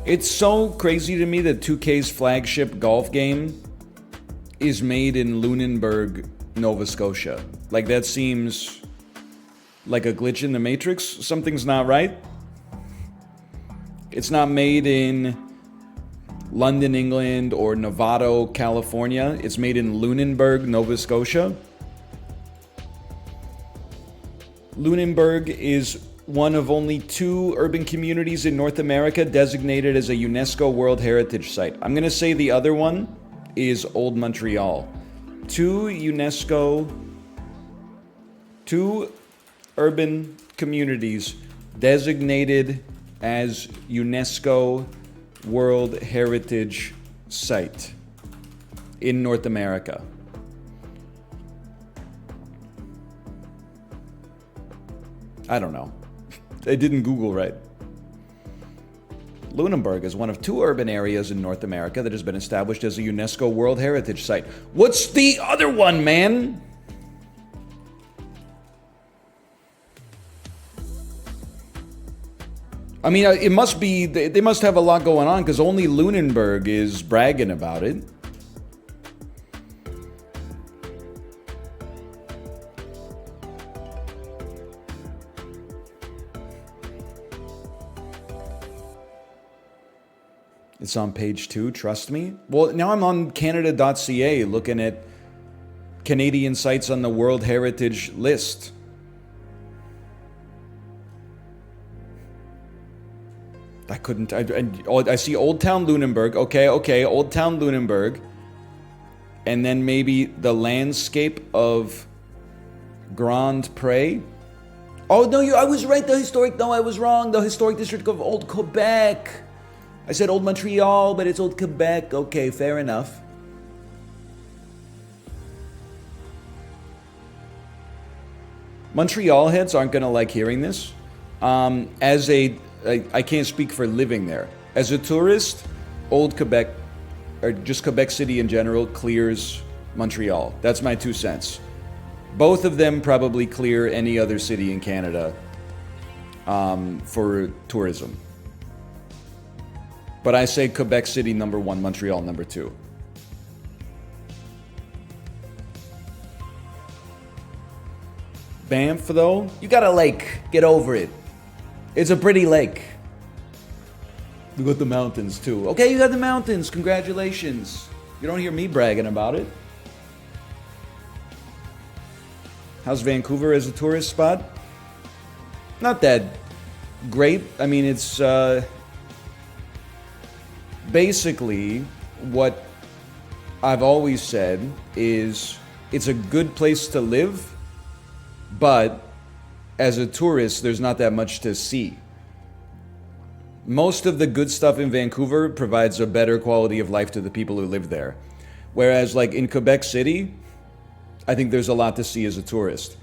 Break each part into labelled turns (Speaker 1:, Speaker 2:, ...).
Speaker 1: It's so crazy to me that 2K's flagship golf game is made in Lunenburg, Nova Scotia. Like, that seems like a glitch in the Matrix. Something's not right. It's not made in London, England, or Novato, California. It's made in Lunenburg, Nova Scotia. Lunenburg is one of only 2 urban communities in North America designated as a UNESCO World Heritage Site. I'm going to say the other one is Old Montreal. 2 urban communities designated as UNESCO World Heritage Site in North America. I don't know. I didn't Google right. Lunenburg is one of 2 urban areas in North America that has been established as a UNESCO World Heritage Site. What's the other one, man? I mean, it must be, they must have a lot going on because only Lunenburg is bragging about it. It's on page 2, trust me. Well, now I'm on Canada.ca looking at Canadian sites on the World Heritage list. I see Old Town Lunenburg. Okay, Old Town Lunenburg. And then maybe the landscape of Grand Pre. Oh, no, I was right. I was wrong. The historic district of Old Quebec. I said Old Montreal, but it's Old Quebec. Okay, fair enough. Montreal heads aren't going to like hearing this. I can't speak for living there. As a tourist, Old Quebec, or just Quebec City in general, clears Montreal. That's my 2 cents. Both of them probably clear any other city in Canada for tourism. But I say Quebec City number 1, Montreal number 2. Banff, though, you got a lake. Get over it. It's a pretty lake. We got the mountains, too. Okay, you got the mountains. Congratulations. You don't hear me bragging about it. How's Vancouver as a tourist spot? Not that great. I mean, it's basically what I've always said is it's a good place to live, but as a tourist, there's not that much to see. Most of the good stuff in Vancouver provides a better quality of life to the people who live there. Whereas like in Quebec City, I think there's a lot to see as a tourist.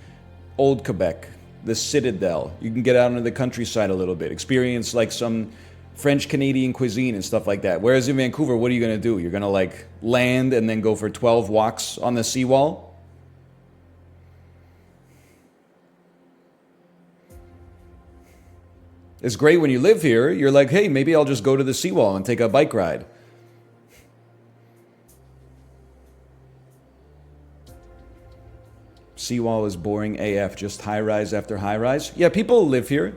Speaker 1: Old Quebec, the Citadel, you can get out into the countryside a little bit, experience like some French Canadian cuisine and stuff like that. Whereas in Vancouver, what are you going to do? You're going to like land and then go for 12 walks on the seawall? It's great when you live here. You're like, hey, maybe I'll just go to the seawall and take a bike ride. Seawall is boring AF, just high rise after high rise. Yeah, people live here.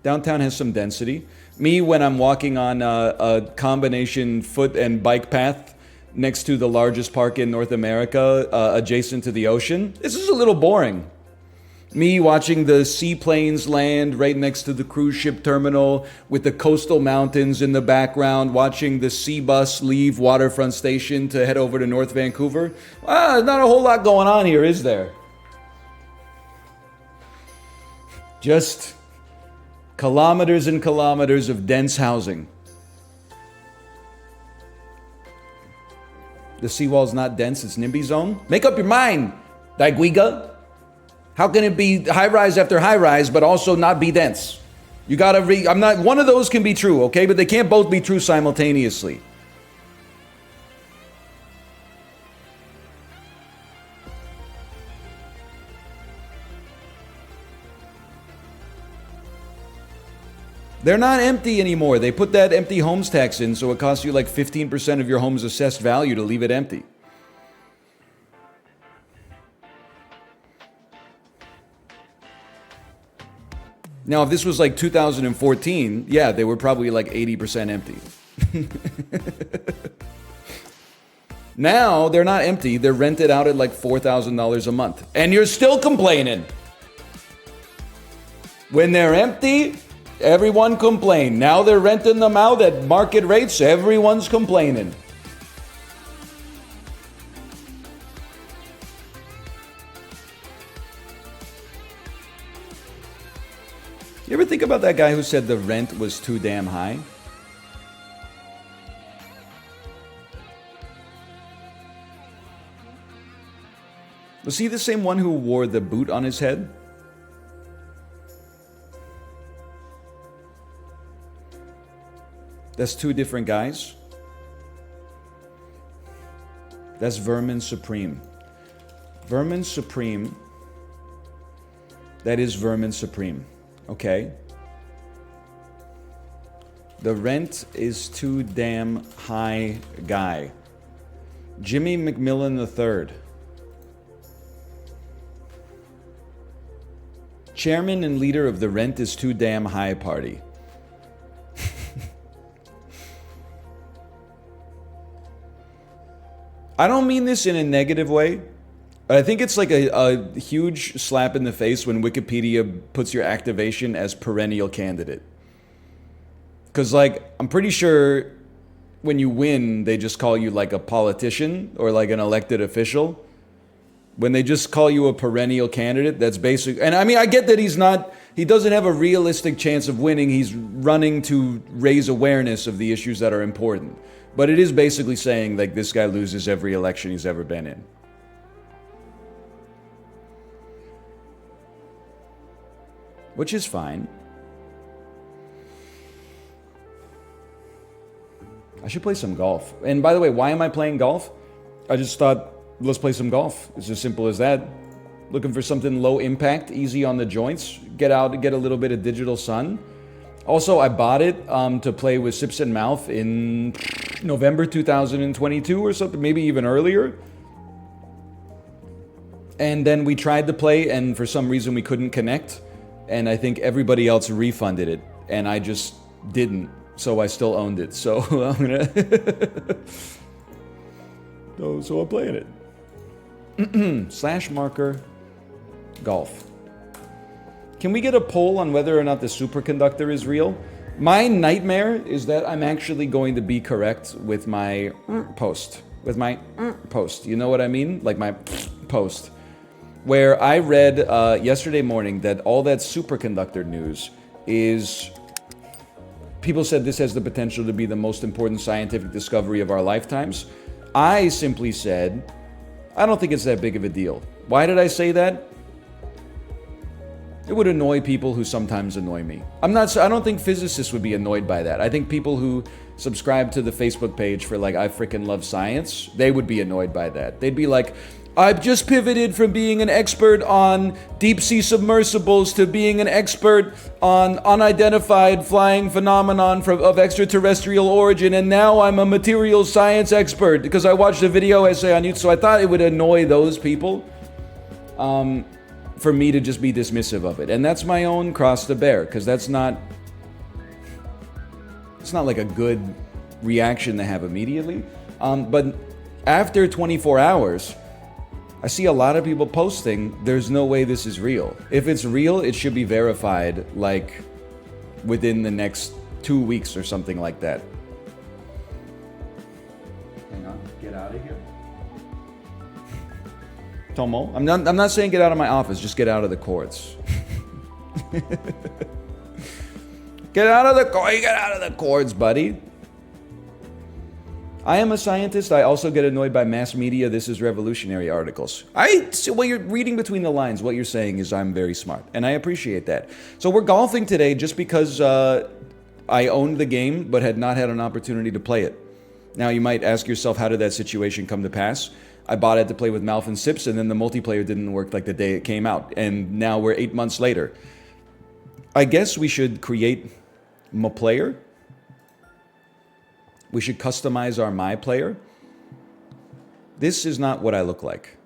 Speaker 1: Downtown has some density. Me, when I'm walking on a combination foot and bike path next to the largest park in North America, adjacent to the ocean, this is a little boring. Me watching the seaplanes land right next to the cruise ship terminal with the coastal mountains in the background, watching the sea bus leave Waterfront Station to head over to North Vancouver. Not a whole lot going on here, is there? Just kilometers and kilometers of dense housing. The seawall's not dense, it's NIMBY zone. Make up your mind, Daiguiga. How can it be high rise after high rise, but also not be dense? You gotta one of those can be true, okay? But they can't both be true simultaneously. They're not empty anymore. They put that empty homes tax in, so it costs you like 15% of your home's assessed value to leave it empty. Now, if this was like 2014, yeah, they were probably like 80% empty. Now, they're not empty. They're rented out at like $4,000 a month. And you're still complaining. When they're empty, everyone complained. Now they're renting them out at market rates. Everyone's complaining. You ever think about that guy who said the rent was too damn high? Was he the same one who wore the boot on his head? That's two different guys. That's Vermin Supreme. Vermin Supreme. That is Vermin Supreme. Okay? The rent is too damn high guy. Jimmy McMillan III. Chairman and leader of the Rent is Too Damn High party. I don't mean this in a negative way. I think it's like a huge slap in the face when Wikipedia puts your activation as perennial candidate. Because, like, I'm pretty sure when you win, they just call you like a politician or like an elected official. When they just call you a perennial candidate, that's basic. And I mean, I get that he doesn't have a realistic chance of winning. He's running to raise awareness of the issues that are important. But it is basically saying, like, this guy loses every election he's ever been in. Which is fine. I should play some golf. And by the way, why am I playing golf? I just thought, let's play some golf. It's as simple as that. Looking for something low impact, easy on the joints. Get out, get a little bit of digital sun. Also, I bought it to play with Sips and Mouth in November 2022 or something, maybe even earlier. And then we tried to play, and for some reason we couldn't connect. And I think everybody else refunded it, and I just didn't. So I still owned it. So I'm gonna. So I'm playing it. /marker golf. Can we get a poll on whether or not the superconductor is real? My nightmare is that I'm actually going to be correct with my post. With my post. You know what I mean? Like my post. Where I read yesterday morning that all that superconductor news is... People said this has the potential to be the most important scientific discovery of our lifetimes. I simply said, I don't think it's that big of a deal. Why did I say that? It would annoy people who sometimes annoy me. I don't think physicists would be annoyed by that. I think people who subscribe to the Facebook page for like, I freaking love science, they would be annoyed by that. They'd be like, I've just pivoted from being an expert on deep-sea submersibles to being an expert on unidentified flying phenomenon of extraterrestrial origin, and now I'm a materials science expert because I watched a video essay on YouTube. So I thought it would annoy those people for me to just be dismissive of it. And that's my own cross to bear, because it's not like a good reaction to have immediately. But after 24 hours... I see a lot of people posting, there's no way this is real. If it's real, it should be verified, like, within the next 2 weeks or something like that. Hang on, get out of here. Tomo, I'm not saying get out of my office, just get out of the courts. Get out of the courts, buddy. I am a scientist. I also get annoyed by mass media. This is revolutionary articles. Well, you're reading between the lines. What you're saying is I'm very smart, and I appreciate that. So we're golfing today just because I owned the game but had not had an opportunity to play it. Now, you might ask yourself, how did that situation come to pass? I bought it to play with Malf and Sips, and then the multiplayer didn't work like the day it came out, and now we're 8 months later. I guess we should create My player. We should customize our my player. This is not what I look like.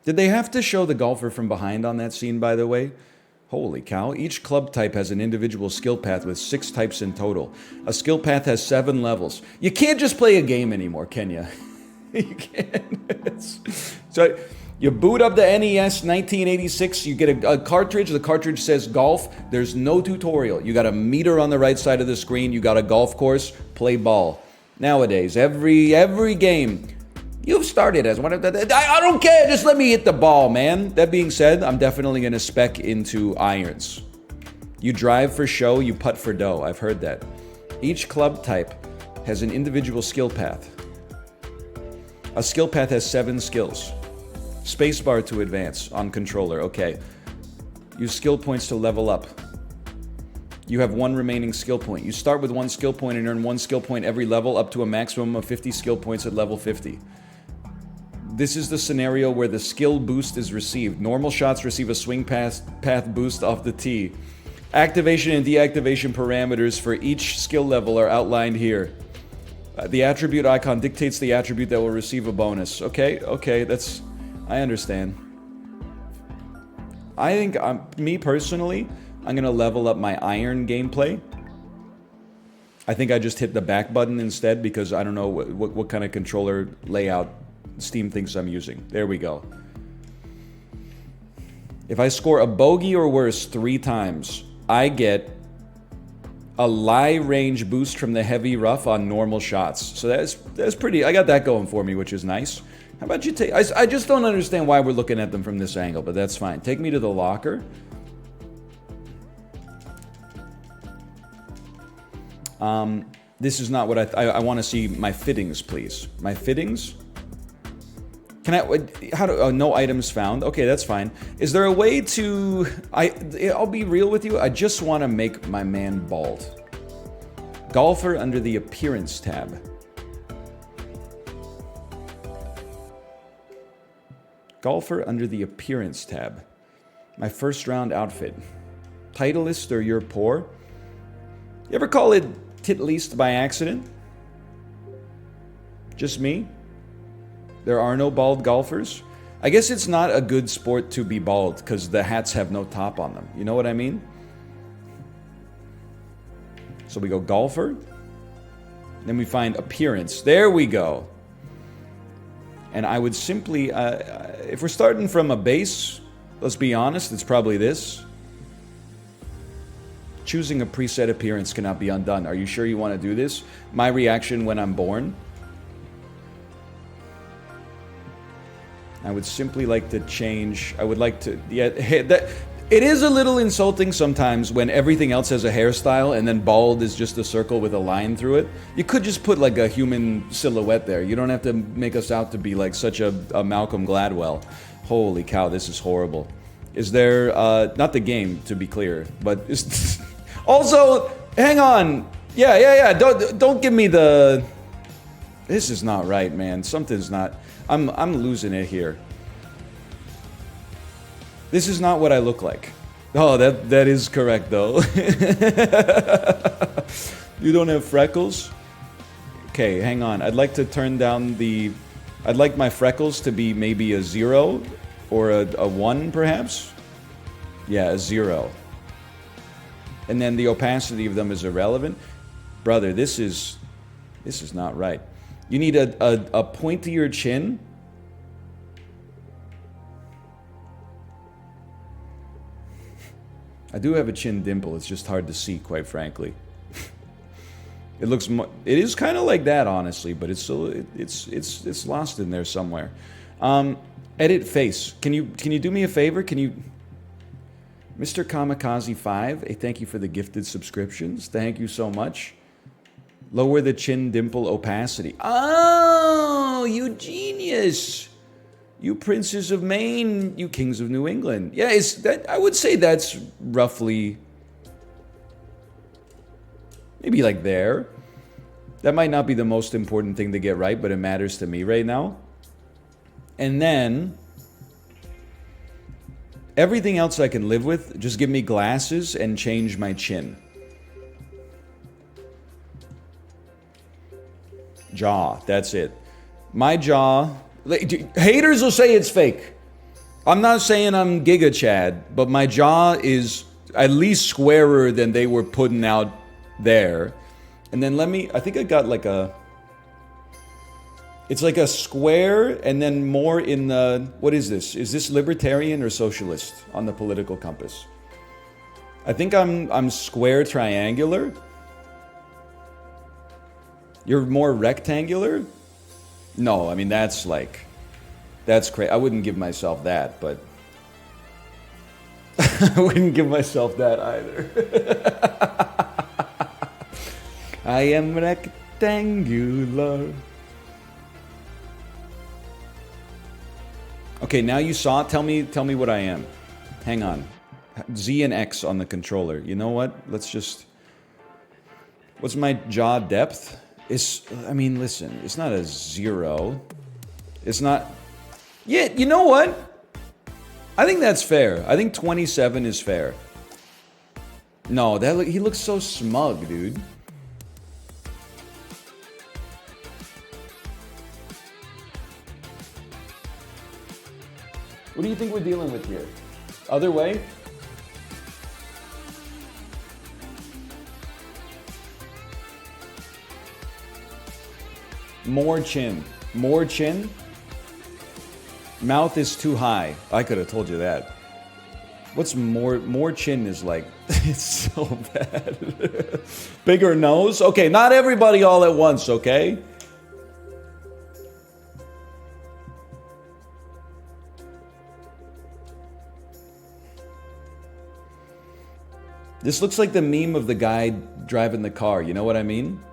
Speaker 1: Did they have to show the golfer from behind on that scene, by the way? Holy cow. Each club type has an individual skill path with 6 types in total. A skill path has 7 levels. You can't just play a game anymore, can you? You can't. So you boot up the NES 1986, you get a cartridge, the cartridge says golf, there's no tutorial. You got a meter on the right side of the screen, you got a golf course, play ball. Nowadays, every game, you've started as one of the... I don't care, just let me hit the ball, man. That being said, I'm definitely going to spec into irons. You drive for show, you putt for dough. I've heard that. Each club type has an individual skill path. A skill path has 7 skills. Spacebar to advance on controller, okay. Use skill points to level up. You have 1 remaining skill point. You start with 1 skill point and earn 1 skill point every level up to a maximum of 50 skill points at level 50. This is the scenario where the skill boost is received. Normal shots receive a swing path boost off the tee. Activation and deactivation parameters for each skill level are outlined here. The attribute icon dictates the attribute that will receive a bonus. Okay, that's... I understand. I think, me personally, I'm going to level up my iron gameplay. I think I just hit the back button instead because I don't know what kind of controller layout Steam thinks I'm using. There we go. If I score a bogey or worse 3 times, I get a lie range boost from the heavy rough on normal shots. So that's pretty... I got that going for me, which is nice. How about you take... I just don't understand why we're looking at them from this angle, but that's fine. Take me to the locker. This is not what I want to see my fittings, please. My fittings? Can I... How do... Oh, no items found. Okay, that's fine. Is there a way to... I'll be real with you. I just want to make my man bald. Golfer under the appearance tab. Golfer under the appearance tab. My first round outfit. Titleist or you're poor? You ever call it titleist by accident? Just me? There are no bald golfers? I guess it's not a good sport to be bald because the hats have no top on them. You know what I mean? So we go golfer. Then we find appearance. There we go. And I would simply, if we're starting from a base, let's be honest, it's probably this. Choosing a preset appearance cannot be undone. Are you sure you want to do this? My reaction when I'm born. I would simply like to change, I would like to, yeah, it is a little insulting sometimes when everything else has a hairstyle and then bald is just a circle with a line through it. You could just put like a human silhouette there. You don't have to make us out to be like such a Malcolm Gladwell. Holy cow, this is horrible. Is there, not the game to be clear, but is, also, hang on. Yeah, don't give me the, this is not right, man. Something's not, I'm losing it here. This is not what I look like. Oh, that is correct, though. You don't have freckles? Okay, hang on. I'd like to turn down the... I'd like my freckles to be maybe a 0 or a 1, perhaps? Yeah, a 0. And then the opacity of them is irrelevant. Brother, this is not right. You need a pointier chin. I do have a chin dimple. It's just hard to see, quite frankly. It looks. It is kind of like that, honestly, but it's still. It's lost in there somewhere. Edit face. Can you do me a favor? Can you, Mr. Kamikaze 5? Thank you for the gifted subscriptions. Thank you so much. Lower the chin dimple opacity. Oh, you genius. You princes of Maine, you kings of New England. Yeah, I would say that's roughly maybe like there. That might not be the most important thing to get right, but it matters to me right now. And then Everything else I can live with. Just give me glasses and change my chin. Jaw, that's it. My jaw, haters will say it's fake. I'm not saying I'm Giga Chad, but my jaw is at least squarer than they were putting out there. And then I think I got like it's like a square and then more in the, what is this? Is this libertarian or socialist on the political compass? I think I'm square triangular. You're more rectangular? No, I mean, that's crazy. I wouldn't give myself that, but I wouldn't give myself that either. I am rectangular. Okay, now you saw it. Tell me what I am. Hang on. Z and X on the controller. You know what? Let's just... What's my jaw depth? I mean, listen. It's not a 0. It's not... Yeah, you know what? I think that's fair. I think 27 is fair. No, he looks so smug, dude. What do you think we're dealing with here? Other way? More chin. More chin? Mouth is too high. I could have told you that. What's more chin is like, it's so bad. Bigger nose? Okay, not everybody all at once, okay? This looks like the meme of the guy driving the car, you know what I mean?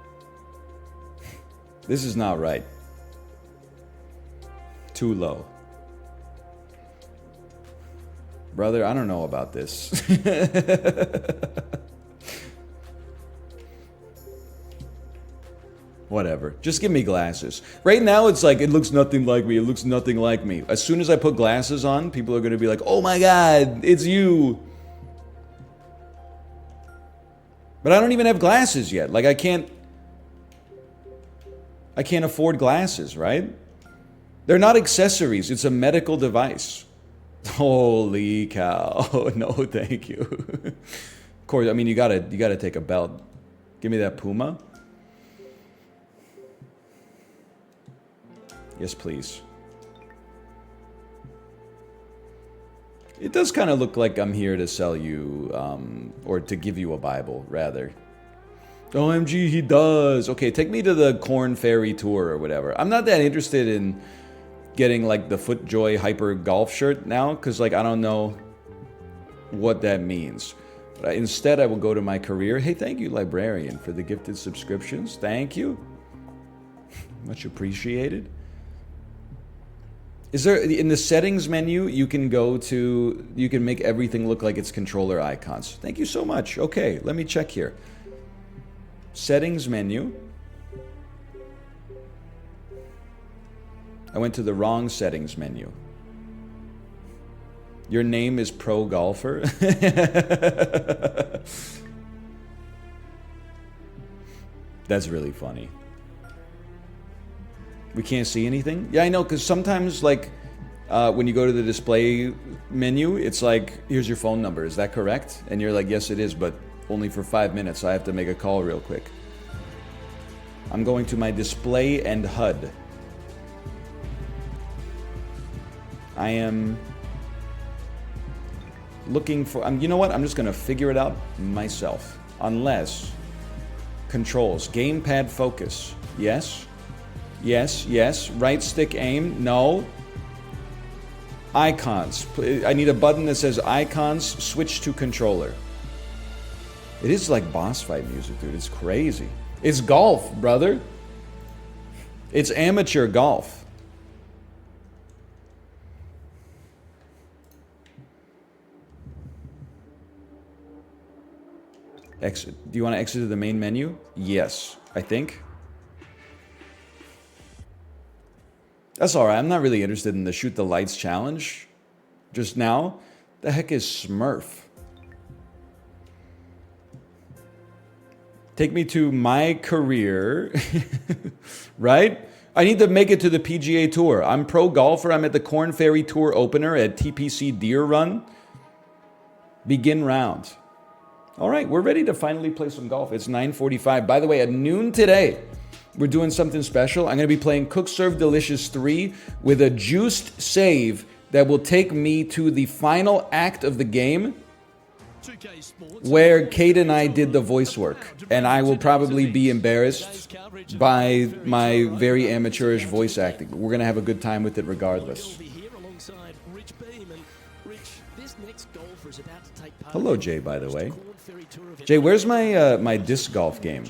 Speaker 1: This is not right. Too low. Brother, I don't know about this. Whatever. Just give me glasses. Right now, it's like, it looks nothing like me. It looks nothing like me. As soon as I put glasses on, people are going to be like, oh my God, it's you. But I don't even have glasses yet. Like, I can't afford glasses, right? They're not accessories. It's a medical device. Holy cow. No, thank you. Of course, I mean, you gotta take a belt. Give me that Puma. Yes, please. It does kind of look like I'm here to sell you, or to give you a Bible, rather. OMG, he does. Okay, take me to the Corn Ferry Tour or whatever. I'm not that interested in getting, like, the FootJoy Hyper Golf shirt now, because, like, I don't know what that means. But instead, I will go to my career. Hey, thank you, Librarian, for the gifted subscriptions. Thank you. Much appreciated. Is there, in the settings menu, you can make everything look like it's controller icons. Thank you so much. Okay, let me check here. Settings menu. I went to the wrong settings menu. Your name is Pro Golfer? That's really funny. We can't see anything? Yeah, I know, because sometimes, like, when you go to the display menu, it's like, here's your phone number. Is that correct? And you're like, yes, it is, but only for 5 minutes. So I have to make a call real quick. I'm going to my display and HUD. I am looking for... you know what? I'm just going to figure it out myself. Unless... Controls. Gamepad focus. Yes. Yes, yes. Right stick aim. No. Icons. I need a button that says icons. Switch to controller. It is like boss fight music, dude. It's crazy. It's golf, brother. It's amateur golf. Exit. Do you want to exit to the main menu? Yes, I think. That's alright. I'm not really interested in the shoot the lights challenge just now. The heck is Smurf? Take me to my career, right? I need to make it to the PGA Tour. I'm pro golfer. I'm at the Corn Ferry Tour opener at TPC Deer Run. Begin round. All right, we're ready to finally play some golf. It's 9:45. By the way, at noon today, we're doing something special. I'm going to be playing Cook Serve Delicious 3 with a juiced save that will take me to the final act of the game where Kate and I did the voice work. And I will probably be embarrassed by my very amateurish voice acting. We're going to have a good time with it regardless. Hello, Jay, by the way. Jay, where's my my disc golf game?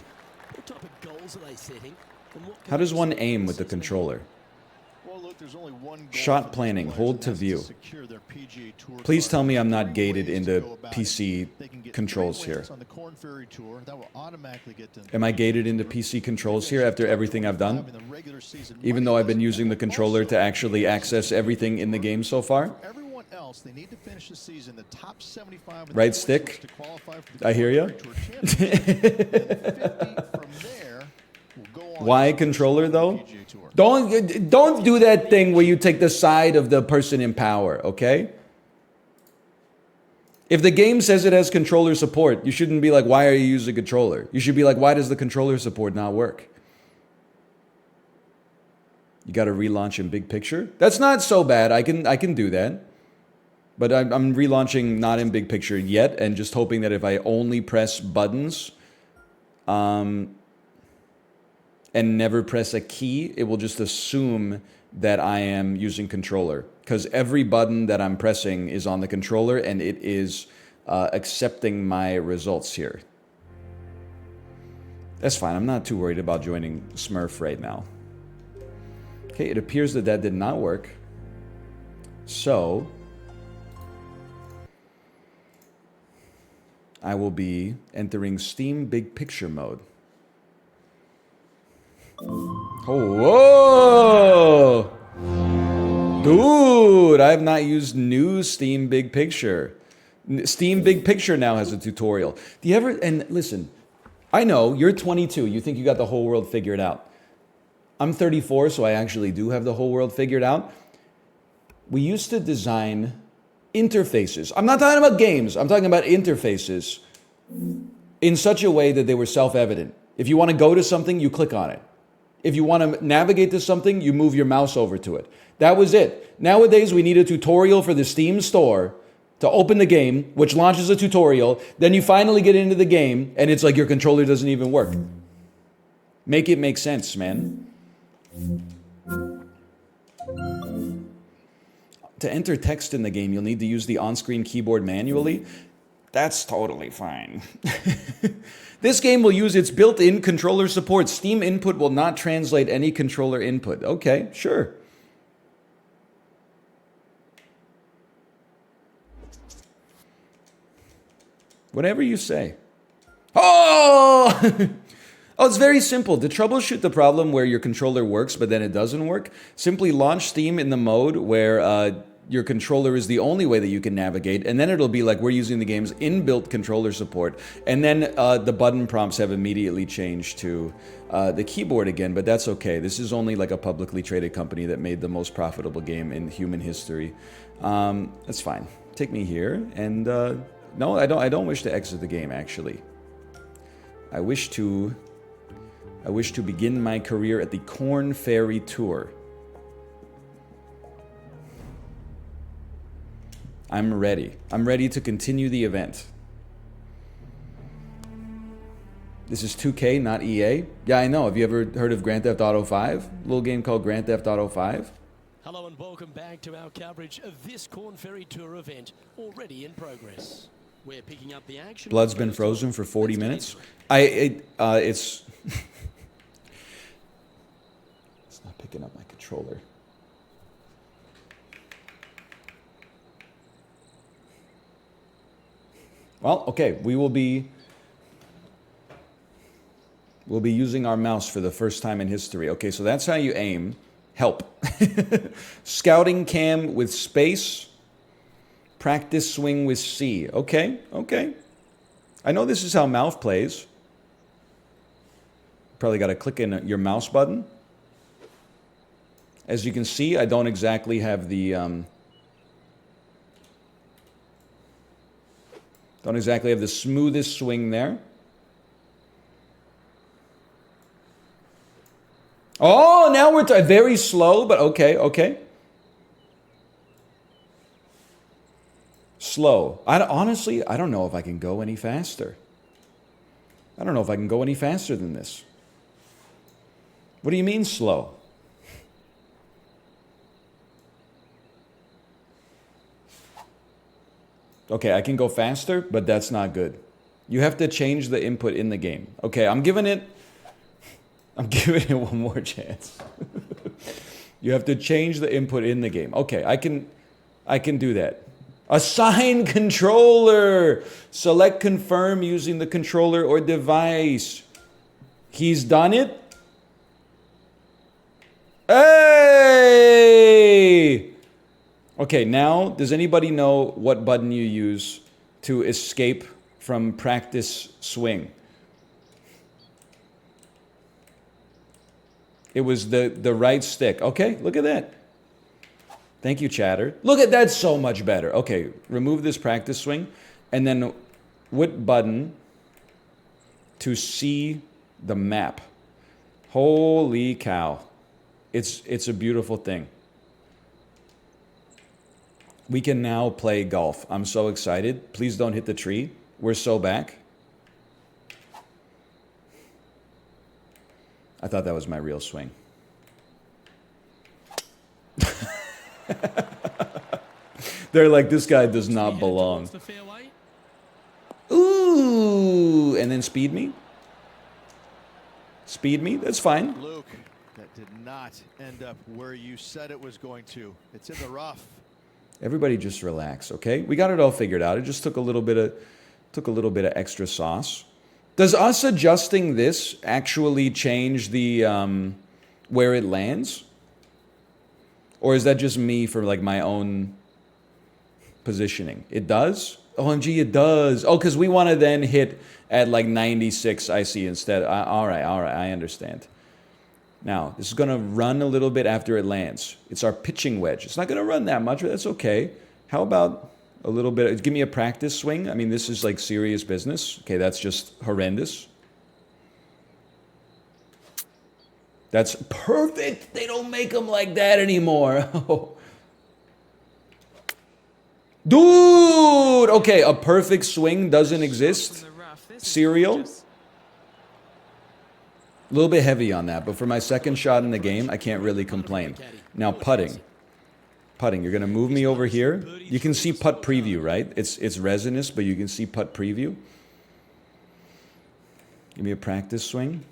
Speaker 1: How does one aim with the controller? Shot planning, hold to view. Please tell me I'm not gated into PC controls here. Am I gated into PC controls here after everything I've done? Even though I've been using the controller to actually access everything in the game so far? Right stick? I hear you. Why controller though? Don't do that thing where you take the side of the person in power, okay? If the game says it has controller support, you shouldn't be like, why are you using a controller? You should be like, why does the controller support not work? You got to relaunch in big picture? That's not so bad. I can do that. But I'm relaunching not in big picture yet, and just hoping that if I only press buttons, and never press a key, it will just assume that I am using controller. Because every button that I'm pressing is on the controller, and it is accepting my results here. That's fine. I'm not too worried about joining Smurf right now. Okay, it appears that that did not work. So I will be entering Steam Big Picture mode. Oh, whoa! Dude, I have not used new Steam Big Picture. Steam Big Picture now has a tutorial. Do you ever, and listen, I know you're 22, you think you got the whole world figured out. I'm 34, so I actually do have the whole world figured out. We used to design interfaces. I'm not talking about games, I'm talking about interfaces in such a way that they were self-evident. If you want to go to something, you click on it. If you want to navigate to something, you move your mouse over to it. That was it. Nowadays, we need a tutorial for the Steam store to open the game, which launches a tutorial. Then you finally get into the game, and it's like your controller doesn't even work. Make it make sense, man. To enter text in the game, you'll need to use the on-screen keyboard manually. That's totally fine. This game will use its built-in controller support. Steam input will not translate any controller input. Okay, sure. Whatever you say. Oh! Oh, it's very simple. To troubleshoot the problem where your controller works but then it doesn't work, simply launch Steam in the mode where your controller is the only way that you can navigate, and then it'll be like we're using the game's inbuilt controller support, and then the button prompts have immediately changed to the keyboard again, but that's okay. This is only like a publicly traded company that made the most profitable game in human history. That's fine. Take me here, and no, I don't wish to exit the game, actually. I wish to begin my career at the Corn Ferry Tour. I'm ready. I'm ready to continue the event. This is 2K, not EA. Yeah, I know. Have you ever heard of Grand Theft Auto 5? A little game called Grand Theft Auto 5.
Speaker 2: Hello and welcome back to our coverage of this Corn Ferry Tour event, already in progress. We're picking up the action.
Speaker 1: Blood's been frozen for 40 minutes. It's it's not picking up my controller. Well, okay, we'll be using our mouse for the first time in history. Okay, so that's how you aim. Help. Scouting cam with space. Practice swing with C. Okay, okay. I know this is how mouth plays. Probably got to click in your mouse button. As you can see, I don't exactly have the smoothest swing there. Oh, now we're very slow, but okay, okay. Slow. Honestly, I don't know if I can go any faster. I don't know if I can go any faster than this. What do you mean slow? Okay, I can go faster, but that's not good. You have to change the input in the game. Okay, I'm giving it one more chance. You have to change the input in the game. Okay, I can do that. Assign controller. Select confirm using the controller or device. He's done it. Hey! Okay, now, does anybody know what button you use to escape from practice swing? It was the right stick. Okay, look at that. Thank you, chatter. Look at that, so much better. Okay, remove this practice swing. And then what button to see the map? Holy cow. It's a beautiful thing. We can now play golf. I'm so excited. Please don't hit the tree. We're so back. I thought that was my real swing. They're like, this guy does not belong. Ooh, and then speed me. Speed me, that's fine.
Speaker 3: Luke, that did not end up where you said it was going to. It's in the rough.
Speaker 1: Everybody just relax, okay? We got it all figured out. It just took a little bit of extra sauce. Does us adjusting this actually change the where it lands? Or is that just me for like my own positioning? It does? OMG, it does. Oh, because we want to then hit at like 96, I see, instead. All right, I understand. Now, this is going to run a little bit after it lands. It's our pitching wedge. It's not going to run that much, but that's okay. How about a little bit? Give me a practice swing. I mean, this is like serious business. Okay, that's just horrendous. That's perfect. They don't make them like that anymore. Dude! Okay, a perfect swing doesn't exist. Cereal. A little bit heavy on that, but for my second shot in the game, I can't really complain. Now, putting. Putting, you're going to move me over here. You can see putt preview, right? It's resinous, but you can see putt preview. Give me a practice swing.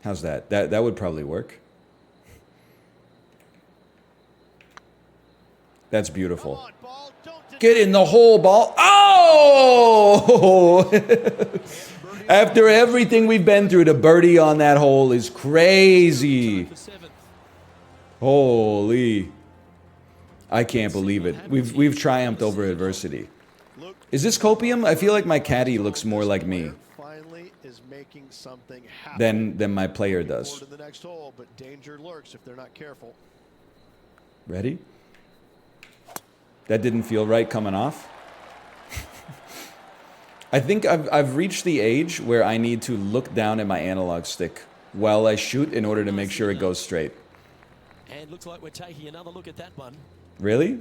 Speaker 1: How's that? That would probably work. That's beautiful. Get in the hole, ball. Oh! After everything we've been through, the birdie on that hole is crazy. Holy. I can't believe it. We've triumphed over adversity. Is this copium? I feel like my caddy looks more like me than my player does. Ready? That didn't feel right coming off. I think I've reached the age where I need to look down at my analog stick while I shoot in order to make sure it goes straight.
Speaker 2: And looks like we're taking another look at that one.
Speaker 1: Really?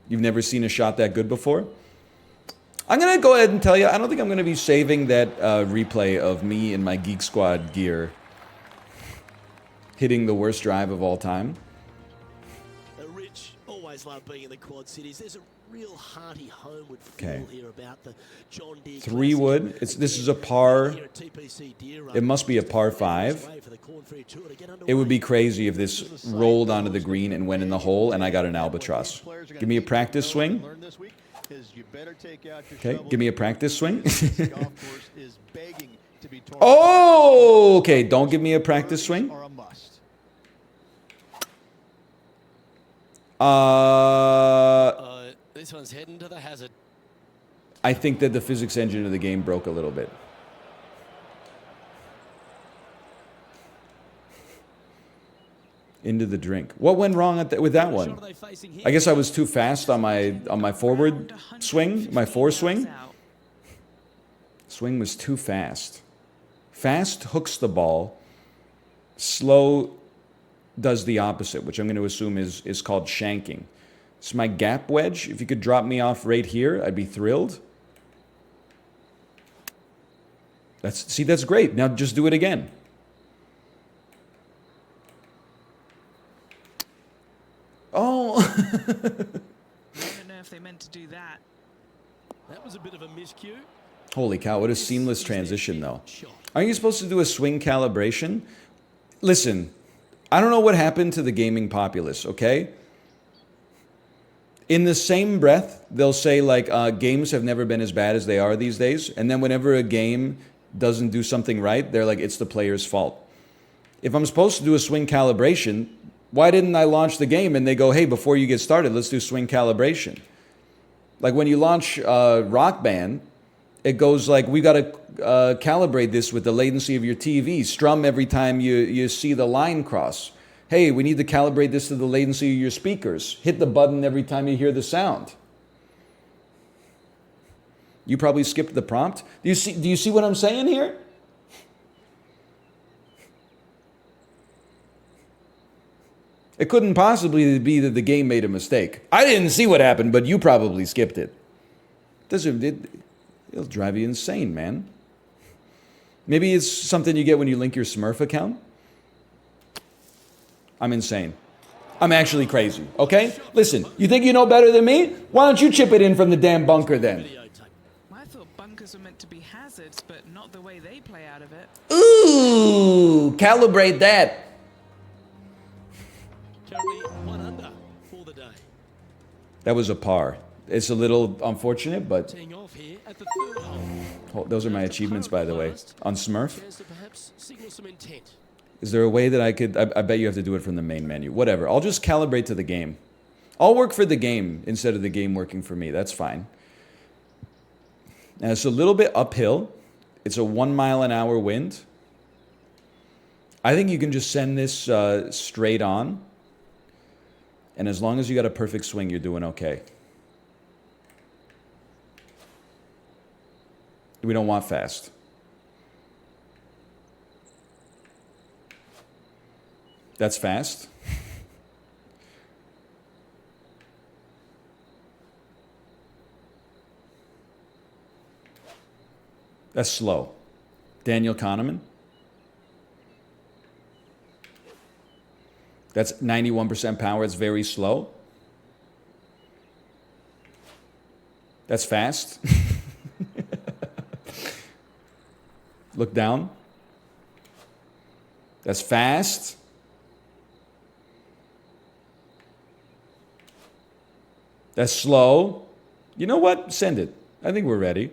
Speaker 1: You've never seen a shot that good before? I'm going to go ahead and tell you, I don't think I'm going to be saving that replay of me in my Geek Squad gear hitting the worst drive of all time.
Speaker 2: Rich, always love being in the Quad Cities. There's a real hearty Homewood feel here about the John Deere
Speaker 1: 3 wood. This is a par. It must be a par 5. It would be crazy if this rolled onto the green and went in the hole and I got an albatross. Give me a practice swing. Okay, give me a practice swing. Oh, okay, don't give me a practice swing.
Speaker 2: this one's heading to the hazard.
Speaker 1: I think that the physics engine of the game broke a little bit. Into the drink. What went wrong with that one? I guess I was too fast on my forward swing, my foreswing. Swing was too fast. Fast hooks the ball. Slow does the opposite, which I'm going to assume is called shanking. It's my gap wedge. If you could drop me off right here, I'd be thrilled. That's great. Now just do it again. Oh.
Speaker 4: I don't know if they meant to do that.
Speaker 2: That was a bit of a miscue.
Speaker 1: Holy cow, what a seamless transition, though. Aren't you supposed to do a swing calibration? Listen, I don't know what happened to the gaming populace, okay? In the same breath, they'll say, like, games have never been as bad as they are these days. And then whenever a game doesn't do something right, they're like, it's the player's fault. If I'm supposed to do a swing calibration, why didn't I launch the game? And they go, hey, before you get started, let's do swing calibration. Like when you launch Rock Band, it goes like, we got to calibrate this with the latency of your TV. Strum every time you see the line cross. Hey, we need to calibrate this to the latency of your speakers. Hit the button every time you hear the sound. You probably skipped the prompt. Do you see what I'm saying here? It couldn't possibly be that the game made a mistake. I didn't see what happened, but you probably skipped it. It'll drive you insane, man. Maybe it's something you get when you link your Smurf account. I'm insane. I'm actually crazy, okay? Listen, you think you know better than me? Why don't you chip it in from the damn bunker then?
Speaker 4: I thought bunkers were meant to be hazards, but not the way they play out of it.
Speaker 1: Ooh, calibrate that.
Speaker 2: Currently 1 under for the day.
Speaker 1: That was a par. It's a little unfortunate, but
Speaker 2: Teeing off here at the third hole.
Speaker 1: those are my achievements, by the way. On Smurf,
Speaker 2: Chance to perhaps signal some intent.
Speaker 1: is there a way that I could... I bet you have to do it from the main menu. Whatever. I'll just calibrate to the game. I'll work for the game instead of the game working for me. That's fine. Now, it's a little bit uphill. It's a 1 mile an hour wind. I think you can just send this straight on. And as long as you got a perfect swing, you're doing okay. We don't want fast. That's fast. That's slow. Daniel Kahneman. That's 91% power. It's very slow. That's fast. Look down. That's fast. That's slow. You know what? Send it. I think we're ready.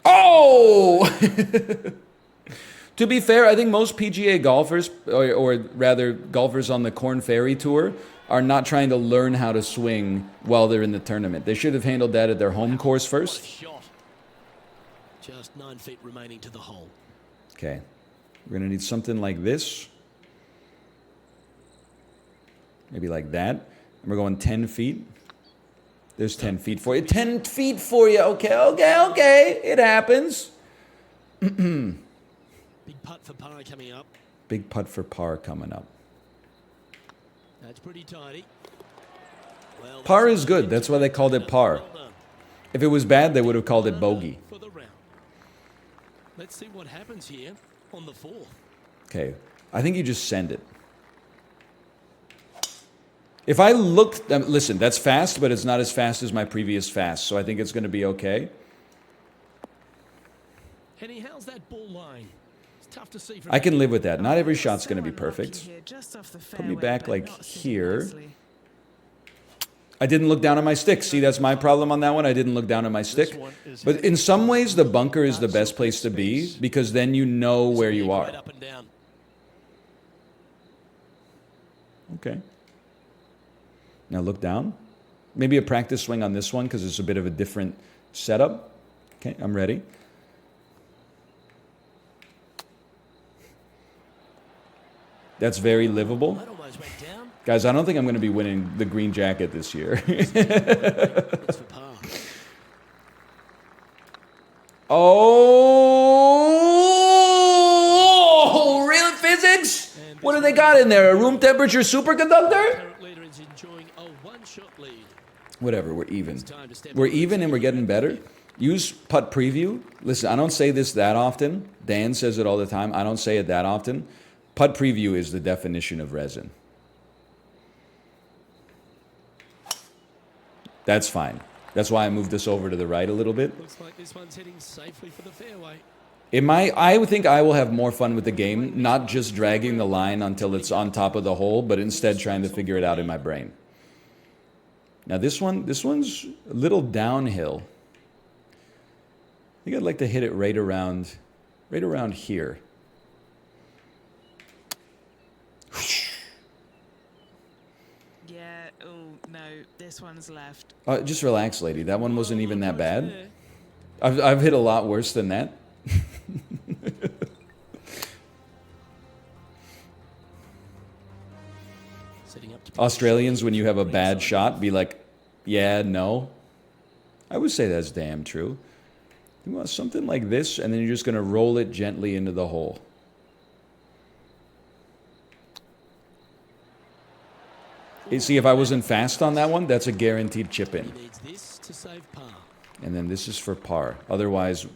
Speaker 1: Oh! To be fair, I think most PGA golfers, or rather golfers on the Korn Ferry Tour, are not trying to learn how to swing while they're in the tournament. They should have handled that at their home course first.
Speaker 2: Shot. Just 9 feet remaining to the hole.
Speaker 1: Okay. We're going to need something like this. Maybe like that. And we're going 10 feet. There's 10 feet for you. 10 feet for you. Okay. It happens.
Speaker 2: Big putt for par coming up.
Speaker 1: Big putt for par coming up.
Speaker 2: That's pretty tidy. Well,
Speaker 1: Par is good. That's why they called it par.
Speaker 2: Well done.
Speaker 1: If it was bad, they would have called it bogey.
Speaker 2: For the round. Let's see what happens here on the fourth.
Speaker 1: Okay. I think you just send it. If I looked... listen, that's fast, but it's not as fast as my previous fast, so I think it's going to be okay.
Speaker 2: Henny, how's that ball line? It's tough to see from
Speaker 1: I can live with that.
Speaker 4: Oh,
Speaker 1: Not every shot's going to be perfect. Put me back like here. I didn't look down at my stick. See, that's my problem on that one. I didn't look down at my stick. But in some ways, the bunker is the best place to be because then you know where you are.
Speaker 2: Right up and down.
Speaker 1: Okay. Now look down. Maybe a practice swing on this one because it's a bit of a different setup. Okay, I'm ready. That's very livable.
Speaker 2: That almost went down.
Speaker 1: Guys, I don't think I'm going to be winning the green jacket this year.
Speaker 2: It's for par.
Speaker 1: Oh, real physics? What do they got in there? A room temperature superconductor?
Speaker 2: Current leader is enjoying a one-shot lead.
Speaker 1: Whatever, we're even.
Speaker 2: Time to step
Speaker 1: We're
Speaker 2: up.
Speaker 1: even and we're getting better. Use putt preview. Listen, I don't say this that often. Dan says it all the time. I don't say it that often. Putt preview is the definition of resin. That's fine. That's why I moved this over to the right a little bit.
Speaker 2: Looks like this one's heading safely for the fairway.
Speaker 1: I would think I will have more fun with the game, not just dragging the line until it's on top of the hole, but instead trying to figure it out in my brain. Now this one's a little downhill. I think I'd like to hit it right around here.
Speaker 4: Yeah, oh no, this one's left.
Speaker 1: Just relax, lady. That one wasn't even that bad. I've hit a lot worse than that.
Speaker 2: Setting up to
Speaker 1: Australians, when you have a bad shot, be like, yeah, no. I would say that's damn true. You want something like this, and then you're just going to roll it gently into the hole. You see, if I wasn't fast on that one, that's a guaranteed chip in.
Speaker 2: He needs this to save par.
Speaker 1: And then this is for par. Otherwise,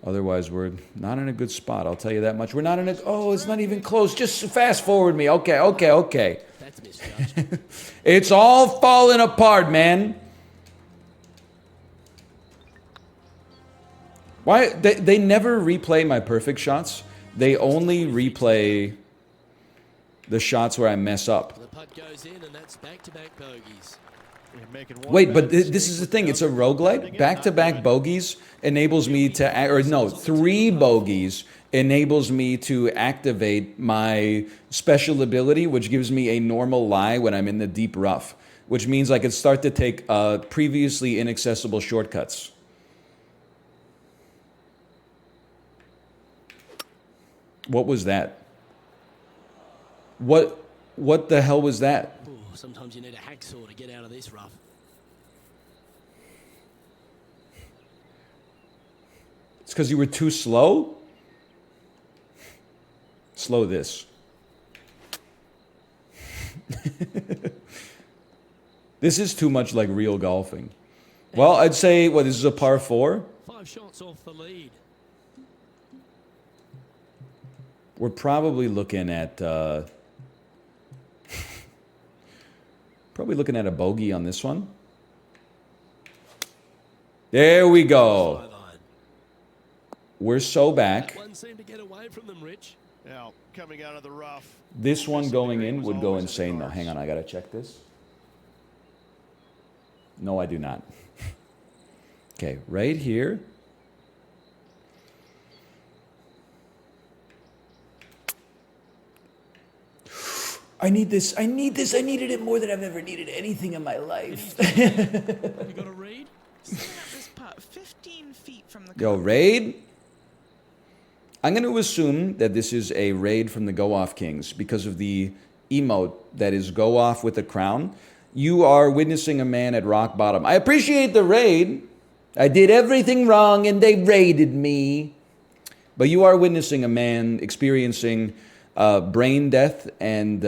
Speaker 1: we're not in a good spot. I'll tell you that much. We're not in a... Oh, it's not even close. Just fast forward me. Okay.
Speaker 2: That's misjudged.
Speaker 1: It's all falling apart, man. Why? They never replay my perfect shots. They only replay the shots where I mess up.
Speaker 2: The putt goes in, and that's back-to-back bogeys.
Speaker 3: You're making one
Speaker 1: Wait,
Speaker 3: bad
Speaker 1: but this
Speaker 3: decision,
Speaker 1: is the thing. It's a
Speaker 3: not
Speaker 1: roguelike.
Speaker 3: getting
Speaker 1: Back-to-back bogeys enables me to... Or no, 3 bogeys enables me to activate my special ability, which gives me a normal lie when I'm in the deep rough, which means I can start to take previously inaccessible shortcuts. What was that? What the hell was that?
Speaker 2: Ooh, sometimes you need a hacksaw to get out of this rough.
Speaker 1: It's because you were too slow? Slow this. This is too much like real golfing. Well, I'd say, this is a par 4?
Speaker 2: 5 shots off the lead.
Speaker 1: We're probably looking at a bogey on this one. There we go.
Speaker 2: Sideline.
Speaker 1: We're so back.
Speaker 2: One seemed to get away from them, Rich.
Speaker 3: Now, coming out of the rough.
Speaker 1: This one going in would go insane, though. Hang on, I gotta check this. No, I do not. Okay, right here. I need this. I needed it more than I've ever needed anything in my life.
Speaker 2: You got a read?
Speaker 4: Setting up this putt 15 feet from the
Speaker 1: Yo, raid? I'm going to assume that this is a raid from the Go Off Kings because of the emote that is Go Off with a crown. You are witnessing a man at rock bottom. I appreciate the raid. I did everything wrong and they raided me. But you are witnessing a man experiencing brain death and,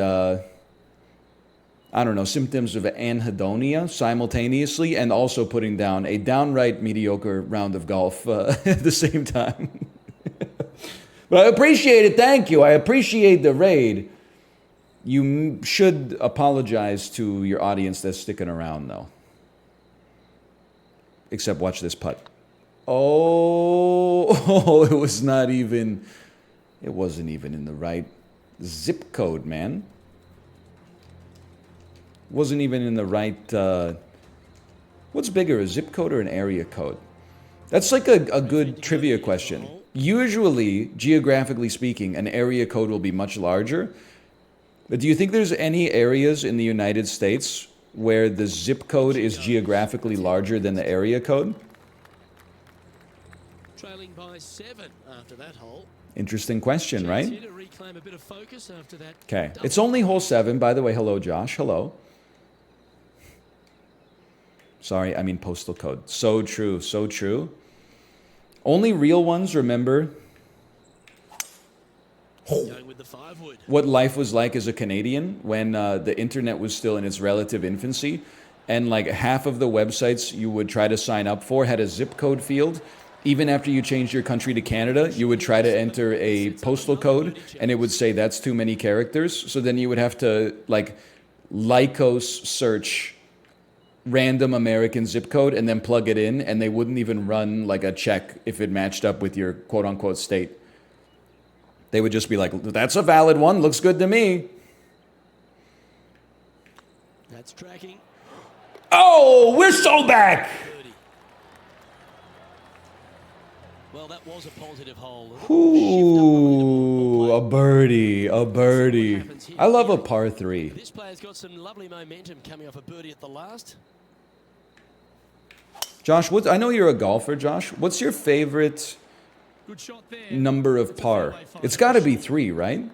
Speaker 1: symptoms of anhedonia simultaneously, and also putting down a downright mediocre round of golf at the same time. But I appreciate it. Thank you. I appreciate the raid. You should apologize to your audience that's sticking around, though. Except watch this putt. Oh, it wasn't even in the right zip code, man. Wasn't even in the right... what's bigger, a zip code or an area code? That's like a good trivia question. Usually, geographically speaking, an area code will be much larger. But do you think there's any areas in the United States where the zip code is geographically larger than the area code?
Speaker 2: Trailing by 7 after that hole.
Speaker 1: Interesting question, right?
Speaker 2: Here to reclaim a bit of focus after that.
Speaker 1: Okay. It's only hole 7. By the way, hello, Josh. Hello. Sorry, I mean postal code. So true, so true. Only real ones remember
Speaker 2: Going with the 5-wood.
Speaker 1: what life was like as a Canadian when the internet was still in its relative infancy, and like half of the websites you would try to sign up for had a zip code field. Even after you changed your country to Canada, you would try to enter a postal code and it would say that's too many characters. So then you would have to like Lycos search random American zip code and then plug it in, and they wouldn't even run like a check if it matched up with your quote unquote state. They would just be like, that's a valid one, looks good to me.
Speaker 2: That's tracking.
Speaker 1: Oh, we're so back.
Speaker 2: Birdie. Well, that was a positive hole.
Speaker 1: Ooh, a birdie, a birdie. I love a par 3.
Speaker 2: This player's got some lovely momentum coming off a birdie at the last.
Speaker 1: Josh, I know you're a golfer, Josh. What's your favorite
Speaker 2: Good shot there.
Speaker 1: number of par? It's got to be 3, right?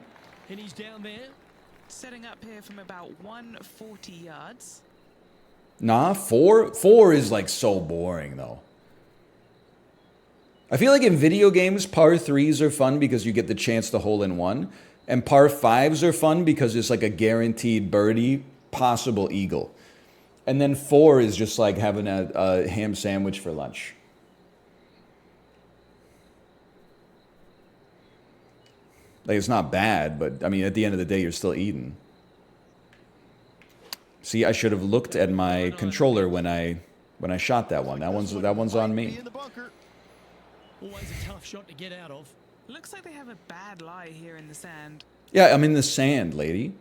Speaker 2: And he's down there.
Speaker 4: Setting up here from about 140 yards.
Speaker 1: Nah, 4? 4 is like so boring though. I feel like in video games, par 3s are fun because you get the chance to hole in one. And par 5s are fun because it's like a guaranteed birdie, possible eagle. And then 4 is just like having a ham sandwich for lunch. Like, it's not bad, but I mean, at the end of the day, you're still eating. See, I should have looked at my controller when I shot that one. That one's on me.
Speaker 3: In the bunker.
Speaker 2: Always a tough shot to get out of.
Speaker 4: Looks like they have a bad lie here in the sand.
Speaker 1: Yeah, I'm in the sand, lady.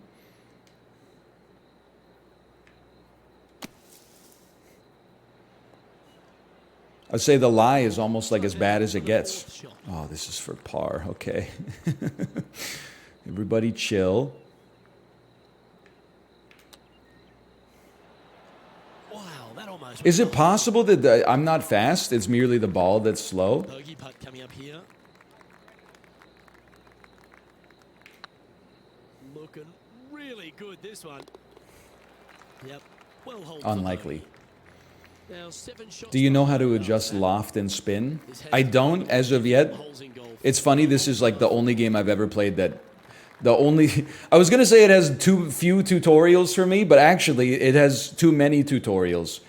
Speaker 1: I'd say the lie is almost like as bad as it gets. Oh, this is for par. Okay. Everybody chill.
Speaker 2: Wow, that almost.
Speaker 1: Is it possible that I'm not fast? It's merely the ball that's slow?
Speaker 2: Bogey putt coming up here. Looking really good, this one. Yep, well hold.
Speaker 1: Unlikely.
Speaker 2: Now 7 shots.
Speaker 1: Do you know how to adjust loft and spin? I don't as of yet. It's funny, this is like the only game I've ever played that I was going to say it has too few tutorials for me, but actually it has too many tutorials.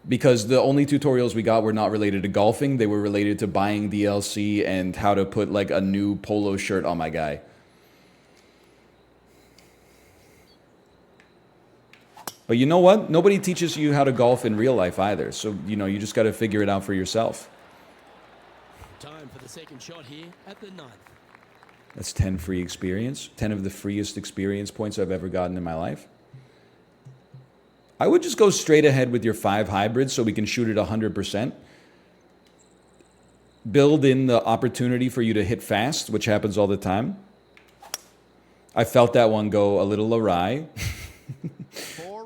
Speaker 1: Because the only tutorials we got were not related to golfing. They were related to buying DLC and how to put like a new polo shirt on my guy. But you know what? Nobody teaches you how to golf in real life either. So, you know, you just got to figure it out for yourself.
Speaker 2: Time for the second shot here at the 9th.
Speaker 1: That's 10 free experience. 10 of the freest experience points I've ever gotten in my life. I would just go straight ahead with your 5 hybrids so we can shoot it 100%. Build in the opportunity for you to hit fast, which happens all the time. I felt that one go a little awry.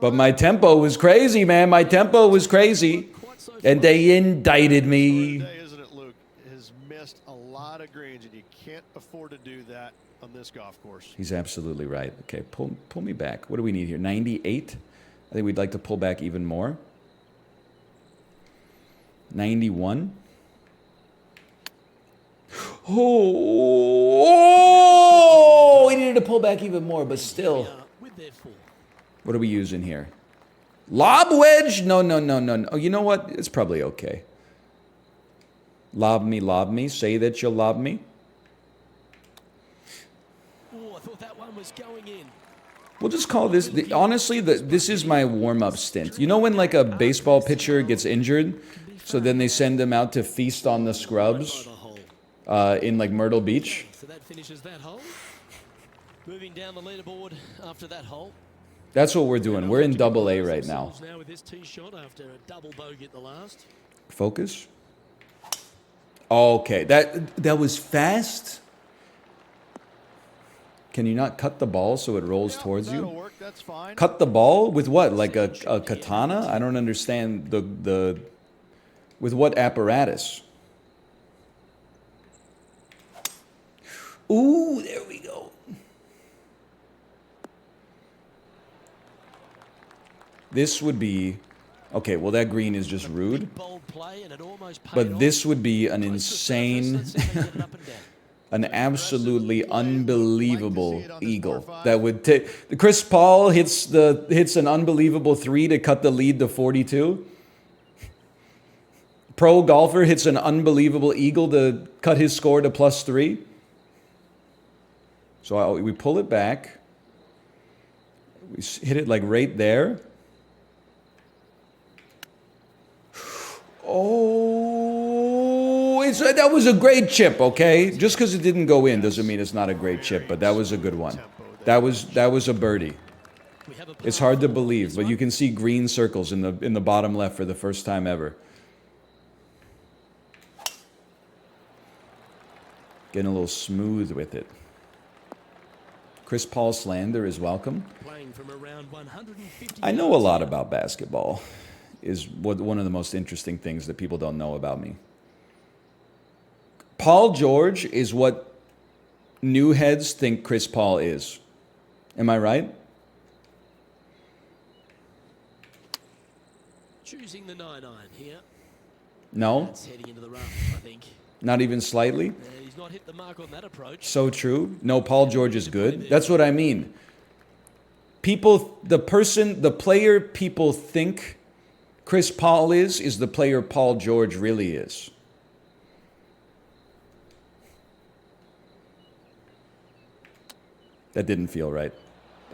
Speaker 1: But my tempo was crazy, man. My tempo was crazy. And they indicted me.
Speaker 3: Today, isn't it, Luke? Has missed a lot of greens, and you can't afford to do that on this golf course.
Speaker 1: He's absolutely right. Okay, pull me back. What do we need here? 98? I think we'd like to pull back even more. 91. Oh, we needed to pull back even more, but still.
Speaker 2: With their 4.
Speaker 1: What are we using here? Lob wedge? No. Oh, you know what? It's probably okay. Lob me. Say that you'll lob me.
Speaker 2: Oh, I thought that one was going in.
Speaker 1: We'll just call this, honestly, this is my warm-up stint. You know when like a baseball pitcher gets injured, so then they send him out to feast on the scrubs in like Myrtle Beach?
Speaker 2: So that finishes that hole. Moving down the leaderboard after that hole.
Speaker 1: That's what we're doing. We're in double A right now.
Speaker 2: Now with this tee shot after a double bogey at the last.
Speaker 1: Focus. Okay, that was fast. Can you not cut the ball so it rolls towards
Speaker 3: That'll
Speaker 1: you?
Speaker 3: work. That's fine.
Speaker 1: Cut the ball with what? Like a katana? I don't understand the with what apparatus? Ooh, there we go. This would be okay, well that green is just rude.
Speaker 2: Bold play, and it almost paid
Speaker 1: But
Speaker 2: off.
Speaker 1: this would be an
Speaker 2: Close to surface.
Speaker 1: insane,
Speaker 2: Let's see if they get it up and down.
Speaker 1: an absolutely unbelievable eagle that would take. Chris Paul hits an unbelievable 3 to cut the lead to 42. Pro golfer hits an unbelievable eagle to cut his score to +3. So we pull it back. We hit it like right there. Oh, that was a great chip, okay? Just because it didn't go in doesn't mean it's not a great chip, but that was a good one. That was a birdie. It's hard to believe, but you can see green circles in the bottom left for the first time ever. Getting a little smooth with it. Chris Paul slander is welcome.
Speaker 2: Playing from around 150
Speaker 1: I know a lot about basketball. Is one of the most interesting things that people don't know about me. Paul George is what new heads think Chris Paul is. Am I right?
Speaker 2: choosing the 9-iron here.
Speaker 1: No?
Speaker 2: That's heading into the rough, I think.
Speaker 1: Not even slightly?
Speaker 2: He's not hit the mark on that approach.
Speaker 1: So true. No, Paul George is good. That's what I mean. The player people think Chris Paul is the player Paul George really is. That didn't feel right.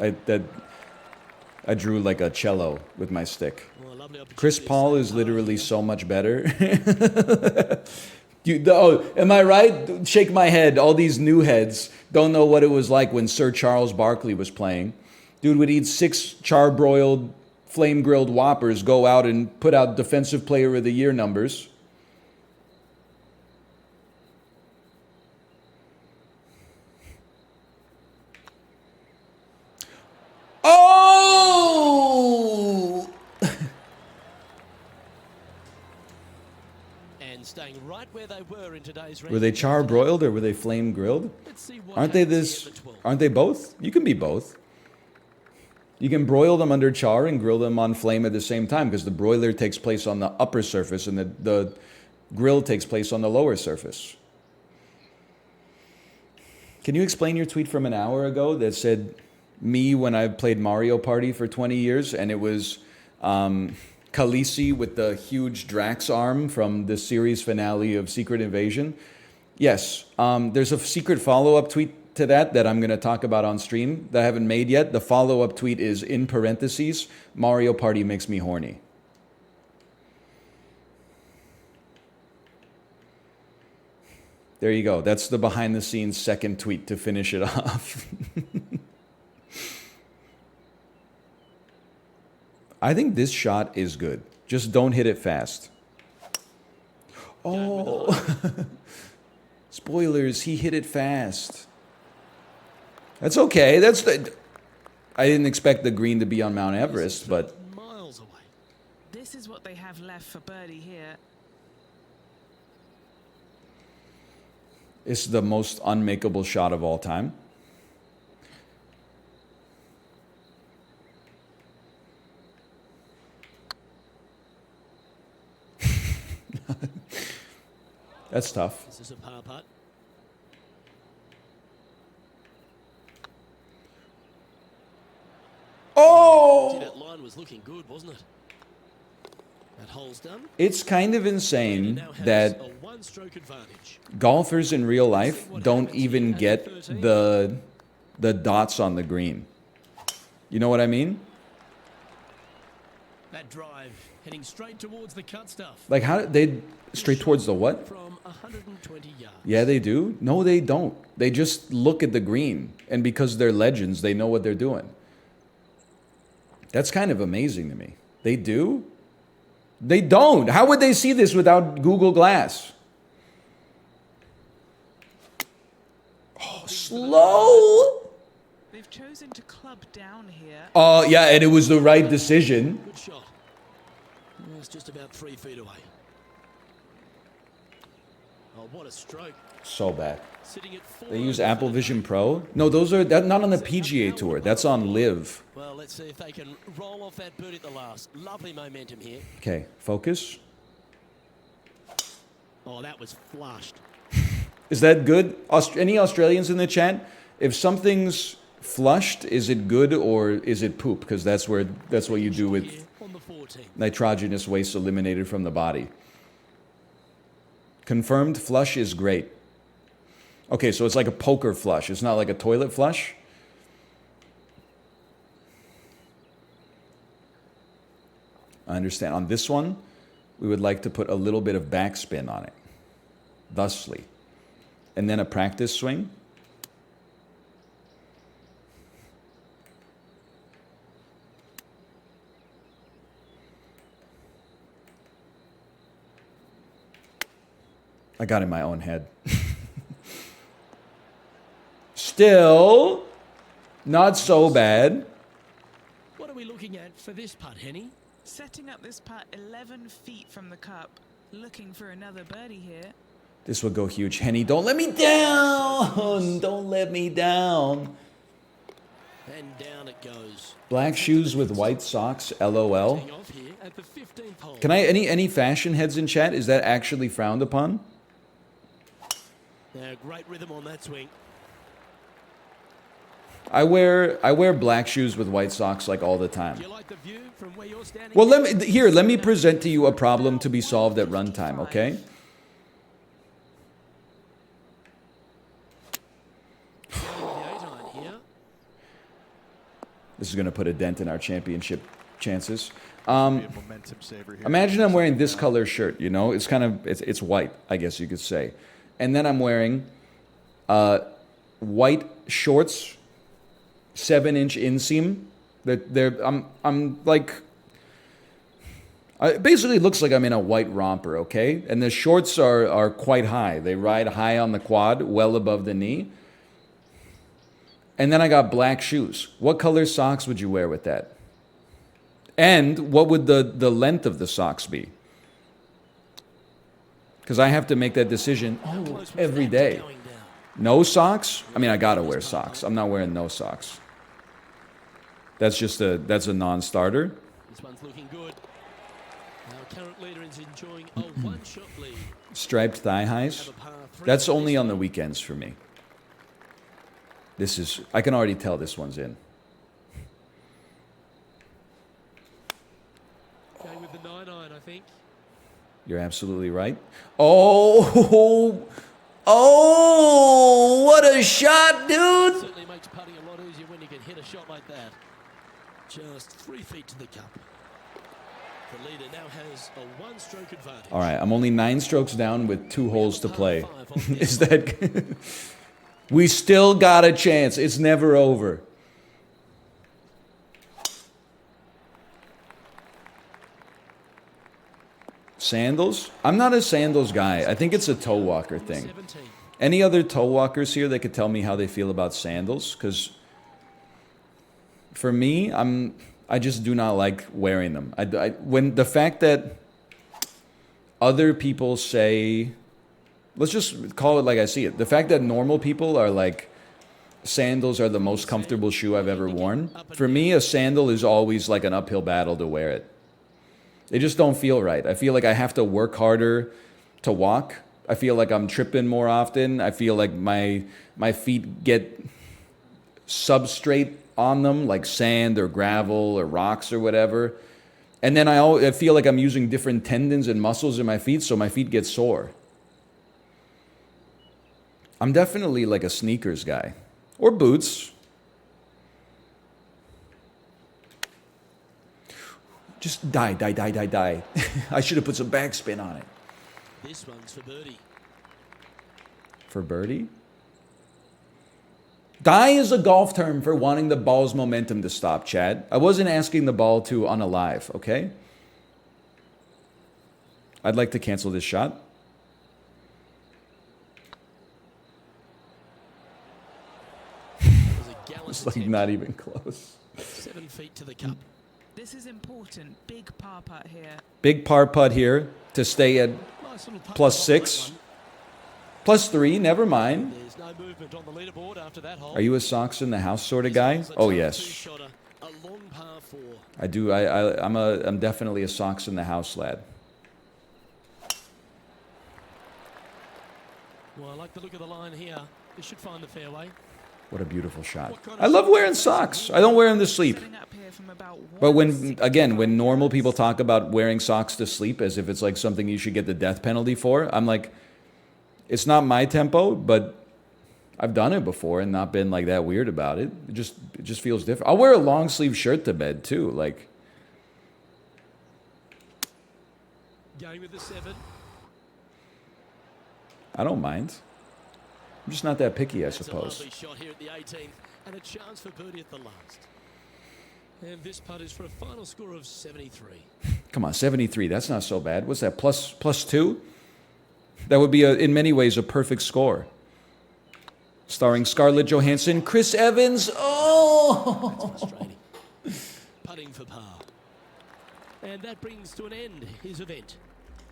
Speaker 1: I drew like a cello with my stick.
Speaker 2: Well,
Speaker 1: Chris Paul is literally so much better. Am I right? Shake my head. All these new heads don't know what it was like when Sir Charles Barkley was playing. Dude would eat 6 charbroiled, flame-grilled Whoppers, go out and put out Defensive Player of the Year numbers. Oh!
Speaker 2: And staying right where they were in today's
Speaker 1: Were they charbroiled or were they flame-grilled? Aren't they both? You can be both. You can broil them under char and grill them on flame at the same time because the broiler takes place on the upper surface and the grill takes place on the lower surface. Can you explain your tweet from an hour ago that said me when I played Mario Party for 20 years and it was Khaleesi with the huge Drax arm from the series finale of Secret Invasion? Yes, there's a secret follow-up tweet to that I'm going to talk about on stream that I haven't made yet. The follow-up tweet is in parentheses, Mario Party makes me horny. There you go. That's the behind-the-scenes second tweet to finish it off. I think this shot is good. Just don't hit it fast. Oh, spoilers, he hit it fast. That's okay. I didn't expect the green to be on Mount Everest, but
Speaker 2: miles away.
Speaker 4: This is what they have left for birdie here.
Speaker 1: it's the most unmakeable shot of all time. That's tough.
Speaker 2: This is a par putt.
Speaker 1: Oh!
Speaker 2: That line was looking good, wasn't it? That hole's done.
Speaker 1: It's kind of
Speaker 2: He
Speaker 1: insane
Speaker 2: now has
Speaker 1: that
Speaker 2: a one-stroke advantage.
Speaker 1: golfers in real life don't even get the dots on the green. You know what I mean?
Speaker 2: That drive heading straight towards the cut stuff.
Speaker 1: Like how they straight towards the what?
Speaker 2: From 120 yards.
Speaker 1: Yeah, they do. No, they don't. They just look at the green, and because they're legends, they know what they're doing. That's kind of amazing to me. They do? They don't. How would they see this without Google Glass? Oh, slow.
Speaker 4: They've chosen to club down here.
Speaker 1: Oh, yeah, and it was the right decision.
Speaker 2: Good shot. It's just about 3 feet away. Oh, what a stroke.
Speaker 1: So bad.
Speaker 2: Sitting at 4
Speaker 1: They use
Speaker 2: over
Speaker 1: Apple
Speaker 2: for the
Speaker 1: Vision
Speaker 2: day.
Speaker 1: Pro? No, those are not on the PGA Tour. That's on Live.
Speaker 2: Well, let's see if they can roll off that birdie at the last. Lovely momentum here.
Speaker 1: Okay, focus.
Speaker 2: Oh, that was flushed.
Speaker 1: Is that good? Any Australians in the chat? If something's flushed, is it good or is it poop? Because that's what you do with
Speaker 2: Here on the 14.
Speaker 1: nitrogenous waste eliminated from the body. Confirmed flush is great. Okay, so it's like a poker flush. It's not like a toilet flush. I understand. On this one, we would like to put a little bit of backspin on it. Thusly. And then a practice swing. I got in my own head. Still, not so bad.
Speaker 2: What are we looking at for this putt, Henny?
Speaker 4: Setting up this putt 11 feet from the cup. Looking for another birdie here.
Speaker 1: This will go huge. Henny, don't let me down. Don't let me down.
Speaker 2: And down it goes.
Speaker 1: Black shoes with white socks, LOL.
Speaker 2: Teeing off here at the 15th hole.
Speaker 1: Can I, any fashion heads in chat? Is that actually frowned upon?
Speaker 2: Great rhythm on that swing.
Speaker 1: I wear black shoes with white socks like all the time.
Speaker 2: Do you like the view from where you're standing?
Speaker 1: Well, let me present to you a problem to be solved at runtime, okay?
Speaker 2: Going with the 8-iron here.
Speaker 1: This is going to put a dent in our championship chances.
Speaker 3: Be a momentum saver here.
Speaker 1: Imagine I'm wearing this color shirt, you know? It's kind of, it's white, I guess you could say. And then I'm wearing white shorts, 7-inch inseam. I'm like, it basically looks like I'm in a white romper, okay? And the shorts are quite high. They ride high on the quad, well above the knee. And then I got black shoes. What color socks would you wear with that? And what would the length of the socks be? Because I have to make that decision every day. No socks? I mean, I gotta wear socks. I'm not wearing no socks. That's a non-starter.
Speaker 2: This one's looking good. Our current leader is enjoying a one-shot lead.
Speaker 1: Striped thigh highs.
Speaker 2: Have a par 3
Speaker 1: That's
Speaker 2: for
Speaker 1: only
Speaker 2: this
Speaker 1: on the
Speaker 2: one.
Speaker 1: weekends for me. I can already tell this one's in.
Speaker 2: Going with the 9-iron, I think.
Speaker 1: You're absolutely right. Oh, what a shot, dude!
Speaker 2: Certainly makes putting a lot easier when you can hit a shot like that. Just 3 feet to the cup. The leader now has a one-stroke advantage.
Speaker 1: All right, I'm only 9 strokes down with 2 holes to play. Is that... We still got a chance. It's never over. Sandals? I'm not a sandals guy. I think it's a toe walker thing.
Speaker 2: 17.
Speaker 1: Any other toe walkers here that could tell me how they feel about sandals? Because for me, I just do not like wearing them. When the fact that other people say, let's just call it like I see it. The fact that normal people are like, sandals are the most comfortable shoe I've ever worn. For me, a sandal is always like an uphill battle to wear it. They just don't feel right. I feel like I have to work harder to walk. I feel like I'm tripping more often. I feel like my feet get substrate on them, like sand or gravel or rocks or whatever. And then I feel like I'm using different tendons and muscles in my feet, so my feet get sore. I'm definitely like a sneakers guy. Or boots. Just die. I should have put some backspin on it.
Speaker 2: This one's for birdie.
Speaker 1: For birdie? Die is a golf term for wanting the ball's momentum to stop, Chad. I wasn't asking the ball to unalive, okay? I'd like to cancel this shot.
Speaker 2: That was a gallant
Speaker 1: It's like not even close.
Speaker 2: 7 feet to the cup.
Speaker 4: This is important. Big par putt here.
Speaker 1: Big par putt here to stay at
Speaker 2: Nice little putt
Speaker 1: plus
Speaker 2: on that
Speaker 1: 6.
Speaker 2: one.
Speaker 1: Plus 3, never mind.
Speaker 2: There's no movement on the leaderboard after that hole.
Speaker 1: Are you a socks in the house sort of guy? Oh, yes.
Speaker 2: Two-shotter, a long par 4.
Speaker 1: I do. I'm definitely a socks in the house lad.
Speaker 2: Well, I like the look of the line here. This should find the fairway.
Speaker 1: What a beautiful shot. I love wearing socks. I don't wear them to sleep.
Speaker 4: Setting up here from about
Speaker 1: But when
Speaker 4: 165.
Speaker 1: when normal people talk about wearing socks to sleep as if it's like something you should get the death penalty for, I'm like, it's not my tempo, but I've done it before and not been like that weird about it. It just feels different. I'll wear a long sleeve shirt to bed too. Like,
Speaker 2: Going with the 7.
Speaker 1: I don't mind. I'm just not that picky, I
Speaker 2: That's a
Speaker 1: suppose.
Speaker 2: lovely shot here at the 18th, and a chance for birdie at the last. And this putt is for a final score of 73.
Speaker 1: Come on, 73. That's not so bad. What's that? Plus 2? That would be in many ways a perfect score. Starring Scarlett Johansson, Chris Evans. Oh,
Speaker 2: Frustrating. Putting for par. And that brings to an end his event.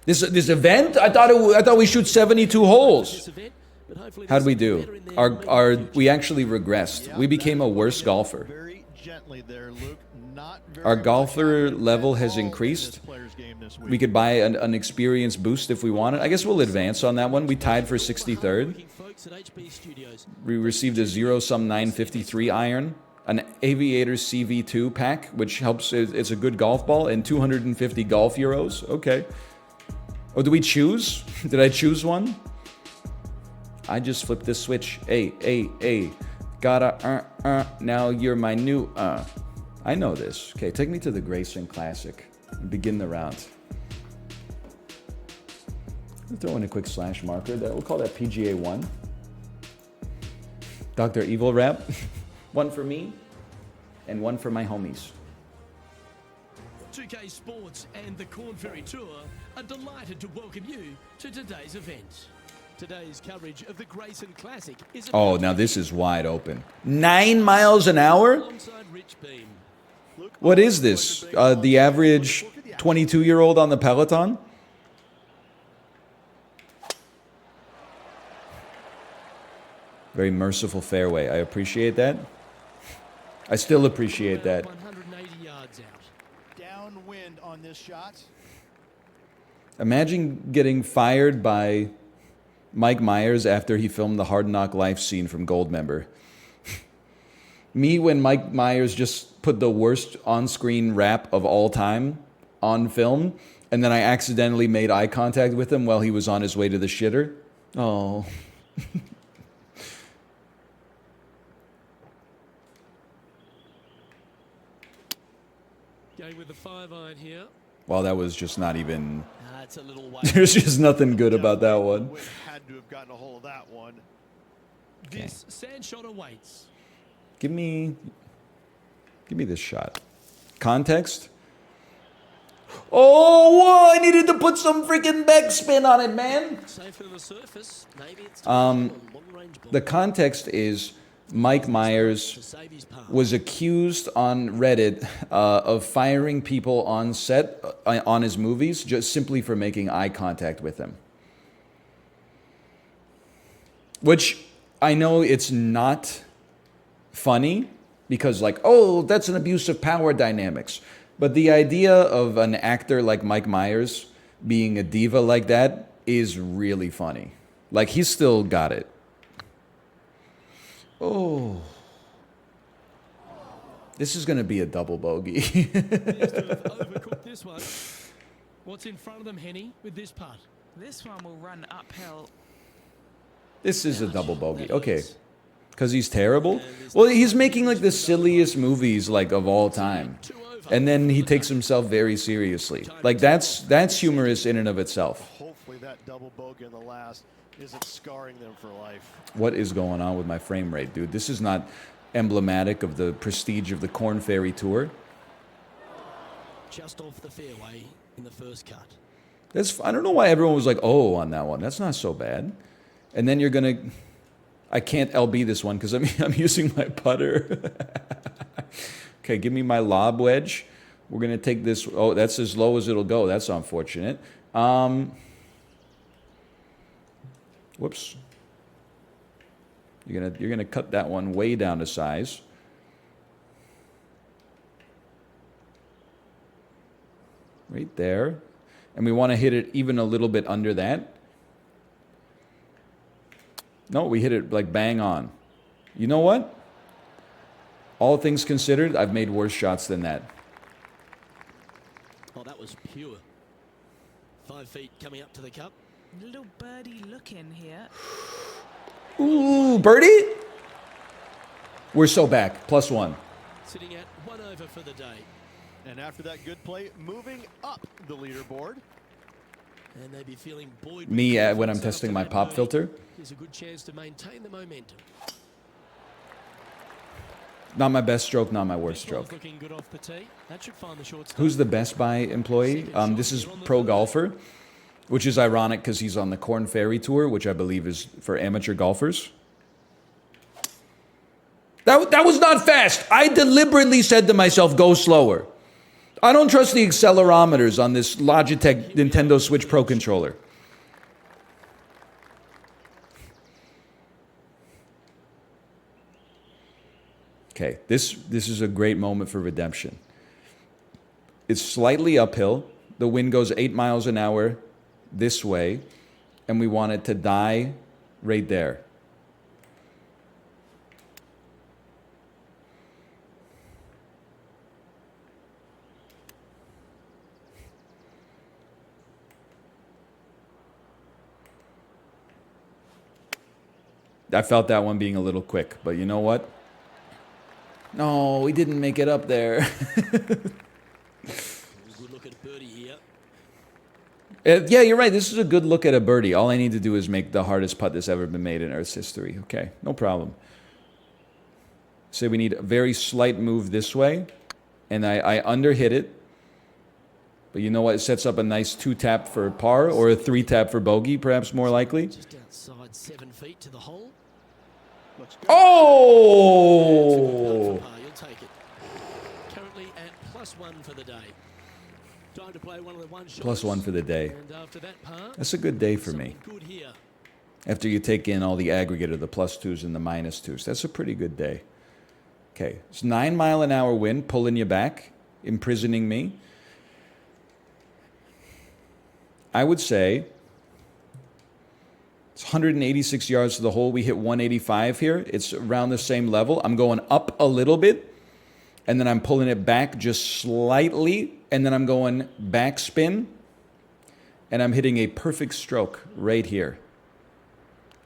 Speaker 1: this event? I thought we shoot 72 holes.
Speaker 2: This event, but hopefully
Speaker 1: How'd we
Speaker 2: there's
Speaker 1: do?
Speaker 2: something better in there
Speaker 1: Our
Speaker 2: maybe
Speaker 1: we actually regressed. We became a worse golfer.
Speaker 3: Very gently there, Luke. Not very
Speaker 1: Our
Speaker 3: much
Speaker 1: golfer
Speaker 3: confidence
Speaker 1: level
Speaker 3: at
Speaker 1: has
Speaker 3: all in
Speaker 1: increased.
Speaker 3: this player's game this
Speaker 1: We
Speaker 3: week.
Speaker 1: could buy an experience boost if we wanted. I guess we'll advance on that one. We tied for 63rd.
Speaker 2: Hardworking folks at HB Studios.
Speaker 1: We received a 0-sum 953 iron, an Aviator CV2 pack, which helps. It's a good golf ball, and 250 golf euros. Okay. Oh, do we choose? Did I choose one? I just flipped this switch. Hey. Gotta, now you're my new, I know this. Okay, take me to the Grayson Classic and begin the round. I'll throw in a quick slash marker there. We'll call that PGA 1. Dr. Evil Rap. One for me and one for my homies.
Speaker 2: 2K Sports and the Corn Ferry Tour are delighted to welcome you to today's event. Today's coverage of the Grayson Classic is
Speaker 1: Oh, now this is wide open. 9 miles an hour?
Speaker 2: alongside Rich Beam.
Speaker 1: What is this? The average 22-year-old on the Peloton? Very merciful fairway. I appreciate that. I still appreciate that.
Speaker 2: 180 yards out.
Speaker 3: Downwind on this shot.
Speaker 1: Imagine getting fired by Mike Myers after he filmed the Hard Knock Life scene from Goldmember. Me when Mike Myers just put the worst on-screen rap of all time on film, and then I accidentally made eye contact with him while he was on his way to the shitter. Oh.
Speaker 2: Going with the 5-iron here.
Speaker 1: Well, that was just not even...
Speaker 2: It's a little way.
Speaker 1: There's just nothing good about that one.
Speaker 3: Wind had to have gotten a hold of that one.
Speaker 2: This sand shot awaits.
Speaker 1: Give me this shot. Context? Oh, whoa, I needed to put some freaking backspin on it, man.
Speaker 2: Safer than the surface. Maybe it's
Speaker 1: Um,
Speaker 2: time for a long-range ball
Speaker 1: The context is Mike Myers
Speaker 2: to save his par.
Speaker 1: was accused on Reddit of firing people on set on his movies just simply for making eye contact with him. Which I know it's not funny because, like, oh, that's an abuse of power dynamics. But the idea of an actor like Mike Myers being a diva like that is really funny. Like, he's still got it. Oh. This is going to be a double bogey.
Speaker 2: Appears to have overcooked this one. What's in front of them, Henny, with this putt?
Speaker 4: This one will run uphill.
Speaker 1: This is a double bogey. Okay. Because he's terrible? Well, he's making like the silliest movies like of all time. And then he takes himself very seriously. Like that's humorous in and of itself.
Speaker 3: Hopefully that double bogey in the last isn't scarring them for life.
Speaker 1: What is going on with my frame rate, dude? This is not emblematic of the prestige of the Corn Ferry Tour.
Speaker 2: Just off the fairway in the first cut.
Speaker 1: I don't know why everyone was like, oh, on that one. That's not so bad. And then you're going to... I can't LB this one because I'm using my putter. Okay, give me my lob wedge. We're going to take this. Oh, that's as low as it'll go. That's unfortunate. Whoops. You're gonna cut that one way down to size. Right there. And we want to hit it even a little bit under that. No, we hit it like bang on. You know what? All things considered, I've made worse shots than that.
Speaker 2: Oh, that was pure. 5 feet coming up to the cup.
Speaker 4: Little birdie look in here.
Speaker 1: Ooh, birdie? We're so back. +1.
Speaker 2: Sitting at 1 over for the day.
Speaker 3: And after that good play, moving up the leaderboard.
Speaker 2: And they be feeling buoyed.
Speaker 1: Me when I'm testing my pop filter.
Speaker 2: Here's a good chance to maintain the momentum.
Speaker 1: Not my best stroke, not my worst stroke.
Speaker 2: Looking good off the tee. That should find the short stop.
Speaker 1: Who's the Best Buy employee? This is Pro Golfer, which is ironic because he's on the Corn Ferry Tour, which I believe is for amateur golfers. That was not fast. I deliberately said to myself, go slower. I don't trust the accelerometers on this Logitech Nintendo Switch Pro controller. Okay, this is a great moment for redemption. It's slightly uphill. The wind goes 8 miles an hour this way, and we want it to die right there. I felt that one being a little quick, but you know what? No, we didn't make it up there.
Speaker 2: Good look at birdie here.
Speaker 1: Yeah, you're right. This is a good look at a birdie. All I need to do is make the hardest putt that's ever been made in Earth's history. Okay, no problem. So we need a very slight move this way, and I underhit it. But you know what? It sets up a nice 2-tap for par or a 3-tap for bogey, perhaps more likely.
Speaker 2: Just outside 7 feet to the hole.
Speaker 1: Oh!
Speaker 2: You'll take it. Currently at +1 for the day. Time to play one of the one shots.
Speaker 1: +1 for the day.
Speaker 2: And after that par,
Speaker 1: That's a good day for me.
Speaker 2: good here.
Speaker 1: After you take in all the aggregate of the +2s and the -2s. That's a pretty good day. Okay, it's 9 mile an hour wind pulling you back, imprisoning me. I would say it's 186 yards to the hole. We hit 185 here. It's around the same level. I'm going up a little bit, and then I'm pulling it back just slightly, and then I'm going backspin, and I'm hitting a perfect stroke right here.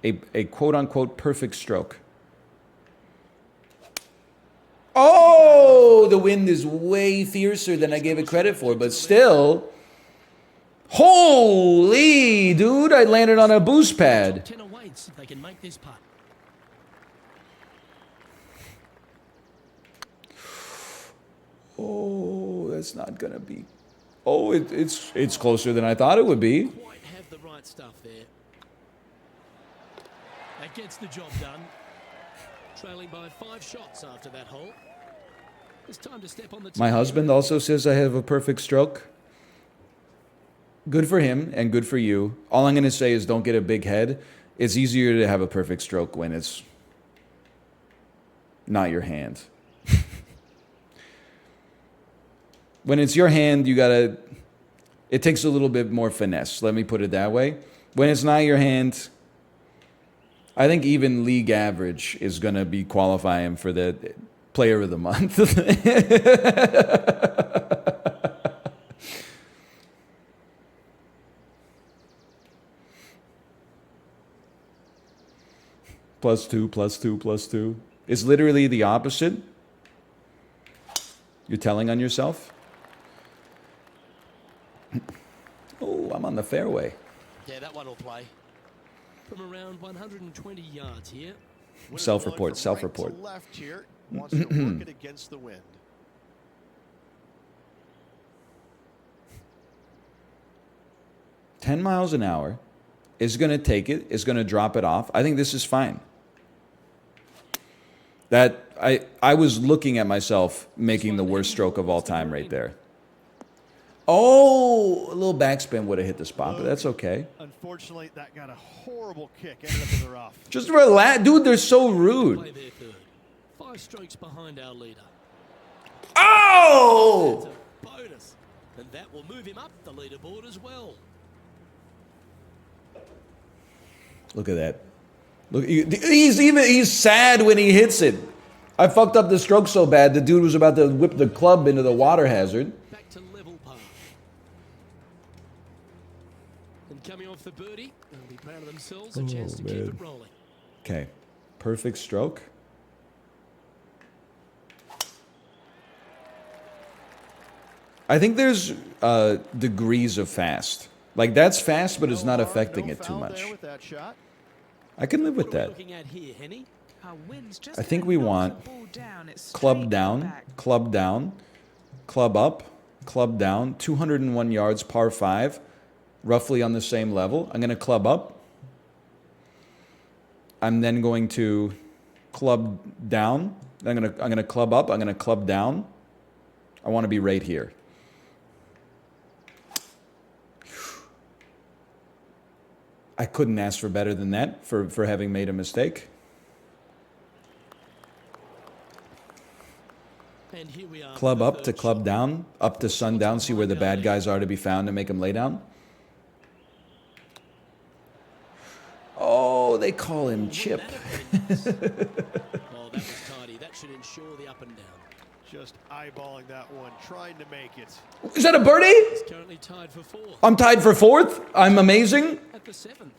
Speaker 1: A quote-unquote perfect stroke. Oh, the wind is way fiercer than I gave it credit for, but still... Holy, dude, I landed on a boost pad.
Speaker 2: 10 awaits if they can make this putt.
Speaker 1: Oh, that's not going to be... Oh, it's closer than I thought it would be.
Speaker 2: Quite have the right stuff there. That gets the job done. Trailing by 5 shots after that hole. It's time to step on the tee.
Speaker 1: My husband also says I have a perfect stroke. Good for him and good for you. All I'm going to say is don't get a big head. It's easier to have a perfect stroke when it's not your hand. When it's your hand, it takes a little bit more finesse. Let me put it that way. When it's not your hand, I think even league average is going to be qualifying for the player of the month. +2, +2, +2. It's literally the opposite. You're telling on yourself. Oh, I'm on the fairway.
Speaker 2: Yeah, that one will play. From around 120 yards here.
Speaker 1: Self-report, self-report.
Speaker 3: Right to left here, wants to work it against the wind. .10 miles an hour is going to take it, is going to drop it off. I think this is fine.
Speaker 1: That I was looking at myself making the worst stroke of all time right there. Oh, a little backspin would have hit the spot, but that's okay.
Speaker 3: Unfortunately, that got a horrible kick. Ended up in the rough.
Speaker 1: Just relax. Dude, they're so
Speaker 2: Play
Speaker 1: rude.
Speaker 2: their third. 5 strokes behind our leader.
Speaker 1: Oh!
Speaker 2: That's a bonus. And that will move him up the leaderboard as well.
Speaker 1: Look at that. Look, he's sad when he hits it. I fucked up the stroke so bad, the dude was about to whip the club into the water hazard.
Speaker 2: Back to level par. And coming off the birdie, they'll be proud of themselves. A chance to keep it rolling.
Speaker 1: Okay, perfect stroke. I think there's degrees of fast. Like, that's fast, but it's not affecting it too much.
Speaker 3: With that shot.
Speaker 1: I can live with
Speaker 2: What are we
Speaker 1: that.
Speaker 2: looking at here, Henny?
Speaker 4: Our wind's just
Speaker 1: I think
Speaker 4: gonna
Speaker 1: we
Speaker 4: knock
Speaker 1: want
Speaker 4: the ball down. It's
Speaker 1: club
Speaker 4: straight
Speaker 1: down,
Speaker 4: back.
Speaker 1: club down, club up, club down, 201 yards, par 5, roughly on the same level. I'm going to club up. I'm then going to club down. I'm going to club up. I'm going to club down. I want to be right here. I couldn't ask for better than that for having made a mistake.
Speaker 2: And here we are.
Speaker 1: Club
Speaker 2: with the
Speaker 1: up to
Speaker 2: third
Speaker 1: club
Speaker 2: shot.
Speaker 1: down, up to sundown, see where the bad guys are to be found and make them lay down. Oh, they call him Chip.
Speaker 2: Oh, that was tidy. That should ensure the up and down.
Speaker 3: Just eyeballing that one, trying to make it.
Speaker 1: Is that a birdie?
Speaker 2: He's currently tied for 4th.
Speaker 1: I'm tied for 4th. I'm amazing.
Speaker 2: At the 7th.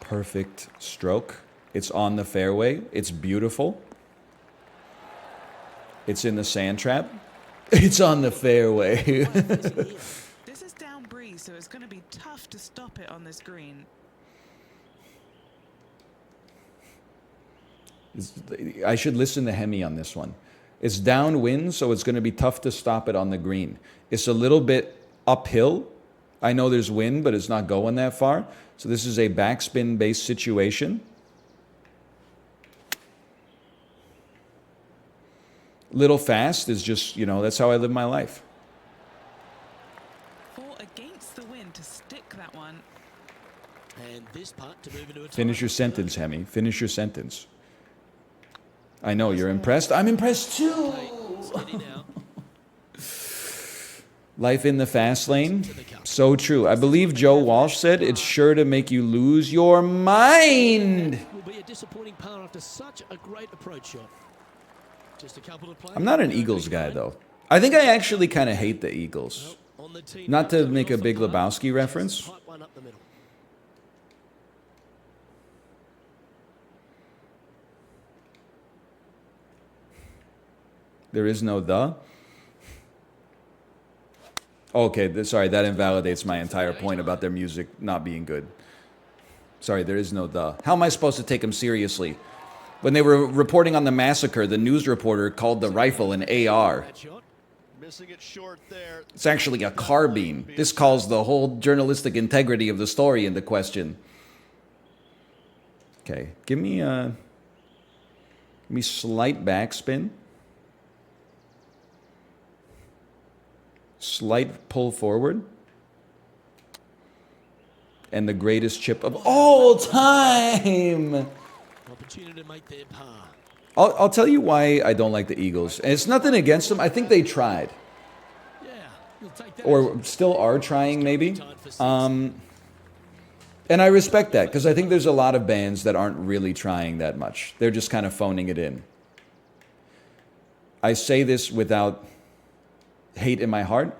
Speaker 1: Perfect stroke. It's on the fairway. It's beautiful. It's in the sand trap. It's on the fairway.
Speaker 4: This is down breeze, so it's going to be tough to stop it on this green.
Speaker 1: I should listen to Hemi on this one. It's downwind, so it's going to be tough to stop it on the green. It's a little bit uphill. I know there's wind, but it's not going that far. So this is a backspin-based situation. Little fast is just, you know, that's how I live my life.
Speaker 4: Fought against the wind to stick that one.
Speaker 2: And this putt to move into a
Speaker 1: Finish your sentence, Hemi. Finish your sentence. I know you're impressed. I'm impressed too.
Speaker 2: Steady now.
Speaker 1: Life in the fast lane. So true. I believe Joe Walsh said it's sure to make you lose your mind.
Speaker 2: Will be a disappointing par after such a great approach shot. Just a couple of plays.
Speaker 1: I'm not an Eagles guy, though. I think I actually kind of hate the Eagles.
Speaker 2: On the tee
Speaker 1: Not
Speaker 2: now,
Speaker 1: to make a
Speaker 2: off the
Speaker 1: Big
Speaker 2: par.
Speaker 1: Lebowski reference.
Speaker 2: Tight one up the middle.
Speaker 1: There is no the. Okay, sorry, that invalidates my entire point about their music not being good. Sorry, there is no the. How am I supposed to take them seriously? When they were reporting on the massacre, the news reporter called the rifle an AR.
Speaker 2: That shot.
Speaker 3: Missing it short there.
Speaker 1: It's actually a carbine. This calls the whole journalistic integrity of the story into question. Okay, give me slight backspin. Slight pull forward. And the greatest chip of all time.
Speaker 2: Opportunity to make their par.
Speaker 1: I'll tell you why I don't like the Eagles. And it's nothing against them. I think they tried.
Speaker 2: Yeah, you'll take that.
Speaker 1: Or still are trying, maybe. And I respect that, because I think there's a lot of bands that aren't really trying that much. They're just kind of phoning it in. I say this without hate in my heart.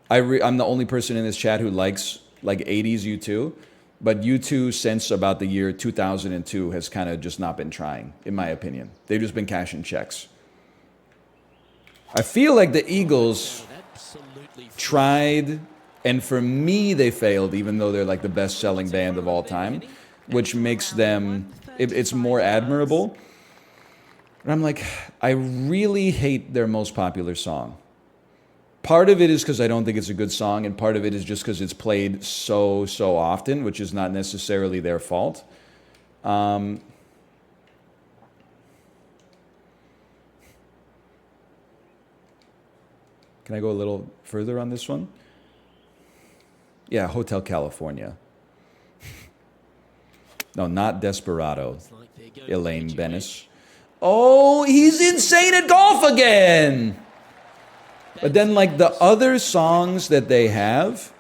Speaker 1: I'm the only person in this chat who likes like 80s U2, but U2 since about the year 2002 has kind of just not been trying, in my opinion. They've just been cashing checks. I feel like the Eagles tried, and for me they failed, even though they're like the best-selling band of all time, which makes them, it's more admirable. But I'm like, I really hate their most popular song. Part of it is because I don't think it's a good song, and part of it is just because it's played so often, which is not necessarily their fault. Can I go a little further on this one? Yeah, Hotel California. No, not Desperado. Elaine Bennis. Oh, he's insane at golf again! But then, like, the other songs that they have,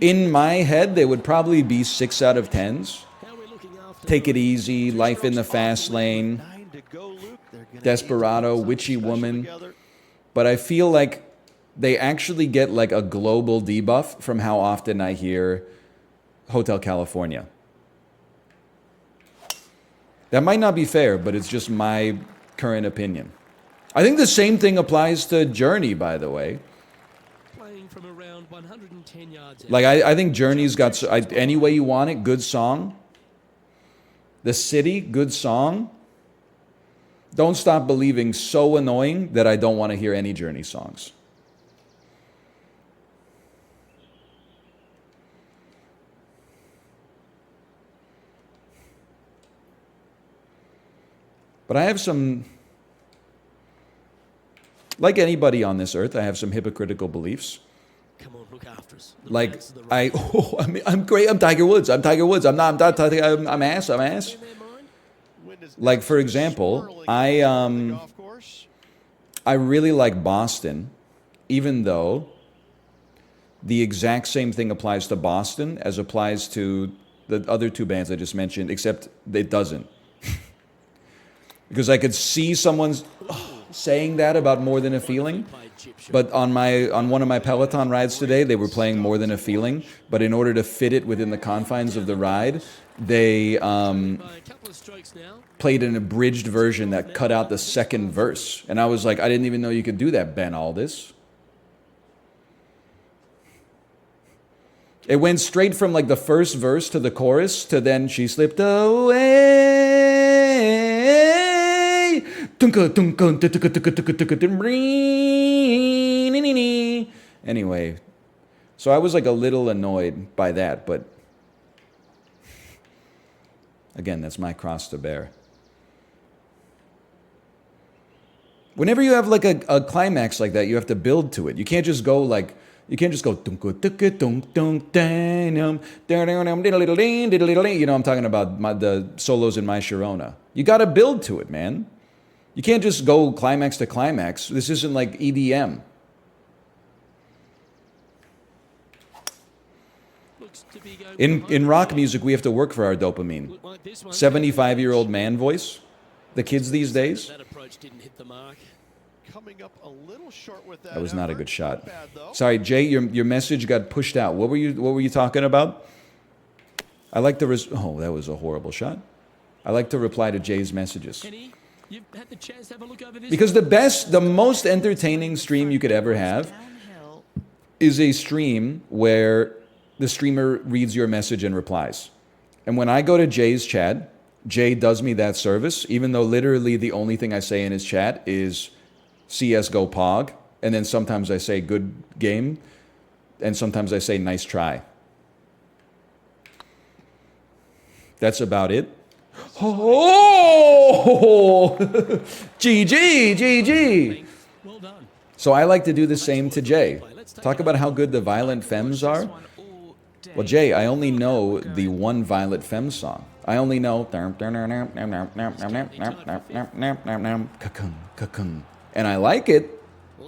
Speaker 1: in my head, they would probably be 6 out of 10s. Take It Easy, Life in the Fast Lane, Desperado, Witchy Woman. But I feel like they actually get like a global debuff from how often I hear Hotel California. That might not be fair, but it's just my current opinion. I think the same thing applies to Journey, by the way.
Speaker 2: Playing from around 110 yards out.
Speaker 1: Like, I think Journey's got, Any Way You Want It, good song. The City, good song. Don't Stop Believing, so annoying that I don't want to hear any Journey songs. But I have some, like anybody on this earth, I have some hypocritical beliefs.
Speaker 2: Come on, look after us.
Speaker 1: Like, I'm great, I'm Tiger Woods, I'm not, I'm ass. Like, for example, I really like Boston, even though the exact same thing applies to Boston as applies to the other two bands I just mentioned, except it doesn't. Because I could see someone saying that about More Than a Feeling, but on one of my Peloton rides today, they were playing More Than a Feeling, but in order to fit it within the confines of the ride, they played an abridged version that cut out the second verse. And I was like, I didn't even know you could do that, Ben Aldis. It went straight from like the first verse to the chorus to then she slipped away. Anyway, so I was like a little annoyed by that, but again, that's my cross to bear. Whenever you have like a climax like that, you have to build to it. You can't just go like, you know, I'm talking about the solos in My Sharona. You got to build to it, man. You can't just go climax to climax. This isn't like EDM. In rock music, we have to work for our dopamine. 75-year-old man voice. The kids these days.
Speaker 2: That approach didn't hit the mark.
Speaker 3: Coming up a little short with that.
Speaker 1: That was not a good shot.
Speaker 3: Bad,
Speaker 1: Sorry, Jay, your message got pushed out. What were you talking about? I like to oh, that was a horrible shot. I like to reply to Jay's messages.
Speaker 2: Kenny, you've had the chance to have a look over this.
Speaker 1: Because the most entertaining stream you could ever have is a stream where the streamer reads your message and replies. And when I go to Jay's chat, Jay does me that service, even though literally the only thing I say in his chat is CSGO Pog, and then sometimes I say good game, and sometimes I say nice try. That's about it. Oh! GG!
Speaker 2: Well done.
Speaker 1: So I like to do the same to Jay. Talk about how good the Violent Femmes are. Well, Jay, I only know the one Violent Femmes song. I only know... And I like it.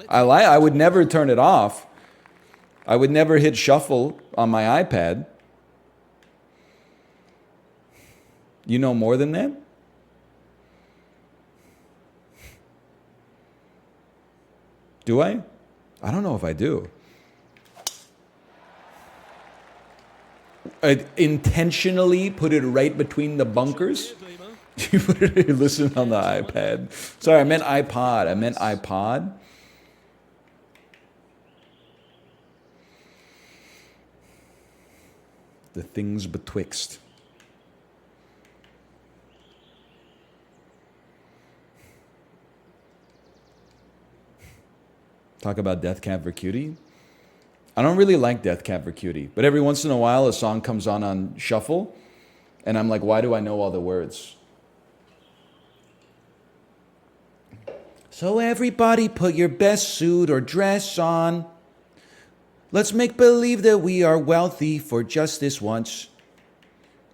Speaker 1: I would never turn it off. I would never hit shuffle on my iPad. You know more than that? Do I? I don't know if I do. I intentionally put it right between the bunkers. You put it, listen on the iPad. Sorry, I meant iPod. I meant iPod. The things betwixt. Talk about Death Cab for Cutie. I don't really like Death Cab for Cutie, but every once in a while a song comes on shuffle, and I'm like, why do I know all the words? So everybody put your best suit or dress on. Let's make believe that we are wealthy for just this once.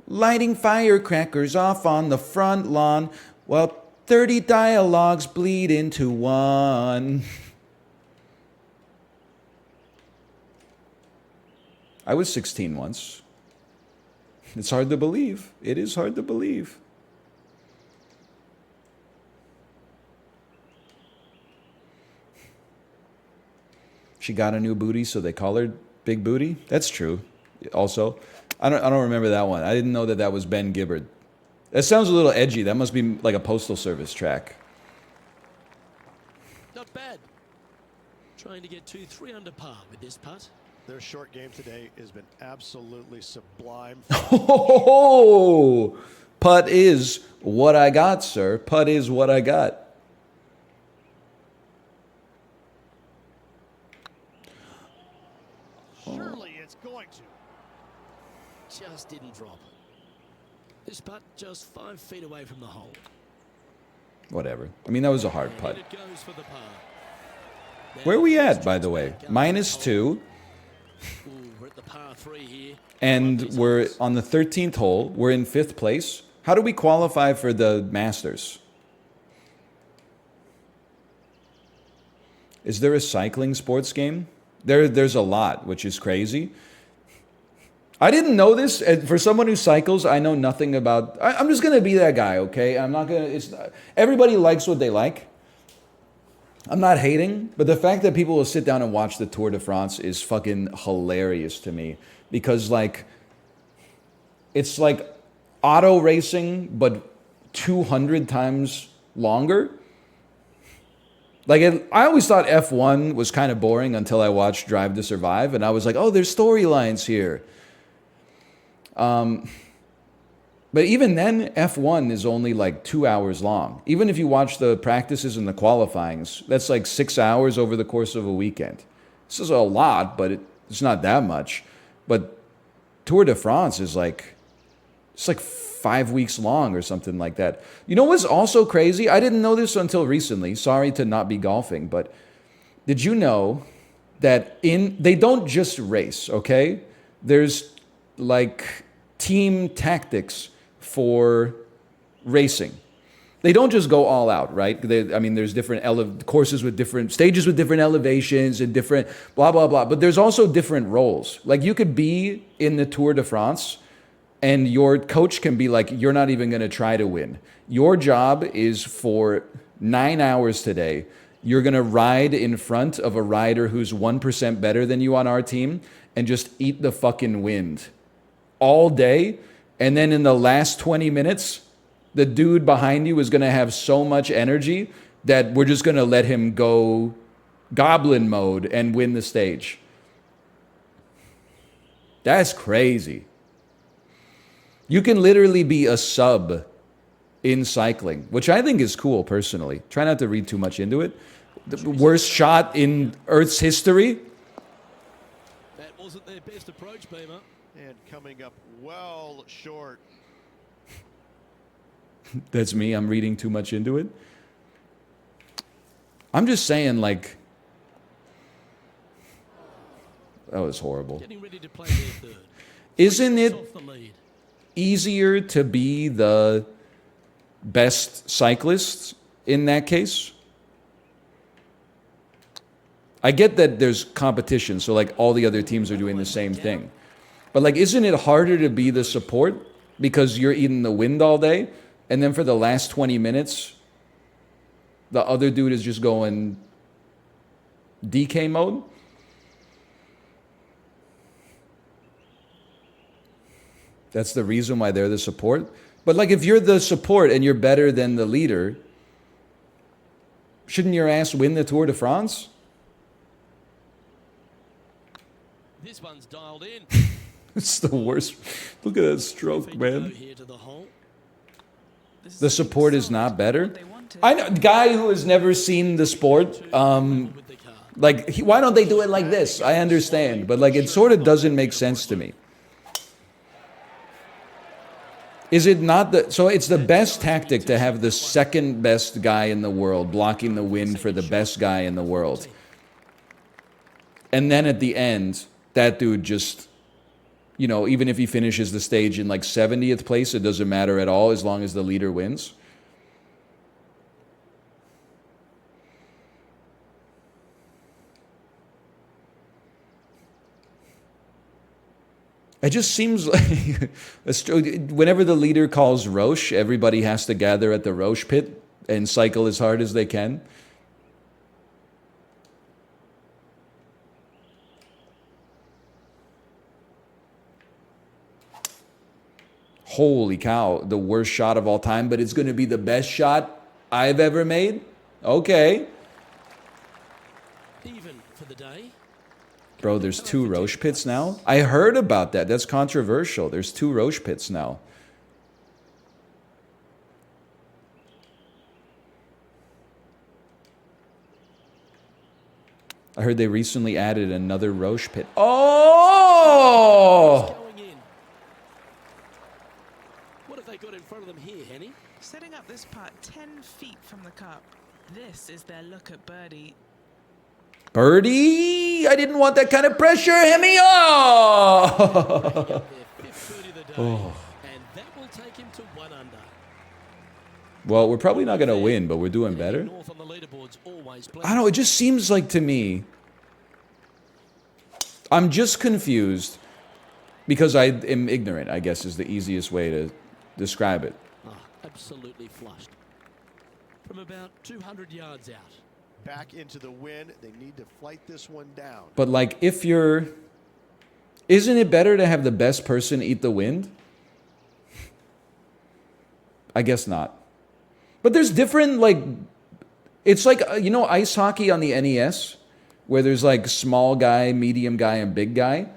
Speaker 1: Lighting firecrackers off on the front lawn while 30 dialogues bleed into one. I was 16 once. It's hard to believe. It is hard to believe. She got a new booty, so they call her Big Booty. That's true. Also, I don't remember that one. I didn't know that was Ben Gibbard. That sounds a little edgy. That must be like a Postal Service track.
Speaker 2: Not bad. Trying to get 2-3 under par with this putt.
Speaker 3: Their short game today has been absolutely sublime.
Speaker 1: Oh, putt is what I got, sir. Putt is what I got.
Speaker 3: Surely it's going to.
Speaker 2: Just didn't drop. This putt just 5 feet away from the hole.
Speaker 1: Whatever. I mean, that was a hard putt.
Speaker 2: And it goes for the par.
Speaker 1: Where are we at, by the way? -2.
Speaker 2: Ooh, we're at the par 3 here.
Speaker 1: And we're on the 13th hole. We're in 5th place. How do we qualify for the Masters? Is there a cycling sports game? There's a lot, which is crazy. I didn't know this. For someone who cycles, I know nothing about... I'm just going to be that guy, okay? I'm not going to... Everybody likes what they like. I'm not hating, but the fact that people will sit down and watch the Tour de France is fucking hilarious to me. Because, like, it's like auto racing, but 200 times longer. Like, I always thought F1 was kind of boring until I watched Drive to Survive, and I was like, oh, there's storylines here. But even then, F1 is only like 2 hours long. Even if you watch the practices and the qualifyings, that's like 6 hours over the course of a weekend. This is a lot, but it's not that much. But Tour de France is like, it's like 5 weeks long or something like that. You know what's also crazy? I didn't know this until recently. Sorry to not be golfing, but did you know that they don't just race, okay? There's like team tactics for racing. They don't just go all out, right? There's different courses with different stages with different elevations and different blah, blah, blah. But there's also different roles. Like you could be in the Tour de France and your coach can be like, you're not even going to try to win. Your job is for 9 hours today. You're going to ride in front of a rider who's 1% better than you on our team and just eat the fucking wind all day. And then in the last 20 minutes, the dude behind you is going to have so much energy that we're just going to let him go goblin mode and win the stage. That's crazy. You can literally be a sub in cycling, which I think is cool personally. Try not to read too much into it. The worst shot in Earth's history.
Speaker 2: That wasn't their best approach, Beamer.
Speaker 3: And coming up well short.
Speaker 1: That's me. I'm reading too much into it. I'm just saying, like, that was horrible.
Speaker 2: Getting ready to play their third.
Speaker 1: Isn't it
Speaker 2: Off the lead.
Speaker 1: easier to be the best cyclist in that case? I get that there's competition, so like all the other teams are doing the same thing. But like, isn't it harder to be the support because you're eating the wind all day, and then for the last 20 minutes, the other dude is just going DK mode? That's the reason why they're the support. But like, if you're the support and you're better than the leader, shouldn't your ass win the Tour de France?
Speaker 2: This one's dialed in.
Speaker 1: It's the worst. Look at that stroke, man.
Speaker 2: Here to the hole.
Speaker 1: The support is not better. I know, guy who has never seen the sport.
Speaker 2: With the car.
Speaker 1: Like, why don't they do it like this? I understand, but like it sort of doesn't make sense to me. Is it not the... So it's the best tactic to have the second best guy in the world blocking the wind for the best guy in the world. And then at the end, that dude just, you know, even if he finishes the stage in like 70th place, it doesn't matter at all as long as the leader wins. It just seems like whenever the leader calls Roche, everybody has to gather at the Roche pit and cycle as hard as they can. Holy cow, the worst shot of all time, but it's going to be the best shot I've ever made? Okay.
Speaker 2: Even for the day.
Speaker 1: Bro, there's 2 Roche pits now? I heard about that. That's controversial. There's 2 Roche pits now. I heard they recently added another Roche pit. Oh!
Speaker 2: Going in. What have they got in front of them here, Henny?
Speaker 4: Setting up this putt 10 feet from the cup. This is their look at birdie.
Speaker 1: Birdie! I didn't want that kind of pressure. Hit me off!
Speaker 2: Their 5th birdie of the day, and that will take him to 1 under.
Speaker 1: Well, we're probably not going to win, but we're doing better.
Speaker 2: North on the leaderboards, always
Speaker 1: I don't know, it just seems like to me... I'm just confused because I am ignorant, I guess is the easiest way to describe it.
Speaker 2: Absolutely flushed. From about 200 yards out.
Speaker 3: Back into the wind. They need to flight this one down.
Speaker 1: But like if you're... Isn't it better to have the best person eat the wind? I guess not. But there's different like... It's like, you know, ice hockey on the NES? Where there's like small guy, medium guy, and big guy.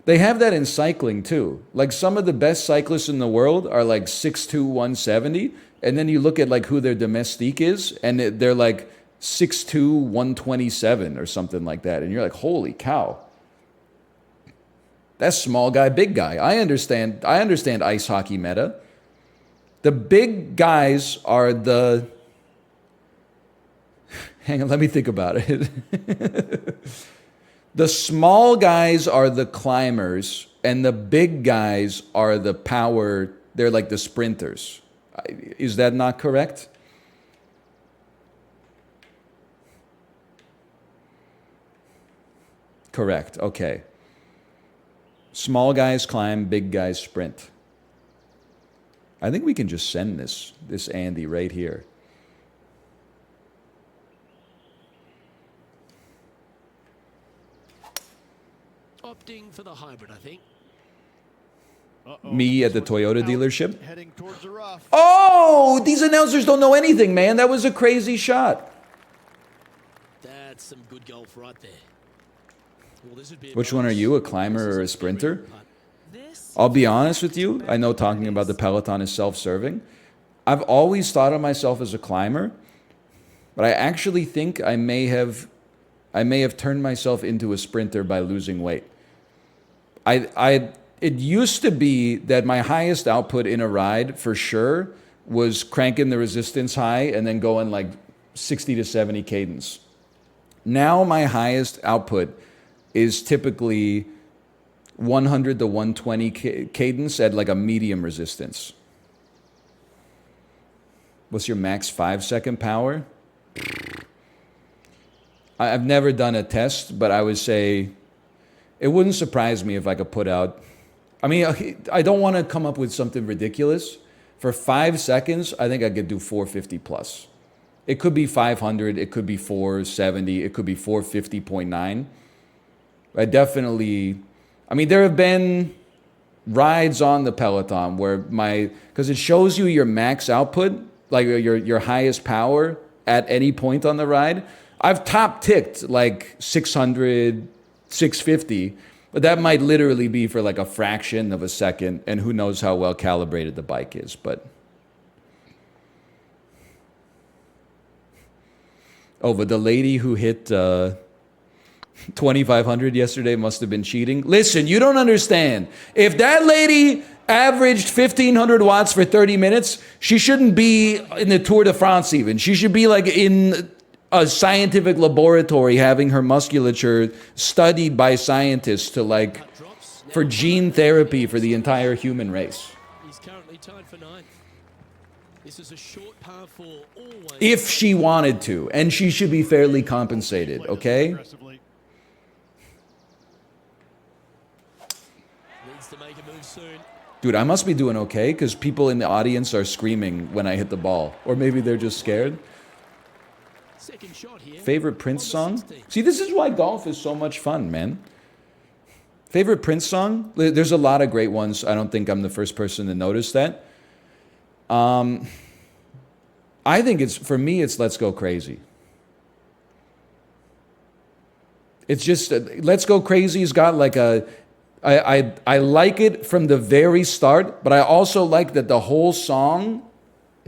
Speaker 1: They have that in cycling too. Like some of the best cyclists in the world are like 6'2", 170. And then you look at like who their domestique is, and they're like 6'2", 127 or something like that. And you're like, holy cow. That's small guy, big guy. I understand ice hockey meta. The big guys are the... Hang on, let me think about it. The small guys are the climbers, and the big guys are the power. They're like the sprinters. Is that not correct? Correct, okay. Small guys climb, big guys sprint. I think we can just send this Andy right here.
Speaker 2: Opting for the hybrid, I think.
Speaker 1: Me at the Toyota dealership.
Speaker 3: Heading towards the rough.
Speaker 1: Oh, these announcers don't know anything, man. That was a crazy shot.
Speaker 2: That's some good golf right there. Well, this would be
Speaker 1: Which one are you, a climber or a sprinter?
Speaker 4: This
Speaker 1: I'll be honest with you. I know talking about the Peloton is self-serving. I've always thought of myself as a climber, but I actually think I may have turned myself into a sprinter by losing weight. It used to be that my highest output in a ride, for sure, was cranking the resistance high and then going like 60 to 70 cadence. Now my highest output is typically 100 to 120 cadence at like a medium resistance. What's your max 5-second power? I've never done a test, but I would say it wouldn't surprise me if I could put out... I mean, I don't want to come up with something ridiculous. For 5 seconds, I think I could do 450 plus. It could be 500, it could be 470, it could be 450.9. I definitely... I mean, there have been rides on the Peloton where because it shows you your max output, like your highest power at any point on the ride. I've top ticked like 600, 650, but that might literally be for like a fraction of a second, and who knows how well calibrated the bike is. But but the lady who hit 2,500 yesterday must have been cheating. Listen, you don't understand. If that lady averaged 1,500 watts for 30 minutes, she shouldn't be in the Tour de France even. She should be like in a scientific laboratory having her musculature studied by scientists to like for gene therapy for the entire human race.
Speaker 2: He's currently tied for ninth. This is a short par four, always.
Speaker 1: If she wanted to, and she should be fairly compensated, okay?
Speaker 2: Needs to make a move soon.
Speaker 1: Dude, I must be doing okay because people in the audience are screaming when I hit the ball. Or maybe they're just scared.
Speaker 2: Second shot here.
Speaker 1: Favorite Prince
Speaker 2: on the
Speaker 1: song?
Speaker 2: 16th.
Speaker 1: See, this is why golf is so much fun, man. Favorite Prince song? There's a lot of great ones. I don't think I'm the first person to notice that. I think for me, it's Let's Go Crazy. It's just, Let's Go Crazy's got like I like it from the very start, but I also like that the whole song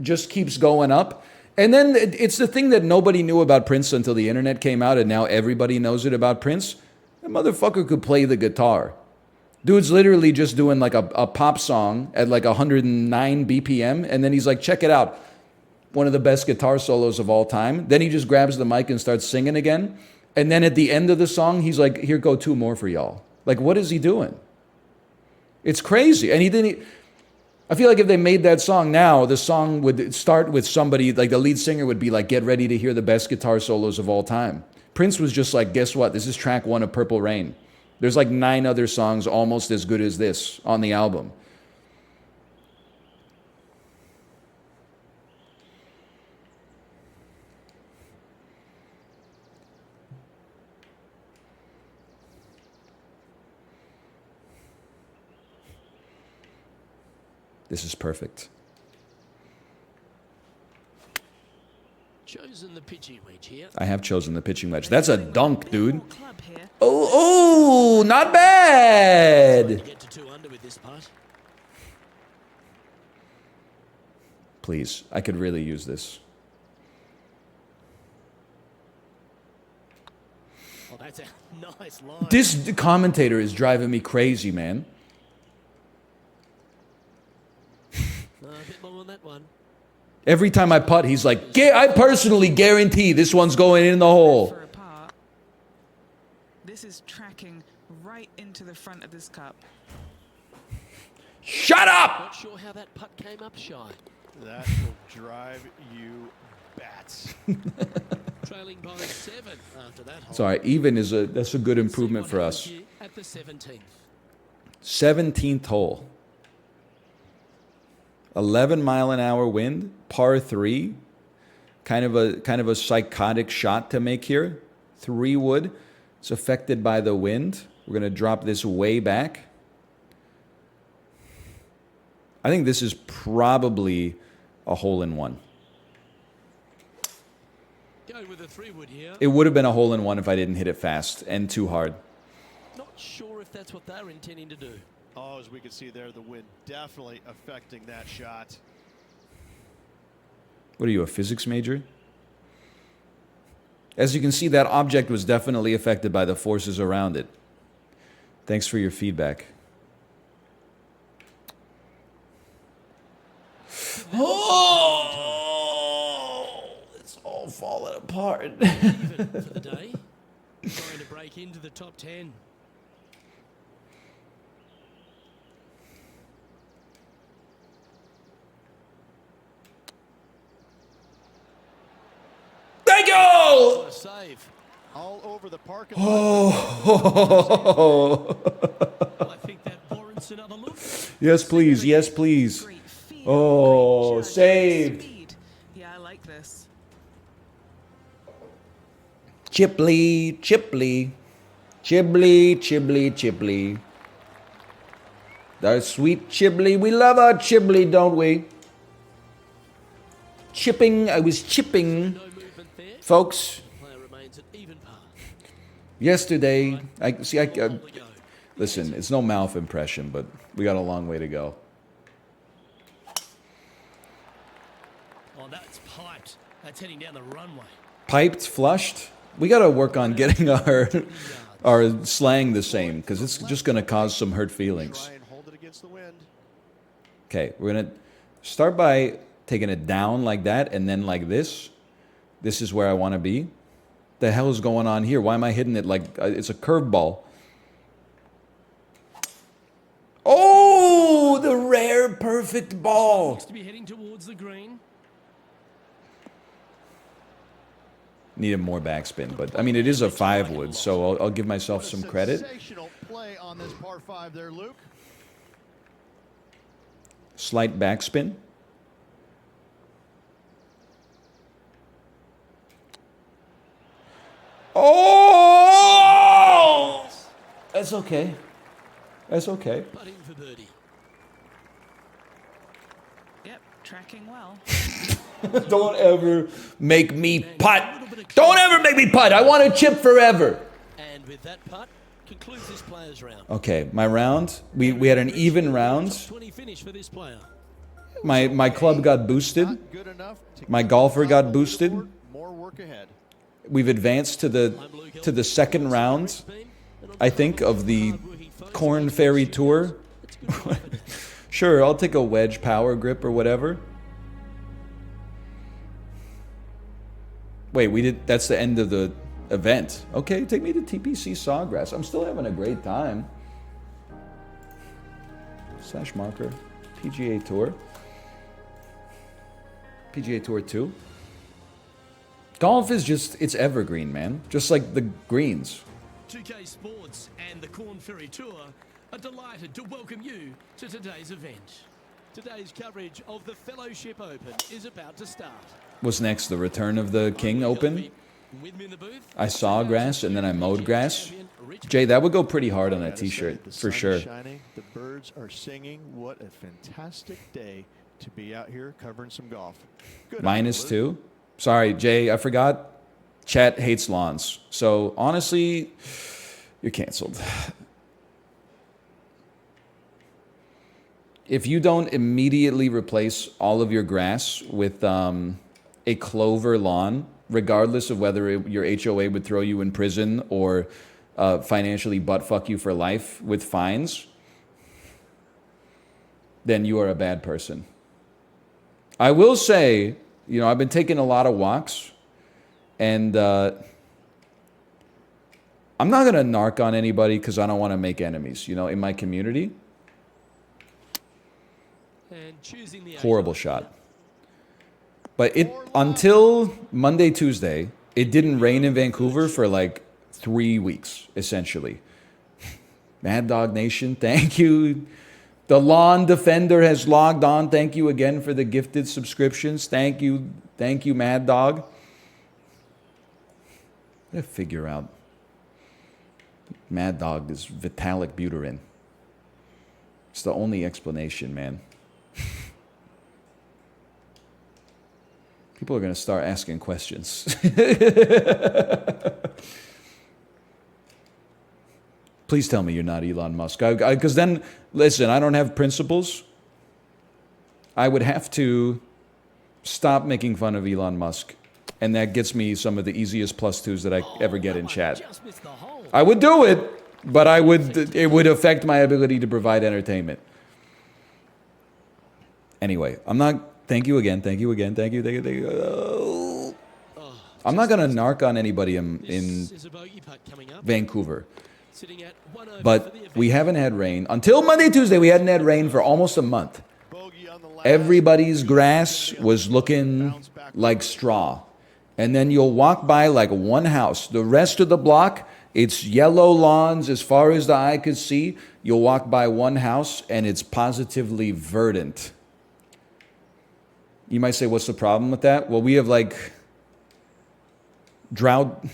Speaker 1: just keeps going up. And then it's the thing that nobody knew about Prince until the internet came out, and now everybody knows it about Prince. That motherfucker could play the guitar. Dude's literally just doing like a pop song at like 109 BPM, and then he's like, check it out. One of the best guitar solos of all time. Then he just grabs the mic and starts singing again. And then at the end of the song, he's like, here go two more for y'all. Like, what is he doing? It's crazy. And he didn't... I feel like if they made that song now, the song would start with somebody, like the lead singer would be like, get ready to hear the best guitar solos of all time. Prince was just like, guess what? This is track 1 of Purple Rain. There's like 9 other songs almost as good as this on the album. This is perfect.
Speaker 2: Chosen the pitching wedge here.
Speaker 1: I have chosen the pitching wedge. That's a dunk, dude.
Speaker 4: Club here.
Speaker 1: Oh, not
Speaker 2: To
Speaker 1: bad.
Speaker 2: get to 2 under with this putt.
Speaker 1: Please, I could really use this.
Speaker 2: Oh, that's a nice line.
Speaker 1: This commentator is driving me crazy, man.
Speaker 2: A bit long on that one.
Speaker 1: Every time I putt, he's like, I personally guarantee this one's going in the hole.
Speaker 4: For a par. This is tracking right into the front of this cup.
Speaker 1: Shut up!
Speaker 2: Not sure how that putt came up shy.
Speaker 3: That will drive you bats.
Speaker 2: Trailing by 7 after that hole.
Speaker 1: Sorry, even that's a good improvement for us.
Speaker 2: See what happens here at the 17th.
Speaker 1: 17th hole. 11 mile an hour wind, par 3. Kind of a psychotic shot to make here. 3 wood. It's affected by the wind. We're going to drop this way back. I think this is probably a hole-in-one.
Speaker 2: Go with a 3 wood here.
Speaker 1: It would have been a hole-in-one if I didn't hit it fast and too hard.
Speaker 2: Not sure if that's what they're intending to do.
Speaker 3: Oh, as we can see there, the wind definitely affecting that shot.
Speaker 1: What are you, a physics major? As you can see, that object was definitely affected by the forces around it. Thanks for your feedback. Oh, it's all falling apart.
Speaker 2: Even for the day. Trying to break into the top 10.
Speaker 1: Thank you!
Speaker 2: What a save.
Speaker 3: All over the parking lot.
Speaker 1: Oh.
Speaker 2: Well, I think that warrants another look.
Speaker 1: Yes, please. Yes, please.
Speaker 4: Great feel,
Speaker 1: Oh,
Speaker 4: great judge,
Speaker 1: saved.
Speaker 4: speed. Yeah, I like this.
Speaker 1: Chipley, Chipley. Chiblee, Chiblee, Chipley. Our sweet Chibley. We love our Chibley, don't we? Chipping. I was chipping.
Speaker 2: No movement there.
Speaker 1: Folks,
Speaker 2: The player remains at even par.
Speaker 1: yesterday,
Speaker 2: Hole to go.
Speaker 1: listen, it's no mouth impression, but we got a long way to go.
Speaker 2: Oh, that's piped. That's heading down the runway.
Speaker 1: Piped, flushed. We got to work on getting our slang the same, because it's just going to cause some hurt feelings.
Speaker 3: Try and hold it against the wind.
Speaker 1: Okay, we're going to start by taking it down like that, and then like this. This is where I want to be. The hell is going on here? Why am I hitting it like it's a curveball? Oh, the rare perfect ball.
Speaker 2: To be heading towards the green.
Speaker 1: Needed more backspin, but I mean it is a 5-wood, so I'll give myself some credit.
Speaker 3: Sensational play on this par 5 there, Luke.
Speaker 1: Slight backspin. Oh! That's okay. That's okay.
Speaker 2: Putting for birdie.
Speaker 4: Yep, tracking well.
Speaker 1: Don't ever make me putt. Don't ever make me putt. I want to chip forever.
Speaker 2: And with that putt, concludes this player's round.
Speaker 1: Okay, my round. We had an even round.
Speaker 2: 20 finish for this player.
Speaker 1: My club got boosted.
Speaker 3: Not good enough to
Speaker 1: My golfer got boosted.
Speaker 3: more work ahead.
Speaker 1: We've advanced to the second round, I think, of the Corn Ferry Tour. Sure, I'll take a wedge power grip or whatever. Wait, that's the end of the event. Okay, take me to TPC Sawgrass. I'm still having a great time. Slash marker. PGA Tour. PGA Tour 2. Golf is it's evergreen, man. Just like the greens.
Speaker 2: 2K Sports and the Corn Ferry Tour are delighted to welcome you to today's event. Today's coverage of the Fellowship Open is about to start.
Speaker 1: What's next? The return of the King Open?
Speaker 2: With me in the booth,
Speaker 1: I saw grass and then I mowed grass. Jay, that would go pretty hard on a t-shirt,
Speaker 3: The
Speaker 1: for
Speaker 3: sun
Speaker 1: sure.
Speaker 3: is shining, the birds are singing. What a fantastic day to be out here covering some golf. Good
Speaker 1: -2.
Speaker 3: Luke.
Speaker 1: Sorry, Jay, I forgot. Chat hates lawns. So honestly, you're canceled. If you don't immediately replace all of your grass with a clover lawn, regardless of whether your HOA would throw you in prison or financially butt-fuck you for life with fines, then you are a bad person. I will say, I've been taking a lot of walks, and I'm not going to narc on anybody because I don't want to make enemies, in my community.
Speaker 2: and choosing the
Speaker 1: Horrible shot. But until Monday, Tuesday, it didn't rain in Vancouver for like 3 weeks, essentially. Mad Dog Nation, thank you. The Lawn Defender has logged on. Thank you again for the gifted subscriptions. Thank you, Mad Dog. I gotta figure out. Mad Dog is Vitalik Buterin. It's the only explanation, man. People are going to start asking questions. Please tell me you're not Elon Musk. Because then, listen, I don't have principles. I would have to stop making fun of Elon Musk. And that gets me some of the easiest +2s that I ever get in chat.
Speaker 2: Just missed the hole.
Speaker 1: I would do it, but it would affect my ability to provide entertainment. Anyway, I'm not... Thank you again. Thank you. I'm not going to narc on anybody in
Speaker 2: This is a bogey putt coming up.
Speaker 1: Vancouver.
Speaker 2: Sitting at 1 over for
Speaker 1: But
Speaker 2: the event.
Speaker 1: we haven't had rain. Until Monday, Tuesday, we hadn't had rain for almost a month.
Speaker 3: Bogey on the last.
Speaker 1: Everybody's grass was looking like straw. And then you'll walk by like one house. The rest of the block, it's yellow lawns as far as the eye could see. You'll walk by one house and it's positively verdant. You might say, what's the problem with that? Well, we have like drought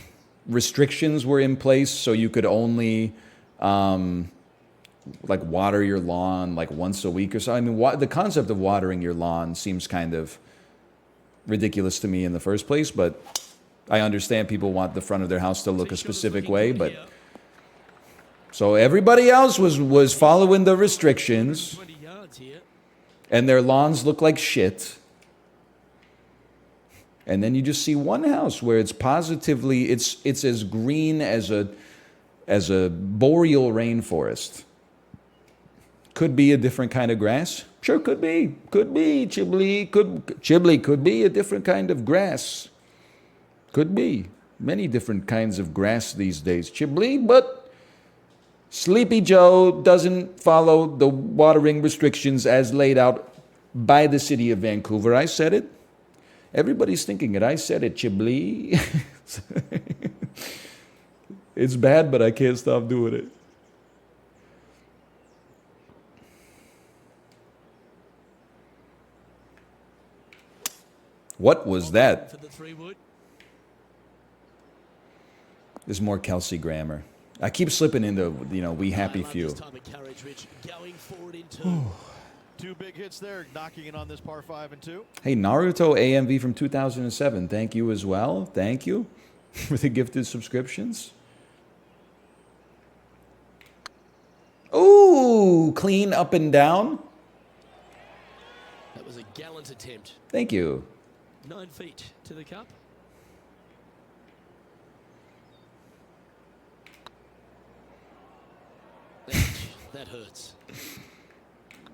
Speaker 1: restrictions were in place, so you could only like water your lawn like once a week or so. I mean, the concept of watering your lawn seems kind of ridiculous to me in the first place, but I understand people want the front of their house to look a specific way. But so everybody else was following the restrictions,
Speaker 2: 20 yards here.
Speaker 1: and their lawns look like shit. And then you just see one house where it's positively, it's as green as a boreal rainforest. Could be a different kind of grass. Sure, could be. Could be. Chibli could be a different kind of grass. Could be. Many different kinds of grass these days. Chibli, but Sleepy Joe doesn't follow the watering restrictions as laid out by the city of Vancouver. I said it. Everybody's thinking it. I said it, Chibli. It's bad, but I can't stop doing it. What was that?
Speaker 2: For the 3-wood.
Speaker 1: There's more Kelsey grammar. I keep slipping into, we happy few.
Speaker 2: This time of courage, Rich, going forward in two.
Speaker 3: 2 big hits there, knocking it on this par 5 and 2.
Speaker 1: Hey, Naruto AMV from 2007. Thank you as well. Thank you for the gifted subscriptions. Ooh, clean up and down.
Speaker 2: That was a gallant attempt.
Speaker 1: Thank you.
Speaker 2: 9 feet to the cup. That hurts.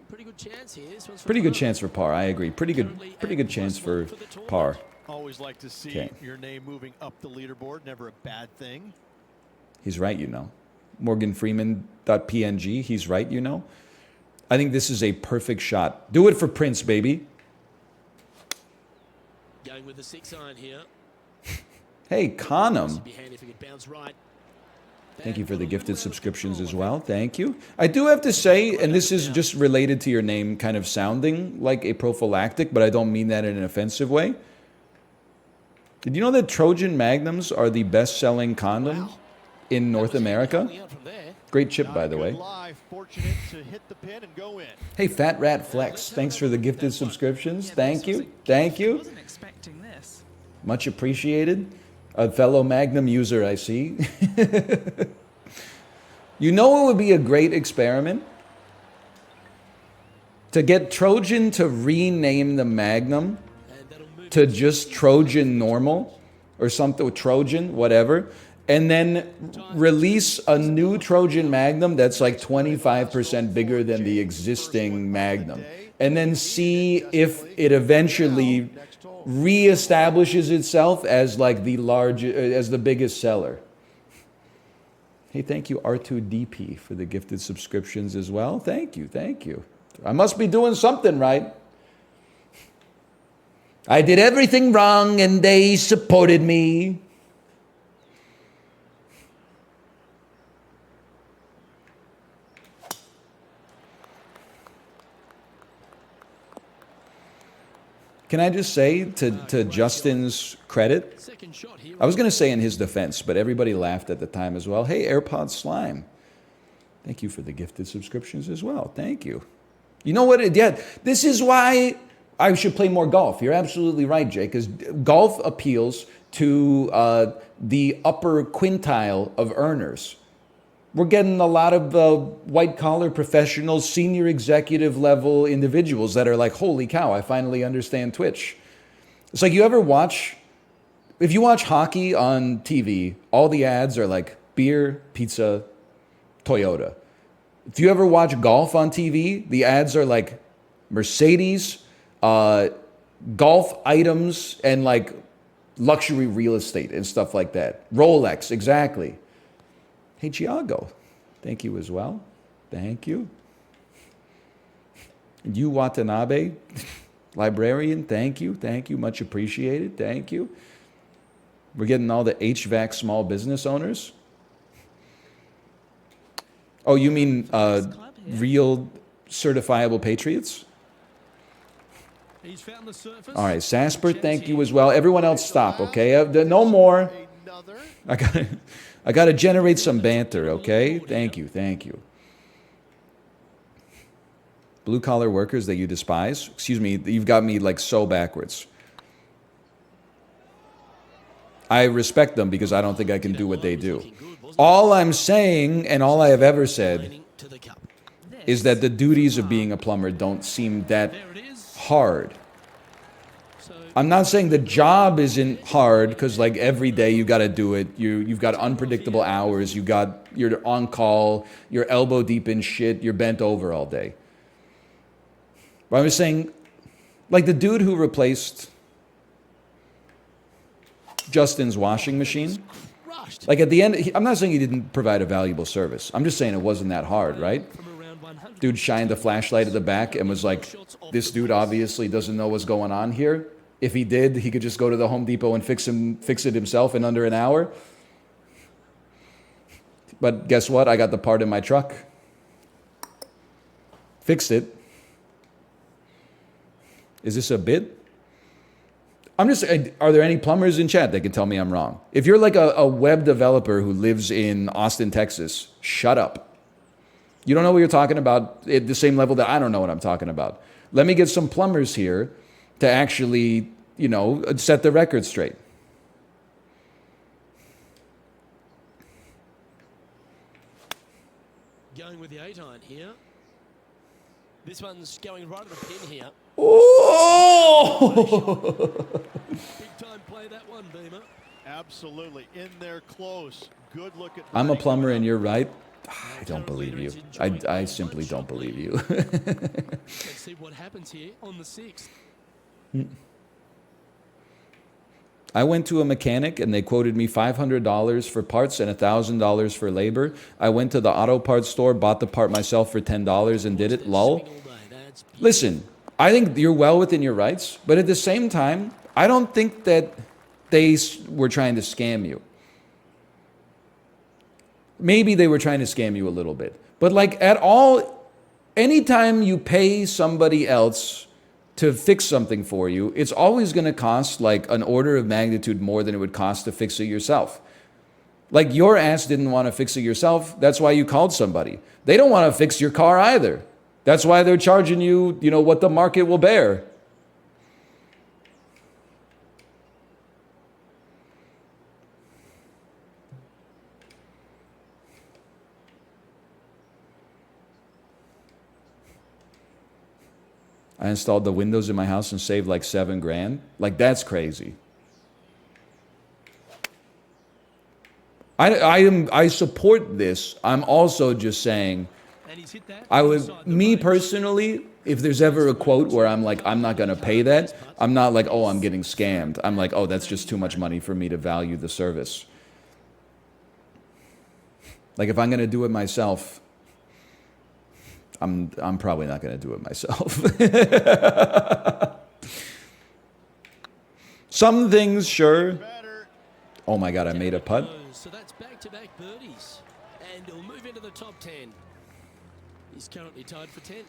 Speaker 2: Pretty good chance here. This one's
Speaker 1: Pretty good chance for par. I agree. Pretty good chance for par.
Speaker 3: Always like to see your name moving up the leaderboard. Never a bad thing.
Speaker 1: He's right, MorganFreeman.png. He's right, I think this is a perfect shot. Do it for Prince, baby.
Speaker 2: Going with the 6-iron here.
Speaker 1: Hey, Conham.
Speaker 2: Be handy if it could bounce right.
Speaker 1: Thank you for the gifted subscriptions as well. Thank you. I do have to say, and this is just related to your name kind of sounding like a prophylactic, but I don't mean that in an offensive way. Did you know that Trojan Magnums are the best-selling condom in North America? Great chip, by the way. Hey, Fat Rat Flex, thanks for the gifted subscriptions. Thank you. Thank you.
Speaker 4: Wasn't expecting this.
Speaker 1: Much appreciated. A fellow Magnum user, I see. You know it would be a great experiment? To get Trojan to rename the Magnum to just Trojan Normal or something, Trojan, whatever, and then release a new Trojan Magnum that's like 25% bigger than the existing Magnum. And then see if it eventually reestablishes itself as like as the biggest seller. Hey, thank you R2DP for the gifted subscriptions as well. Thank you, thank you. I must be doing something right. I did everything wrong and they supported me. Can I just say, to Justin's credit, I was going to say in his defense, but everybody laughed at the time as well. Hey, AirPod Slime. Thank you for the gifted subscriptions as well. Thank you. You know what? Yeah, this is why I should play more golf. You're absolutely right, Jay, because golf appeals to the upper quintile of earners. We're getting a lot of white-collar professionals, senior executive level individuals that are like, holy cow, I finally understand Twitch. It's like if you watch hockey on TV, all the ads are like beer, pizza, Toyota. If you ever watch golf on TV, the ads are like Mercedes, golf items, and like luxury real estate and stuff like that. Rolex, exactly. Hey, Chiago, thank you as well. Thank you. Yu Watanabe, librarian, thank you. Thank you. Much appreciated. Thank you. We're getting all the HVAC small business owners. Oh, you mean real certifiable patriots?
Speaker 2: He's found the surface.
Speaker 1: All right, Sasper, thank you as well. Everyone else stop, okay? No more. I got to generate some banter, okay? Thank you, thank you. Blue-collar workers that you despise? Excuse me, you've got me like so backwards. I respect them because I don't think I can do what they do. All I'm saying, and all I have ever said, is that the duties of being a plumber don't seem that hard. I'm not saying the job isn't hard, because like every day you got to do it. You've got unpredictable hours. You're on call. You're elbow deep in shit. You're bent over all day. But I'm just saying, like the dude who replaced Justin's washing machine.
Speaker 2: Crushed.
Speaker 1: Like at the end, I'm not saying he didn't provide a valuable service. I'm just saying it wasn't that hard, right?
Speaker 2: From around 100.
Speaker 1: Dude shined a flashlight at the back and was like, this dude obviously doesn't know what's going on here. If he did, he could just go to the Home Depot and fix it himself in under an hour. But guess what? I got the part in my truck. Fixed it. Is this a bit? I'm just, are there any plumbers in chat that can tell me I'm wrong? If you're like a web developer who lives in Austin, Texas, shut up. You don't know what you're talking about at the same level that I don't know what I'm talking about. Let me get some plumbers here to actually, you know, set the record straight.
Speaker 2: Going with the 8-iron here. This one's going right at the pin here.
Speaker 1: Oh!
Speaker 2: Big time play that one, Beamer.
Speaker 3: Absolutely. In there close. Good look at.
Speaker 1: I'm a plumber and you're right. I don't believe you. I simply don't believe you.
Speaker 2: Let's see what happens here on the 6th.
Speaker 1: I went to a mechanic and they quoted me $500 for parts and $1,000 for labor. I went to the auto parts store, bought the part myself for $10 and did it. Lol. Listen, I think you're well within your rights, but at the same time, I don't think that they were trying to scam you. Maybe they were trying to scam you a little bit. But like anytime you pay somebody else to fix something for you, it's always going to cost like an order of magnitude more than it would cost to fix it yourself. Like your ass didn't want to fix it yourself. That's why you called somebody. They don't want to fix your car either. That's why they're charging you, you know, what the market will bear. I installed the windows in my house and saved like $7,000. Like, that's crazy. I support this. I'm also just saying, me personally, if there's ever a quote where I'm like, I'm not going to pay that, I'm not like, oh, I'm getting scammed. I'm like, oh, that's just too much money for me to value the service. Like, if I'm going to do it myself, I'm probably not going to do it myself. Some things, sure. Oh my God, I made a putt.
Speaker 2: So that's back-to-back birdies, and he'll move into the top 10. He's currently tied for 10th.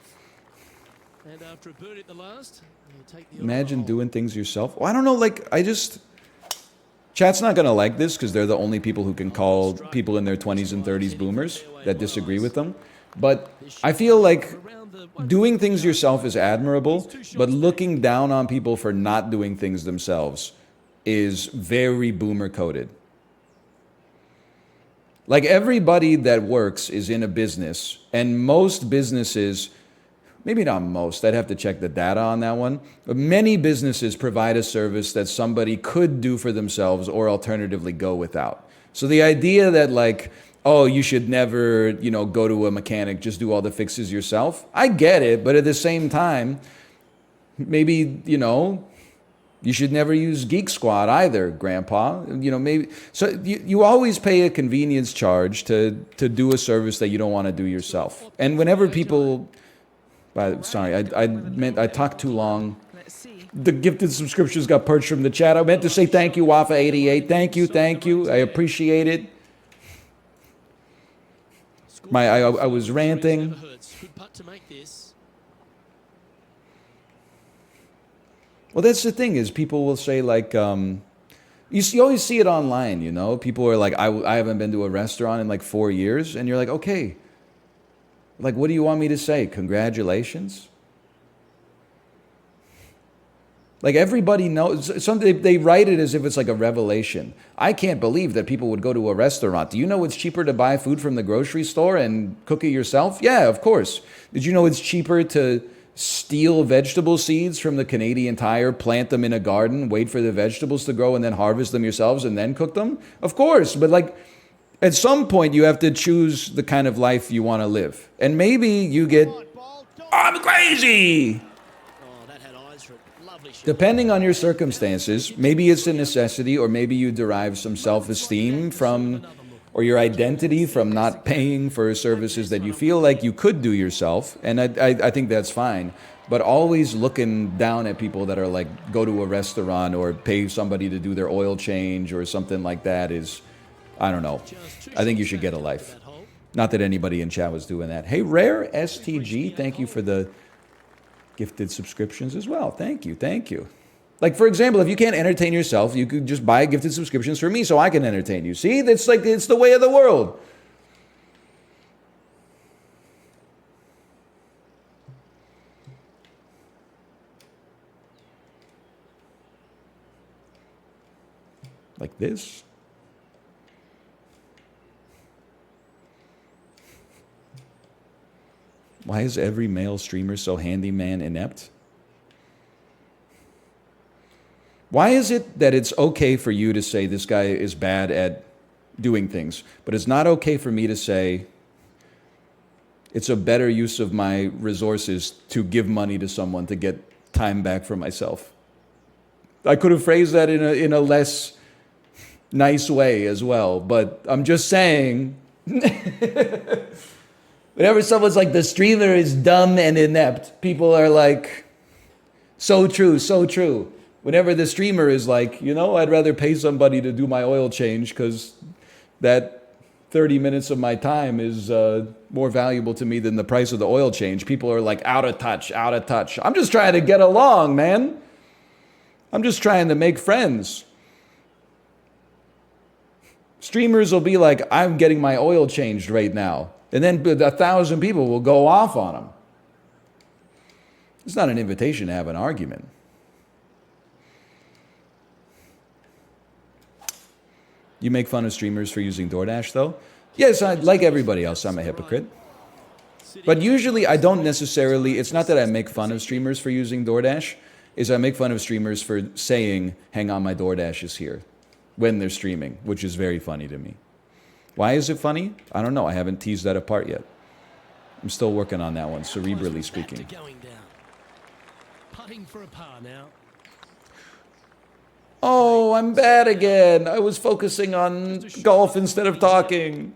Speaker 2: And after a birdie at the last, he'll take the
Speaker 1: Imagine doing things yourself. Well, I don't know, like, chat's not going to like this because they're the only people who can call people in their 20s and 30s boomers that disagree with them. But I feel like doing things yourself is admirable, but looking down on people for not doing things themselves is very boomer coded. Like everybody that works is in a business, and most businesses, maybe not most, I'd have to check the data on that one, but many businesses provide a service that somebody could do for themselves or alternatively go without. So the idea that like, oh, you should never, you know, go to a mechanic, just do all the fixes yourself. I get it, but at the same time, maybe, you know, you should never use Geek Squad either, Grandpa. You know, maybe, so you always pay a convenience charge to do a service that you don't want to do yourself. And whenever people, sorry, I talked too long.
Speaker 4: Let's see.
Speaker 1: The gifted subscriptions got purged from the chat. I meant to say thank you, Wafa88. Thank you. I appreciate it. I was ranting.
Speaker 2: Good putt to make this.
Speaker 1: Well, that's the thing is people will say like, you always see it online, you know? People are like, I haven't been to a restaurant in like 4 years. And you're like, okay, like, what do you want me to say? Congratulations? Like everybody knows, they write it as if it's like a revelation. I can't believe that people would go to a restaurant. Do you know it's cheaper to buy food from the grocery store and cook it yourself? Yeah, of course. Did you know it's cheaper to steal vegetable seeds from the Canadian Tire, plant them in a garden, wait for the vegetables to grow, and then harvest them yourselves and then cook them? Of course, but like at some point you have to choose the kind of life you want to live. And maybe you get, I'm crazy!
Speaker 2: Oh, that had eyes for a lovely shot.
Speaker 1: Depending on your circumstances, maybe it's a necessity, or maybe you derive some self-esteem from, or your identity from not paying for services that you feel like you could do yourself. And I think that's fine. But always looking down at people that are like, go to a restaurant or pay somebody to do their oil change or something like that is, I don't know. I think you should get a life. Not that anybody in chat was doing that. Hey, Rare STG, thank you for the gifted subscriptions as well. Thank you, thank you. Like, for example, if you can't entertain yourself, you could just buy gifted subscriptions for me so I can entertain you. See, that's like, it's the way of the world. Like this. Why is every male streamer so handyman inept? Why is it that it's okay for you to say this guy is bad at doing things, but it's not okay for me to say it's a better use of my resources to give money to someone to get time back for myself? I could have phrased that in a less nice way as well, but I'm just saying, whenever someone's like, the streamer is dumb and inept, people are like, so true, so true. Whenever the streamer is like, you know, I'd rather pay somebody to do my oil change because that 30 minutes of my time is more valuable to me than the price of the oil change. People are like, out of touch, out of touch. I'm just trying to get along, man. I'm just trying to make friends. Streamers will be like, I'm getting my oil changed right now. And then 1,000 people will go off on them. It's not an invitation to have an argument. You make fun of streamers for using DoorDash, though? Yes, like everybody else, I'm a hypocrite. But usually I don't necessarily, it's not that I make fun of streamers for using DoorDash, is I make fun of streamers for saying, hang on, my DoorDash is here, when they're streaming, which is very funny to me. Why is it funny? I don't know. I haven't teased that apart yet. I'm still working on that one, cerebrally speaking.
Speaker 2: Putting for a par now.
Speaker 1: Oh, I'm bad again. I was focusing on golf instead of talking.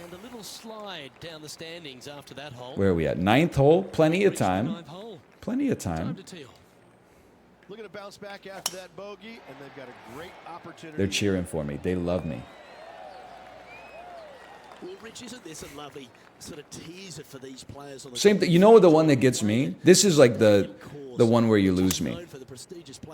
Speaker 2: And a little slide down the standings after that hole.
Speaker 1: Where are we at? 9th hole? Plenty of time. Plenty of time.
Speaker 3: Looking to bounce back after that bogey, and they've got a great opportunity.
Speaker 1: They're cheering for me. They love me.
Speaker 2: Well, Rich, isn't this a lovely sort of teaser for these players on the
Speaker 1: Same thing. You know the one that gets me? This is like the one where you lose me.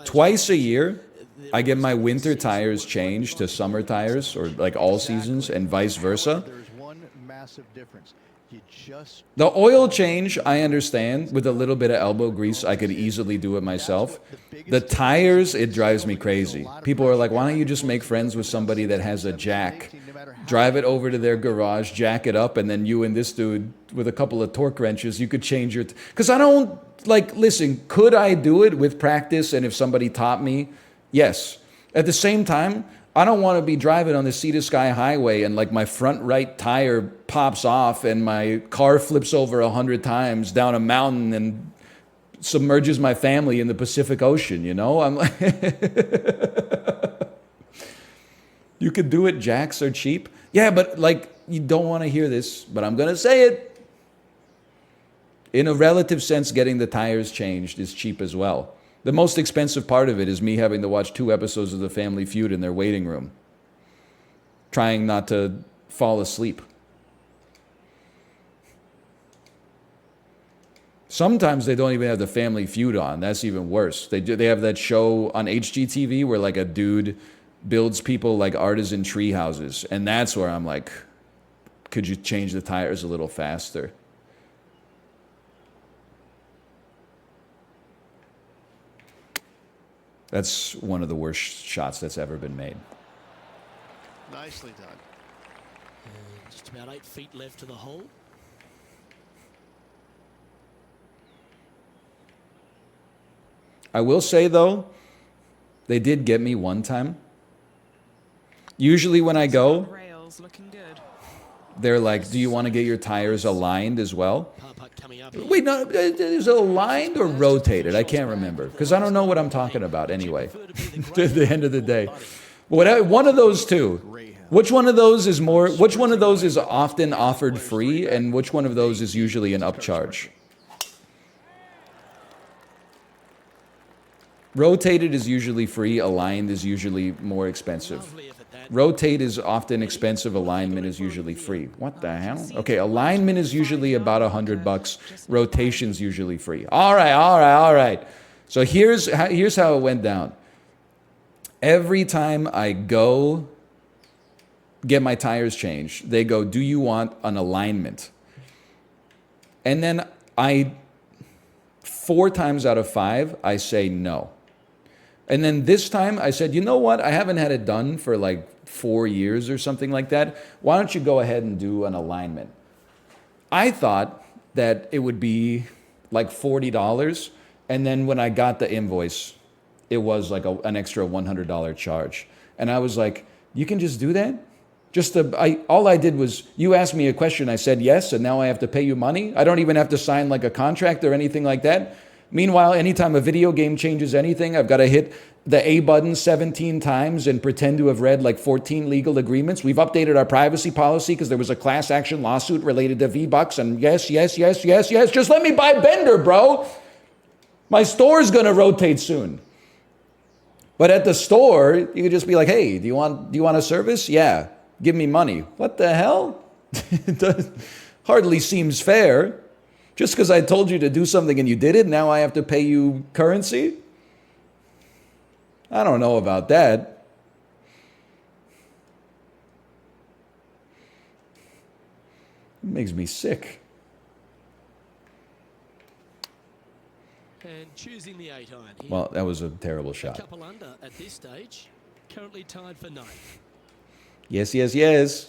Speaker 1: Twice a year, I get my winter tires changed to summer tires, or like all seasons, and vice versa.
Speaker 3: There's one massive difference. You just
Speaker 1: The oil change, I understand. With a little bit of elbow grease, I could easily do it myself. The tires, it drives me crazy. People are like, why don't you just make friends with somebody that has a jack? Drive it over to their garage, jack it up, and then you and this dude with a couple of torque wrenches, you could change your... Because I don't, like, listen, could I do it with practice and if somebody taught me? Yes. At the same time, I don't want to be driving on the Sea to Sky Highway and like my front right tire pops off and my car flips over 100 times down a mountain and submerges my family in the Pacific Ocean, you know? I'm like, you could do it, jacks are cheap. Yeah, but like, you don't want to hear this, but I'm going to say it. In a relative sense, getting the tires changed is cheap as well. The most expensive part of it is me having to watch 2 episodes of The Family Feud in their waiting room, trying not to fall asleep. Sometimes they don't even have The Family Feud on. That's even worse. They have that show on HGTV where like a dude builds people like artisan tree houses, and that's where I'm like, could you change the tires a little faster? That's one of the worst shots that's ever been made.
Speaker 3: nicely done.
Speaker 2: Just about 8 feet left to the hole.
Speaker 1: I will say, though, they did get me one time. Usually when I go,
Speaker 4: Rails looking good.
Speaker 1: they're like, do you want to get your tires aligned as well?
Speaker 2: Par putt coming up here.
Speaker 1: Wait, no, is it aligned or rotated? I can't remember because I don't know what I'm talking about anyway. At the end of the day, one of those two. Which one of those is more? Which one of those is often offered free, and which one of those is usually an upcharge? Rotated is usually free. Aligned is usually more expensive.
Speaker 2: Lovely effort that.
Speaker 1: Rotate is often expensive. Alignment is usually free. What the hell? Okay, alignment is usually about $100. Rotation's usually free. All right. So here's how it went down. Every time I go get my tires changed, they go, do you want an alignment? And then 4 times out of 5, I say no. And then this time I said, you know what? I haven't had it done for like 4 years or something like that. Why don't you go ahead and do an alignment? I thought that it would be like $40. And then when I got the invoice, it was like an extra $100 charge. And I was like, you can just do that? All I did was, you asked me a question, I said yes, and now I have to pay you money? I don't even have to sign like a contract or anything like that? Meanwhile, anytime a video game changes anything, I've got to hit the A button 17 times and pretend to have read like 14 legal agreements. We've updated our privacy policy because there was a class action lawsuit related to V-Bucks, and yes. Just let me buy Bender, bro. My store's going to rotate soon. But at the store, you could just be like, hey, do you want a service? Yeah. Give me money. What the hell? It hardly seems fair. Just because I told you to do something and you did it, now I have to pay you currency? I don't know about that. It makes me sick.
Speaker 2: And choosing the 8 iron here.
Speaker 1: Well, that was a terrible
Speaker 2: A
Speaker 1: shot.
Speaker 2: couple under at this stage. Currently tied for 9th.
Speaker 1: Yes.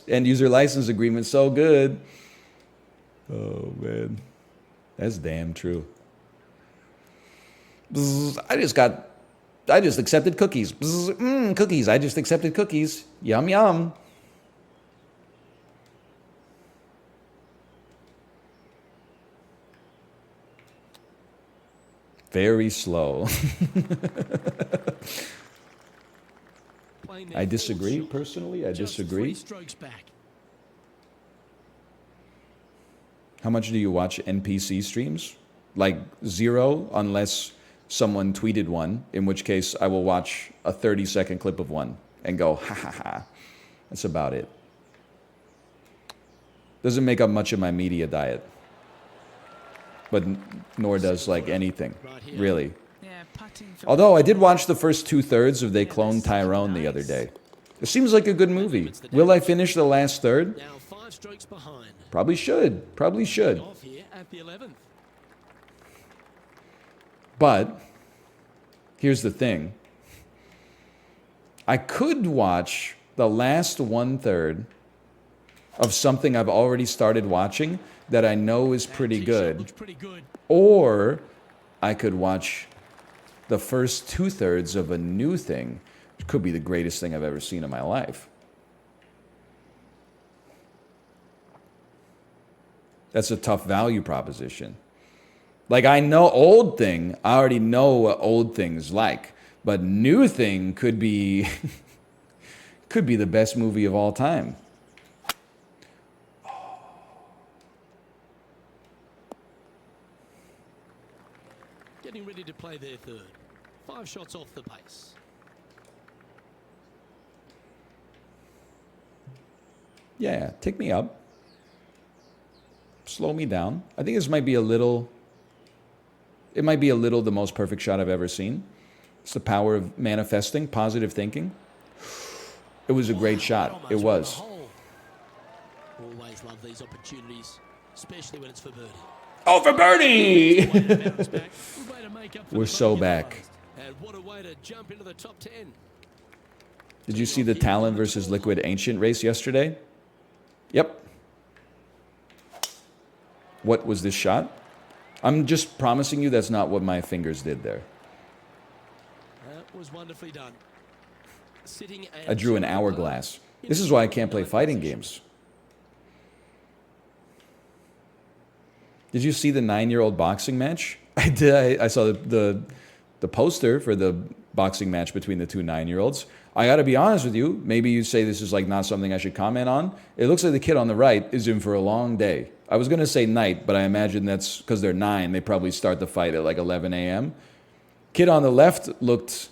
Speaker 1: End user license agreement, so good. Oh, man. That's damn true. Bzz, I just accepted cookies. Bzz, cookies. I just accepted cookies. Yum, yum. Very slow. I disagree, personally. I disagree.
Speaker 2: 3 strokes back.
Speaker 1: How much do you watch NPC streams? Like 0, unless someone tweeted one, in which case I will watch a 30-second clip of one and go, ha ha ha. That's about it. Doesn't make up much of my media diet. But nor does like anything, really.
Speaker 4: Yeah, putting for
Speaker 1: Although I did watch the first 2/3 of They Cloned Tyrone the other day. It seems like a good movie. Will I finish the last third?
Speaker 2: Now 5 strokes behind.
Speaker 1: Probably should.
Speaker 2: Off here at the 11th.
Speaker 1: But here's the thing. I could watch the last 1/3 of something I've already started watching that I know is pretty
Speaker 2: Tee shot
Speaker 1: good.
Speaker 2: looks pretty good.
Speaker 1: Or I could watch the first 2/3 of a new thing, which could be the greatest thing I've ever seen in my life. That's a tough value proposition. Like, I know old thing, I already know what old thing's like. But new thing could be could be the best movie of all time.
Speaker 2: Getting ready to play their third. 5 shots off the pace.
Speaker 1: Yeah, take me up. Slow me down. I think this might be a little... It might be a little the most perfect shot I've ever seen. It's the power of manifesting, positive thinking. It was a great shot.
Speaker 2: Almost
Speaker 1: It
Speaker 2: went
Speaker 1: was.
Speaker 2: a hole. Always love these opportunities, especially when it's for birdie.
Speaker 1: Oh, for birdie!
Speaker 2: Way to bounce back. Good way to make up for
Speaker 1: We're
Speaker 2: the
Speaker 1: so
Speaker 2: bogey
Speaker 1: back.
Speaker 2: last. And what a way to jump into the top 10.
Speaker 1: Did you see the Talon versus Liquid Ancient race yesterday? Yep. What was this shot? I'm just promising you that's not what my fingers did there.
Speaker 2: was wonderfully done. Sitting and
Speaker 1: I drew an hourglass. This is why I can't play fighting games. Did you see the 9-year-old boxing match? I did. I saw the poster for the boxing match between the two 9-year-olds. I got to be honest with you. Maybe you say this is like not something I should comment on. It looks like the kid on the right is in for a long day. I was going to say night, but I imagine that's because they're 9. They probably start the fight at like 11 a.m. Kid on the left looked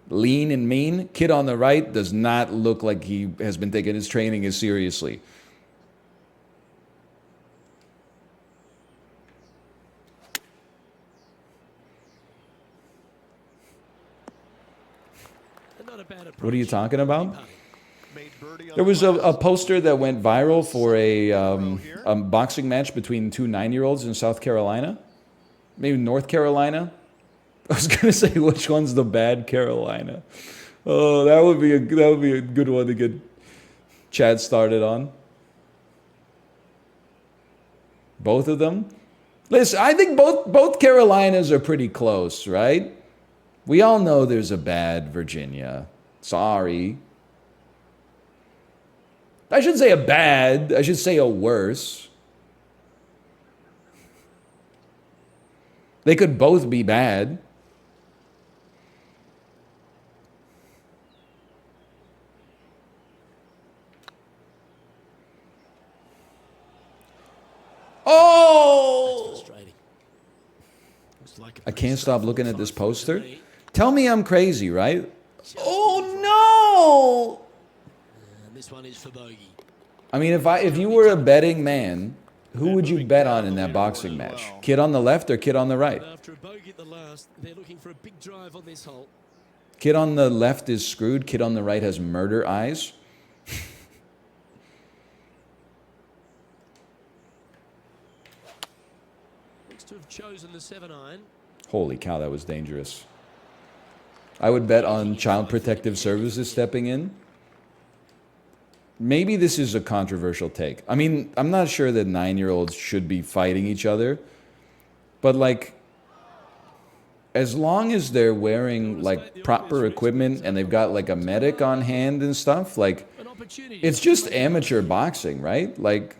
Speaker 1: lean and mean. Kid on the right does not look like he has been taking his training as seriously. What are you talking about? There was a poster that went viral for a boxing match between two 9-year-olds in South Carolina. Maybe North Carolina. I was going to say, which one's the bad Carolina? Oh, that would be a good one to get Chad started on. Both of them? Listen, I think both Carolinas are pretty close, right? We all know there's a bad Virginia. Sorry. I shouldn't say a bad, I should say a worse. They could both be bad. Oh! I can't stop looking at this poster. Tell me I'm crazy, right? Oh no!
Speaker 2: This one is for bogey.
Speaker 1: I mean, if you were a betting man, who would you bet on in that boxing match? Kid on the left or kid on the right?
Speaker 2: After a bogey at the last, they're looking for a big drive on this hole.
Speaker 1: Kid on the left is screwed. Kid on the right has murder eyes.
Speaker 2: Looks to have chosen the 7-iron.
Speaker 1: Holy cow, that was dangerous. I would bet on Child Protective Services stepping in. Maybe this is a controversial take. I mean, I'm not sure that 9-year-olds should be fighting each other. But, like, as long as they're wearing, like, proper equipment and they've got, like, a medic on hand and stuff, like, it's just amateur boxing, right? Like,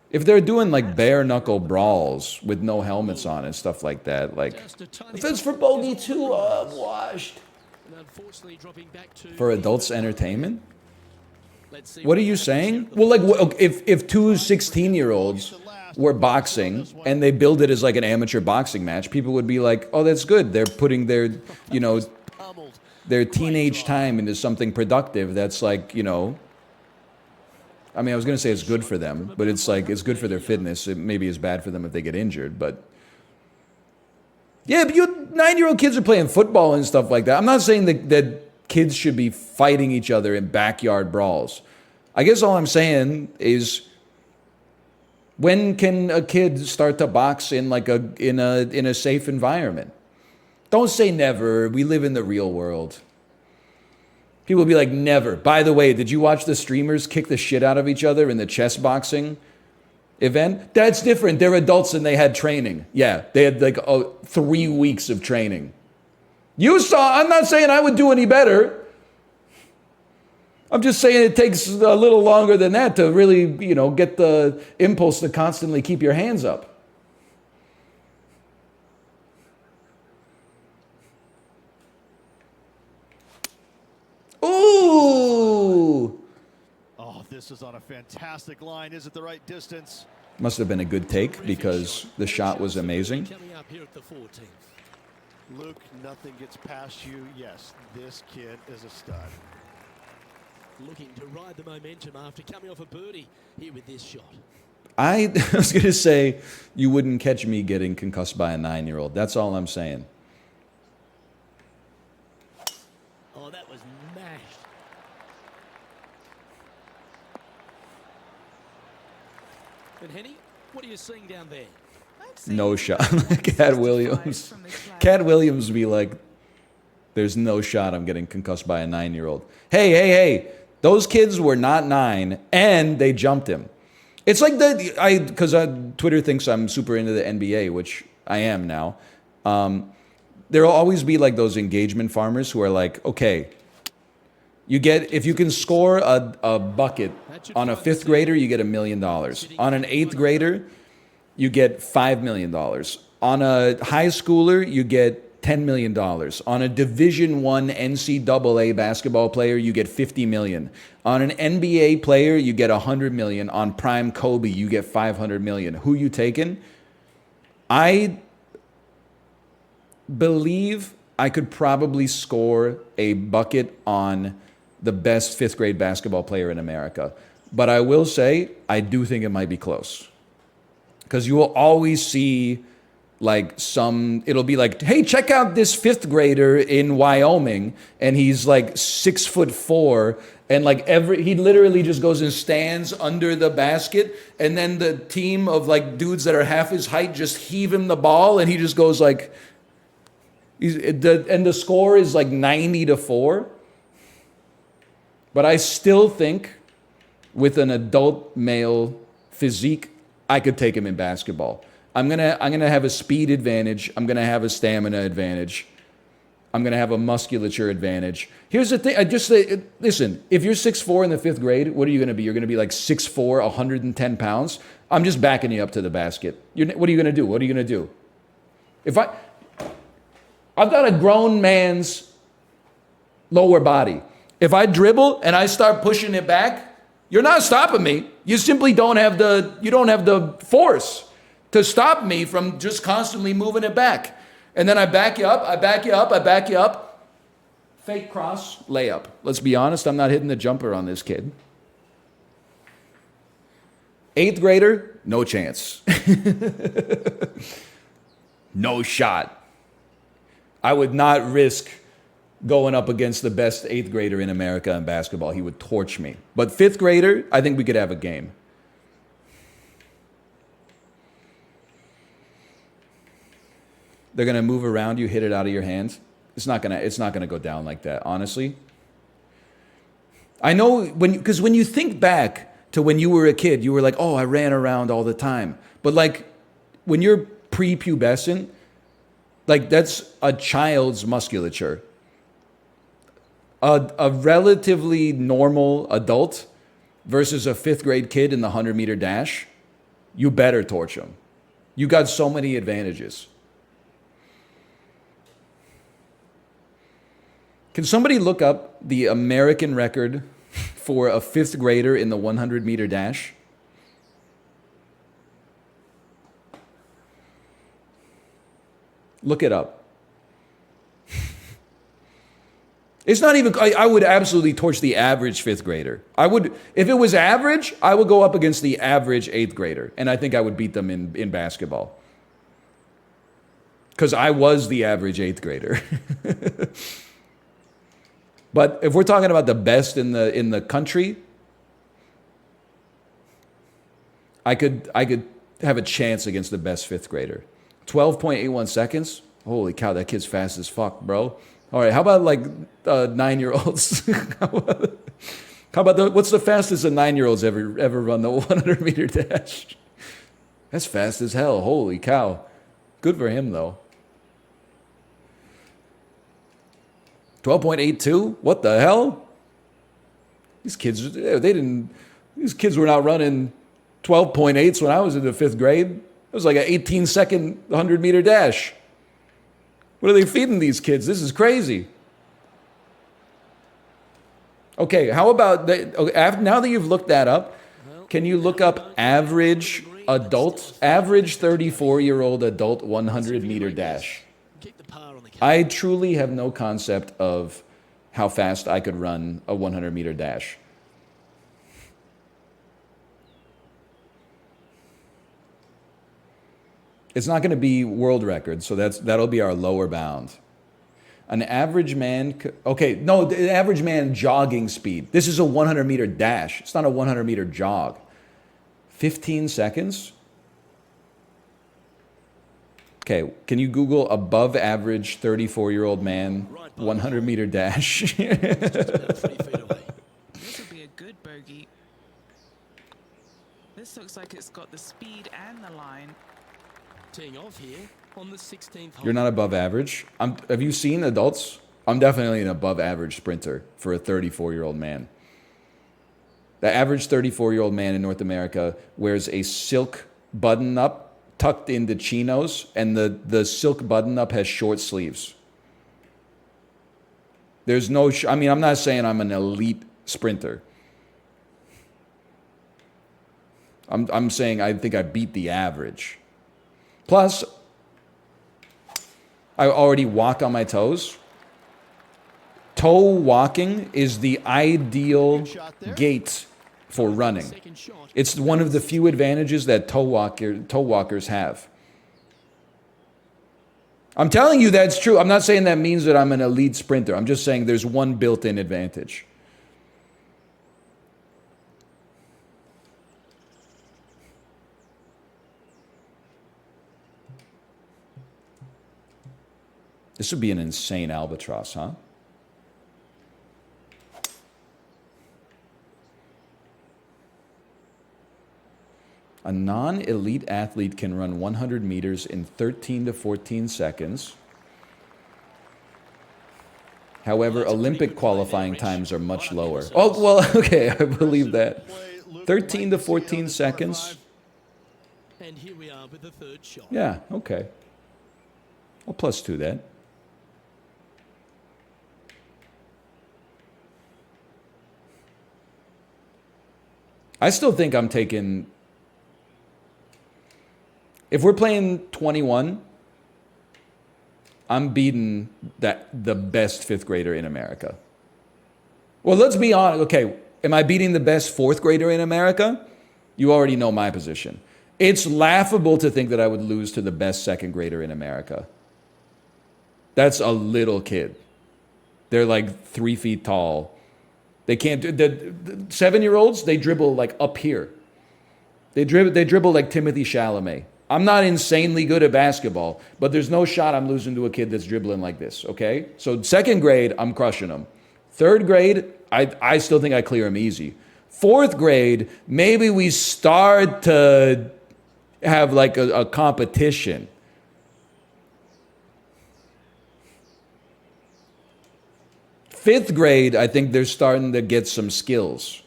Speaker 1: if they're doing like bare knuckle brawls with no helmets on and stuff like that, like, if it's for bogey too, I'm washed. For adults' entertainment? What are you saying? Well, like, if two 16-year-olds were boxing and they build it as like an amateur boxing match, people would be like, oh, that's good. They're putting their, you know, their teenage time into something productive that's like, you know, I mean, I was going to say it's good for them, but it's like, it's good for their fitness. It maybe is bad for them if they get injured, but yeah, but you 9-year-old kids are playing football and stuff like that. I'm not saying that kids should be fighting each other in backyard brawls. I guess all I'm saying is, when can a kid start to box in like in a safe environment? Don't say never. We live in the real world. People will be like, never. By the way, did you watch the streamers kick the shit out of each other in the chess boxing event? That's different. They're adults and they had training. Yeah, they had like 3 weeks of training. You saw, I'm not saying I would do any better. I'm just saying it takes a little longer than that to really, you know, get the impulse to constantly keep your hands up. Ooh!
Speaker 3: Oh, this is on a fantastic line. Is it the right distance?
Speaker 1: Must have been a good take because the shot was amazing.
Speaker 2: Coming up here at the 14th.
Speaker 3: Luke, nothing gets past you. Yes, this kid is a stud.
Speaker 2: Looking to ride the momentum after coming off a birdie here with this shot.
Speaker 1: I was going to say, you wouldn't catch me getting concussed by a 9-year-old. That's all I'm saying.
Speaker 2: Oh, that was mashed. And Henny, what are you seeing down there?
Speaker 1: No shot. Cat Williams. Cat Williams would be like, there's no shot I'm getting concussed by a 9-year-old. Hey, those kids were not 9, and they jumped him. It's like because Twitter thinks I'm super into the NBA, which I am now. There'll always be like those engagement farmers who are like, okay, if you can score a bucket on a fifth grader, you get $1 million. On an eighth grader, you get $5 million. On a high schooler, you get $10 million. On a Division I NCAA basketball player, you get $50 million. On an NBA player, you get $100 million. On prime Kobe, you get $500 million. Who you taking? I believe I could probably score a bucket on the best fifth grade basketball player in America. But I will say, I do think it might be close. Because you will always see like it'll be like, hey, check out this fifth grader in Wyoming. And he's like 6'4", and like he literally just goes and stands under the basket. And then the team of like dudes that are half his height just heave him the ball. And he just goes like, and the score is like 90-4. But I still think with an adult male physique, I could take him in basketball. I'm gonna have a speed advantage. I'm gonna have a stamina advantage. I'm gonna have a musculature advantage. Here's the thing. I just say, listen. If you're 6'4" in the fifth grade, what are you gonna be? You're gonna be like 6'4", 110 pounds. I'm just backing you up to the basket. What are you gonna do? What are you gonna do? I've got a grown man's lower body. If I dribble and I start pushing it back, you're not stopping me. You simply don't have the force to stop me from just constantly moving it back. And then I back you up, I back you up, I back you up. Fake cross, layup. Let's be honest, I'm not hitting the jumper on this kid. Eighth grader, no chance. No shot. I would not risk going up against the best eighth grader in America in basketball. He would torch me. But fifth grader, I think we could have a game. They're gonna move around you, hit it out of your hands. It's not gonna go down like that, honestly. I know because when you think back to when you were a kid, you were like, oh, I ran around all the time. But like when you're prepubescent, like that's a child's musculature. A relatively normal adult versus a fifth grade kid in the 100-meter dash, you better torch them. You got so many advantages. Can somebody look up the American record for a fifth grader in the 100-meter dash? Look it up. It's not even, I would absolutely torch the average fifth grader. If it was average, I would go up against the average eighth grader. And I think I would beat them in basketball. Because I was the average eighth grader. But if we're talking about the best in the country, I could have a chance against the best fifth grader. 12.81 seconds? Holy cow, that kid's fast as fuck, bro. All right, how about like 9-year-olds? How about what's the fastest a 9-year-old's ever run the 100-meter dash? That's fast as hell. Holy cow. Good for him, though. 12.82? What the hell? These kids were not running 12.8s when I was in the fifth grade. It was like an 18-second 100-meter dash. What are they feeding these kids? This is crazy. Okay, how about now that you've looked that up, can you look up average 34-year-old adult 100-meter dash? I truly have no concept of how fast I could run a 100-meter dash. It's not going to be world record, so that'll be our lower bound. An average man, the average man jogging speed. This is a 100-meter dash. It's not a 100-meter jog. 15 seconds? Okay, can you Google above average 34-year-old man 100-meter dash?
Speaker 4: This would be a good bogey. This looks like it's got the speed and the line.
Speaker 2: Teeing off here on the 16th hole.
Speaker 1: You're not above average. Have you seen adults? I'm definitely an above average sprinter for a 34-year-old man. The average 34-year-old man in North America wears a silk button-up tucked into chinos, and the silk button-up has short sleeves. There's no... I mean, I'm not saying I'm an elite sprinter. I'm saying I think I beat the average. Plus, I already walk on my toes. Toe walking is the ideal gait for running. It's one of the few advantages that toe walkers have. I'm telling you that's true. I'm not saying that means that I'm an elite sprinter. I'm just saying there's one built-in advantage. This would be an insane albatross, huh? A non-elite athlete can run 100 meters in 13 to 14 seconds. However, Olympic qualifying times are much lower. Oh, well, okay, I believe that. 13 to 14 seconds.
Speaker 2: And here we are with the third shot.
Speaker 1: Yeah, okay. I'll +2 that. I still think I'm taking... If we're playing 21, I'm beating the best fifth grader in America. Well, let's be honest. Okay, am I beating the best fourth grader in America? You already know my position. It's laughable to think that I would lose to the best second grader in America. That's a little kid. They're like 3 feet tall. They can't do the 7-year-olds. They dribble like up here. They dribble like Timothy Chalamet. I'm not insanely good at basketball, but there's no shot I'm losing to a kid that's dribbling like this. Okay, so second grade, I'm crushing them. Third grade, I still think I clear them easy. Fourth grade, maybe we start to have like a competition. Fifth grade, I think they're starting to get some skills.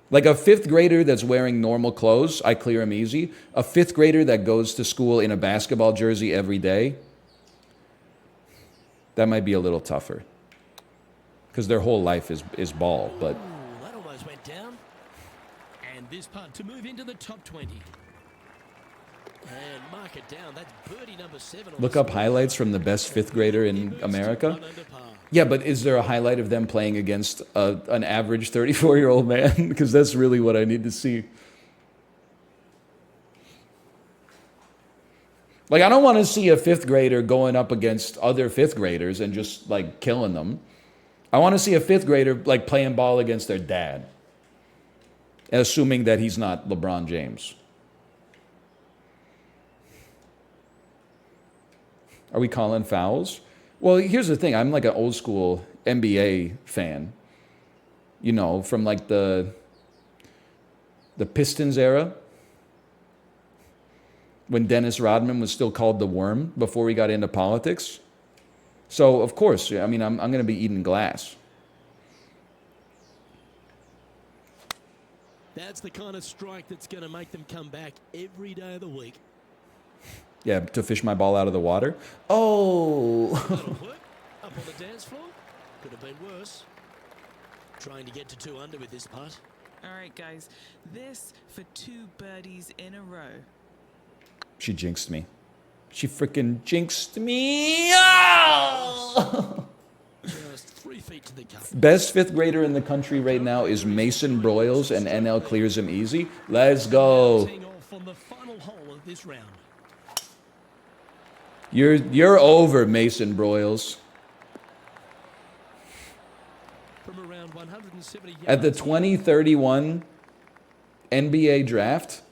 Speaker 1: Like a fifth grader that's wearing normal clothes, I clear him easy. A fifth grader that goes to school in a basketball jersey every day, that might be a little tougher. Because their whole life is ball, but...
Speaker 2: Ooh, that almost went down. And this putt to move into the top 20. And mark it down. That's birdie number 7.
Speaker 1: Look up highlights from the best fifth grader in America. Yeah, but is there a highlight of them playing against an average 34-year-old man? Because that's really what I need to see. Like, I don't want to see a fifth grader going up against other fifth graders and just, like, killing them. I want to see a fifth grader, like, playing ball against their dad. Assuming that he's not LeBron James. Are we calling fouls? Well, here's the thing. I'm like an old school NBA fan. You know, from like the Pistons era. When Dennis Rodman was still called the Worm before he got into politics. So, of course, I mean, I'm going to be eating glass.
Speaker 2: That's the kind of strike that's going to make them come back every day of the week.
Speaker 1: Yeah, to fish my ball out of the water. Oh.
Speaker 2: That'll work. Up on the dance floor. Could have been worse. Trying to get to 2 under with this putt.
Speaker 4: All right, guys. This for 2 birdies in a row.
Speaker 1: She jinxed me. She freaking jinxed me. Oh!
Speaker 2: Just 3 feet to the cup.
Speaker 1: Best fifth grader in the country right now is Mason Broyles, and NL clears him easy. Let's go.
Speaker 2: Teeing off on the final hole of this round.
Speaker 1: You're over, Mason Broyles.
Speaker 2: From around 170 yards.
Speaker 1: At the 2031 NBA draft,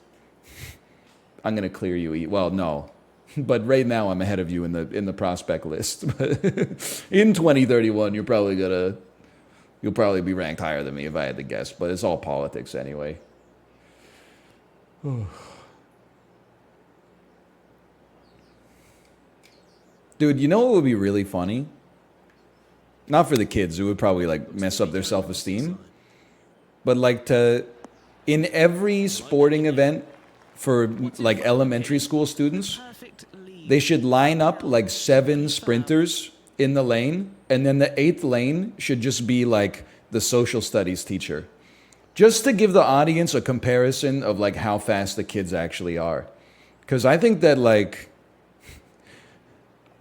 Speaker 1: I'm going to clear you. Well, no. But right now I'm ahead of you in the prospect list. In 2031, you'll probably be ranked higher than me if I had to guess, but it's all politics anyway. Dude, you know what would be really funny? Not for the kids, it would probably like mess up their self-esteem. But like in every sporting event for like elementary school students,
Speaker 4: Perfect lead.
Speaker 1: they should line up like 7 sprinters in the lane, and then the 8th lane should just be like the social studies teacher. Just to give the audience a comparison of like how fast the kids actually are. Because I think that like,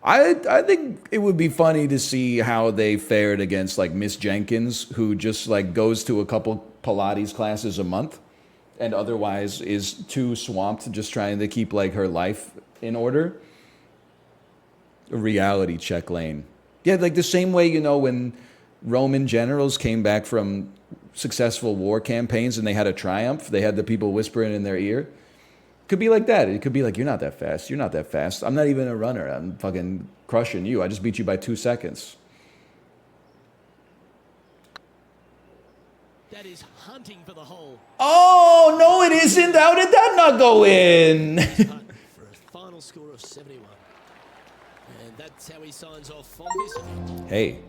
Speaker 1: I think it would be funny to see how they fared against like Miss Jenkins, who just like goes to a couple Pilates classes a month and otherwise is too swamped just trying to keep like her life in order. A reality check lane. Yeah, like the same way, you know, when Roman generals came back from successful war campaigns and they had a triumph, they had the people whispering in their ear. Could be like that. It could be like, you're not that fast. You're not that fast. I'm not even a runner. I'm fucking crushing you. I just beat you by 2 seconds.
Speaker 2: That is hunting for the hole.
Speaker 1: Oh, no, it isn't. How did that not go in?
Speaker 2: For a final score of 71. And that's how he signs off from this.
Speaker 1: Hey,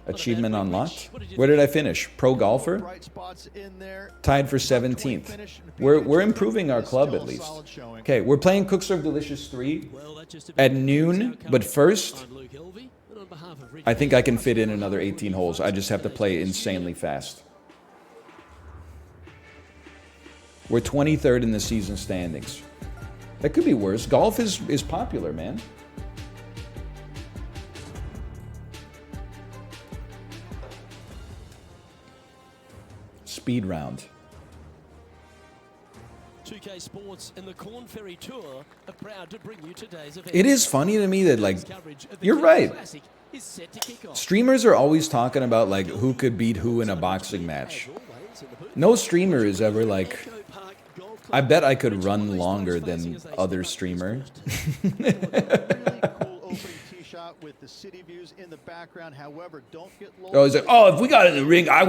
Speaker 1: achievement unlocked. Where did I finish? Pro golfer?
Speaker 3: Bright spots in there.
Speaker 1: Tied for 17th. We're improving our club at least. Okay, we're playing Cook Serve Delicious 3
Speaker 2: Well, that just about
Speaker 1: at noon, but first,
Speaker 2: I'm Luke Elvey, and on behalf of
Speaker 1: I think I can fit in another 18 holes. I just have to play insanely fast. We're 23rd in the season standings. That could be worse. Golf is popular, man. Speed round.
Speaker 2: 2K Sports and the Corn Ferry Tour are proud to bring you today's event.
Speaker 1: It is funny to me that, like,
Speaker 2: Coverage of the
Speaker 1: you're
Speaker 2: King
Speaker 1: right.
Speaker 2: Classic is set to kick off.
Speaker 1: Streamers are always talking about, like, who could beat who in a boxing match. No streamer is ever like, I bet I could run longer than other streamer.
Speaker 3: Really cool opening tee shot with the city views in the background. However, don't get low.
Speaker 1: Always like, oh, if we got in the ring, I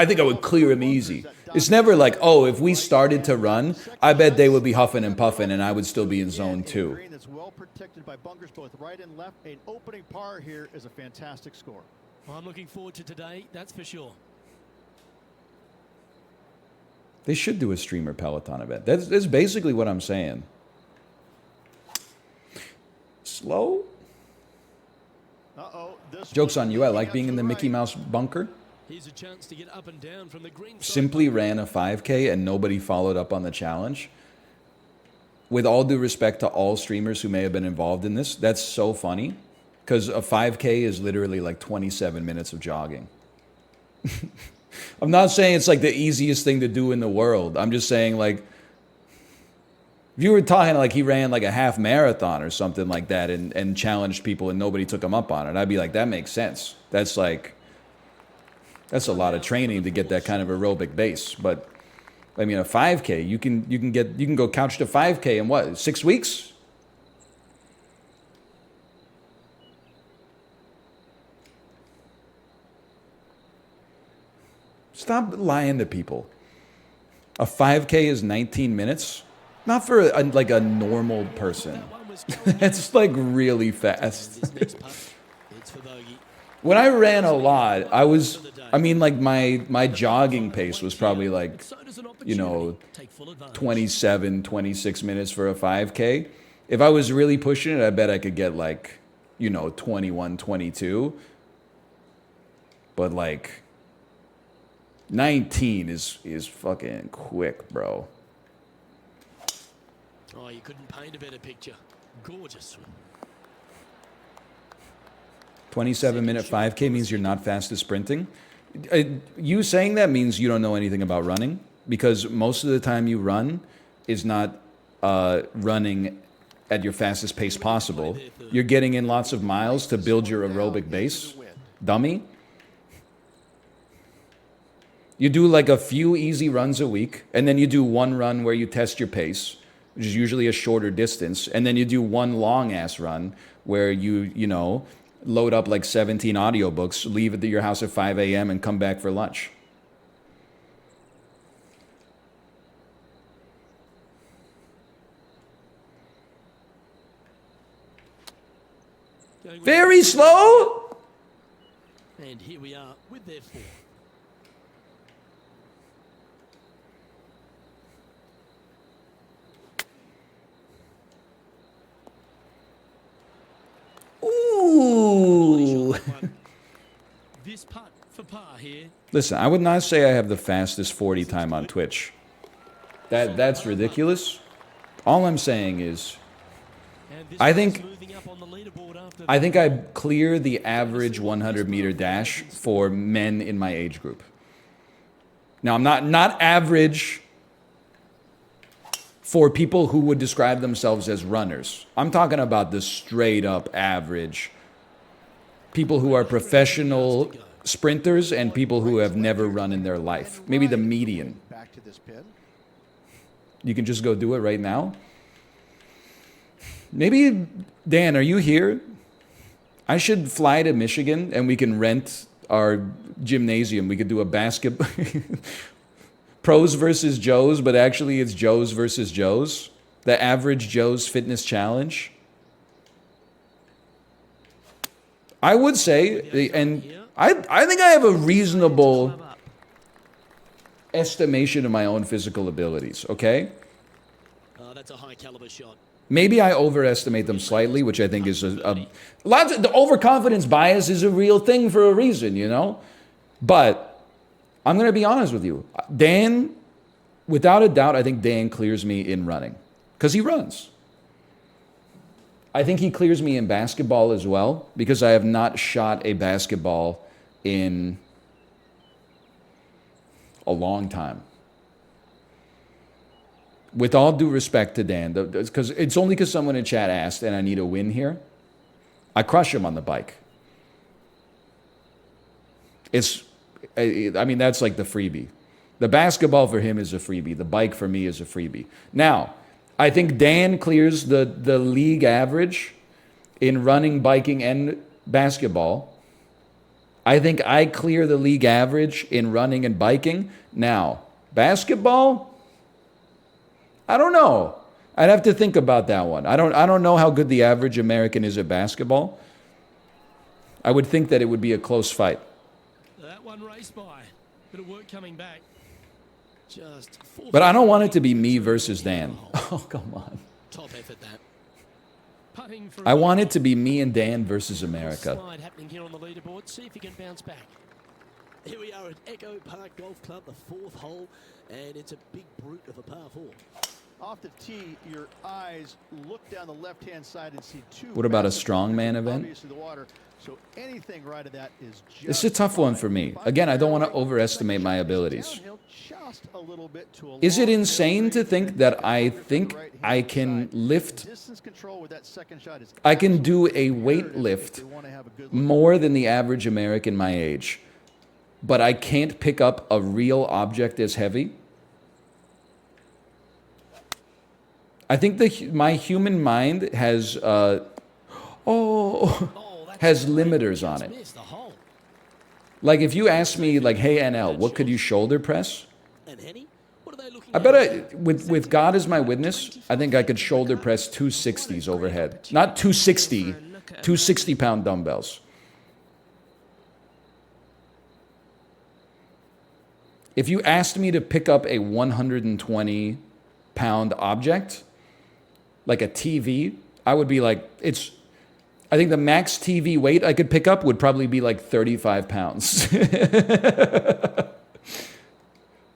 Speaker 1: think I would clear him easy. It's never like, oh, if we started to run, I bet they would be huffing and puffing and I would still be in zone 2.
Speaker 3: Green that's well protected by bunkers both right and left. An opening par here is a fantastic score.
Speaker 2: I'm looking forward to today, that's for sure.
Speaker 1: They should do a streamer Peloton event. That's basically what I'm saying. Slow?
Speaker 3: Uh-oh.
Speaker 1: Joke's on you. I like being in the Mickey Mouse bunker.
Speaker 2: Here's a chance to get up and down from the green side.
Speaker 1: Simply ran a 5K and nobody followed up on the challenge. With all due respect to all streamers who may have been involved in this, that's so funny. Because a 5K is literally like 27 minutes of jogging. I'm not saying it's like the easiest thing to do in the world. I'm just saying, like, if you were talking like he ran like a half marathon or something like that and challenged people and nobody took him up on it, I'd be like, that makes sense. That's like, that's a lot of training to get that kind of aerobic base. But I mean, a 5K, you can go couch to 5K in what, 6 weeks? Stop lying to people. A 5K is 19 minutes. Not for like a normal person. That's like really fast.
Speaker 2: This next putt, it's for bogey.
Speaker 1: When I ran a lot, I mean, like my jogging pace was probably like,
Speaker 2: So does an
Speaker 1: you know,
Speaker 2: opportunity. Take full advantage.
Speaker 1: 27, 26 minutes for a 5K. If I was really pushing it, I bet I could get like, you know, 21, 22. But like 19 is fucking quick, bro.
Speaker 2: Oh, you couldn't paint a better picture. Gorgeous.
Speaker 1: 27-minute 5K means you're not fast at sprinting. You saying that means you don't know anything about running, because most of the time you run is not running at your fastest pace possible. You're getting in lots of miles to build your aerobic base. Dummy. You do like a few easy runs a week, and then you do one run where you test your pace, which is usually a shorter distance, and then you do one long-ass run where you know, load up like 17 audiobooks, leave at your house at 5 a.m. and come back for lunch.
Speaker 2: going with
Speaker 1: Very slow.
Speaker 2: And here we are with their four.
Speaker 1: Ooh.
Speaker 2: This putt for par here.
Speaker 1: Listen, I would not say I have the fastest 40 time on Twitch. That's ridiculous. All I'm saying is
Speaker 2: And this
Speaker 1: I
Speaker 2: one's
Speaker 1: think
Speaker 2: moving up on the leaderboard after
Speaker 1: I think I clear the average 100-meter dash for men in my age group. Now, I'm not average for people who would describe themselves as runners. I'm talking about the straight up average. People who are professional sprinters and people who have never run in their life. Maybe the median.
Speaker 3: Back to this pin.
Speaker 1: You can just go do it right now. Maybe, Dan, are you here? I should fly to Michigan and we can rent our gymnasium. We could do a basketball. Pros versus Joes, but actually it's Joes versus Joes. The average Joe's fitness challenge. I would say, and I think I have a reasonable estimation of my own physical abilities, okay?
Speaker 2: that's a high caliber shot.
Speaker 1: Maybe I overestimate them slightly, which I think is a lot. The overconfidence bias is a real thing for a reason, you know? But I'm going to be honest with you. Dan, without a doubt, I think Dan clears me in running because he runs. I think he clears me in basketball as well because I have not shot a basketball in a long time. With all due respect to Dan, because it's only because someone in chat asked and I need a win here, I crush him on the bike. I mean, that's like the freebie. The basketball for him is a freebie. The bike for me is a freebie. Now, I think Dan clears the league average in running, biking, and basketball. I think I clear the league average in running and biking. Now, basketball, I don't know. I'd have to think about that one. I don't know how good the average American is at basketball. I would think that it would be a close fight.
Speaker 2: That one raced by. Bit of work coming back. Just
Speaker 1: But I don't want it to be me versus Dan. Oh, come on.
Speaker 2: top effort that. Putting for
Speaker 1: I want it to be me and Dan versus America.
Speaker 2: slide happening here on the leaderboard. See if he can bounce back. Here we are at Echo Park Golf Club, the fourth hole, and it's a big brute of a par four.
Speaker 3: Off the tee, your eyes look down the left-hand side and see two.
Speaker 1: What about a
Speaker 3: massive
Speaker 1: strongman
Speaker 3: holes,
Speaker 1: event?
Speaker 3: obviously the water, so anything right of that is just
Speaker 1: This is a tough one for me. Again, I don't want to overestimate my abilities.
Speaker 3: downhill just a little bit to
Speaker 1: Is it
Speaker 3: allow
Speaker 1: insane to think that I think I can lift,
Speaker 3: distance control with that second shot is
Speaker 1: I can do a weight
Speaker 3: imperative if
Speaker 1: lift
Speaker 3: they want to have a good look.
Speaker 1: more than the average American my age, but I can't pick up a real object as heavy? I think my human mind has, has limiters on it.
Speaker 2: Missed the hole.
Speaker 1: Like if you ask me, like, hey NL, what could you shoulder press?
Speaker 2: And Henny, what are they looking
Speaker 1: I
Speaker 2: at
Speaker 1: bet
Speaker 2: here?
Speaker 1: with God as my witness, I think I could shoulder press 260s overhead. Not 260, 260-pound dumbbells. If you asked me to pick up a 120-pound object, like a TV, I would be like, I think the max TV weight I could pick up would probably be like 35 pounds.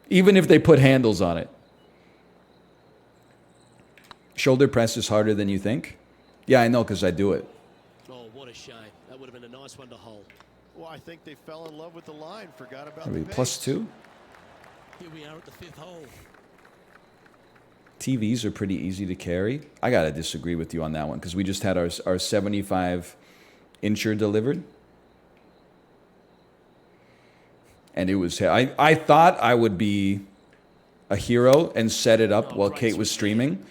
Speaker 1: Even if they put handles on it. Shoulder press is harder than you think? Yeah, I know, because I do it.
Speaker 2: Oh, what a shame. That would have been a nice one to hold.
Speaker 3: Well, I think they fell in love with the line, forgot about
Speaker 1: Are
Speaker 3: the
Speaker 1: we
Speaker 3: pace.
Speaker 1: +2?
Speaker 2: Here we are at the fifth hole.
Speaker 1: TVs are pretty easy to carry. I got to disagree with you on that one because we just had our 75-incher delivered. And it was, I thought I would be a hero and set it up while Kate was streaming.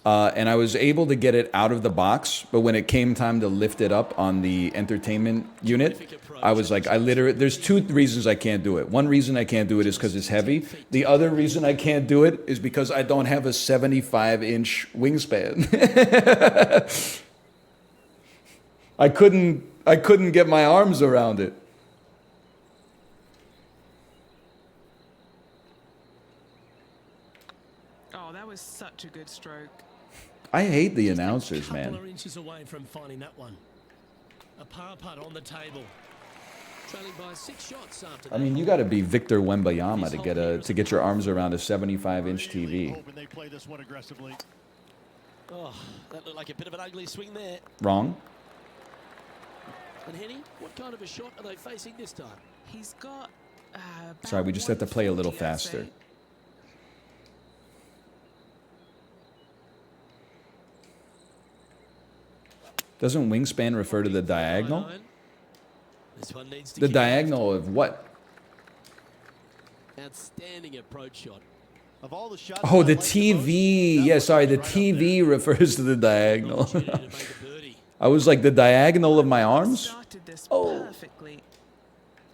Speaker 1: And I was able to get it out of the box. But when it came time to lift it up on the entertainment unit, I was like, there's two reasons I can't do it. One reason I can't do it is because it's heavy. The other reason I can't do it is because I don't have a 75-inch wingspan. I couldn't get my arms around it.
Speaker 4: Oh, that was such a good stroke.
Speaker 1: I hate the
Speaker 2: Just
Speaker 1: announcers,
Speaker 2: a couple
Speaker 1: man.
Speaker 2: of inches away from finding that one. A par putt on the table. Trailing by 6 shots after
Speaker 1: I
Speaker 2: that.
Speaker 1: mean, you got to be Victor Wembanyama to get your arms around a 75-inch TV.
Speaker 3: Hoping they play this one aggressively.
Speaker 2: Oh, that looked like a bit of an ugly swing there.
Speaker 1: Wrong.
Speaker 2: And Henny, what kind of a shot are they facing this time?
Speaker 4: He's got.
Speaker 1: Sorry, we just have to play a little
Speaker 4: 140, I'd
Speaker 1: faster.
Speaker 4: say.
Speaker 1: Doesn't wingspan refer to the diagonal?
Speaker 2: This one needs to
Speaker 1: The
Speaker 2: keep
Speaker 1: diagonal of what?
Speaker 2: outstanding approach shot.
Speaker 3: Of all the shots
Speaker 1: Oh,
Speaker 3: I
Speaker 1: the
Speaker 3: like most,
Speaker 1: TV.
Speaker 3: that
Speaker 1: Yeah,
Speaker 3: one
Speaker 1: sorry, the
Speaker 3: was right up there.
Speaker 1: TV refers to the diagonal.
Speaker 2: Opportunity to make a birdie.
Speaker 1: I was like, the diagonal of my arms?
Speaker 4: Started this
Speaker 1: Oh.
Speaker 4: perfectly.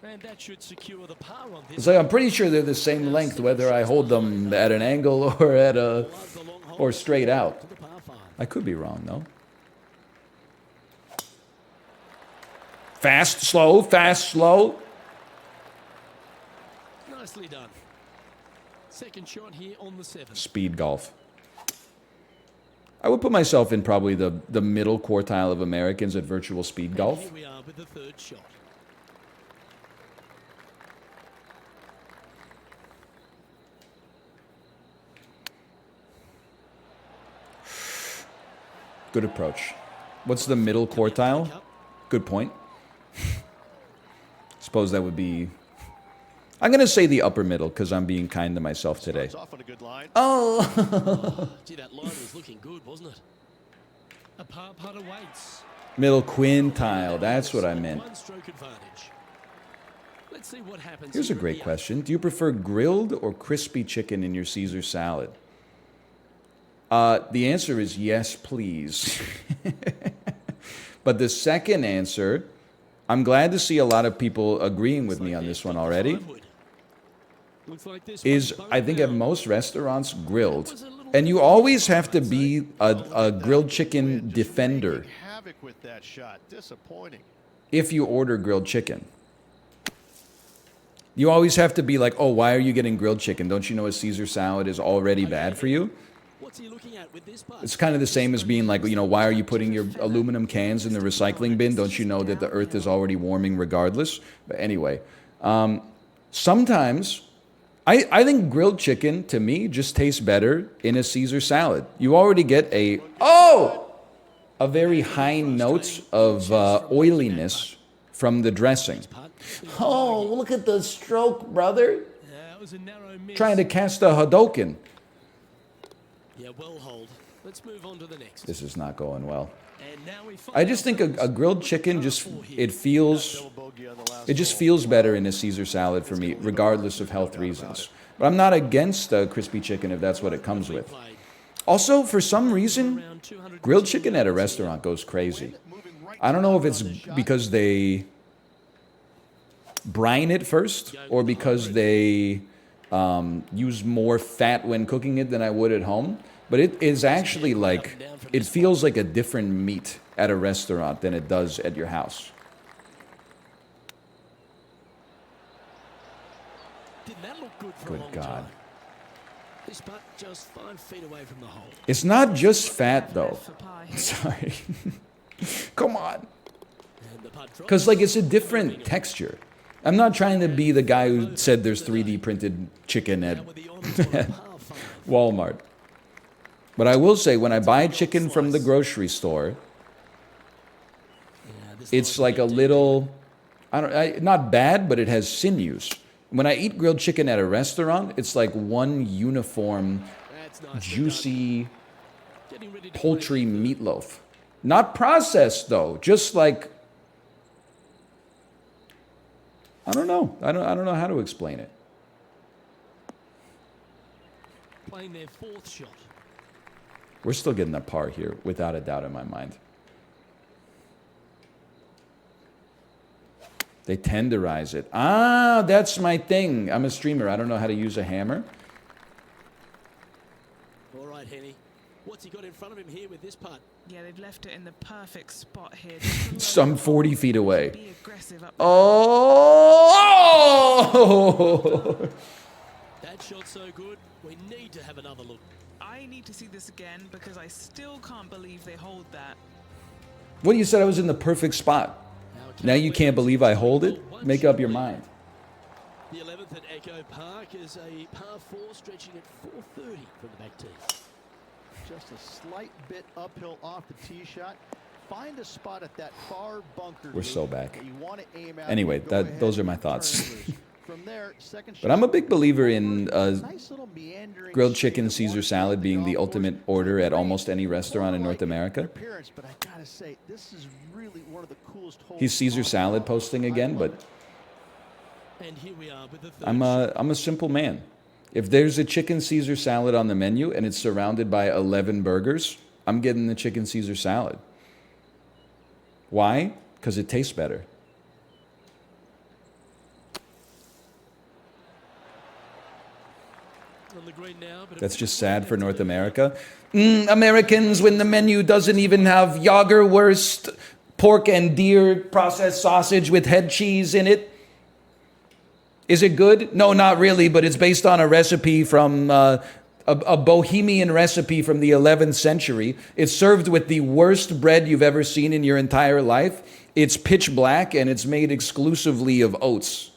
Speaker 2: And that should secure the par on this.
Speaker 1: It's like, I'm pretty sure they're the same length, whether I hold them at an angle or at a,
Speaker 2: Love the long hole
Speaker 1: or straight out.
Speaker 2: to the par 5.
Speaker 1: I could be wrong, though. Fast, slow, fast, slow.
Speaker 2: Nicely done. Second shot here on the 7th.
Speaker 1: Speed golf. I would put myself in probably the middle quartile of Americans at virtual speed golf.
Speaker 2: Here we are with the third shot.
Speaker 1: Good approach. What's the middle quartile? Good point. Suppose that would be... I'm going to say the upper middle because I'm being kind to myself today.
Speaker 3: Starts off on a good line.
Speaker 1: Oh!
Speaker 2: Gee, that line was looking good, wasn't it? A par putt awaits.
Speaker 1: Middle quintile. That's what I meant.
Speaker 2: One stroke advantage. Let's see what happens.
Speaker 1: Here's a
Speaker 2: here at
Speaker 1: great
Speaker 2: the
Speaker 1: question. Do you prefer grilled or crispy chicken in your Caesar salad? The answer is yes, please. But the second answer, I'm glad to see a lot of people agreeing with me on this one already,
Speaker 2: Looks like this
Speaker 1: is
Speaker 2: one's
Speaker 1: I think at
Speaker 2: boned
Speaker 1: most restaurants grilled. And you always have to be a grilled chicken
Speaker 3: Just
Speaker 1: defender
Speaker 3: wreaking havoc with that shot. Disappointing.
Speaker 1: if you order grilled chicken. You always have to be like, oh, why are you getting grilled chicken? Don't you know a Caesar salad is already bad for you?
Speaker 2: What's he looking at with this putt?
Speaker 1: It's kind of the same as being like, you know, why are you putting your aluminum cans in the recycling bin? Don't you know that the earth is already warming regardless? But anyway, sometimes I think grilled chicken, to me, just tastes better in a Caesar salad. You already get a very high notes of oiliness from the dressing. Oh, look at the stroke, brother.
Speaker 2: That was a narrow miss.
Speaker 1: Trying to cast a Hadoken.
Speaker 2: Yeah, well hold. Let's move on to the next.
Speaker 1: This is not going well.
Speaker 2: And now we find
Speaker 1: I just think a
Speaker 2: ourselves
Speaker 1: grilled
Speaker 2: on
Speaker 1: chicken
Speaker 2: par
Speaker 1: just
Speaker 2: 4 here.
Speaker 1: it feels
Speaker 3: Double bogey on the last
Speaker 1: it just
Speaker 3: hole.
Speaker 1: feels better in a Caesar salad for me, regardless of health reasons. But I'm not against crispy chicken if that's what it comes with.
Speaker 2: Played
Speaker 1: Also, for some reason,
Speaker 2: around 200
Speaker 1: grilled chicken at a restaurant goes crazy. I don't know if it's because they brine it first or because they use more fat when cooking it than I would at home. But it is actually like, it feels like a different meat at a restaurant than it does at your house.
Speaker 2: Didn't that look good for a
Speaker 1: Good
Speaker 2: long
Speaker 1: God.
Speaker 2: time? This putt just 5 feet away from the hole.
Speaker 1: It's not just fat, though.
Speaker 4: For par here.
Speaker 1: Sorry. Come on.
Speaker 2: And the putt drops.
Speaker 1: Because, like, it's a different texture. I'm not trying to be the guy who said there's 3D printed chicken at
Speaker 2: Now with the honors on a par 5.
Speaker 1: Walmart. But I will say, when I buy chicken from the grocery store,
Speaker 2: Yeah, this
Speaker 1: it's
Speaker 2: line's
Speaker 1: like a
Speaker 2: deep.
Speaker 1: little, not bad, but it has sinews. When I eat grilled chicken at a restaurant, it's like one uniform,
Speaker 2: That's nicely
Speaker 1: juicy
Speaker 2: done. Getting ready to
Speaker 1: poultry
Speaker 2: play the third.
Speaker 1: meatloaf. Not processed, though. Just like, I don't know. I don't know how to explain it.
Speaker 2: Playing their 4th shot.
Speaker 1: We're still getting a par here, without a doubt in my mind. They tenderize it. Ah, that's my thing. I'm a streamer. I don't know how to use a hammer.
Speaker 2: All right, Henny. What's he got in front of him here with this putt?
Speaker 4: Yeah, they've left it in the perfect spot here.
Speaker 1: Some 40 feet away.
Speaker 4: Be aggressive up
Speaker 1: Oh!
Speaker 2: That shot so good, we need to have another look.
Speaker 4: I need to see this again because I still can't believe they hold that.
Speaker 1: What, you said I was in the perfect spot? Now you can't believe I hold it? Make up your mind.
Speaker 2: The 11th at Echo Park is a par 4 stretching at 430 from the back tee.
Speaker 3: Just a slight bit uphill off the tee shot. Find a spot at that far bunker.
Speaker 1: We're so back.
Speaker 3: that you want to aim at.
Speaker 1: Anyway,
Speaker 3: Go ahead
Speaker 1: those are my
Speaker 3: and
Speaker 1: thoughts.
Speaker 3: turn it loose. From there, second
Speaker 1: But I'm a
Speaker 3: shot,
Speaker 1: big believer in
Speaker 3: nice little meandering
Speaker 1: grilled
Speaker 3: shape
Speaker 1: chicken
Speaker 3: of
Speaker 1: Caesar
Speaker 3: water
Speaker 1: salad
Speaker 3: down the
Speaker 1: being the
Speaker 3: golf course.
Speaker 1: ultimate order at
Speaker 3: Great.
Speaker 1: almost any restaurant in
Speaker 3: More
Speaker 1: North
Speaker 3: like
Speaker 1: America.
Speaker 3: appearance, but I gotta say, this is really one of the coolest holes
Speaker 1: He's Caesar
Speaker 3: on
Speaker 1: salad
Speaker 3: golf.
Speaker 1: posting
Speaker 3: I
Speaker 1: again,
Speaker 3: love
Speaker 1: but
Speaker 3: it.
Speaker 2: And here we are with the third
Speaker 1: I'm a simple man. If there's a chicken Caesar salad on the menu and it's surrounded by 11 burgers, I'm getting the chicken Caesar salad. Why? Because it tastes better.
Speaker 2: on the green now, but
Speaker 1: That's just sad for North America. Americans, when the menu doesn't even have Jagerwurst, pork and deer processed sausage with head cheese in it. Is it good? No, not really, but it's based on a recipe from a Bohemian recipe from the 11th century. It's served with the worst bread you've ever seen in your entire life. It's pitch black and it's made exclusively of oats.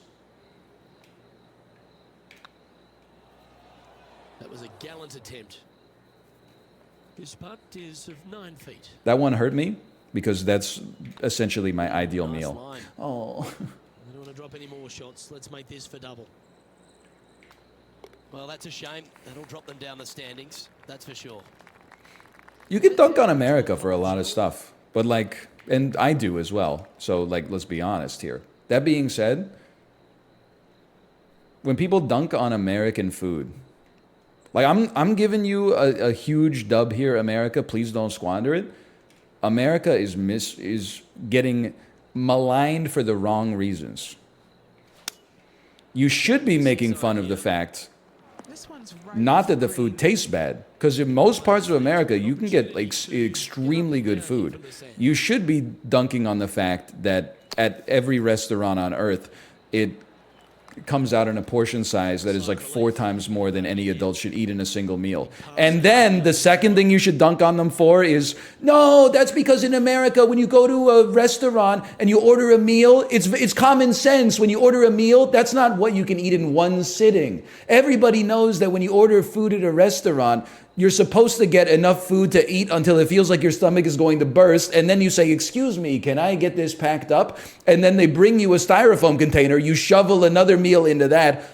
Speaker 2: that was a gallant attempt. This putt is of 9 feet.
Speaker 1: That one hurt me because that's essentially my ideal
Speaker 2: Nice
Speaker 1: meal.
Speaker 2: line.
Speaker 1: Oh.
Speaker 2: I don't want to drop any more shots. Let's make this for double. Well, that's a shame. That'll drop them down the standings. That's for sure.
Speaker 1: You can dunk on America for a lot of stuff, but like, and I do as well. So like, let's be honest here. That being said, when people dunk on American food, like I'm giving you a huge dub here, America. Please don't squander it. America is getting maligned for the wrong reasons. You should be making fun of the fact,
Speaker 4: This one's right
Speaker 1: not that the
Speaker 4: for
Speaker 1: food tastes bad, because in most parts of America you can get like extremely good food. You should be dunking on the fact that at every restaurant on earth it comes out in a portion size that is like 4 times more than any adult should eat in a single meal. And then the second thing you should dunk on them for is, no, that's because in America when you go to a restaurant and you order a meal, it's common sense. When you order a meal, that's not what you can eat in one sitting. Everybody knows that when you order food at a restaurant, you're supposed to get enough food to eat until it feels like your stomach is going to burst. And then you say, excuse me, can I get this packed up? And then they bring you a styrofoam container. You shovel another meal into that.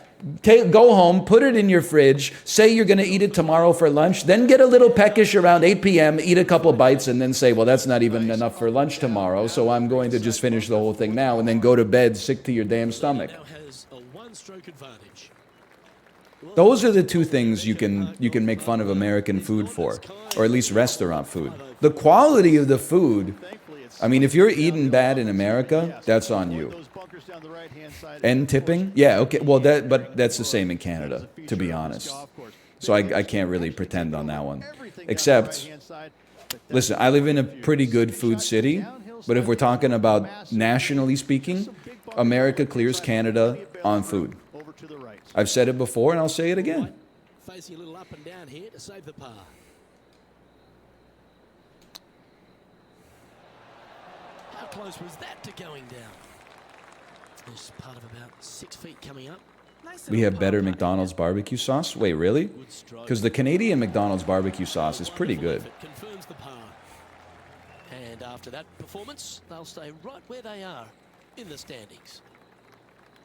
Speaker 1: Go home, put it in your fridge, say you're going to eat it tomorrow for lunch, then get a little peckish around 8 p.m., eat a couple bites, and then say, well, that's not even enough for lunch tomorrow, so I'm going to just finish the whole thing now, and then go to bed sick to your damn stomach.
Speaker 2: Now has a 1-stroke advantage.
Speaker 1: Those are the two things you can make fun of American food for, or at least restaurant food. The quality of the food, I mean, if you're eating bad in America, that's on you. And tipping? Yeah, okay. Well, but that's the same in Canada, to be honest. So I can't really pretend on that one. Except, listen, I live in a pretty good food city, but if we're talking about nationally speaking, America clears Canada on food. I've said it before and I'll say it again.
Speaker 2: Facing a little up and down here to save the par. How close was that to going down? There's part of about 6 feet coming up.
Speaker 4: Nice
Speaker 1: We
Speaker 4: little
Speaker 1: have better
Speaker 4: putt.
Speaker 1: McDonald's barbecue sauce? Wait, really?
Speaker 2: Good stroke.
Speaker 1: Because the Canadian McDonald's barbecue sauce is pretty good.
Speaker 2: It confirms the par. And after that performance, they'll stay right where they are in the standings.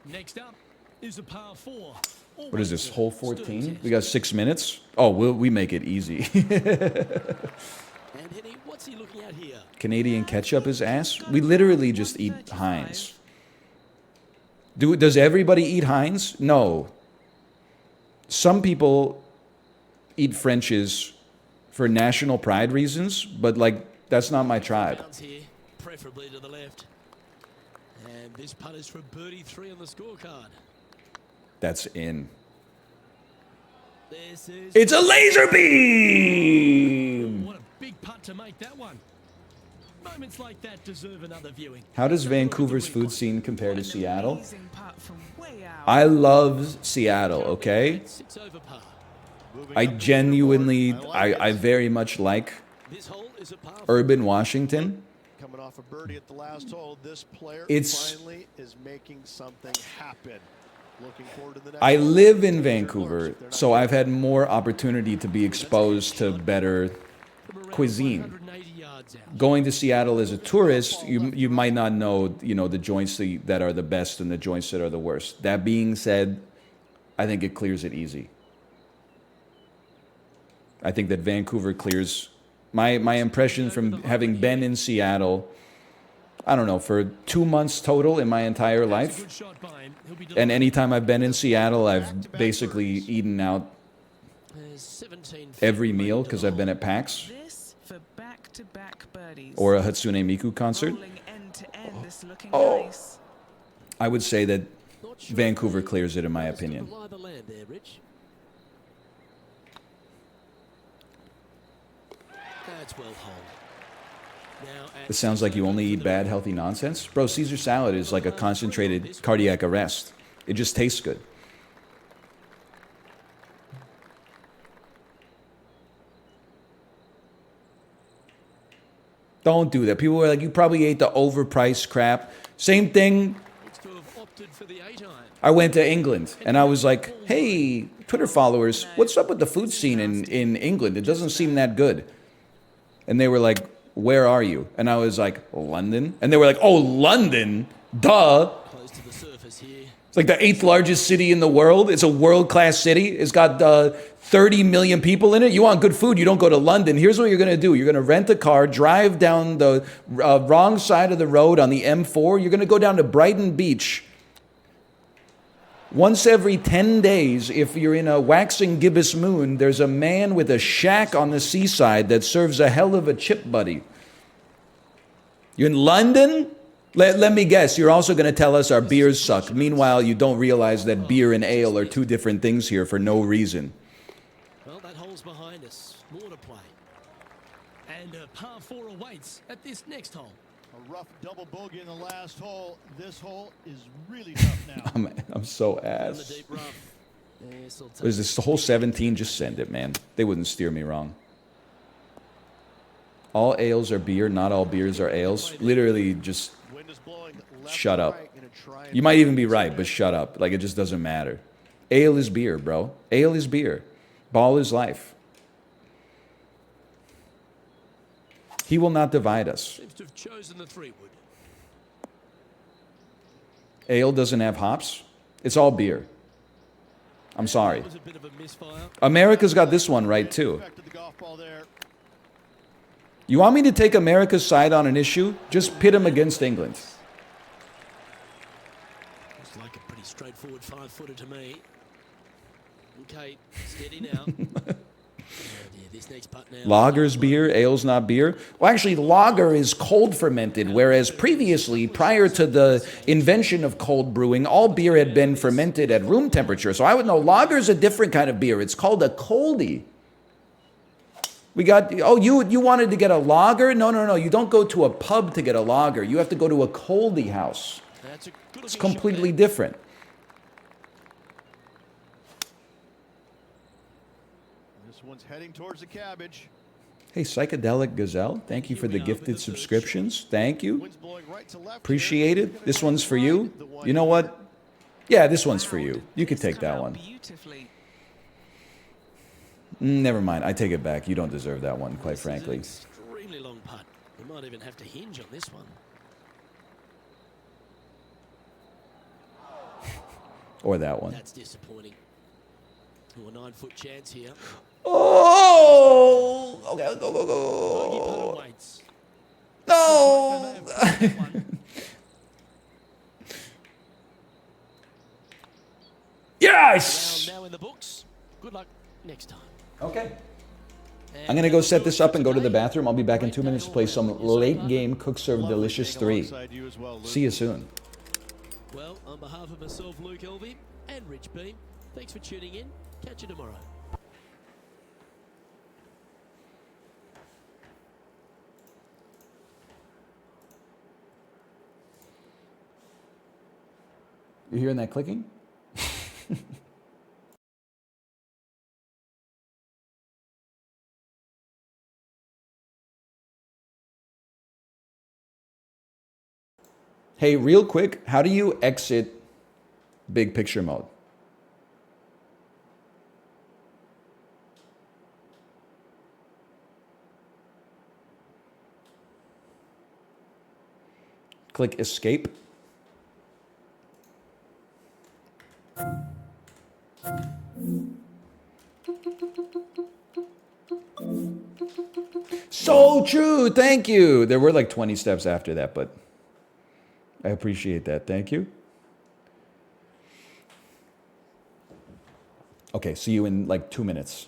Speaker 2: Next up is a par 4.
Speaker 1: What is this, hole 14? We got 6 minutes? Oh, we make it easy.
Speaker 2: And Henny, what's he looking at here?
Speaker 1: Canadian ketchup is ass? We literally just eat Heinz. Does everybody eat Heinz? No. Some people eat French's for national pride reasons, but like, that's not my tribe.
Speaker 2: Bounce here, preferably to the left. And this putt is for birdie 3 on the scorecard.
Speaker 1: That's in.
Speaker 2: This is
Speaker 1: It's a laser beam!
Speaker 2: what a big putt to make that one. Moments like that deserve another viewing.
Speaker 1: How does
Speaker 2: Let's have a look at the
Speaker 1: Vancouver's food
Speaker 2: replay.
Speaker 1: scene compare to Seattle?
Speaker 4: Amazing putt from way out.
Speaker 1: I love Seattle, okay?
Speaker 2: 6 over par.
Speaker 3: Moving
Speaker 1: I
Speaker 3: up the
Speaker 1: genuinely,
Speaker 3: leaderboard. like
Speaker 1: I
Speaker 3: it.
Speaker 1: very much like
Speaker 2: This hole is a par.
Speaker 1: urban Washington.
Speaker 3: Coming off a birdie at the last hole, this player
Speaker 1: It's-
Speaker 3: finally is making something happen. Looking forward to the next
Speaker 1: I
Speaker 3: hole.
Speaker 1: live in
Speaker 3: They're
Speaker 1: Vancouver,
Speaker 3: close. They're not
Speaker 1: so I've had more opportunity to be exposed to better
Speaker 2: From around
Speaker 1: cuisine.
Speaker 2: 180 yards out.
Speaker 1: Going to Seattle as a tourist, you might not know, the joints that are the best and the joints that are the worst. That being said, I think it clears it easy. I think that Vancouver clears my impression from having been in Seattle, I don't know, for 2 months total in my entire
Speaker 2: That's a
Speaker 1: life.
Speaker 2: good shot by him. He'll be
Speaker 1: And
Speaker 2: delighted.
Speaker 1: anytime I've been in Seattle, I've basically eaten out
Speaker 2: There's 17 feet
Speaker 1: every
Speaker 2: remaining
Speaker 1: meal
Speaker 2: to
Speaker 1: because
Speaker 2: the
Speaker 1: I've been
Speaker 2: hole.
Speaker 1: at PAX
Speaker 4: This for back-to-back birdies.
Speaker 1: or a Hatsune Miku concert.
Speaker 4: Rolling end to end, this looking
Speaker 1: Oh.
Speaker 4: nice.
Speaker 1: I would say that
Speaker 2: Not sure
Speaker 1: Vancouver
Speaker 2: if he
Speaker 1: clears it, in my
Speaker 2: knows to
Speaker 1: opinion.
Speaker 2: lie the land there, Rich. That's well holed. Now at
Speaker 1: It sounds like you
Speaker 2: 6
Speaker 1: only
Speaker 2: over
Speaker 1: eat
Speaker 2: for the
Speaker 1: bad,
Speaker 2: birdie.
Speaker 1: healthy nonsense. Bro, Caesar salad is like a concentrated cardiac arrest. It just tastes good. Don't do that. People were like, you probably ate the overpriced crap. Same thing.
Speaker 2: Looks to have opted for the 8-iron.
Speaker 1: I went to England and I was like, hey, Twitter followers, what's up with the food scene in England? It doesn't seem that good. And they were like, where are you? And I was like, London. And they were like, oh, London? Duh.
Speaker 2: Close to the surface here.
Speaker 1: It's like the 8th largest city in the world. It's a world-class city. It's got 30 million people in it. You want good food, you don't go to London. Here's what you're going to do. You're going to rent a car, drive down the wrong side of the road on the M4. You're going to go down to Brighton Beach. Once every 10 days, if you're in a waxing gibbous moon, there's a man with a shack on the seaside that serves a hell of a chip buddy. You're in London? Let me guess, you're also going to tell us our beers suck. Meanwhile, you don't realize that beer and ale are two different things here for no reason.
Speaker 2: Well, that hole's behind us. More to play. And a par 4 awaits at this next hole.
Speaker 3: A rough double bogey in the last hole. This hole is really tough now.
Speaker 1: I'm so
Speaker 2: Down the
Speaker 1: ass.
Speaker 2: deep rough. Yes, I'll take
Speaker 1: What is this, the whole 17? Just send it, man. They wouldn't steer me wrong. All ales are beer, not all beers are ales. Literally, just
Speaker 3: Wind is blowing left
Speaker 1: shut
Speaker 3: and
Speaker 1: up.
Speaker 3: right in a try and
Speaker 1: You might even be
Speaker 3: catch
Speaker 1: right, but shut up. Like, it just doesn't matter. Ale is beer, bro. Ale is beer. Ball is life. He will not divide us.
Speaker 2: Seems to have chosen the 3-wood.
Speaker 1: Ale doesn't have hops. It's all beer. I'm sorry.
Speaker 2: That was a bit of a misfire.
Speaker 1: America's got this one right, too.
Speaker 3: Affected the golf ball there.
Speaker 1: You want me to take America's side on an issue? Just pit him against England.
Speaker 2: Looks like a pretty straightforward 5-footer to me. Okay, steady now. Oh dear, this next putt now.
Speaker 1: Lager's beer, ale's not beer. Well, actually, lager is cold fermented, whereas previously, prior to the invention of cold brewing, all beer had been fermented at room temperature. So I would know lager's a different kind of beer. It's called a coldie. We got, oh, you wanted to get a lager? No. You don't go to a pub to get a lager. You have to go to a coldie house.
Speaker 2: That's a good
Speaker 1: It's
Speaker 2: looking shot
Speaker 1: completely
Speaker 2: there.
Speaker 1: different.
Speaker 3: This one's heading towards the cabbage.
Speaker 1: Hey, Psychedelic Gazelle, thank you for the gifted subscriptions. Thank you.
Speaker 3: Wind's blowing right to left.
Speaker 1: Appreciate
Speaker 3: here.
Speaker 1: it. This one's for you. You know what? Yeah, this one's for you. You could take
Speaker 4: Come
Speaker 1: that
Speaker 4: out
Speaker 1: one.
Speaker 4: Beautifully.
Speaker 1: Never mind. I take it back. You don't deserve that one, quite
Speaker 2: This is an
Speaker 1: frankly.
Speaker 2: extremely long putt. We might even have to hinge on this one.
Speaker 1: Or that one.
Speaker 2: That's disappointing. Oh, a 9-foot chance here.
Speaker 1: Oh! Okay, go, go,
Speaker 2: Bogey putt
Speaker 1: go.
Speaker 2: awaits.
Speaker 1: No!
Speaker 2: They may have played that one.
Speaker 1: Yes!
Speaker 2: Round now in the books. Good luck next time.
Speaker 1: Okay. I'm going to go set this up and go to the bathroom. I'll be back in 2 minutes to play some late game Cook Serve
Speaker 3: Lovely
Speaker 1: Delicious
Speaker 3: being
Speaker 1: 3.
Speaker 3: alongside you as well, Luke.
Speaker 1: See you soon.
Speaker 2: Well, on behalf of myself, Luke Elvey, and Rich Beam, thanks for tuning in. Catch you tomorrow.
Speaker 1: You hearing that clicking? Hey, real quick, how do you exit big picture mode? Click escape. So true. Thank you. There were like 20 steps after that, but I appreciate that. Thank you. Okay, see you in like 2 minutes.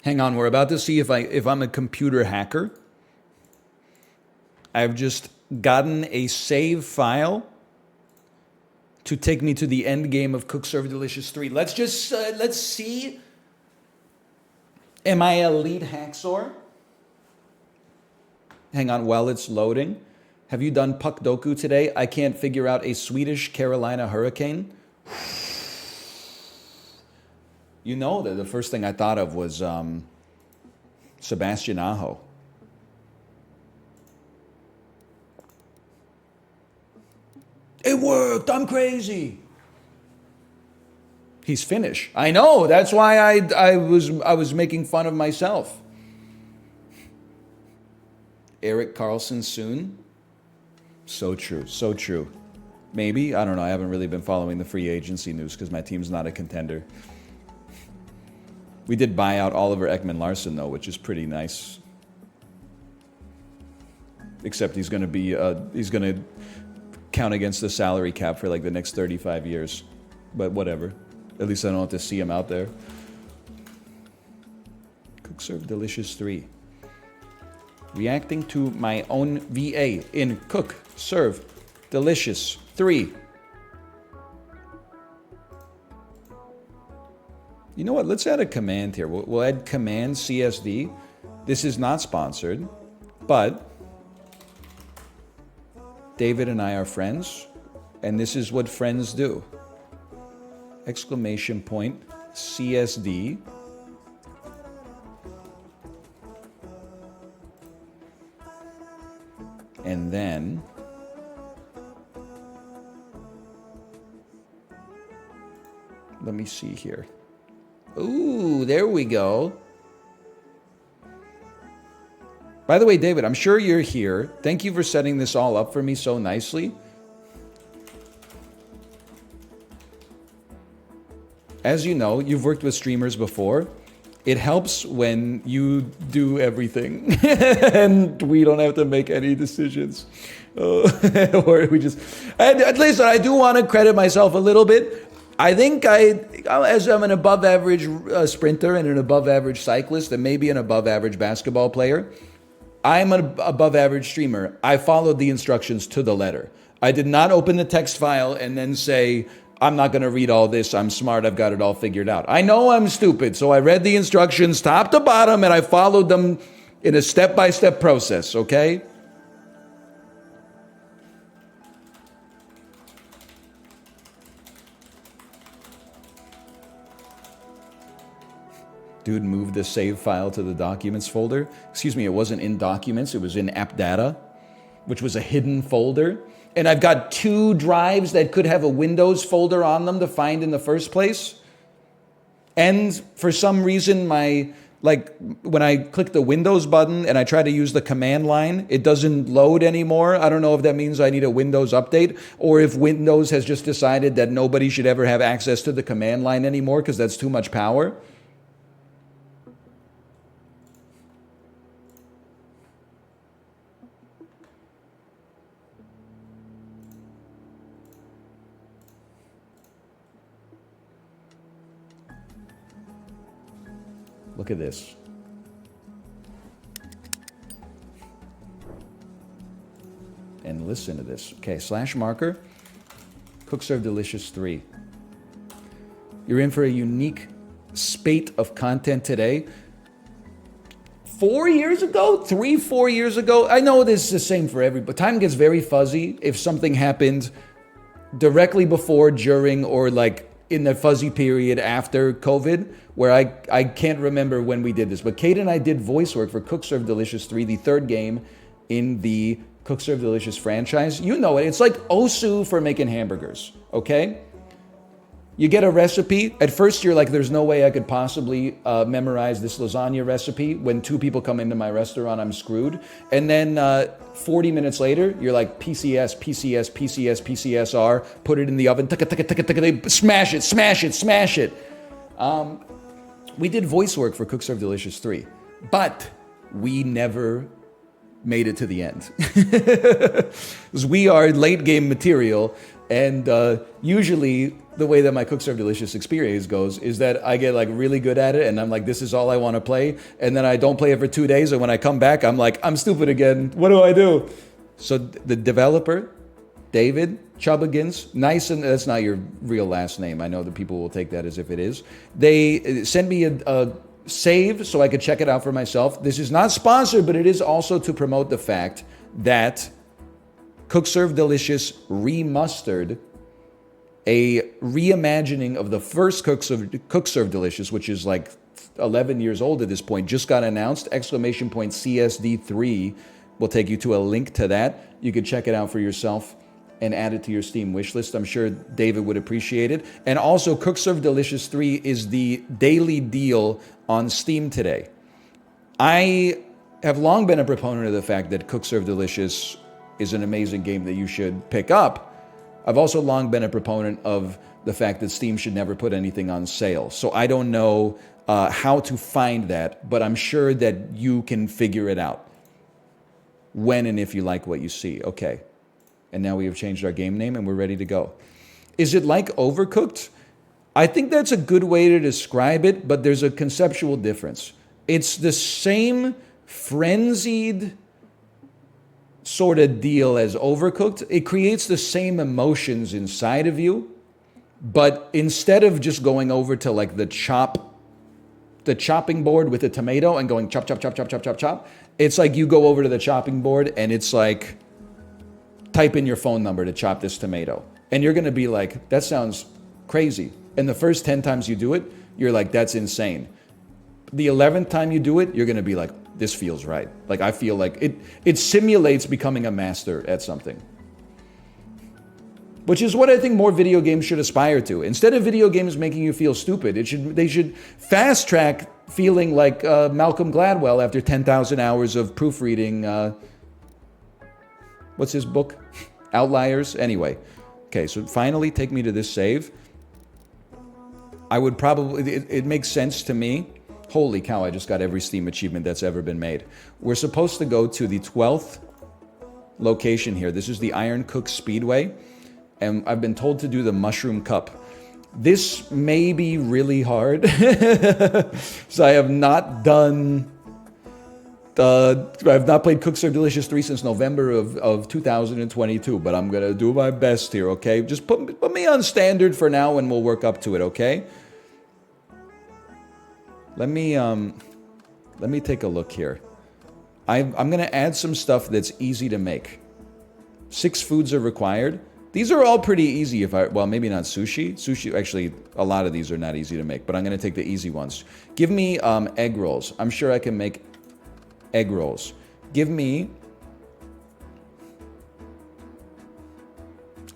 Speaker 1: Hang on, we're about to see if I'm a computer hacker. I've just gotten a save file to take me to the end game of Cook Serve Delicious 3. Let's just let's see. Am I a lead hacksaw? Hang on while it's loading. Have you done Puck Doku today? I can't figure out a Swedish Carolina hurricane. You know that the first thing I thought of was Sebastian Aho. It worked. I'm crazy. He's Finnish. I know. That's why I was making fun of myself. Eric Carlson soon. So true. So true. Maybe. I don't know. I haven't really been following the free agency news because my team's not a contender. We did buy out Oliver Ekman-Larsson, though, which is pretty nice. Except he's going to count against the salary cap for like the next 35 years. But whatever. At least I don't have to see him out there. Cook Serve Delicious 3. Reacting to my own VA in Cook Serve Delicious 3. You know what? Let's add a command here. We'll add command CSD. This is not sponsored, but David and I are friends, and this is what friends do. Exclamation point CSD. And then let me see here. Ooh, there we go. By the way, David, I'm sure you're here. Thank you for setting this all up for me so nicely. As you know, you've worked with streamers before. It helps when you do everything and we don't have to make any decisions. Or we just... At least I do want to credit myself a little bit. I think as I'm an above-average sprinter and an above-average cyclist and maybe an above-average basketball player, I'm an above-average streamer. I followed the instructions to the letter. I did not open the text file and then say, I'm not going to read all this. I'm smart. I've got it all figured out. I know I'm stupid, so I read the instructions top to bottom and I followed them in a step-by-step process, okay? Dude moved the save file to the documents folder. Excuse me, it wasn't in documents, it was in app data, which was a hidden folder. And I've got 2 drives that could have a Windows folder on them to find in the first place. And for some reason, when I click the Windows button and I try to use the command line, it doesn't load anymore. I don't know if that means I need a Windows update or if Windows has just decided that nobody should ever have access to the command line anymore because that's too much power. Look at this. And listen to this. Okay, slash marker, Cook Serve Delicious 3. You're in for a unique spate of content today. 4 years ago, 4 years ago, I know this is the same for everybody, but time gets very fuzzy if something happened directly before, during, or like in the fuzzy period after COVID, where I can't remember when we did this. But Kate and I did voice work for Cook Serve Delicious 3, the 3rd game in the Cook Serve Delicious franchise. You know it. It's like Osu for making hamburgers, okay? You get a recipe. At first, you're like, there's no way I could possibly memorize this lasagna recipe. When 2 people come into my restaurant, I'm screwed. And then 40 minutes later, you're like, PCS, PCS, PCS, PCSR, put it in the oven, smash it, smash it, smash it. We did voice work for Cook Serve Delicious 3, but we never made it to the end. Because we are late game material, and usually the way that my Cook Serve Delicious experience goes is that I get like really good at it and I'm like, this is all I want to play. And then I don't play it for 2 days. And when I come back, I'm like, I'm stupid again. What do I do? So the developer, David Chubbagins, nice, and that's not your real last name. I know that people will take that as if it is. They sent me a save so I could check it out for myself. This is not sponsored, but it is also to promote the fact that Cook Serve Delicious Remastered, a reimagining of the first Cook Serve Delicious, which is like 11 years old at this point, just got announced. Exclamation point CSD3 will take you to a link to that. You can check it out for yourself and add it to your Steam wishlist. I'm sure David would appreciate it. And also, Cook Serve Delicious 3 is the daily deal on Steam today. I have long been a proponent of the fact that Cook Serve Delicious is an amazing game that you should pick up. I've also long been a proponent of the fact that Steam should never put anything on sale. So I don't know how to find that, but I'm sure that you can figure it out when and if you like what you see. Okay. And now we have changed our game name and we're ready to go. Is it like Overcooked? I think that's a good way to describe it, but there's a conceptual difference. It's the same frenzied sort of deal as Overcooked. It creates the same emotions inside of you, but instead of just going over to like the chopping board with the tomato and going chop, chop, chop, chop, chop, chop, chop, it's like you go over to the chopping board and it's like, type in your phone number to chop this tomato. And you're going to be like, that sounds crazy. And the first 10 times you do it, you're like, that's insane. The 11th time you do it, you're going to be like, this feels right. Like, I feel like it simulates becoming a master at something. Which is what I think more video games should aspire to. Instead of video games making you feel stupid, they should fast track feeling like Malcolm Gladwell after 10,000 hours of proofreading. What's his book? Outliers? Anyway. Okay, so finally take me to this save. I would probably, it makes sense to me. Holy cow, I just got every Steam achievement that's ever been made. We're supposed to go to the 12th location here. This is the Iron Cook Speedway. And I've been told to do the Mushroom Cup. This may be really hard. So I have not done... I've not played Cooks Are Delicious 3 since November of 2022, but I'm going to do my best here, okay? Just put me on standard for now and we'll work up to it, okay? Let me take a look here. I'm going to add some stuff that's easy to make. 6 foods are required. These are all pretty easy well, maybe not sushi. Sushi, actually, a lot of these are not easy to make, but I'm going to take the easy ones. Give me egg rolls. I'm sure I can make egg rolls. Give me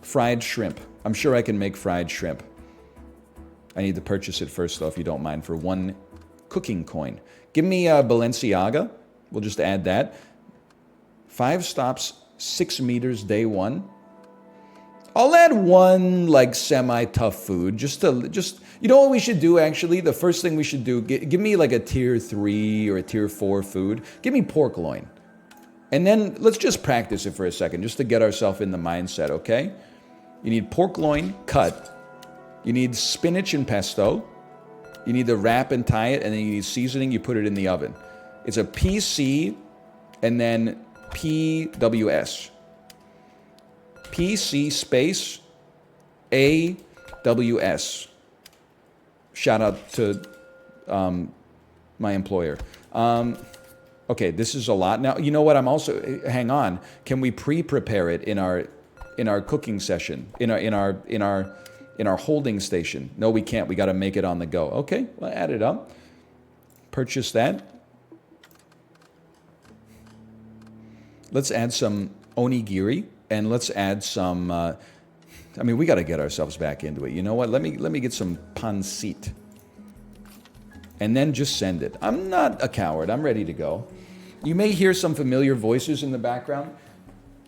Speaker 1: fried shrimp. I'm sure I can make fried shrimp. I need to purchase it first, though, if you don't mind, for 1 cooking coin. Give me Balenciaga. We'll just add that. 5 stops, 6 meters, day 1. I'll add 1 like semi-tough food just you know what we should do actually? The first thing we should do, give me like a tier 3 or a tier 4 food. Give me pork loin. And then let's just practice it for a second just to get ourselves in the mindset, okay? You need pork loin cut. You need spinach and pesto. You need to wrap and tie it, and then you need seasoning. You put it in the oven. It's a PC and then PWS. PC space AWS. Shout out to my employer. Okay, this is a lot. Now, you know what? I'm also, hang on. Can we pre-prepare it in our cooking session, in our holding station? No, we can't. We got to make it on the go. Okay, well, add it up. Purchase that. Let's add some onigiri. And let's add some, I mean, we got to get ourselves back into it. You know what? Let me get some pancit. And then just send it. I'm not a coward. I'm ready to go. You may hear some familiar voices in the background.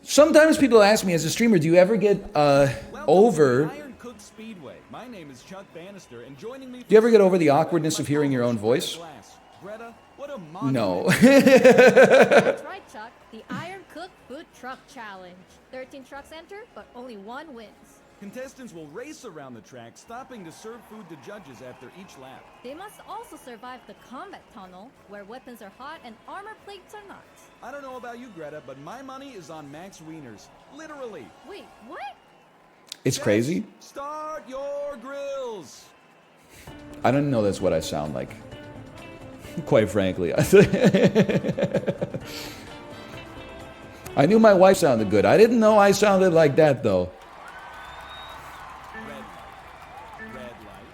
Speaker 1: Sometimes people ask me as a streamer, do you ever get over...
Speaker 5: Iron Cook Speedway. My name is Chuck Bannister, and joining me...
Speaker 1: Do you ever get over the awkwardness of hearing your own voice?
Speaker 5: Greta, what a
Speaker 1: No.
Speaker 6: That's right, Chuck. The Iron Cook Food Truck Challenge. 13 trucks enter, but only 1 wins.
Speaker 5: Contestants will race around the track, stopping to serve food to judges after each lap.
Speaker 6: They must also survive the combat tunnel, where weapons are hot and armor plates are not.
Speaker 5: I don't know about you, Greta, but my money is on Max Wieners. Literally.
Speaker 6: Wait, what?
Speaker 1: It's crazy.
Speaker 5: Start your grills.
Speaker 1: I don't know that's what I sound like. Quite frankly. I knew my wife sounded good. I didn't know I sounded like that, though.
Speaker 5: Red light,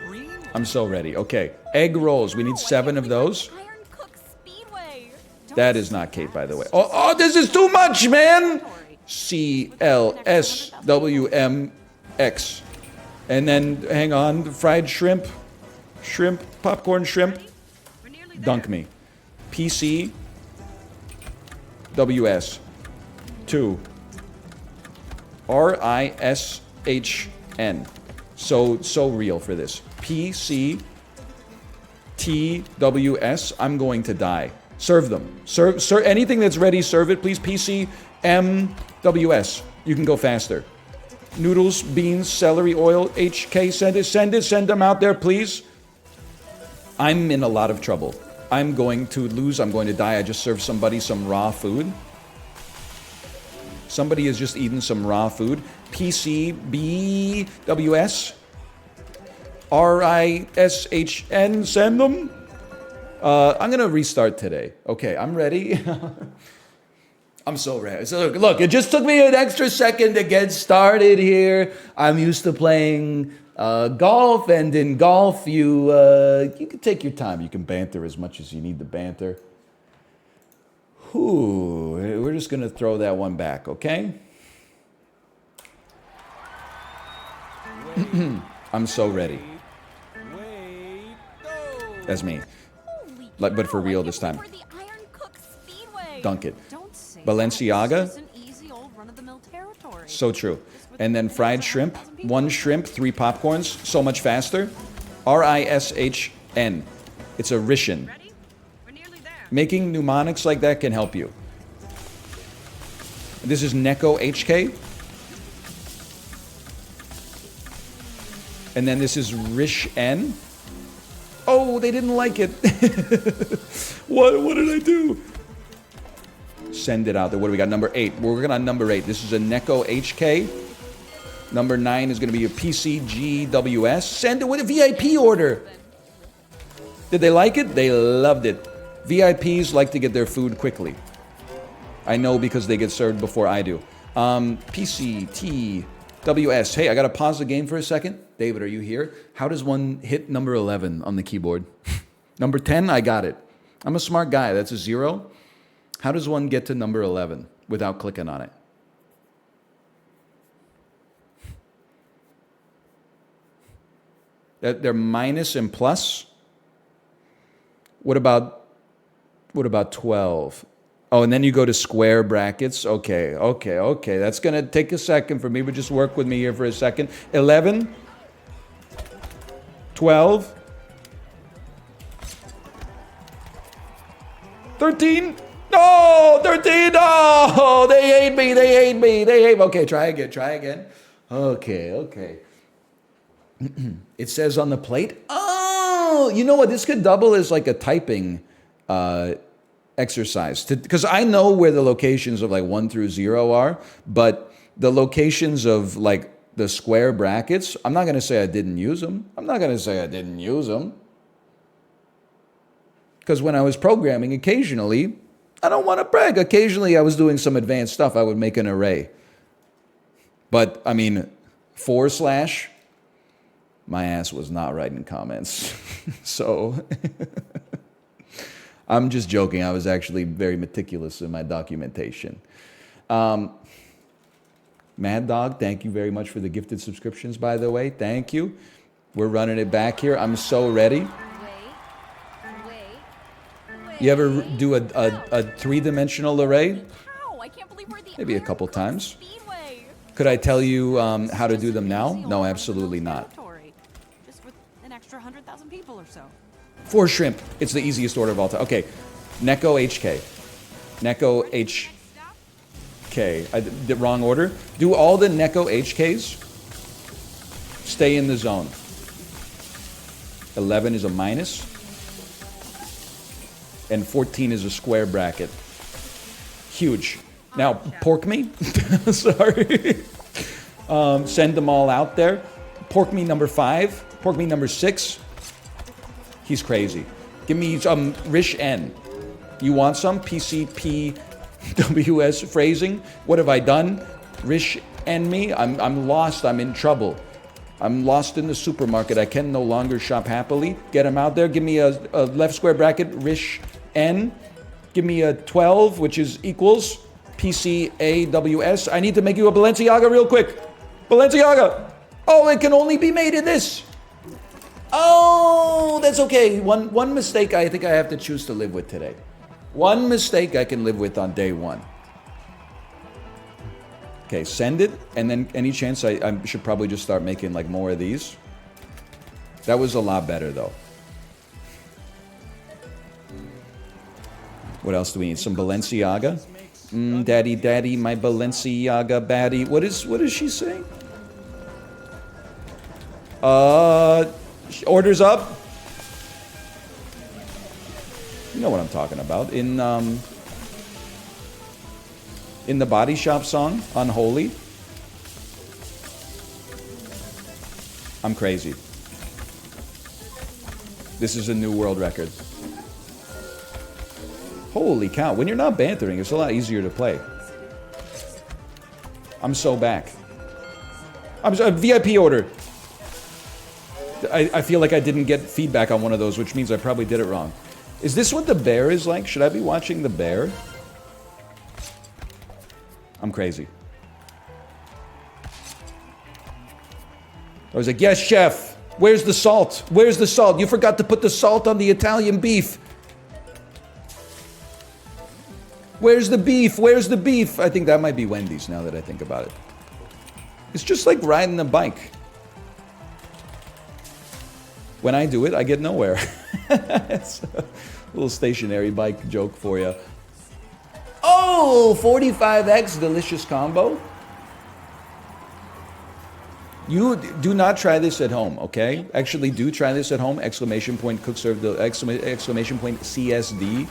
Speaker 5: green light.
Speaker 1: I'm so ready. Okay, egg rolls. We need 7 of those.
Speaker 6: Iron Cook Speedway.
Speaker 1: That is not Kate, by the way. Oh, this is too much, man! CLSWMX. And then, hang on, fried shrimp. Shrimp, popcorn shrimp. Dunk me. PC. WS 2 RISHN. So real for this. PCTWS. I'm going to die. Serve them. Serve anything that's ready, serve it, please. PCMWS. You can go faster. Noodles, beans, celery oil, HK. Send them out there, please. I'm in a lot of trouble. I'm going to lose. I'm going to die. I just served somebody some raw food. Somebody has just eaten some raw food. PCBWS. RISHN. Send them. I'm going to restart today. Okay, I'm ready. I'm so ready. So look, it just took me an extra second to get started here. I'm used to playing golf, and in golf, you can take your time. You can banter as much as you need to banter. Whew, we're just going to throw that one back, okay? I'm so ready. That's me. But for real this time. Dunk it. Balenciaga. So true. And then fried shrimp. 1 shrimp, 3 popcorns. So much faster. RISHN. It's a Rishin. Making mnemonics like that can help you. This is Neko HK. And then this is Rish N. Oh, they didn't like it. What did I do? Send it out there. What do we got? Number 8. We're working on number 8. This is a Neko HK. Number 9 is going to be a PCGWS. Send it with a VIP order. Did they like it? They loved it. VIPs like to get their food quickly. I know because they get served before I do. PCTWS. Hey, I got to pause the game for a second. David, are you here? How does one hit number 11 on the keyboard? Number 10, I got it. I'm a smart guy. That's a 0. How does one get to number 11 without clicking on it? They're minus and plus. What about 12? Oh, and then you go to square brackets. Okay. That's going to take a second for me, but just work with me here for a second. 11, 12, 13. No, 13. No, they hate me. Okay, try again. Okay. It says on the plate. Oh, you know what? This could double as like a typing exercise, because I know where the locations of like 1 through 0 are, but the locations of like the square brackets, I'm not going to say I didn't use them. Because when I was programming, occasionally, I don't want to brag, occasionally I was doing some advanced stuff. I would make an array. But, I mean, / my ass was not writing comments. So... I'm just joking. I was actually very meticulous in my documentation. Mad Dog, thank you very much for the gifted subscriptions, by the way. Thank you. We're running it back here. I'm so ready.
Speaker 6: Wait.
Speaker 1: You ever do a 3-dimensional array?
Speaker 6: I can't believe we're the
Speaker 1: Maybe a couple times.
Speaker 6: Speedway.
Speaker 1: Could I tell you how to do them now? No, absolutely not.
Speaker 7: Just with an extra 100,000 people or so.
Speaker 1: 4 shrimp. It's the easiest order of all time. Okay. Neko HK. I did wrong order. Do all the Neko HKs. Stay in the zone. 11 is a minus. And 14 is a square bracket. Huge. Now, pork me. Sorry. Send them all out there. Pork me number 5. Pork me number 6. He's crazy. Give me some Rish N. You want some? PCPWS phrasing. What have I done? Rish N me? I'm lost. I'm in trouble. I'm lost in the supermarket. I can no longer shop happily. Get him out there. Give me a left square bracket. Rish N. Give me a 12, which is equals PCAWS. I need to make you a Balenciaga real quick. Balenciaga. Oh, it can only be made in this. Oh, that's okay. One mistake I think I have to choose to live with today. One mistake I can live with on day 1. Okay, send it, and then any chance I should probably just start making like more of these. That was a lot better, though. What else do we need? Some Balenciaga? Daddy, daddy, my Balenciaga baddie. What is she saying? Orders up. You know what I'm talking about. In the Body Shop song, Unholy. I'm crazy. This is a new world record. Holy cow. When you're not bantering, it's a lot easier to play. I'm so back. I'm sorry, VIP order. I feel like I didn't get feedback on one of those, which means I probably did it wrong. Is this what the bear is like? Should I be watching the bear? I'm crazy. I was like, yes, chef. Where's the salt? Where's the salt? You forgot to put the salt on the Italian beef. Where's the beef? Where's the beef? I think that might be Wendy's now that I think about it. It's just like riding a bike. When I do it, I get nowhere. It's a little stationary bike joke for you. Oh, 45X delicious combo. You do not try this at home, okay? Actually, do try this at home. Exclamation point cook serve, exclamation point CSD.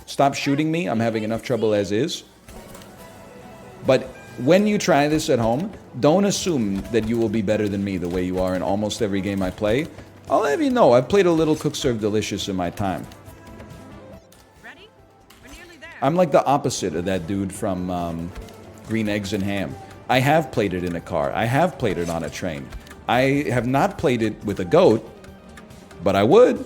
Speaker 1: Stop shooting me. I'm having enough trouble as is. But when you try this at home, don't assume that you will be better than me the way you are in almost every game I play. I'll have you know, I've played a little Cook Serve Delicious in my time.
Speaker 7: Ready? We're nearly there.
Speaker 1: I'm like the opposite of that dude from Green Eggs and Ham. I have played it in a car. I have played it on a train. I have not played it with a goat, but I would.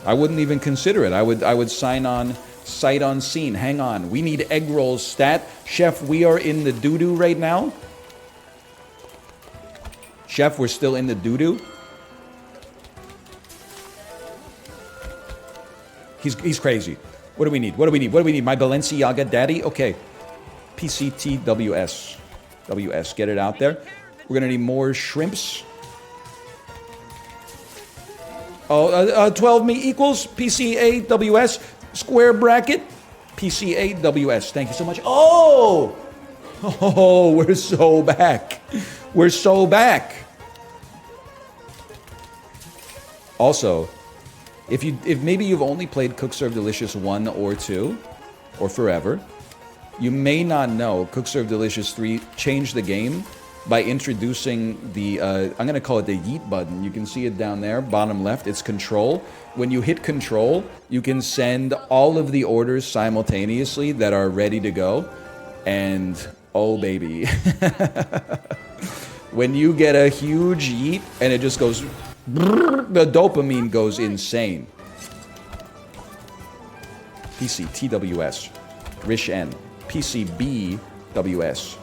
Speaker 1: I wouldn't even consider it. I would sign on sight unseen. Hang on. We need egg rolls stat. Chef, we are in the doo-doo right now. Chef, we're still in the doo-doo. He's crazy. What do we need? What do we need? What do we need? My Balenciaga daddy? Okay. PCTWS. WS. Get it out there. We're going to need more shrimps. Oh, 12 me equals PCAWS. Square bracket. PCAWS. Thank you so much. Oh! Oh, we're so back. We're so back. Also, if maybe you've only played Cook Serve Delicious 1 or 2, or forever, you may not know Cook Serve Delicious 3 changed the game by introducing the, I'm going to call it the yeet button. You can see it down there, bottom left. It's control. When you hit control, you can send all of the orders simultaneously that are ready to go. And, oh baby. When you get a huge yeet and it just goes, the dopamine goes insane. PCTWS. Rish N. PCBWS.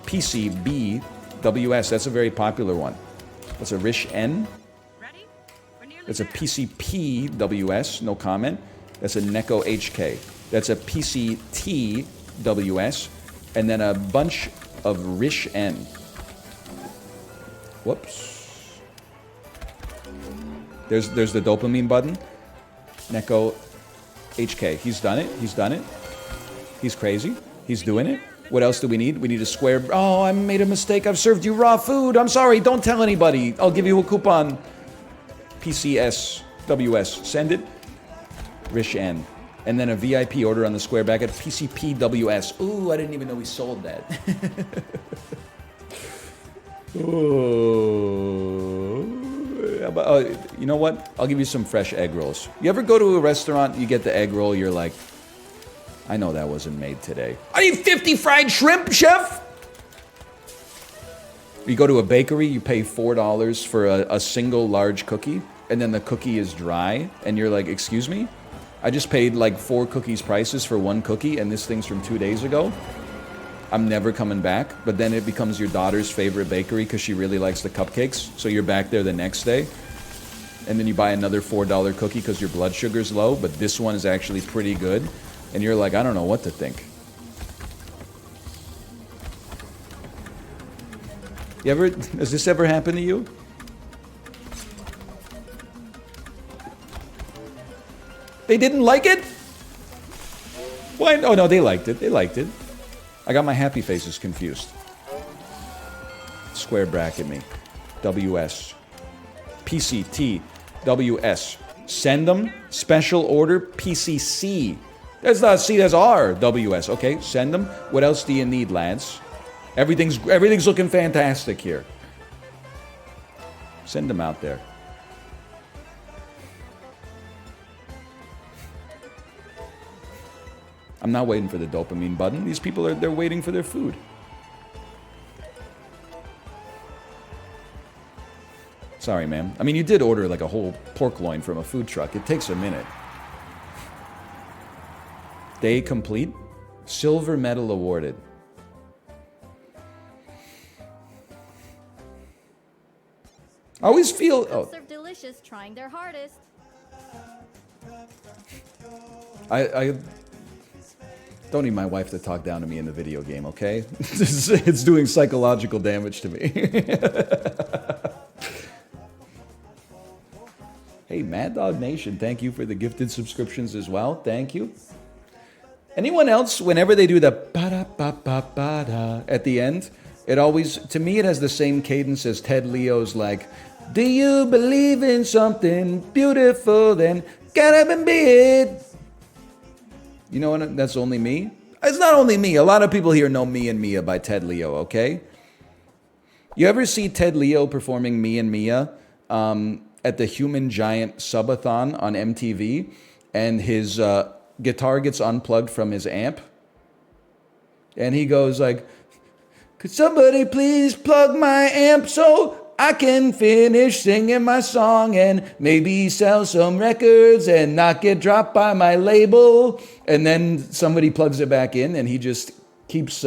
Speaker 1: PCBWS. That's a very popular one. That's a Rish N.
Speaker 7: Ready? We're nearly
Speaker 1: That's a
Speaker 7: there.
Speaker 1: PCPWS. No comment. That's a Neko HK. That's a PCTWS. And then a bunch of Rish N. Whoops. There's the dopamine button. Neko HK. He's done it. He's done it. He's crazy. He's doing it. What else do we need? We need a square. Oh, I made a mistake. I've served you raw food. I'm sorry. Don't tell anybody. I'll give you a coupon. PCSWS. Send it. Rish N. And then a VIP order on the square bracket. PCPWS. Ooh, I didn't even know we sold that. Oh. You know what? I'll give you some fresh egg rolls. You ever go to a restaurant, you get the egg roll, you're like, I know that wasn't made today. I need 50 fried shrimp, chef! You go to a bakery, you pay $4 for a single large cookie, and then the cookie is dry, and you're like, excuse me? I just paid like 4 cookies prices for one cookie, and this thing's from 2 days ago. I'm never coming back. But then it becomes your daughter's favorite bakery because she really likes the cupcakes. So you're back there the next day. And then you buy another $4 cookie because your blood sugar's low, but this one is actually pretty good. And you're like, I don't know what to think. Has this ever happened to you? They didn't like it? Why? Oh no, they liked it. They liked it. I got my happy faces confused. Square bracket me. WS. PCT. WS. Send them. Special order. PCC. That's not C, that's R. WS. Okay, send them. What else do you need, lads? Everything's looking fantastic here. Send them out there. I'm not waiting for the dopamine button. These people they're waiting for their food. Sorry, ma'am. I mean, you did order like a whole pork loin from a food truck. It takes a minute. Day complete. Silver medal awarded. I always feel...
Speaker 6: Cooks are delicious, trying their hardest.
Speaker 1: I don't need my wife to talk down to me in the video game, okay? It's doing psychological damage to me. Hey, Mad Dog Nation, thank you for the gifted subscriptions as well. Thank you. Anyone else, whenever they do the ba-da-ba-ba-ba-da at the end, it always, to me, it has the same cadence as Ted Leo's like, do you believe in something beautiful, then get up and be it. You know what? That's only me. It's not only me. A lot of people here know Me and Mia by Ted Leo, okay? You ever see Ted Leo performing Me and Mia at the Human Giant Subathon on MTV, and his guitar gets unplugged from his amp? And he goes like, could somebody please plug my amp so I can finish singing my song and maybe sell some records and not get dropped by my label? And then somebody plugs it back in and he just keeps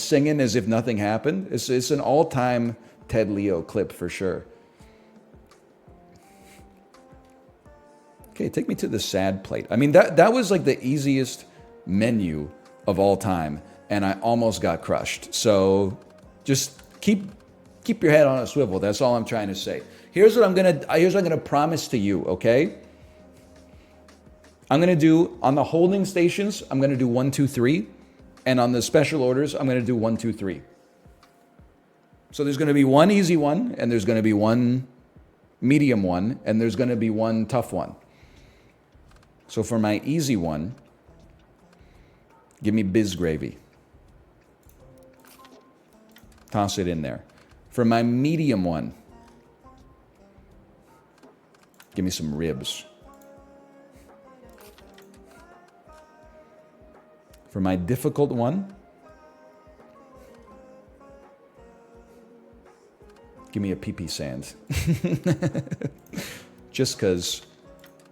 Speaker 1: singing as if nothing happened. It's an all-time Ted Leo clip for sure. Okay, take me to the sad plate. I mean, that was like the easiest menu of all time, and I almost got crushed. So just keep your head on a swivel. That's all I'm trying to say. Here's what I'm gonna promise to you, okay? I'm gonna do, on the holding stations, I'm gonna do 1, 2, 3. And on the special orders, I'm gonna do 1, 2, 3. So there's gonna be one easy one, and there's gonna be one medium one, and there's gonna be one tough one. So for my easy one, give me biz gravy. Toss it in there. For my medium one, give me some ribs. For my difficult one, give me a pee-pee sand. Just because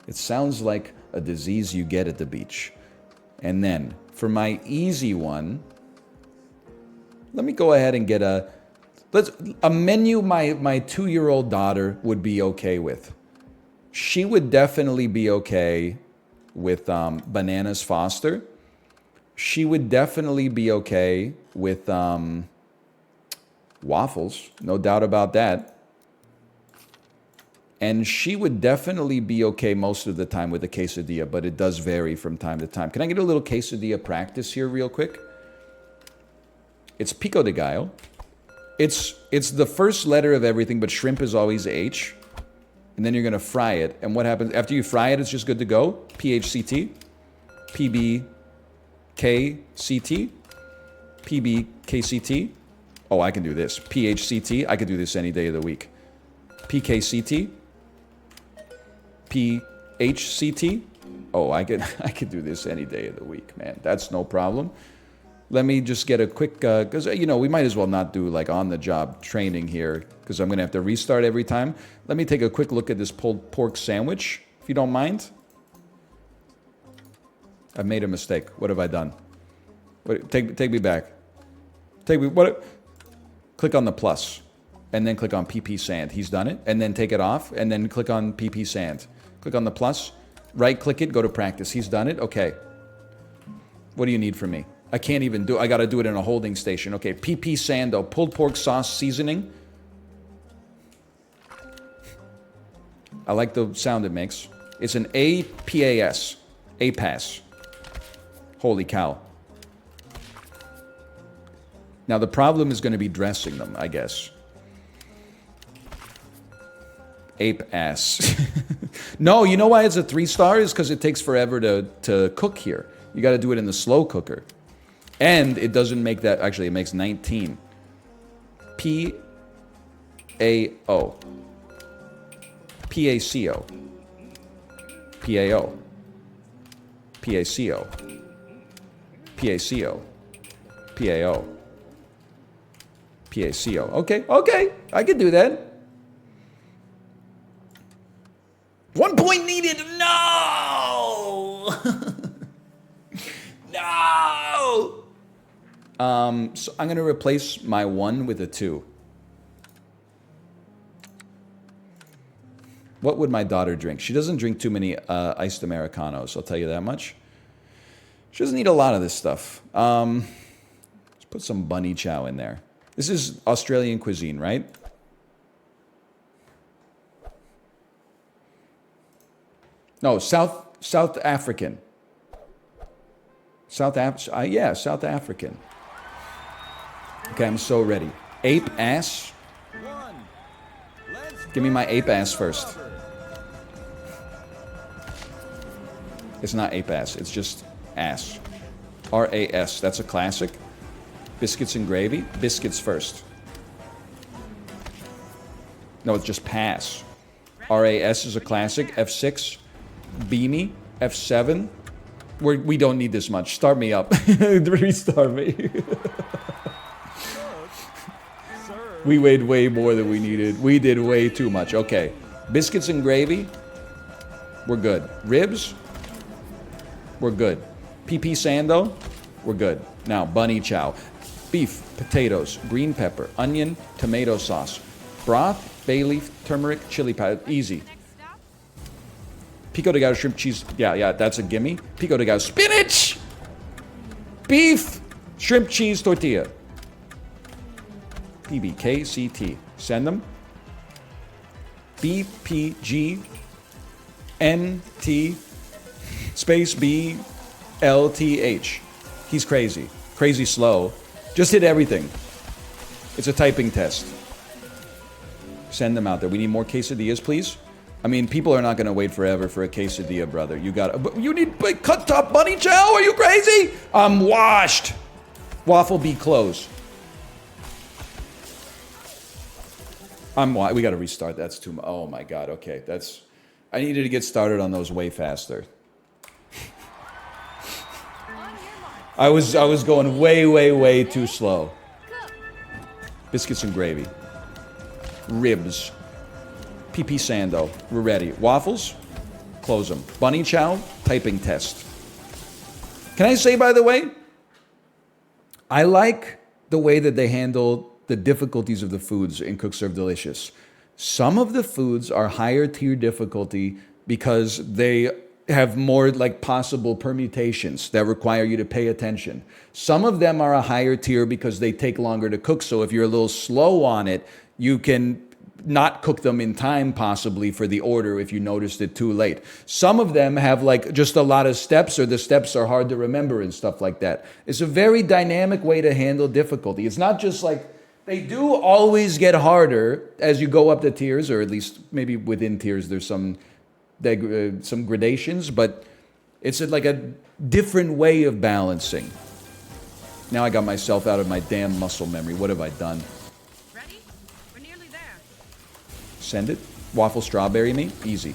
Speaker 1: it sounds like a disease you get at the beach. And then, for my easy one, let me go ahead and get a menu my 2-year-old daughter would be okay with. She would definitely be okay with bananas Foster. She would definitely be okay with waffles, no doubt about that. And she would definitely be okay most of the time with a quesadilla, but it does vary from time to time. Can I get a little quesadilla practice here real quick? It's pico de gallo. It's the first letter of everything, but shrimp is always H. And then you're going to fry it. And what happens? After you fry it, it's just good to go. PHCT. PBKCT. PBKCT. Oh, I can do this. PHCT. I could do this any day of the week. PKCT. PHCT. Oh, I could do this any day of the week, man. That's no problem. Let me just get a quick, because, we might as well not do like on-the-job training here, because I'm going to have to restart every time. Let me take a quick look at this pulled pork sandwich, if you don't mind. I've made a mistake. What have I done? Take me back. Click on the plus, and then click on PP Sand. He's done it. And then take it off, and then click on PP Sand. Click on the plus, right-click it, go to practice. He's done it? Okay. What do you need from me? I can't even do it. I got to do it in a holding station. Okay, PP Sando, pulled pork sauce seasoning. I like the sound it makes. It's an APAS. APAS. Holy cow. Now the problem is going to be dressing them, I guess. Ape ass. No, you know why it's a 3-star? Is because it takes forever to cook here. You got to do it in the slow cooker. And it doesn't make that, actually it makes 19. P-A-O. P-A-C-O. P-A-O. P-A-C-O. P-A-C-O. P-A-O. P-A-C-O. Okay, okay, I can do that. 1 point needed. No. No. So I'm gonna replace my 1 with a 2. What would my daughter drink? She doesn't drink too many iced Americanos, I'll tell you that much. She doesn't eat a lot of this stuff. Let's put some bunny chow in there. This is Australian cuisine, right? No, South African. Yeah, South African. Okay, I'm so ready. Ape ass. Give me my ape ass first. It's not ape ass, it's just ass. R-A-S, that's a classic. Biscuits and gravy. Biscuits first. No, it's just pass. R-A-S is a classic. F6. Beanie. F7. We don't need this much. Start me up. Restart me. We weighed way more than we needed. We did way too much. Okay. Biscuits and gravy. We're good. Ribs. We're good. PP Sando. We're good. Now, bunny chow. Beef, potatoes, green pepper, onion, tomato sauce. Broth, bay leaf, turmeric, chili powder. Easy. Pico de gallo, shrimp, cheese. Yeah, that's a gimme. Pico de gallo, spinach! Beef, shrimp, cheese, tortilla. PBKCT. Send them. BPGNT space BLTH. He's crazy. Crazy slow. Just hit everything. It's a typing test. Send them out there. We need more quesadillas, please. I mean, people are not going to wait forever for a quesadilla, brother. You need cut top bunny chow? Are you crazy? I'm washed. Waffle be closed. We got to restart. That's too much. Oh my God. Okay, I needed to get started on those way faster. I was going way too slow. Biscuits and gravy. Ribs. PP Sando. We're ready. Waffles. Close them. Bunny chow. Typing test. Can I say, by the way, I like the way that they handle the difficulties of the foods in Cook Serve Delicious. Some of the foods are higher tier difficulty because they have more like possible permutations that require you to pay attention. Some of them are a higher tier because they take longer to cook. So if you're a little slow on it, you can not cook them in time possibly for the order if you noticed it too late. Some of them have like just a lot of steps, or the steps are hard to remember and stuff like that. It's a very dynamic way to handle difficulty. It's not just like, they do always get harder as you go up the tiers, or at least maybe within tiers there's some gradations, but it's like a different way of balancing. Now I got myself out of my damn muscle memory. What have I done?
Speaker 7: Ready? We're nearly there.
Speaker 1: Send it. Waffle strawberry me? Easy.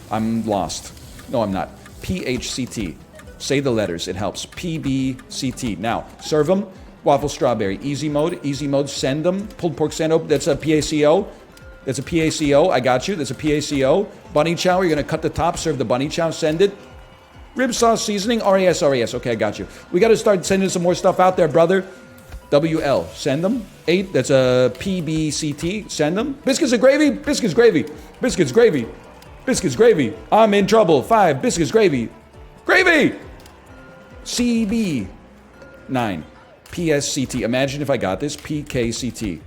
Speaker 1: I'm lost. No, I'm not. PHCT. Say the letters. It helps. PBCT. Now, serve them. Waffle strawberry. Easy mode. Easy mode. Send them. Pulled pork sando. That's a PACO. That's a PACO. I got you. That's a PACO. Bunny chow. You're going to cut the top. Serve the bunny chow. Send it. Rib sauce seasoning. RAS. Okay, I got you. We got to start sending some more stuff out there, brother. WL. Send them. 8. That's a PBCT. Send them. Biscuits and gravy. Biscuits, gravy. Biscuits, gravy. Biscuits, gravy. I'm in trouble. 5. Biscuits, gravy. Gravy! CB. 9. PSCT. Imagine if I got this. PKCT.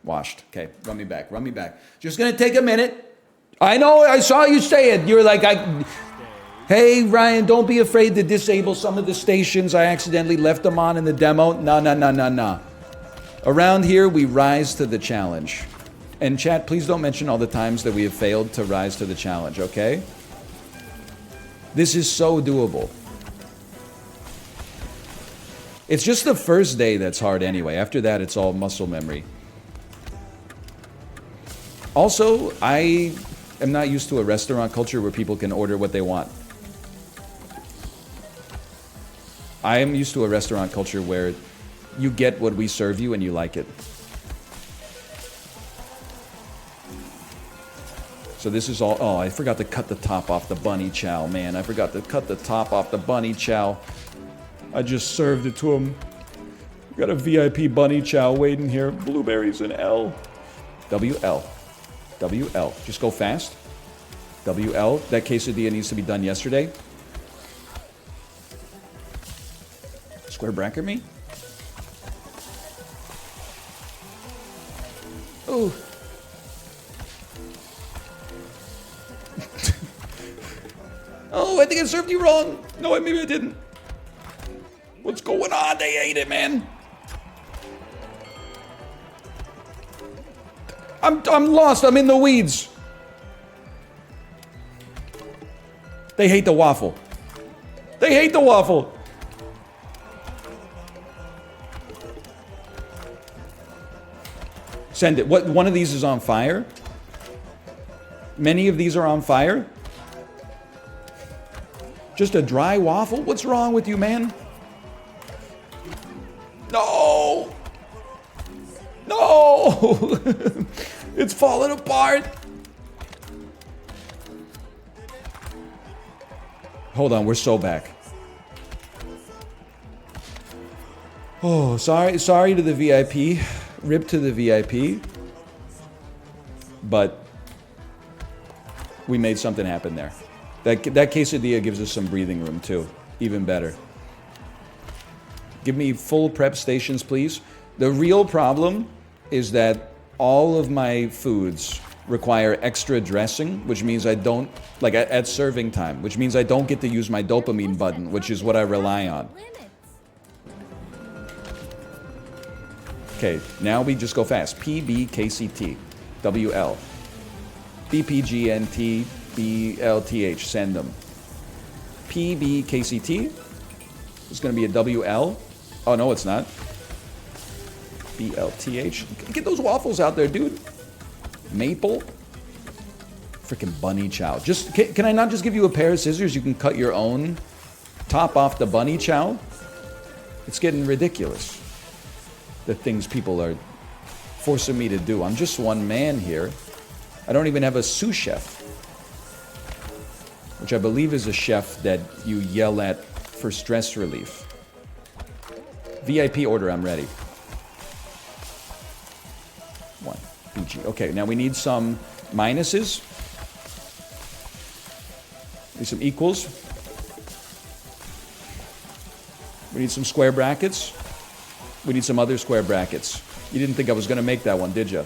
Speaker 1: Washed. Okay, run me back. Run me back. Just gonna take a minute. I know. I saw you say it. You're like, hey, Ryan, don't be afraid to disable some of the stations. I accidentally left them on in the demo. No. Around here, we rise to the challenge. And chat, please don't mention all the times that we have failed to rise to the challenge, okay? This is so doable. It's just the first day that's hard anyway. After that, it's all muscle memory. Also, I am not used to a restaurant culture where people can order what they want. I am used to a restaurant culture where you get what we serve you and you like it. So this is all, oh, I forgot to cut the top off the bunny chow, man. I forgot to cut the top off the bunny chow. I just served it to him. Got a VIP bunny chow waiting here. Blueberries and L. WL. WL. Just go fast. WL. That quesadilla needs to be done yesterday. Square bracket me? Oh. Oh, I think I served you wrong. No, maybe I didn't. What's going on? They ate it, man. I'm lost. I'm in the weeds. They hate the waffle. They hate the waffle. Send it. What? One of these is on fire? Many of these are on fire? Just a dry waffle? What's wrong with you, man? No! No! It's falling apart. Hold on, we're so back. Oh, sorry to the VIP. Rip to the VIP. But we made something happen there. That quesadilla gives us some breathing room too. Even better. Give me full prep stations, please. The real problem is that all of my foods require extra dressing, which means I don't, like at serving time, which means I don't get to use my dopamine button, which is what I rely on. Okay, now we just go fast. PBKCT, WL, BPGNT, BLTH, send them. PBKCT is going to be a WL. Oh, no, it's not. BLTH. Get those waffles out there, dude. Maple. Freaking bunny chow. Just can I not just give you a pair of scissors? You can cut your own top off the bunny chow. It's getting ridiculous. The things people are forcing me to do. I'm just one man here. I don't even have a sous chef, which I believe is a chef that you yell at for stress relief. VIP order, I'm ready. 1, PG. Okay, now we need some minuses. Need some equals. We need some square brackets. We need some other square brackets. You didn't think I was going to make that one, did you?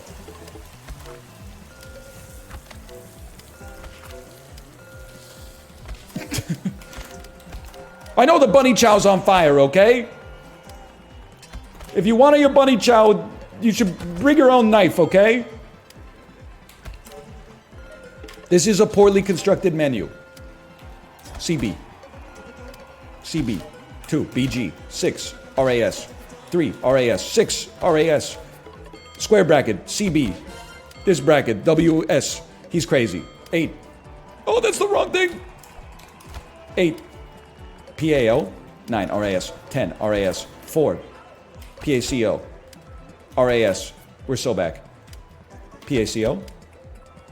Speaker 1: I know the bunny chow's on fire, okay? If you want your bunny chow, you should bring your own knife, okay? This is a poorly constructed menu. CB. CB. 2. BG. 6. RAS. 3. RAS. 6. RAS. Square bracket. CB. This bracket. WS. He's crazy. 8. Oh, that's the wrong thing. 8. PAO. 9. RAS. 10. RAS. 4. PACO. RAS. We're so back. PACO.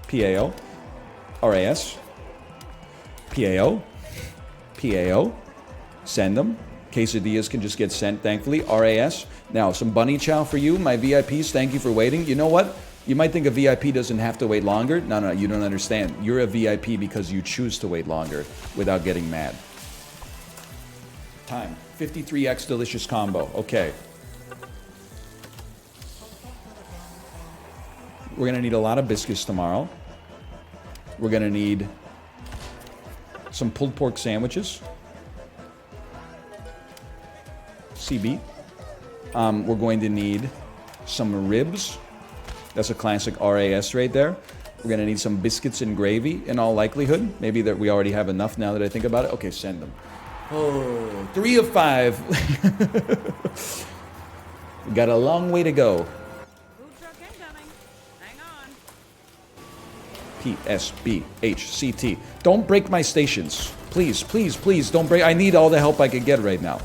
Speaker 1: PAO. RAS. PAO. PAO. Send them. Quesadillas can just get sent, thankfully. RAS. Now, some bunny chow for you, my VIPs. Thank you for waiting. You know what? You might think a VIP doesn't have to wait longer. No, you don't understand. You're a VIP because you choose to wait longer without getting mad. Time. 53X delicious combo. Okay. We're going to need a lot of biscuits tomorrow. We're going to need some pulled pork sandwiches. CB. We're going to need some ribs. That's a classic RAS right there. We're going to need some biscuits and gravy in all likelihood. Maybe that we already have enough now that I think about it. Okay, send them. Oh, 3 of 5. We got a long way to go.
Speaker 7: Food truck incoming. Hang on.
Speaker 1: PSBHCT. Don't break my stations. Please, please, please don't break. I need all the help I can get right now.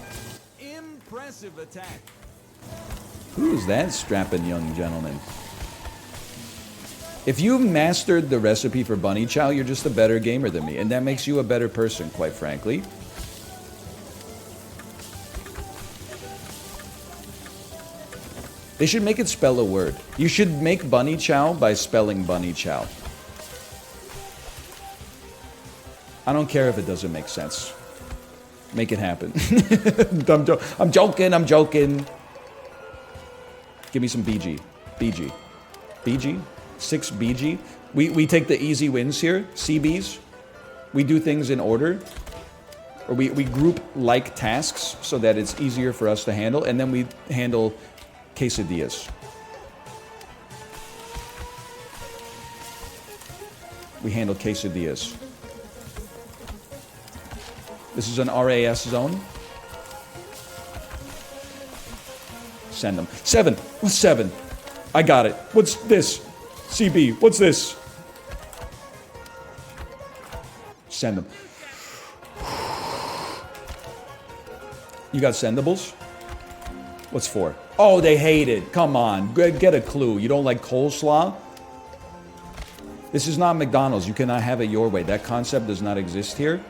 Speaker 5: Impressive attack.
Speaker 1: Who is that strapping young gentleman? If you mastered the recipe for bunny chow, you're just a better gamer than me, and that makes you a better person, quite frankly. They should make it spell a word. You should make bunny chow by spelling bunny chow. I don't care if it doesn't make sense. Make it happen. I'm joking. Give me some BG. BG. BG? 6 BG. We take the easy wins here. CBs. We do things in order. Or we group like tasks so that it's easier for us to handle. And then we handle quesadillas. We handle quesadillas. This is an RAS zone. Send them. 7. What's 7? I got it. What's this? CB. What's this? Send them. You got sendables? What's 4? Oh, they hate it. Come on. Get a clue. You don't like coleslaw? This is not McDonald's. You cannot have it your way. That concept does not exist here.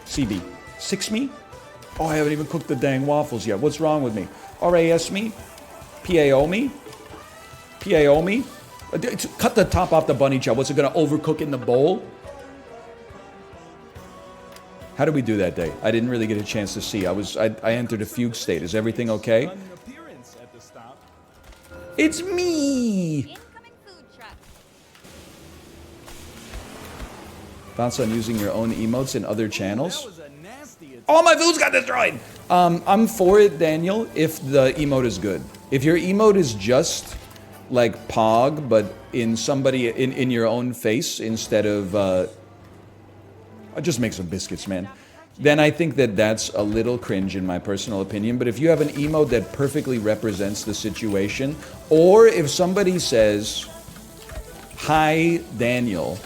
Speaker 1: CB. 6 me? Oh, I haven't even cooked the dang waffles yet. What's wrong with me? RAS me? PAO me? PAO me? Cut the top off the bunny chow. What's it going to overcook in the bowl? How did we do that day? I didn't really get a chance to see. I entered a fugue state. Is everything okay?
Speaker 5: An appearance at the stop.
Speaker 1: It's me!
Speaker 6: Incoming food truck.
Speaker 1: Thoughts on using your own emotes in other
Speaker 5: That
Speaker 1: channels?
Speaker 5: was a nasty attack.
Speaker 1: All my foods got destroyed! I'm for it, Daniel, if the emote is good. If your emote is just like Pog, but in somebody in your own face instead of I'll just make some biscuits, man. Then I think that that's a little cringe in my personal opinion. But if you have an emote that perfectly represents the situation, or if somebody says, "Hi, Daniel,"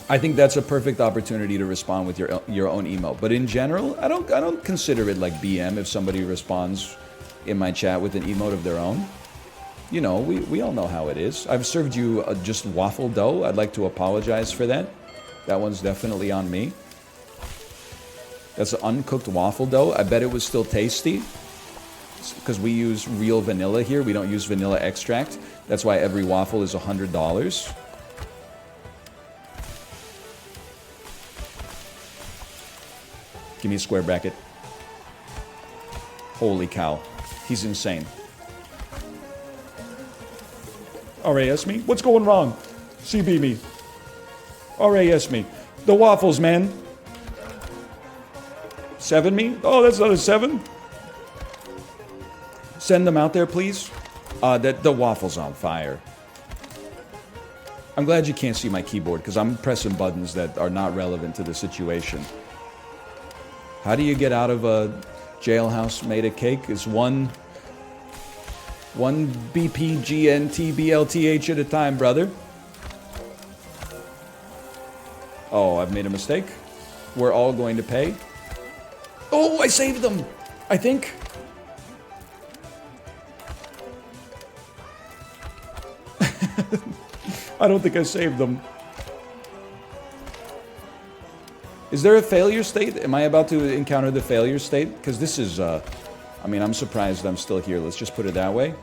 Speaker 1: I think that's a perfect opportunity to respond with your own emote. But in general, I don't consider it like BM if somebody responds in my chat with an emote of their own. You know, we all know how it is. I've served you just waffle dough. I'd like to apologize for that. That one's definitely on me. That's an uncooked waffle dough. I bet it was still tasty because we use real vanilla here. We don't use vanilla extract. That's why every waffle is $100. Give me a square bracket. Holy cow. He's insane. RAS me? What's going wrong? CB me. RAS me. The waffles, man. 7 me? Oh, that's not a 7. Send them out there, please. The waffle's on fire. I'm glad you can't see my keyboard because I'm pressing buttons that are not relevant to the situation. How do you get out of a jailhouse made of cake? It's one BPGNTBLTH at a time, brother. Oh, I've made a mistake. We're all going to pay. Oh, I saved them, I think. I don't think I saved them. Is there a failure state? Am I about to encounter the failure state? Because this is, I mean, I'm surprised I'm still here. Let's just put it that way.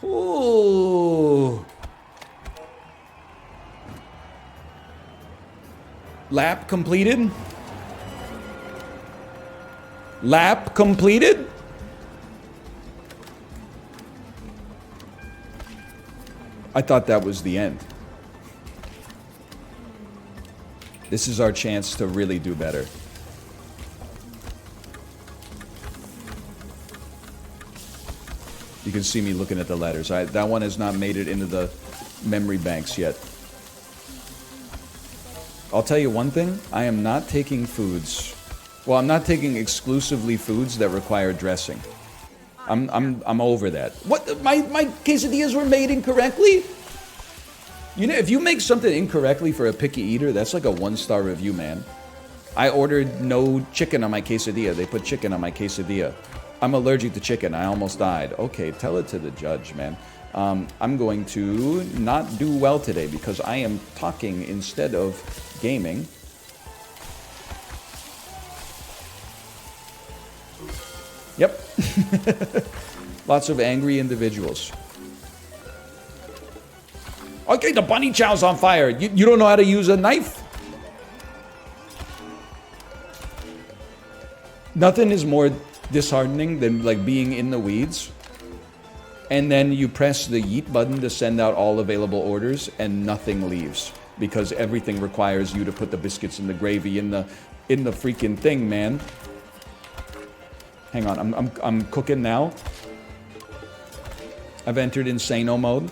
Speaker 1: Ooh. Lap completed? Lap completed? I thought that was the end. This is our chance to really do better. You can see me looking at the letters. That one has not made it into the memory banks yet. I'll tell you one thing. I am not taking foods. Well, I'm not taking exclusively foods that require dressing. I'm over that. What? My quesadillas were made incorrectly? You know, if you make something incorrectly for a picky eater, that's like a 1-star review, man. I ordered no chicken on my quesadilla. They put chicken on my quesadilla. I'm allergic to chicken. I almost died. Okay, tell it to the judge, man. I'm going to not do well today because I am talking instead of gaming. Yep. Lots of angry individuals. Okay, the bunny chow's on fire. You don't know how to use a knife? Nothing is more disheartening than like being in the weeds and then you press the yeet button to send out all available orders and nothing leaves because everything requires you to put the biscuits and the gravy in the freaking thing, man. Hang on, I'm cooking now. I've entered insano mode.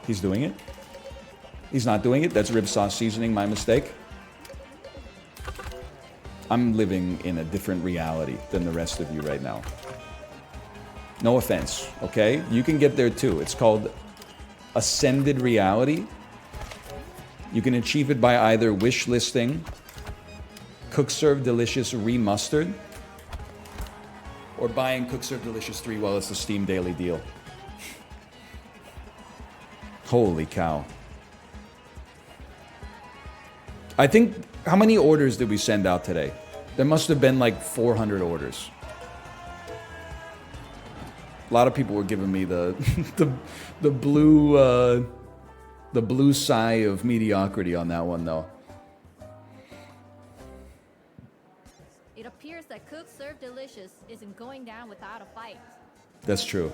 Speaker 1: He's doing it. He's not doing it. That's rib sauce seasoning, my mistake. I'm living in a different reality than the rest of you right now. No offense, okay? You can get there too. It's called ascended reality. You can achieve it by either wish listing, Cook Serve Delicious Remustard, or buying Cook Serve Delicious 3 while it's the Steam Daily Deal. Holy cow. I think, how many orders did we send out today? There must have been like 400 orders. A lot of people were giving me the blue sigh of mediocrity on that one, though.
Speaker 6: It appears that Cook Serve Delicious isn't going down without a fight.
Speaker 1: That's true.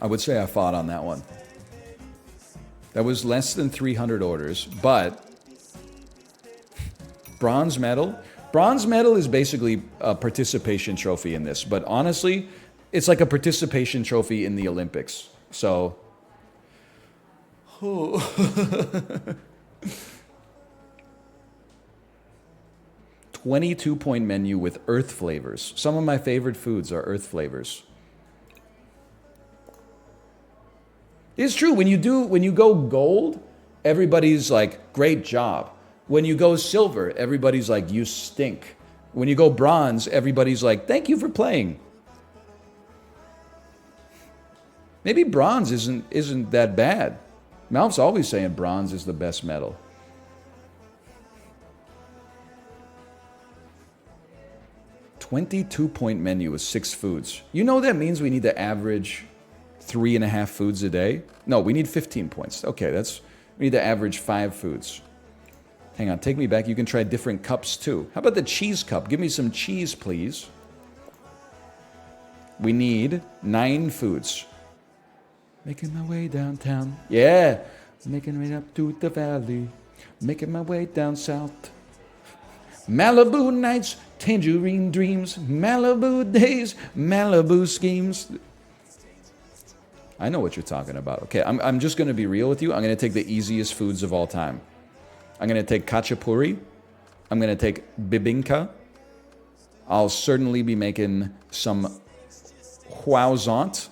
Speaker 1: I would say I fought on that one. That was less than 300 orders, but bronze medal. Bronze medal is basically a participation trophy in this, but honestly, it's like a participation trophy in the Olympics. So, 22-point menu with earth flavors. Some of my favorite foods are earth flavors. It's true, when you go gold, everybody's like, great job. When you go silver, everybody's like, you stink. When you go bronze, everybody's like, thank you for playing. Maybe bronze isn't that bad. Malf's always saying bronze is the best medal. $22-point menu with 6 foods. You know that means we need to average 3.5 foods a day? No, we need 15 points. Okay, we need to average 5 foods. Hang on, take me back. You can try different cups too. How about the cheese cup? Give me some cheese, please. We need 9 foods. Making my way downtown. Yeah, making my way up to the valley. Making my way down south. Malibu nights, tangerine dreams. Malibu days, Malibu schemes. I know what you're talking about. Okay, I'm just going to be real with you. I'm going to take the easiest foods of all time. I'm going to take khachapuri. I'm going to take bibinka. I'll certainly be making some croissant.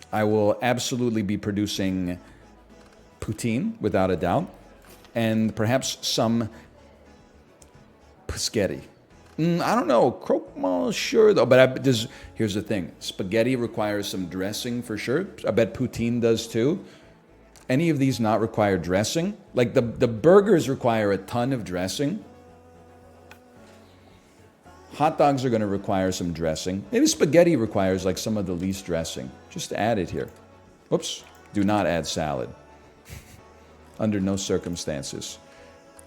Speaker 1: I will absolutely be producing poutine, without a doubt. And perhaps some spaghetti. I don't know. Croque-monsieur, sure, though. But here's the thing. Spaghetti requires some dressing for sure. I bet poutine does too. Any of these not require dressing? Like the burgers require a ton of dressing. Hot dogs are going to require some dressing. Maybe spaghetti requires like some of the least dressing. Just add it here. Oops. Do not add salad. Under no circumstances.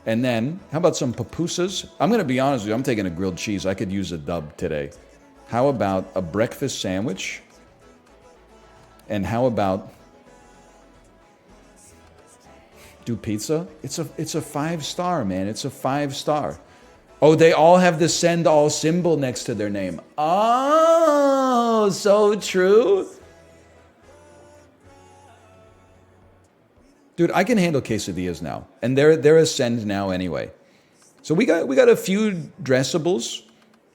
Speaker 1: And then, how about some pupusas? I'm going to be honest with you. I'm taking a grilled cheese. I could use a dub today. How about a breakfast sandwich? And how about do pizza? It's a 5-star, man. It's a 5-star. Oh, they all have the send all symbol next to their name. Oh, so true. Dude, I can handle quesadillas now. And they're a send now anyway. So we got a few dressables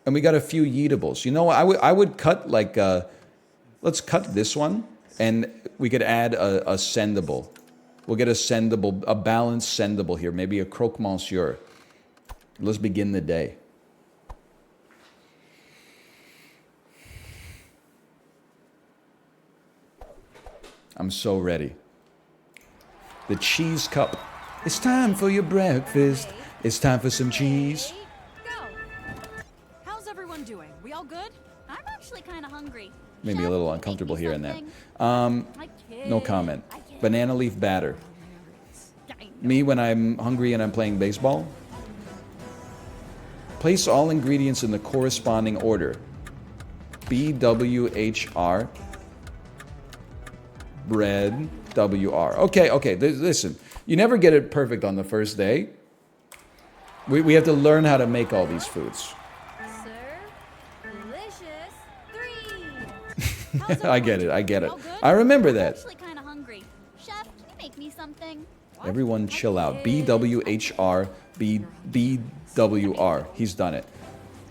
Speaker 1: and we got a few yeetables. You know what? I would cut like let's cut this one and we could add a sendable. We'll get a balanced sendable here, maybe a croque monsieur. Let's begin the day. I'm so ready. The cheese cup. It's time for your breakfast. It's time for some cheese.
Speaker 7: Go. How's everyone doing? We all good?
Speaker 6: I'm actually kind of hungry.
Speaker 1: Maybe a
Speaker 6: Chef,
Speaker 1: little
Speaker 6: make me
Speaker 1: uncomfortable here and there.
Speaker 6: something. My kid.
Speaker 1: No comment.
Speaker 6: I can't.
Speaker 1: Banana leaf batter.
Speaker 6: I know.
Speaker 1: Me when I'm hungry and I'm playing baseball. Place all ingredients in the corresponding order. BWHR. Bread. WR. Okay. Listen, you never get it perfect on the first day. We have to learn how to make all these foods.
Speaker 6: Serve. Delicious. 3.
Speaker 1: I get it.
Speaker 7: All good?
Speaker 1: I remember
Speaker 6: I'm
Speaker 1: that.
Speaker 6: actually kind of hungry. Chef, can you make me something?
Speaker 1: Everyone chill out. BWHR. BWR. He's done it.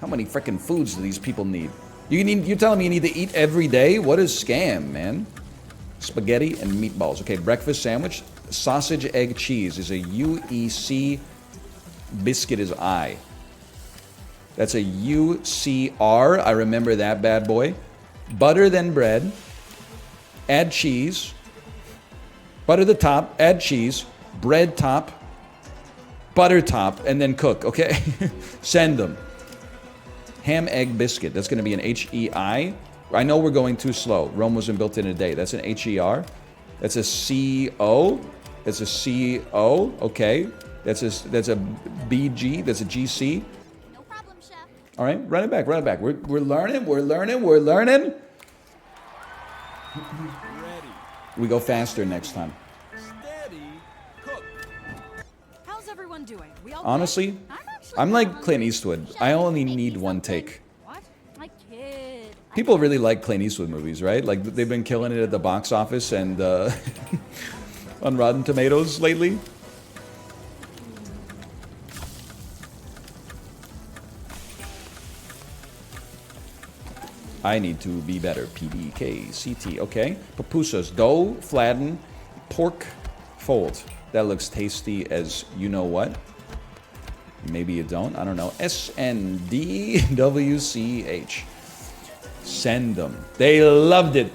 Speaker 1: How many freaking foods do these people need? You're telling me you need to eat every day? What a scam, man. Spaghetti and meatballs. Okay, breakfast sandwich. Sausage, egg, cheese is a UEC. Biscuit is I. That's a UCR. I remember that bad boy. Butter then bread. Add cheese. Butter the top. Add cheese. Bread top. Butter top. And then cook. Okay? Send them. Ham, egg, biscuit. That's going to be an HEI. I know we're going too slow. Rome wasn't built in a day. That's an HER. That's a CO. That's a CO. Okay. That's a BG. That's a GC.
Speaker 6: No problem, chef.
Speaker 1: All right. Run it back. We're learning. We're learning.
Speaker 5: Ready,
Speaker 1: We go faster next time.
Speaker 5: steady, cook.
Speaker 7: How's everyone doing? We all good?
Speaker 1: Honestly, I'm like Clint Eastwood. I only need one take.
Speaker 7: What?
Speaker 6: My kid.
Speaker 1: People really like Clint Eastwood movies, right? Like they've been killing it at the box office and on Rotten Tomatoes lately. I need to be better. PDK, CT, okay. Pupusas, dough, flatten, pork, fold. That looks tasty as you know what. Maybe you don't. I don't know. SNDWCH. Send them. They loved it.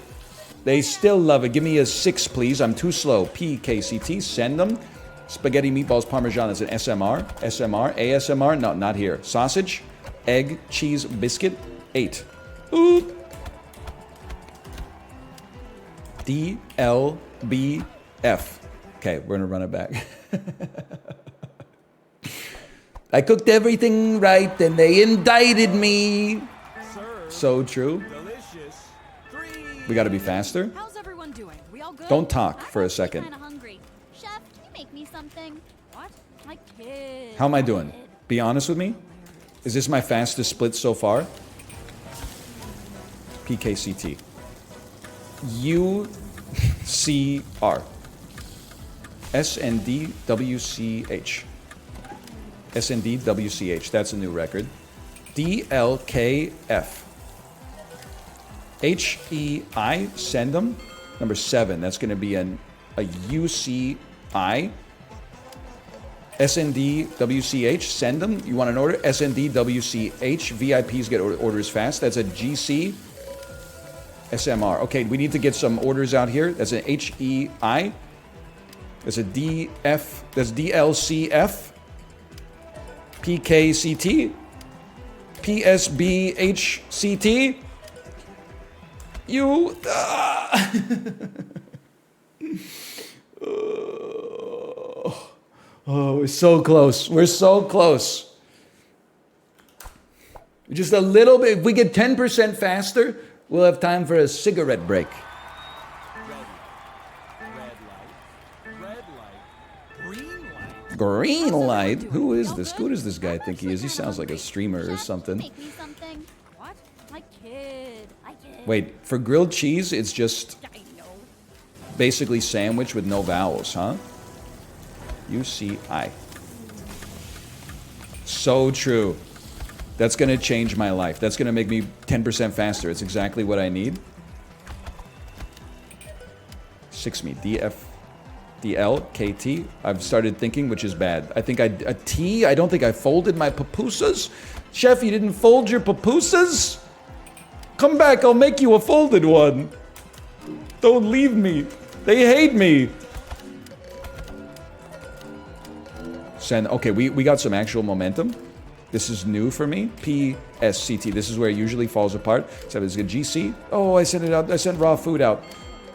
Speaker 1: They still love it. Give me a 6, please. I'm too slow. PKCT. Send them. Spaghetti, meatballs, parmesan is an SMR. SMR. ASMR. No, not here. Sausage, egg, cheese, biscuit. 8. Oop. DLBF. Okay, we're gonna run it back. I cooked everything right, and they indicted me.
Speaker 5: Serve.
Speaker 1: So true.
Speaker 5: Delicious. 3.
Speaker 1: We gotta be faster.
Speaker 7: How's everyone doing? We all good?
Speaker 1: Don't talk for a second.
Speaker 6: I'm kind of hungry. Chef, can you make me something?
Speaker 7: What?
Speaker 6: My kid.
Speaker 1: How am I doing? Be honest with me. Is this my fastest split so far? PKCT. UCR. SNDWCH. SNDWCH. That's a new record. DLKF. HEI. Send them. Number 7. That's going to be a UCI. SNDWCH. Send them. You want an order? SNDWCH. VIPs get orders fast. That's a GC. SMR. Okay, we need to get some orders out here. That's an HEI. That's a DF. That's DLCF. PKCT. PSBHCT. You. Oh, we're so close. We're so close. Just a little bit. If we get 10% faster, we'll have time for a cigarette break.
Speaker 5: Red light. Green light.
Speaker 1: Green light? Who is this? Who does this guy think he is? He sounds like a streamer or something.
Speaker 6: Make me something. What? I kid.
Speaker 1: Wait, for grilled cheese, it's just
Speaker 6: I know.
Speaker 1: basically sandwich with no vowels, huh? UCI. So true. That's going to change my life. That's going to make me 10% faster. It's exactly what I need. 6 me. DF. DL. KT. I've started thinking, which is bad. I think a T. I don't think I folded my pupusas. Chef, you didn't fold your pupusas? Come back. I'll make you a folded one. Don't leave me. They hate me. Send. Okay, we got some actual momentum. This is new for me. PSCT. This is where it usually falls apart. So it's good. GC. Oh, I sent it out. I sent raw food out.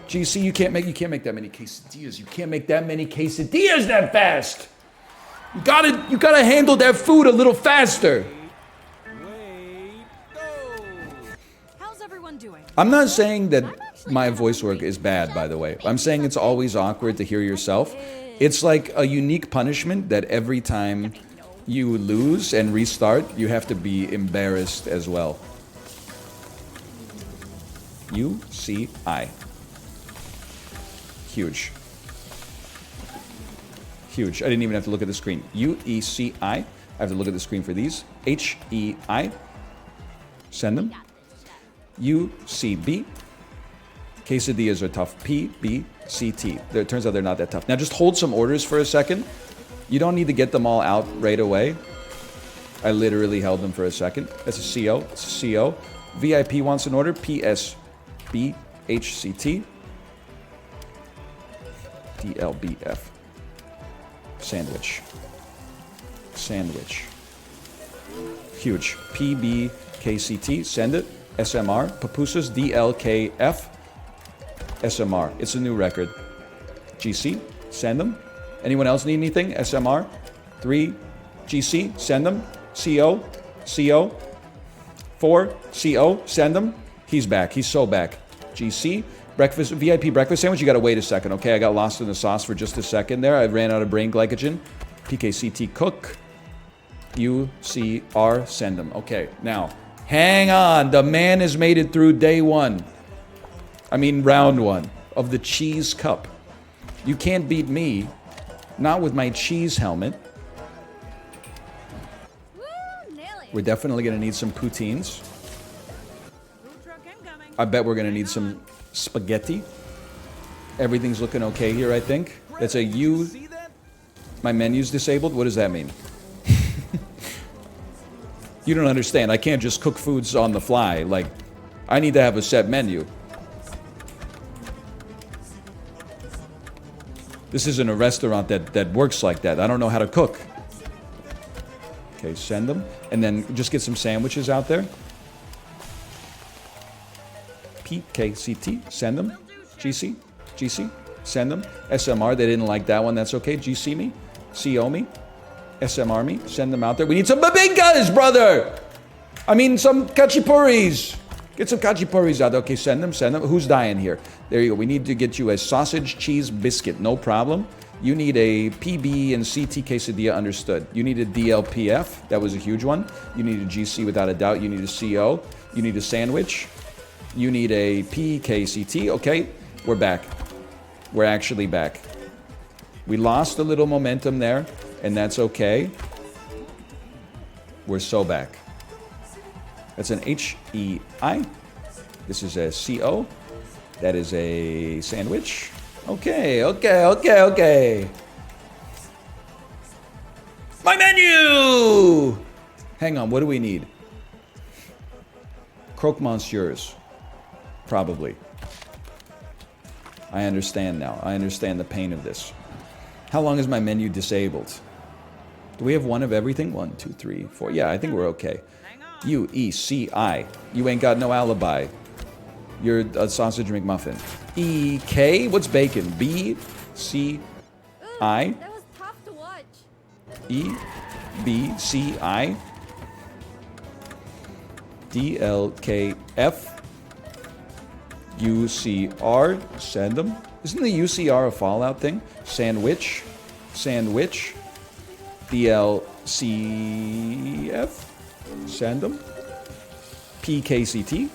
Speaker 1: GC, you can't make that many quesadillas. You can't make that many quesadillas that fast. You gotta handle that food a little faster.
Speaker 7: How's everyone doing?
Speaker 1: I'm not saying that my voice work is bad, by the way. I'm saying it's always awkward to hear yourself. It's like a unique punishment that every time you lose and restart, you have to be embarrassed as well. UCI. Huge. Huge. I didn't even have to look at the screen. UECI. I have to look at the screen for these. HEI. Send them. UCB. Quesadillas are tough. PBCT. It turns out they're not that tough. Now just hold some orders for a second. You don't need to get them all out right away. I literally held them for a second. That's a CO. That's a CO. VIP wants an order. PSBHCT. DLBF. Sandwich. Sandwich. Huge. PBKCT. Send it. SMR. Pupusas. DLKF. SMR. It's a new record. GC. Send them. Anyone else need anything? SMR. 3. GC. Send them. CO. CO. 4. CO. Send them. He's back. He's so back. GC. Breakfast. VIP breakfast sandwich. You gotta wait a second, okay? I got lost in the sauce for just a second there. I ran out of brain glycogen. PKCT cook. UCR. Send them. Okay. Now, hang on. The man has made it through day 1. I mean, round 1 of the cheese cup. You can't beat me. Not with my cheese helmet.
Speaker 6: Woo, nail it.
Speaker 1: We're definitely going to need some poutines.
Speaker 7: Food truck incoming.
Speaker 1: I bet we're going to need some spaghetti. Everything's looking okay here, I think. That's a U.
Speaker 5: See that?
Speaker 1: My menu's disabled? What does that mean? You don't understand. I can't just cook foods on the fly. Like, I need to have a set menu. This isn't a restaurant that works like that. I don't know how to cook. Okay, send them. And then just get some sandwiches out there. PKCT, send them. GC, GC, send them. SMR, they didn't like that one. That's okay. GC me, CO me, SMR me, send them out there. We need some babinkas, brother! I mean, some kachipuris. Get some kachipuris out there. Okay, send them, send them. Who's dying here? There you go. We need to get you a sausage cheese biscuit. No problem. You need a PB and CT quesadilla, understood. You need a DLPF. That was a huge one. You need a GC without a doubt. You need a CO. You need a sandwich. You need a PKCT. Okay, we're back. We're actually back. We lost a little momentum there, and that's okay. We're so back. That's an HEI. This is a CO. That is a sandwich. Okay, okay, okay, okay. My menu! Hang on, what do we need? Croque Monsieurs. Probably. I understand now. I understand the pain of this. How long is my menu disabled? Do we have one of everything? 1, 2, 3, 4. Yeah, I think we're okay. UECI. You ain't got no alibi. You're a sausage McMuffin. EK. What's bacon? BCI.
Speaker 6: That was tough to watch.
Speaker 1: EBCI. DLKF. UCR. Send them. Isn't the UCR a Fallout thing? Sandwich. Sandwich. DLCF. Send them. PKCT.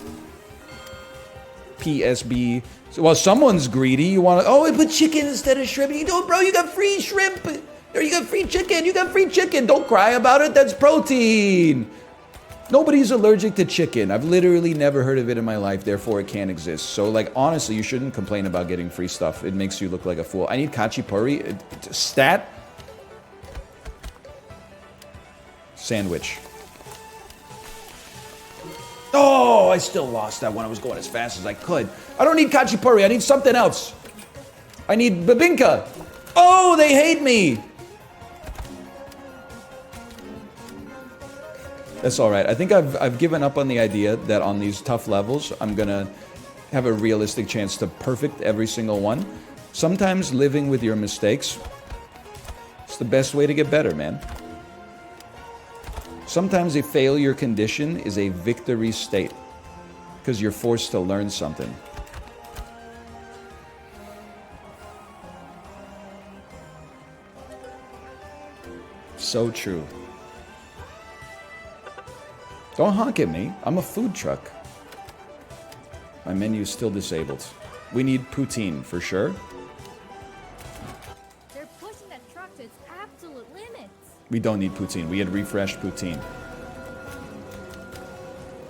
Speaker 1: PSB. Well, someone's greedy. You want to... Oh, I put chicken instead of shrimp. You know, bro, you got free shrimp. Or you got free chicken. You got free chicken. Don't cry about it. That's protein. Nobody's allergic to chicken. I've literally never heard of it in my life. Therefore, it can't exist. So, like, honestly, you shouldn't complain about getting free stuff. It makes you look like a fool. I need kachipuri. Stat. Sandwich. Oh, I still lost that one. I was going as fast as I could. I don't need kachipuri. I need something else. I need bibinka. Oh, they hate me. That's all right. I think I've given up on the idea that on these tough levels, I'm going to have a realistic chance to perfect every single one. Sometimes living with your mistakes is the best way to get better, man. Sometimes a failure condition is a victory state because you're forced to learn something. So true. Don't honk at me. I'm a food truck. My menu is still disabled. We need poutine for sure.
Speaker 6: They're pushing that truck to its absolute limits.
Speaker 1: We don't need poutine. We had refreshed poutine.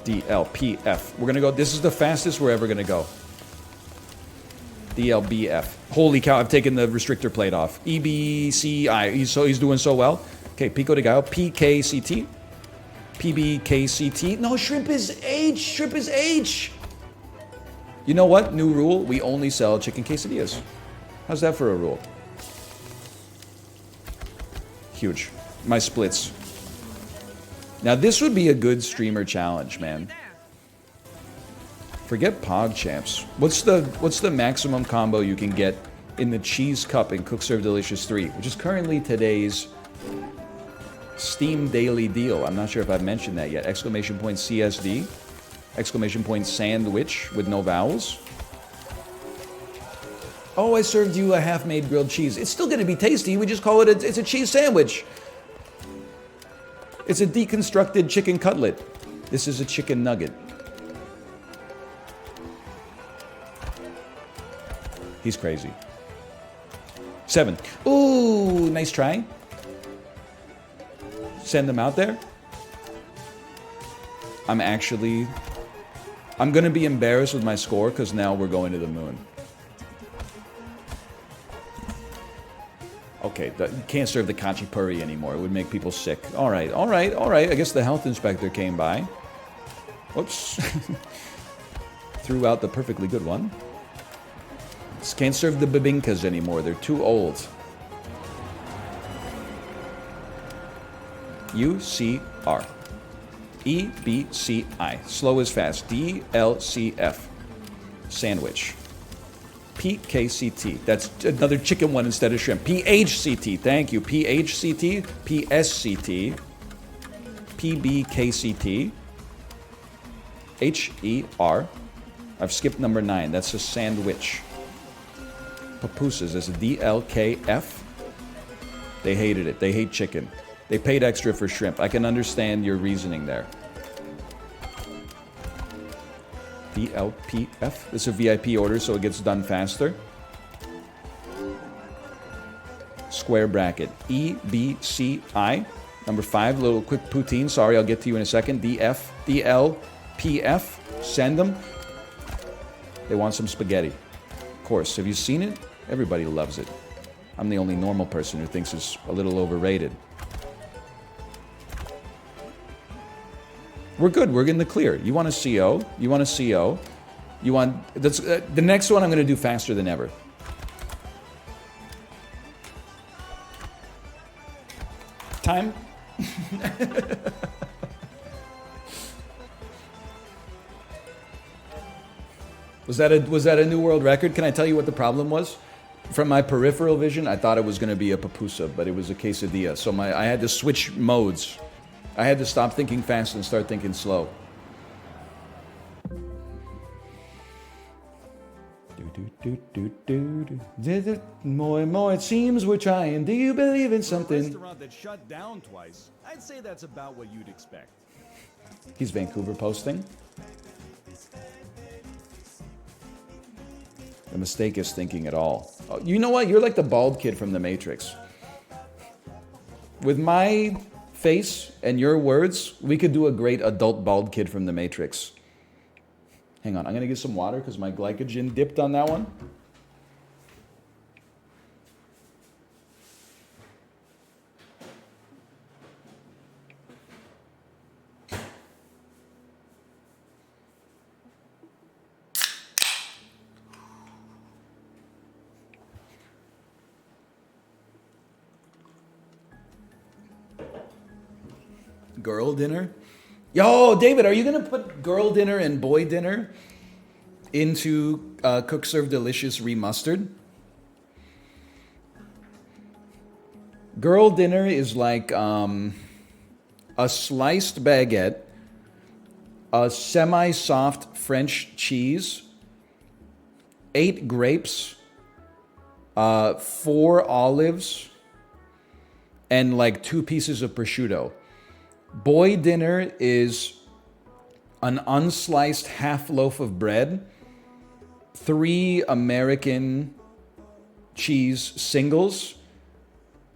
Speaker 1: DLPF. We're gonna go. This is the fastest we're ever gonna go. DLBF. Holy cow! I've taken the restrictor plate off. EBCI. He's doing so well. Okay, Pico de Gallo. PKCT. PBKCT. No, shrimp is H. Shrimp is H. You know what? New rule. We only sell chicken quesadillas. How's that for a rule? Huge. My splits. Now this would be a good streamer challenge, man. Forget PogChamps. What's the maximum combo you can get in the cheese cup in Cook Serve Delicious 3, which is currently today's Steam Daily Deal. I'm not sure if I've mentioned that yet. Exclamation point CSD. Exclamation point sandwich with no vowels. Oh, I served you a half-made grilled cheese. It's still going to be tasty. We just call it it's a cheese sandwich. It's a deconstructed chicken cutlet. This is a chicken nugget. He's crazy. 7. Ooh, nice try. Send them out there. I'm going to be embarrassed with my score because now we're going to the moon. Okay, you can't serve the kachipuri anymore. It would make people sick. All right. I guess the health inspector came by. Whoops. Threw out the perfectly good one. Just can't serve the bibinkas anymore. They're too old. UCR. EBCI. Slow is fast. DLCF. Sandwich. PKCT. That's another chicken one instead of shrimp. PHCT. Thank you. PHCT. PSCT. PBKCT. HER. I've skipped number 9. That's a sandwich. Papusas is a DLKF. They hated it. They hate chicken. They paid extra for shrimp. I can understand your reasoning there. DLPF. This is a VIP order, so it gets done faster. Square bracket. EBCI. Number 5, little quick poutine. Sorry, I'll get to you in a second. DF. DLPF. Send them. They want some spaghetti. Of course. Have you seen it? Everybody loves it. I'm the only normal person who thinks it's a little overrated. We're good. We're in the clear. You want a CO. You want a CO. You want... That's, the next one I'm going to do faster than ever. Time? Was that a new world record? Can I tell you what the problem was? From my peripheral vision, I thought it was going to be a pupusa, but it was a quesadilla. So I had to switch modes. I had to stop thinking fast and start thinking slow. More and more it seems we're trying. Do you believe in
Speaker 5: For a
Speaker 1: something?
Speaker 5: restaurant that shut down twice, I'd say that's about what you'd expect.
Speaker 1: He's Vancouver posting. The mistake is thinking at all. Oh, you know what? You're like the bald kid from The Matrix. With my face and your words, we could do a great adult bald kid from The Matrix. Hang on, I'm gonna get some water because my glycogen dipped on that one. Girl dinner? Yo, David, are you gonna put girl dinner and boy dinner into Cook Serve Delicious Remustard? Girl dinner is like a sliced baguette, a semi-soft French cheese, 8 grapes, 4 olives, and like 2 pieces of prosciutto. Boy dinner is an unsliced half loaf of bread, 3 American cheese singles,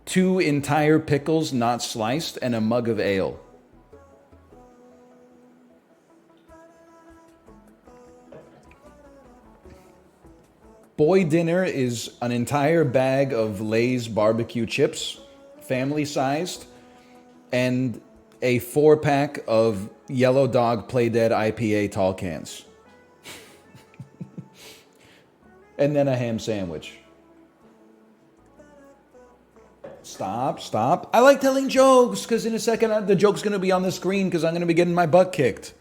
Speaker 1: 2 entire pickles not sliced, and a mug of ale. Boy dinner is an entire bag of Lay's barbecue chips, family sized, and a 4-pack of Yellow Dog Play Dead IPA tall cans. And then a ham sandwich. Stop. I like telling jokes because in a second the joke's going to be on the screen because I'm going to be getting my butt kicked.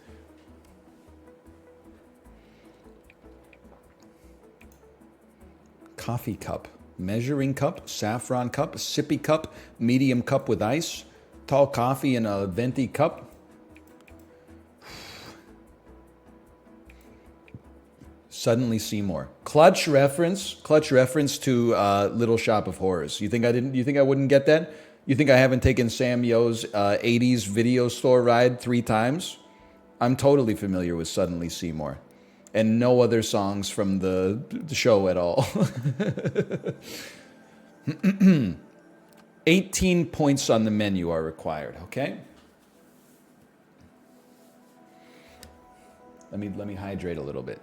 Speaker 1: Coffee cup, measuring cup, saffron cup, sippy cup, medium cup with ice, tall coffee in a venti cup. Suddenly Seymour. Clutch reference to Little Shop of Horrors. You think I wouldn't get that? You think I haven't taken Sam Yo's 80s video store ride 3 times? I'm totally familiar with Suddenly Seymour. And no other songs from the show at all. 18 points on the menu are required, okay? Let me hydrate a little bit.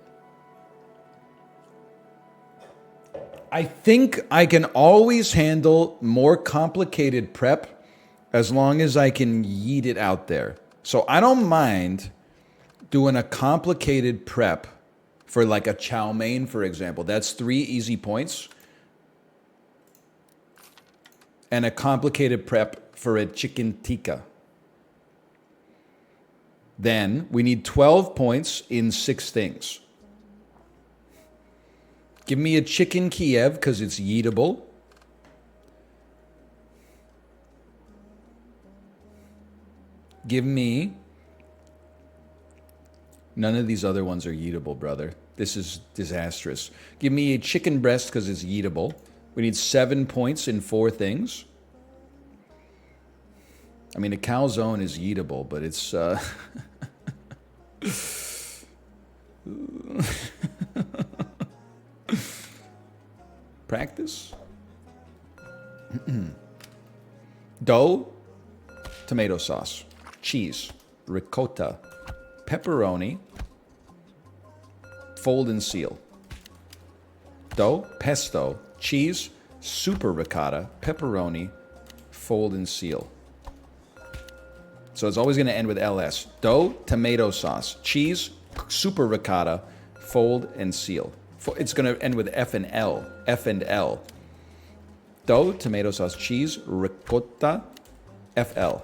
Speaker 1: I think I can always handle more complicated prep as long as I can yeet it out there. So I don't mind doing a complicated prep for like a chow mein, for example. That's 3 easy points. And a complicated prep for a chicken tikka. Then we need 12 points in 6 things. Give me a chicken Kiev because it's yeetable. Give me... None of these other ones are yeetable, brother. This is disastrous. Give me a chicken breast because it's yeetable. We need 7 points in 4 things. I mean, a calzone is yeetable, but it's... Practice. Dough, tomato sauce, cheese, ricotta, pepperoni, fold and seal. Dough, pesto, cheese, super ricotta, pepperoni, fold and seal. So it's always going to end with LS. Dough, tomato sauce, cheese, super ricotta, fold and seal. It's going to end with F and L. F and L. Dough, tomato sauce, cheese, ricotta, FL.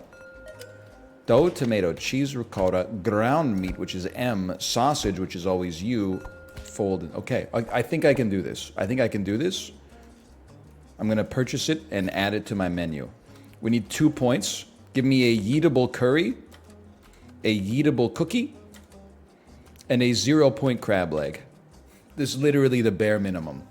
Speaker 1: Dough, tomato, cheese, ricotta, ground meat, which is M, sausage, which is always U, folded. Okay, I think I can do this. I'm going to purchase it and add it to my menu. We need 2 points. Give me a yeetable curry, a yeetable cookie, and a 0-point crab leg. This is literally the bare minimum.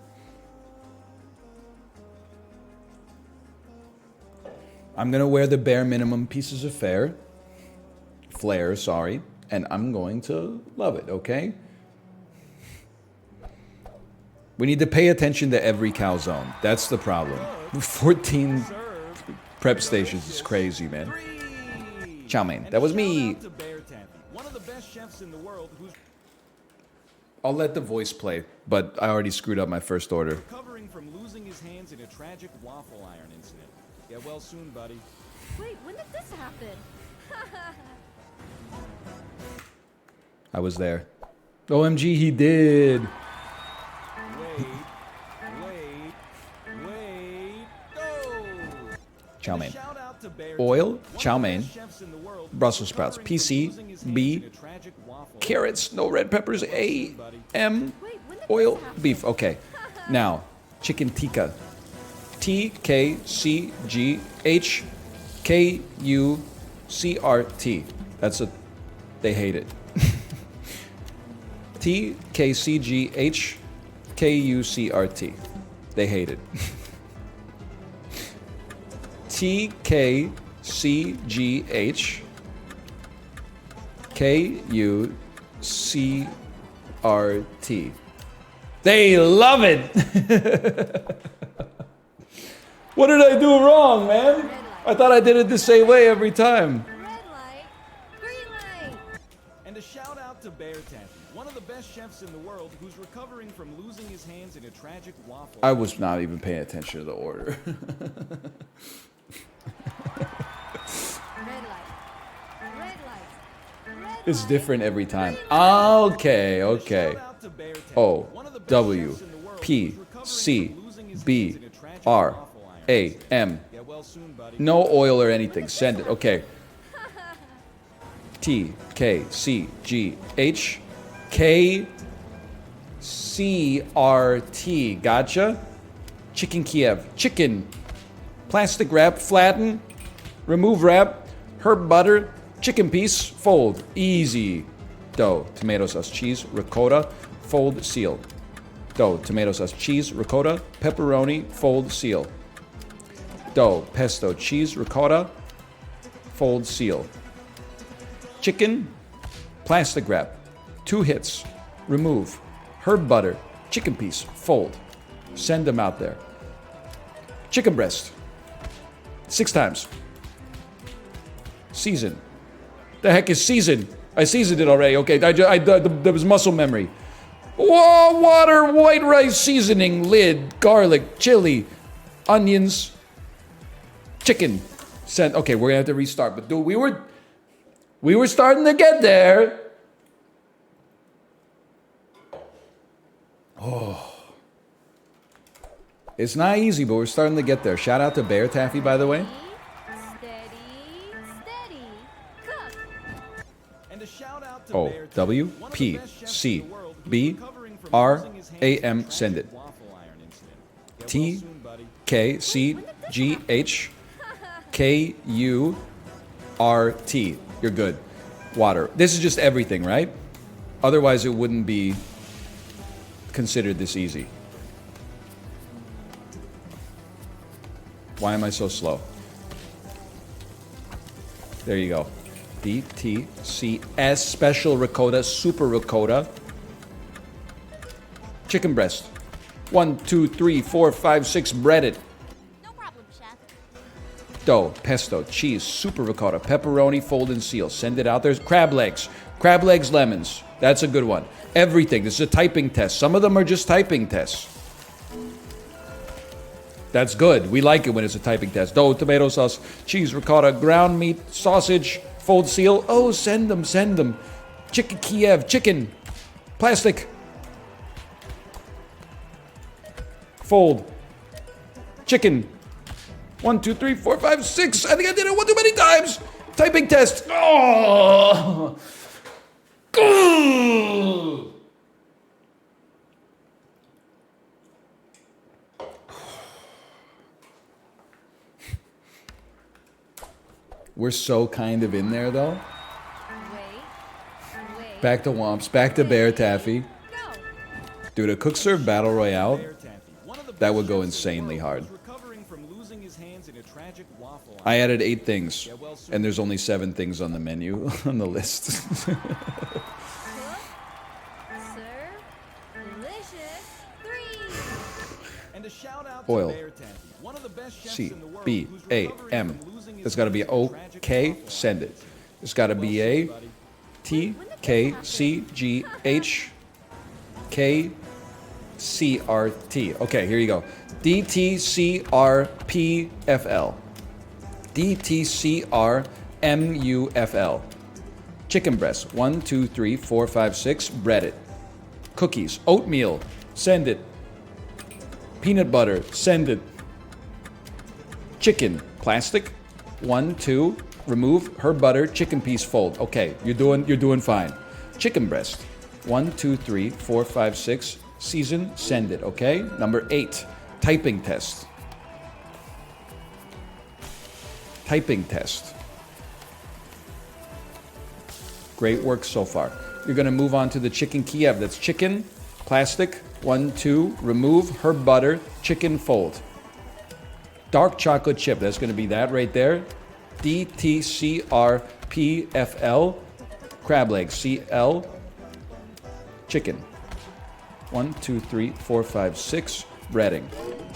Speaker 1: I'm gonna wear the bare minimum pieces of flair, sorry, and I'm going to love it, okay? We need to pay attention to every calzone. That's the problem. 14 prep stations is crazy, man. Chow mein, that was me.
Speaker 5: One of the best chefs in the world who's
Speaker 1: I'll let the voice play, but I already screwed up my first order.
Speaker 5: recovering from losing his hands in a tragic waffle iron incident. Get well soon, buddy.
Speaker 6: Wait, when did this happen?
Speaker 1: I was there. OMG, he did.
Speaker 5: Wait, go!
Speaker 1: Chow mein.
Speaker 5: Shout out to Bear
Speaker 1: Oil,
Speaker 5: One of
Speaker 1: chow
Speaker 5: the
Speaker 1: mein,
Speaker 5: best chefs in the world who's
Speaker 1: Brussels sprouts,
Speaker 5: recovering from
Speaker 1: PC,
Speaker 5: losing his hands
Speaker 1: B,
Speaker 5: in a tragic waffle
Speaker 1: carrots, no red peppers, A, M,
Speaker 6: Wait, when did
Speaker 1: oil,
Speaker 6: this happen?
Speaker 1: beef. Okay. Now, chicken tikka. T K C G H K U C R T. That's a. They hate it. T K C G H K U C R T. They hate it. T K C G H K U C R T. They love it. What did I do wrong, man? I thought I did it the same way every time.
Speaker 6: Red light, green light.
Speaker 5: And a shout out to Bear Taffy, one of the best chefs in the world who's recovering from losing his hands in a tragic waffle.
Speaker 1: I was not even paying attention to the order.
Speaker 6: Red light, red light, red
Speaker 1: It's
Speaker 6: light.
Speaker 1: different every time. Okay, okay.
Speaker 5: Shout out to Bear Taffy,
Speaker 1: O
Speaker 5: one of the best
Speaker 1: W
Speaker 5: chefs in the world
Speaker 1: P
Speaker 5: who's recovering
Speaker 1: C
Speaker 5: from losing his
Speaker 1: B
Speaker 5: hands in a tragic
Speaker 1: R
Speaker 5: waffle iron
Speaker 1: A
Speaker 5: incident.
Speaker 1: M.
Speaker 5: Get well soon, buddy.
Speaker 1: No oil or anything. Send it. Okay. T K C G H K C R T. Gotcha. Chicken Kiev. Chicken. Plastic wrap. Flatten. Remove wrap. Herb butter. Chicken piece. Fold. Easy. Dough. Tomato sauce. Cheese. Ricotta. Fold. Seal. Dough. Tomato sauce. Cheese. Ricotta. Pepperoni. Fold. Seal. Dough, pesto, cheese, ricotta, fold, seal. Chicken, plastic wrap, 2 hits, remove. Herb butter, chicken piece, fold. Send them out there. Chicken breast, 6 times. Season. The heck is season? I seasoned it already. Okay, there was muscle memory. Whoa, water, white rice seasoning, lid, garlic, chili, onions, chicken. Sent. Okay, we're gonna have to restart. But dude, we were starting to get there. Oh, it's not easy, but we're starting to get there. Shout out to Bear Taffy, by the way.
Speaker 6: Steady, steady, cook.
Speaker 5: And a shout out to
Speaker 1: O
Speaker 5: Bear Taffy,
Speaker 1: W
Speaker 5: one of the
Speaker 1: P
Speaker 5: best chefs
Speaker 1: C
Speaker 5: in the world who's
Speaker 1: B
Speaker 5: recovering from
Speaker 1: R
Speaker 5: losing his hands
Speaker 1: A
Speaker 5: in a
Speaker 1: M.
Speaker 5: tragic
Speaker 1: Send it.
Speaker 5: waffle iron incident. Get
Speaker 1: T
Speaker 5: well soon, buddy.
Speaker 1: K C G H K U R T. You're good. Water. This is just everything, right? Otherwise, it wouldn't be considered this easy. Why am I so slow? There you go. D T C S special ricotta, super ricotta. Chicken breast. 1, 2, 3, 4, 5, 6 breaded.
Speaker 6: No problem, chef.
Speaker 1: Dough, pesto, cheese, super ricotta, pepperoni, fold and seal. Send it out. There's crab legs, lemons. That's a good one. Everything. This is a typing test. Some of them are just typing tests. That's good. We like it when it's a typing test. Dough, tomato sauce, cheese, ricotta, ground meat, sausage, fold, seal. Oh, send them, send them. Chicken Kiev, chicken, plastic. Fold. Chicken. 1, 2, 3, 4, 5, 6. I think I did it 1 too many times. Typing test. Oh. Ugh. We're so kind of in there though.
Speaker 6: Wait.
Speaker 1: Back to Womps, back to Bear Taffy.
Speaker 6: Go.
Speaker 1: Dude, a cook serve battle royale,
Speaker 5: Bear taffy, one of the
Speaker 1: that
Speaker 5: best
Speaker 1: would go
Speaker 5: chefs in the
Speaker 1: insanely
Speaker 5: world
Speaker 1: hard.
Speaker 5: who's recovering from losing his hands in a tragic waffle
Speaker 1: I added 8 things, and there's only 7 things on the menu on the list.
Speaker 6: Cook, serve, delicious, 3.
Speaker 5: And a shout out
Speaker 1: Oil.
Speaker 5: to Bear Taffy, one of the best chefs
Speaker 1: C
Speaker 5: in the world
Speaker 1: B
Speaker 5: who's
Speaker 1: A
Speaker 5: recovering
Speaker 1: M.
Speaker 5: from losing his
Speaker 1: It's got to be
Speaker 5: hands in a
Speaker 1: O
Speaker 5: tragic
Speaker 1: K.
Speaker 5: waffle
Speaker 1: Send it.
Speaker 5: accident.
Speaker 1: It's got to be A
Speaker 5: Buddy.
Speaker 1: T K C G H K C R T. Okay, here you go. D T C R P F L. D T C R M U F L. Chicken breast. 1, 2, 3, 4, 5, 6. Bread it. Cookies. Oatmeal. Send it. Peanut butter. Send it. Chicken. Plastic. 1, 2. Remove her butter. Chicken piece fold. Okay, you're doing fine. Chicken breast. 1, 2, 3, 4, 5, 6. Season. Send it. Okay. Number 8. Typing test. Typing test. Great work so far. You're going to move on to the chicken Kiev. That's chicken, plastic, 1, 2, remove her butter, chicken fold. Dark chocolate chip. That's going to be that right there. DTCRPFL, crab legs, CL, chicken. 1, 2, 3, 4, 5, 6, breading.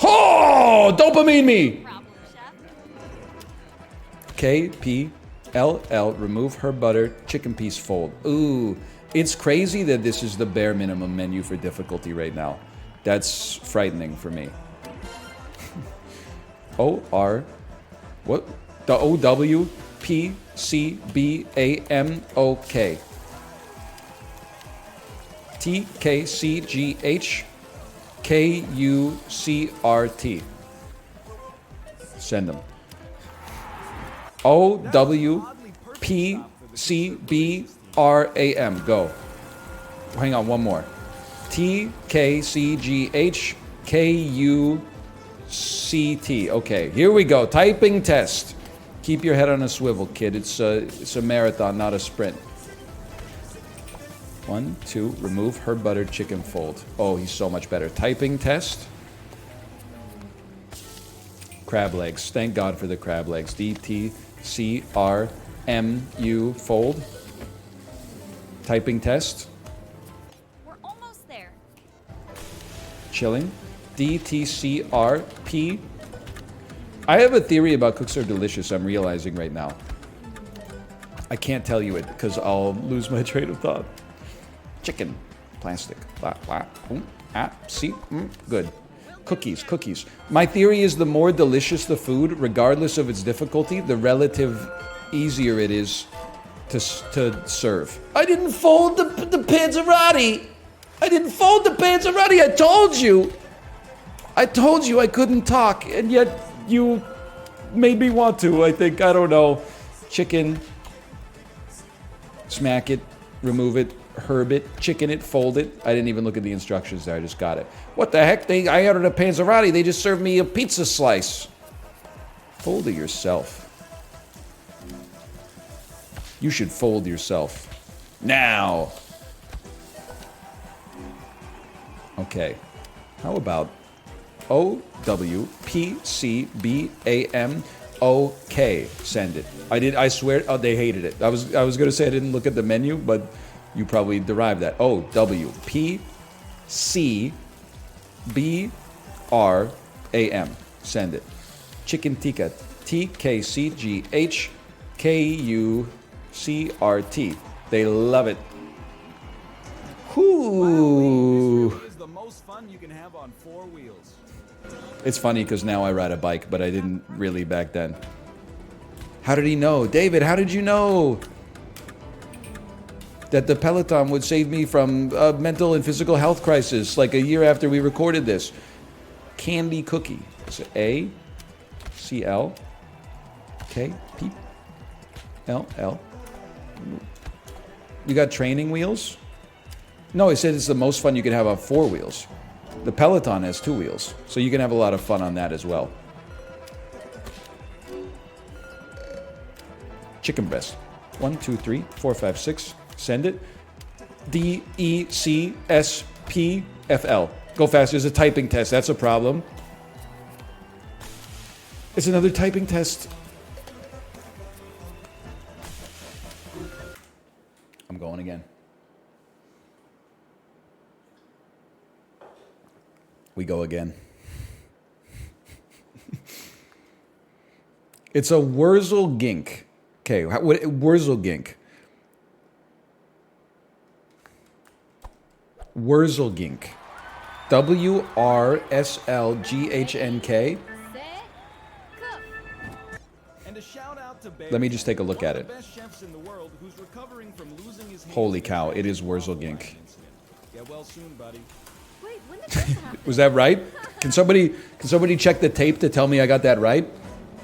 Speaker 1: Oh, dopamine me! KPLL, remove her butter, chicken piece fold. Ooh, it's crazy that this is the bare minimum menu for difficulty right now. That's frightening for me. O-R, what? The O-W-P-C-B-A-M-O-K. T-K-C-G-H-K-U-C-R-T. Send them. O-W-P-C-B-R-A-M. Go. Hang on, one more. T-K-C-G-H-K-U-C-T. Okay, here we go. Typing test. Keep your head on a swivel, kid. It's a marathon, not a sprint. 1, 2, remove her buttered chicken fold. Oh, he's so much better. Typing test. Crab legs. Thank God for the crab legs. D-T-C-R-M-U fold. Typing test.
Speaker 7: We're almost there.
Speaker 1: Chilling. D-T-C-R-P. I have a theory about cooks are delicious I'm realizing right now. I can't tell you it because I'll lose my train of thought. Chicken. Plastic. Blah, blah. See? Good. Cookies, cookies. My theory is the more delicious the food, regardless of its difficulty, the relative easier it is to serve. I didn't fold the panzerotti. I didn't fold the panzerotti. I told you. I told you I couldn't talk, and yet you made me want to, I think. I don't know. Chicken. Smack it. Remove it. Herb it, chicken it, fold it. I didn't even look at the instructions there. I just got it. What the heck? I ordered a panzerotti. They just served me a pizza slice. Fold it yourself. You should fold yourself. Now. Okay. How about O-W-P-C-B-A-M-O-K. Send it. I swear. Oh, they hated it. I was going to say I didn't look at the menu, but you probably derived that. O-W-P-C-B-R-A-M. Send it. Chicken tikka. T-K-C-G-H-K-U-C-R-T. They love it. Whoo.
Speaker 5: Is the most fun you can have on 4 wheels.
Speaker 1: It's funny because now I ride a bike, but I didn't really back then. How did he know? David, how did you know that the Peloton would save me from a mental and physical health crisis like a year after we recorded this? Candy cookie. So A, C, L, K, P, L, L. You got training wheels? No, it said it's the most fun you can have on 4 wheels. The Peloton has 2 wheels, so you can have a lot of fun on that as well. Chicken breast. 1, 2, 3, 4, 5, 6. Send it. DECSP FL. Go faster. It's a typing test. That's a problem. It's another typing test. I'm going again. We go again. It's a Wurzel Gink. Okay, what Wurzel Gink? Wurzel Gink. WRSLGHNK.
Speaker 6: Set, cook.
Speaker 5: And a shout out to Bear
Speaker 1: Let me just take a look
Speaker 5: Taffy,
Speaker 1: at
Speaker 5: one of
Speaker 1: it.
Speaker 5: the best chefs in the world who's recovering from losing his hands
Speaker 1: Holy
Speaker 5: in a
Speaker 1: cow, it
Speaker 5: tragic
Speaker 1: is Wurzel
Speaker 5: waffle
Speaker 1: Gink.
Speaker 5: iron incident. Get well soon, buddy.
Speaker 6: Wait, when did this happen?
Speaker 1: Was that right? Can somebody check the tape to tell me I got that right?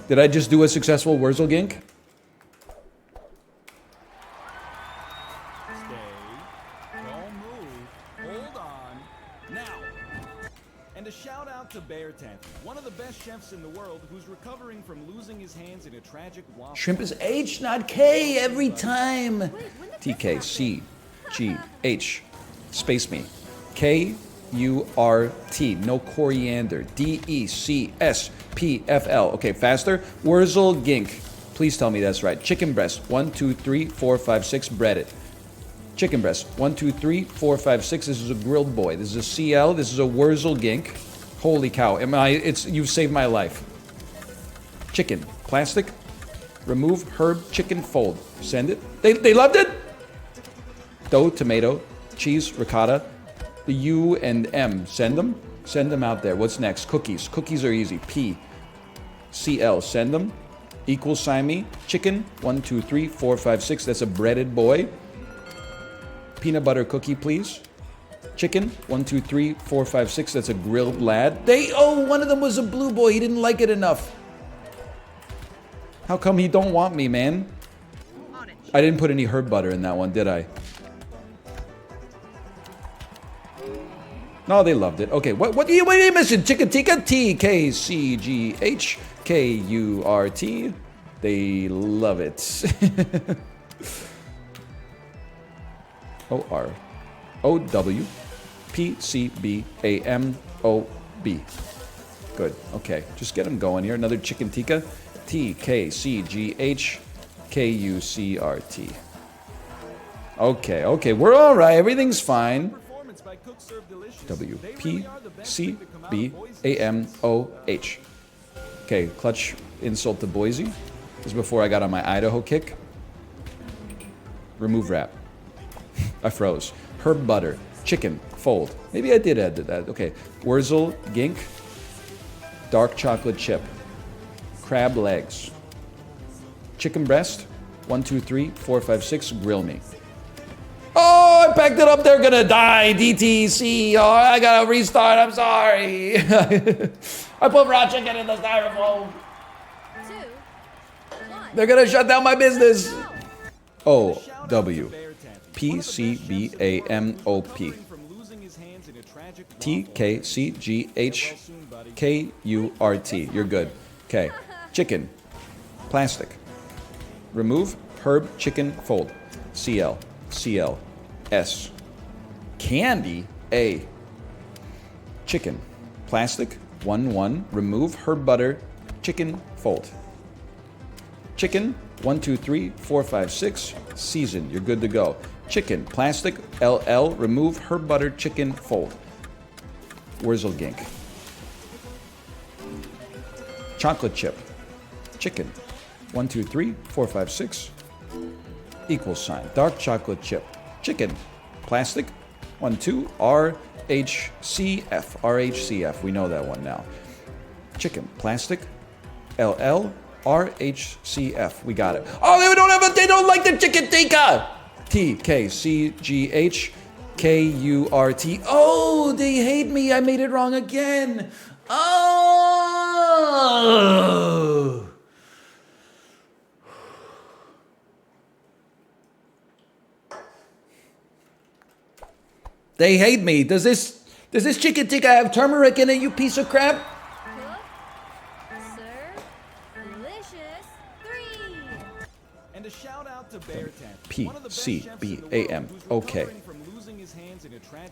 Speaker 1: Did I just do a successful Wurzel Gink?
Speaker 5: Stay. Don't move. Hold on. Now. And a shout out to Bear Taffy, one of the best chefs in the world who's recovering from losing his hands in a tragic waffle.
Speaker 1: Shrimp is H, not K, every time.
Speaker 6: Wait, when did this
Speaker 1: TK, C, G, H. Space me. K, U, R, T. No coriander. D, E, C, S, P, F, L. Okay, faster. Wurzel Gink. Please tell me that's right. Chicken breast. 1, 2, 3, 4, 5, 6. Breaded. Chicken breast. 1, 2, 3, 4, 5, 6. This is a grilled boy. This is a CL. This is a Wurzel Gink. Holy cow. You've saved my life. Chicken. Plastic. Remove herb chicken fold. Send it. They loved it? Dough, tomato, cheese, ricotta. The U and M. Send them. Send them out there. What's next? Cookies. Cookies are easy. P. CL. Send them. Equal sign me. Chicken. 1, 2, 3, 4, 5, 6. That's a breaded boy. Peanut butter cookie, please. Chicken. 1, 2, 3, 4, 5, 6. That's a grilled lad. One of them was a blue boy. He didn't like it enough. How come he don't want me, man? I didn't put any herb butter in that one, did I? No, they loved it. Okay, what are you missing? Chicken tikka? TKCGHKURT. They love it. OROWPCBAMOB. Good. Okay, just get them going here. Another chicken tikka. TKCGHKUCRT. Okay, we're all right. Everything's fine.
Speaker 5: Performance by Cook Serve Delicious.
Speaker 1: W
Speaker 5: They
Speaker 1: P
Speaker 5: really are the best
Speaker 1: C
Speaker 5: food to come out
Speaker 1: B
Speaker 5: of Boise.
Speaker 1: A M O H. Okay, clutch insult to Boise. This is before I got on my Idaho kick. Remove wrap. I froze. Herb butter. Chicken. Fold. Maybe I did add to that. Okay. Wurzel Gink. Dark chocolate chip. Crab legs. Chicken breast. 1, 2, 3, 4, 5, 6. Grill me. Oh, I packed it up. They're gonna die. DTC. Oh, I gotta restart. I'm sorry. I put raw chicken in the styrofoam.
Speaker 6: 2, 1.
Speaker 1: They're gonna shut down my business.
Speaker 6: Go.
Speaker 1: O
Speaker 5: Shout out
Speaker 1: W
Speaker 5: to Bear Taffy,
Speaker 1: P
Speaker 5: one of the
Speaker 1: C
Speaker 5: best
Speaker 1: B
Speaker 5: chefs in the
Speaker 1: A
Speaker 5: world
Speaker 1: M
Speaker 5: who's
Speaker 1: O P
Speaker 5: recovering from losing his hands in a tragic
Speaker 1: T
Speaker 5: waffle
Speaker 1: K C G H
Speaker 5: Well soon, buddy.
Speaker 1: K U R T. You're good. Okay. Chicken. Plastic. Remove herb chicken fold. CL. CL. S. Candy. A. Chicken. Plastic. 1, 1. Remove herb butter. Chicken fold. Chicken. 1, 2, 3, 4, 5, 6. Season. You're good to go. Chicken. Plastic. LL. Remove herb butter. Chicken fold. Wurzel Gink. Chocolate chip. Chicken. 1, 2, 3, 4, 5, 6. Equal sign. Dark chocolate chip. Chicken. Plastic. 1, 2. RHCF. RHCF. We know that one now. Chicken. Plastic. LL. RHCF. We got it. Oh, they don't like the chicken tikka. TKCGHKURT. Oh, they hate me. I made it wrong again. Oh. They hate me. Does this chicken tikka have turmeric in it, you piece of crap?
Speaker 6: Cook. Serve. Delicious. 3.
Speaker 5: And a shout out to Bear Taffy,
Speaker 1: P
Speaker 5: one of the best
Speaker 1: C
Speaker 5: chefs
Speaker 1: B
Speaker 5: in the
Speaker 1: A
Speaker 5: world
Speaker 1: M.
Speaker 5: who's
Speaker 1: Okay.
Speaker 5: recovering from losing his hands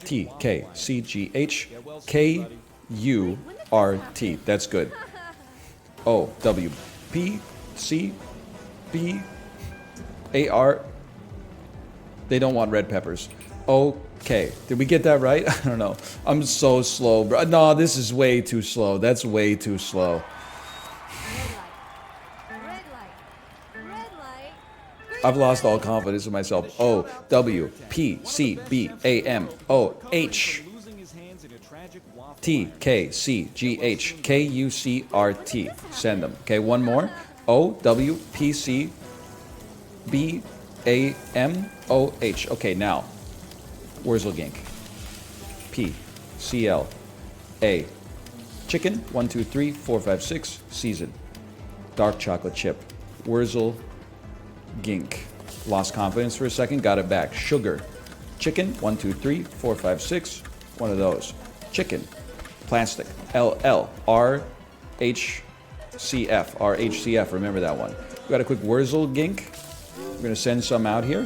Speaker 1: T K C G H K U R T. That's good. O W P C B A R. They don't want red peppers. Okay. Did we get that right? I don't know. I'm so slow, bro. No, this is way too slow. That's way too slow.
Speaker 6: Red light. Red light.
Speaker 1: I've lost all confidence in myself. O W P C B A M O H T K C G H K U C R T. Send them. Okay, one more. O W P C B A M O H. Okay, now Wurzelgink. P C L A. Chicken. 1 2 3 4 5 6. Season. Dark chocolate chip. Wurzelgink. Lost confidence for a second. Got it back. Sugar. Chicken. 1 2 3 4 5 6. One of those. Chicken. Plastic. L L R H C F. R H C F. Remember that one. We got a quick Wurzelgink. We're gonna send some out here.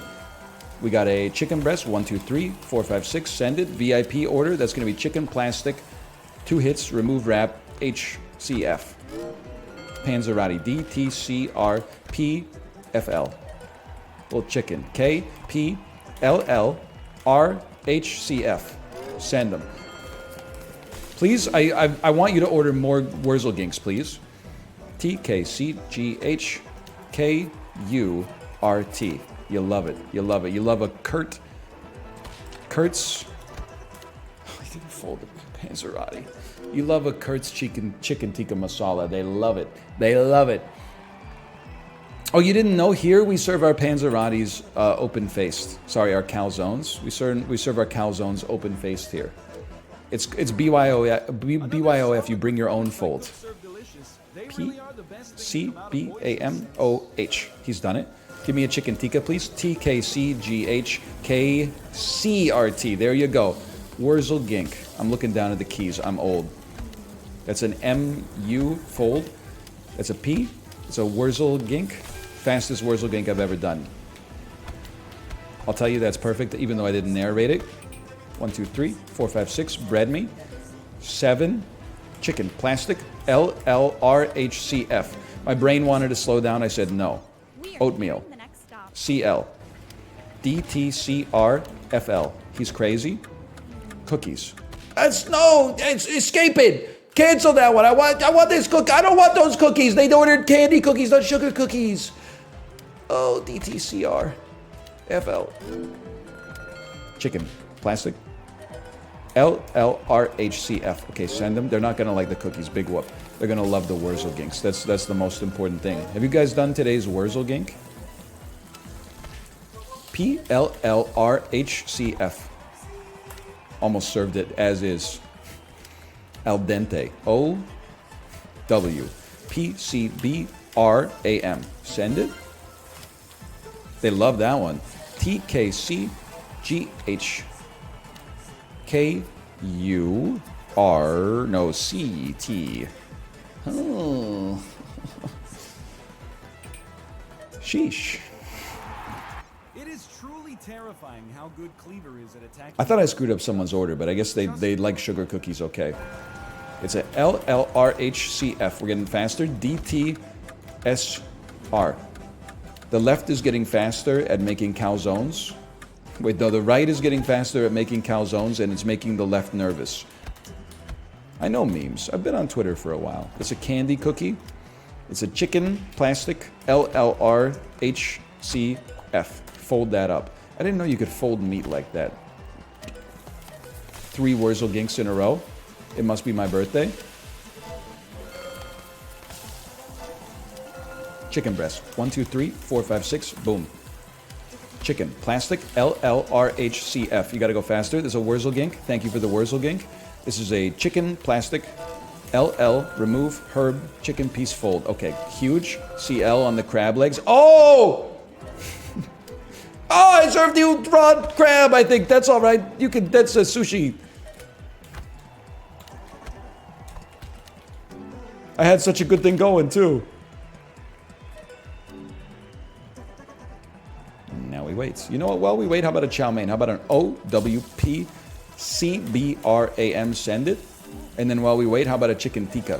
Speaker 1: We got a chicken breast. 1 2 3 4 5 6. Send it. VIP order. That's gonna be chicken plastic. 2 hits. Remove wrap. HCF. Panzerotti. DTCRPFL. Little chicken. KPLLRHCF. Send them. Please, I want you to order more Wurzelginks, please. TKCGHKURT. You love it. You love it. You love a Kurtz. Oh, I didn't fold the Panzerotti. You love a Kurtz chicken tikka masala. They love it. They love it. Oh, you didn't know? Here we serve our Panzerottis open-faced. Sorry, our calzones. We serve our calzones open-faced here. It's BYOF. You bring your own fold. PCBAMOH. He's done it. Give me a chicken tikka, please. TKCGHKCRT. There you go. Wurzelgink. I'm looking down at the keys. I'm old. That's an MU fold. That's a P. It's a Wurzelgink. Fastest Wurzelgink I've ever done. I'll tell you that's perfect, even though I didn't narrate it. 1 2 3 4 5 6. Bread me. 7. Chicken. Plastic. LLRHCF. My brain wanted to slow down. I said no. Oatmeal. CL. DTCRFL. He's crazy. Cookies. Escape it. Cancel that one. I want this cookie. I don't want those cookies. They ordered candy cookies, not sugar cookies. Oh, DTCR. FL. Chicken. Plastic. LLRHCF. Okay, send them. They're not going to like the cookies. Big whoop. They're going to love the Wurzelginks. That's the most important thing. Have you guys done today's Wurzelgink? PLLRHCF. Almost served it as is. Al dente. OWPCBRAM. Send it. They love that one. CT. Oh. Sheesh.
Speaker 5: It is truly terrifying how good Cleaver is at attacking.
Speaker 1: I thought I screwed up someone's order, but I guess they like sugar cookies okay. It's a LLRHCF. We're getting faster. DTSR. The left is getting faster at making calzones. Wait, no, the right is getting faster at making calzones, and it's making the left nervous. I know memes. I've been on Twitter for a while. It's a candy cookie. It's a chicken plastic LLRHCF. Fold that up. I didn't know you could fold meat like that. 3 Wurzelginks in a row. It must be my birthday. Chicken breast. 1 2 3 4 5 6. Boom. Chicken. Plastic. LLRHCF. You got to go faster. There's a Wurzelgink. Thank you for the Wurzelgink. This is a chicken plastic. LL. Remove herb. Chicken piece fold. Okay. Huge. CL on the crab legs. Oh! Oh, I served you raw crab. I think that's all right. You can. That's a sushi. I had such a good thing going too. Now we wait? You know what? While we wait, how about a chow mein? How about an OWPCBRAM? Send it. And then while we wait, how about a chicken tikka?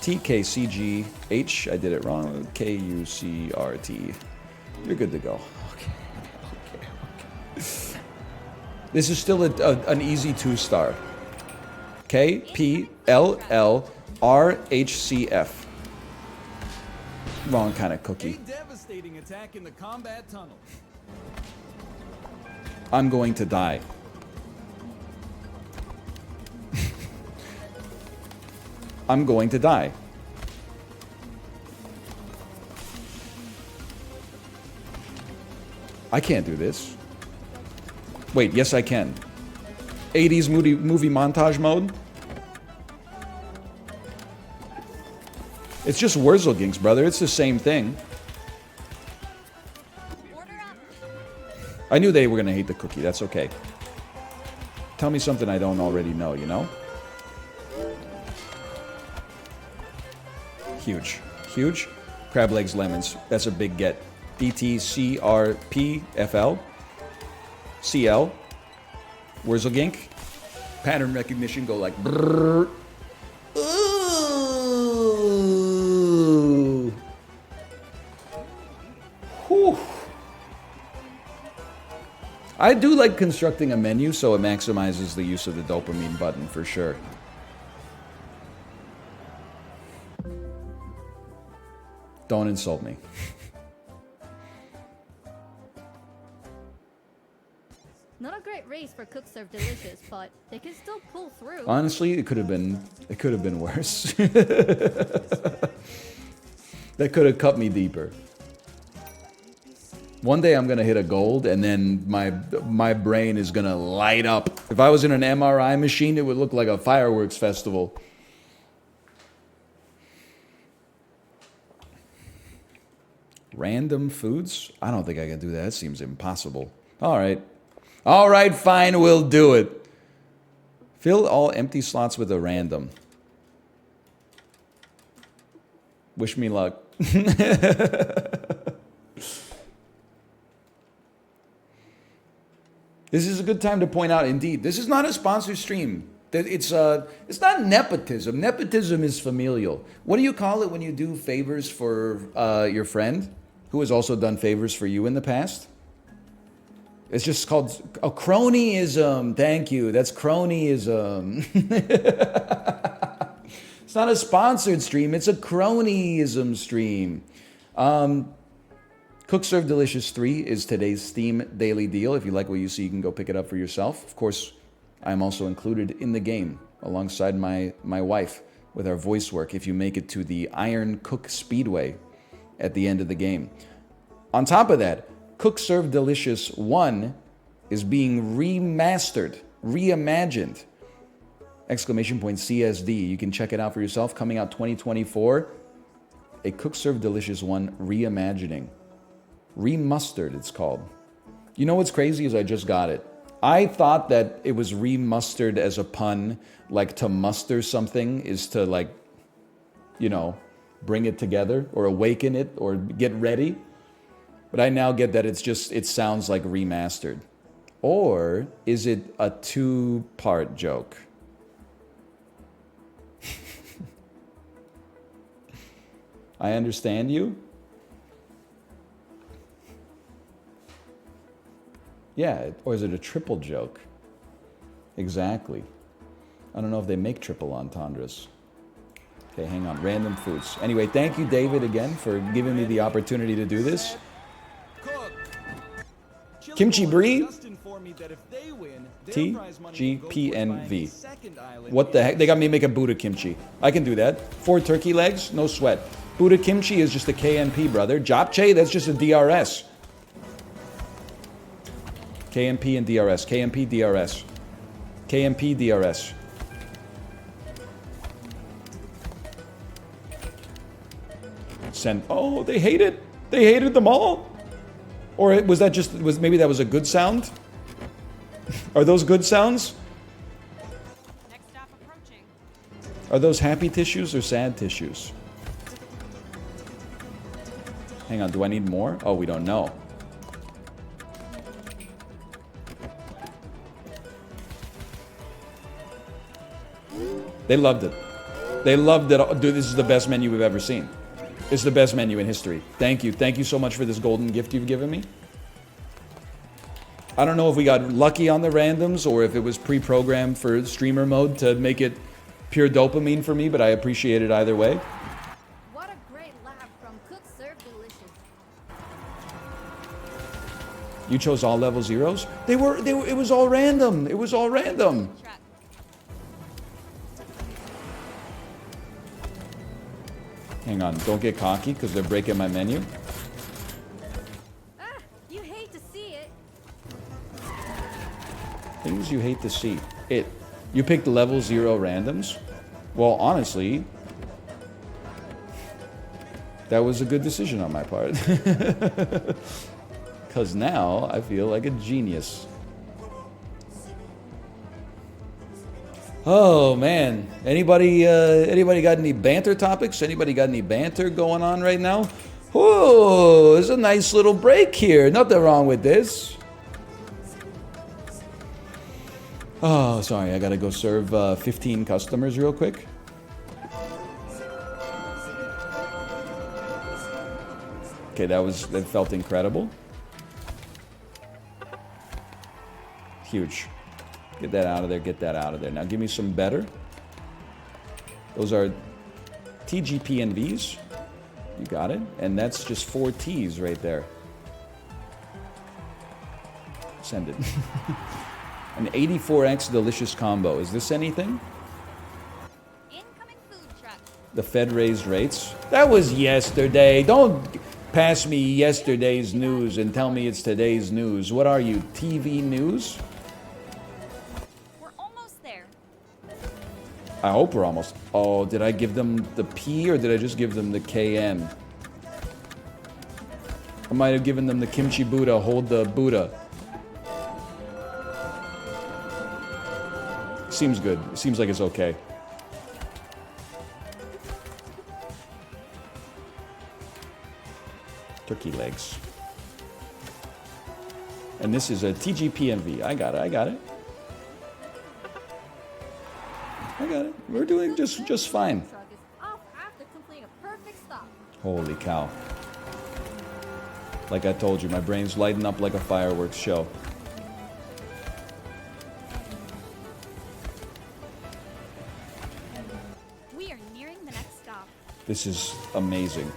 Speaker 1: TKCGH. I did it wrong. KUCRT. You're good to go. Okay. This is still an easy 2-star. KPLLRHCF. Wrong kind of cookie.
Speaker 5: A devastating attack in the combat tunnel.
Speaker 1: I'm going to die. I'm going to die. I can't do this. Wait, yes I can. 80s movie montage mode? It's just Wurzelginks, brother. It's the same thing. I knew they were going to hate the cookie. That's okay. Tell me something I don't already know, you know? Huge. Huge. Crab legs, lemons. That's a big get. DTCRPFL. CL. Wurzelgink. Pattern recognition go like brrr. Ooh. Whew. I do like constructing a menu so it maximizes the use of the dopamine button for sure. Don't insult me.
Speaker 6: Not a great race for Cook Serve Delicious, but they can still pull through.
Speaker 1: Honestly, it could have been worse. That could have cut me deeper. One day I'm gonna hit a gold, and then my brain is gonna light up. If I was in an MRI machine, it would look like a fireworks festival. Random foods? I don't think I can do that. It seems impossible. All right. All right, fine, we'll do it. Fill all empty slots with a random. Wish me luck. This is a good time to point out, indeed, this is not a sponsored stream. It's not nepotism. Nepotism is familial. What do you call it when you do favors for your friend who has also done favors for you in the past? It's just called a cronyism. Thank you. That's cronyism. It's not a sponsored stream. It's a cronyism stream. Cook Serve Delicious 3 is today's Steam daily deal. If you like what you see, you can go pick it up for yourself. Of course, I'm also included in the game alongside my wife with our voice work if you make it to the Iron Cook Speedway at the end of the game. On top of that, Cook Serve Delicious 1 is being remastered, reimagined. Exclamation point CSD. You can check it out for yourself. Coming out 2024. A Cook Serve Delicious 1 reimagining. Remastered, it's called. You know what's crazy is I just got it. I thought that it was remastered as a pun, like to muster something is to like, you know, bring it together or awaken it or get ready. But I now get that it sounds like remastered. Or is it a 2-part joke? I understand you. Yeah, or is it a triple joke? Exactly. I don't know if they make triple entendres. Okay, hang on. Random foods. Anyway, thank you, David, again, for giving me the opportunity to do this. Kimchi Brie? TGPNV. What the heck? They got me make a Buddha kimchi. I can do that. 4 turkey legs, no sweat. Buddha kimchi is just a KNP, brother. Japchae, that's just a DRS. KMP and DRS. KMP, DRS. KMP, DRS. Send. Oh, they hate it. They hated them all. Or was that just, maybe that was a good sound? Are those good sounds?
Speaker 7: Next stop approaching.
Speaker 1: Are those happy tissues or sad tissues? Hang on, do I need more? Oh, we don't know. They loved it. They loved it. Dude, this is the best menu we've ever seen. It's the best menu in history. Thank you. Thank you so much for this golden gift you've given me. I don't know if we got lucky on the randoms or if it was pre-programmed for streamer mode to make it pure dopamine for me, but I appreciate it either way.
Speaker 6: What a great lab from Cook Serve Delicious.
Speaker 1: You chose all level zeros? They were, it was all random. It was all random.
Speaker 7: Truck.
Speaker 1: Hang on, don't get cocky because they're breaking my menu.
Speaker 6: Ah, you hate to see it.
Speaker 1: Things you hate to see. You picked level 0 randoms? Well, honestly, that was a good decision on my part. Because now I feel like a genius. Oh man, anybody got any banter topics? Anybody got any banter going on right now? Oh, there's a nice little break here. Nothing wrong with this. Oh, sorry, I gotta go serve 15 customers real quick. Okay, that felt incredible. Huge. Get that out of there, get that out of there. Now give me some better. Those are TGPNVs. You got it. And that's just 4 T's right there. Send it. An 84X delicious combo. Is this anything?
Speaker 7: Incoming food truck.
Speaker 1: The Fed raised rates. That was yesterday. Don't pass me yesterday's news and tell me it's today's news. What are you, TV news?
Speaker 7: We're almost there.
Speaker 1: I hope we're almost. Oh, did I give them the P or did I just give them the KN? I might have given them the kimchi Buddha. Hold the Buddha. Seems good. Seems like it's okay. Turkey legs. And this is a TGPMV. I got it. I got it. I got it. We're doing just fine.
Speaker 6: Truck is off after completing a perfect stop.
Speaker 1: Holy cow. Like I told you, my brain's lighting up like a fireworks show.
Speaker 7: We are nearing the next stop.
Speaker 1: This is amazing.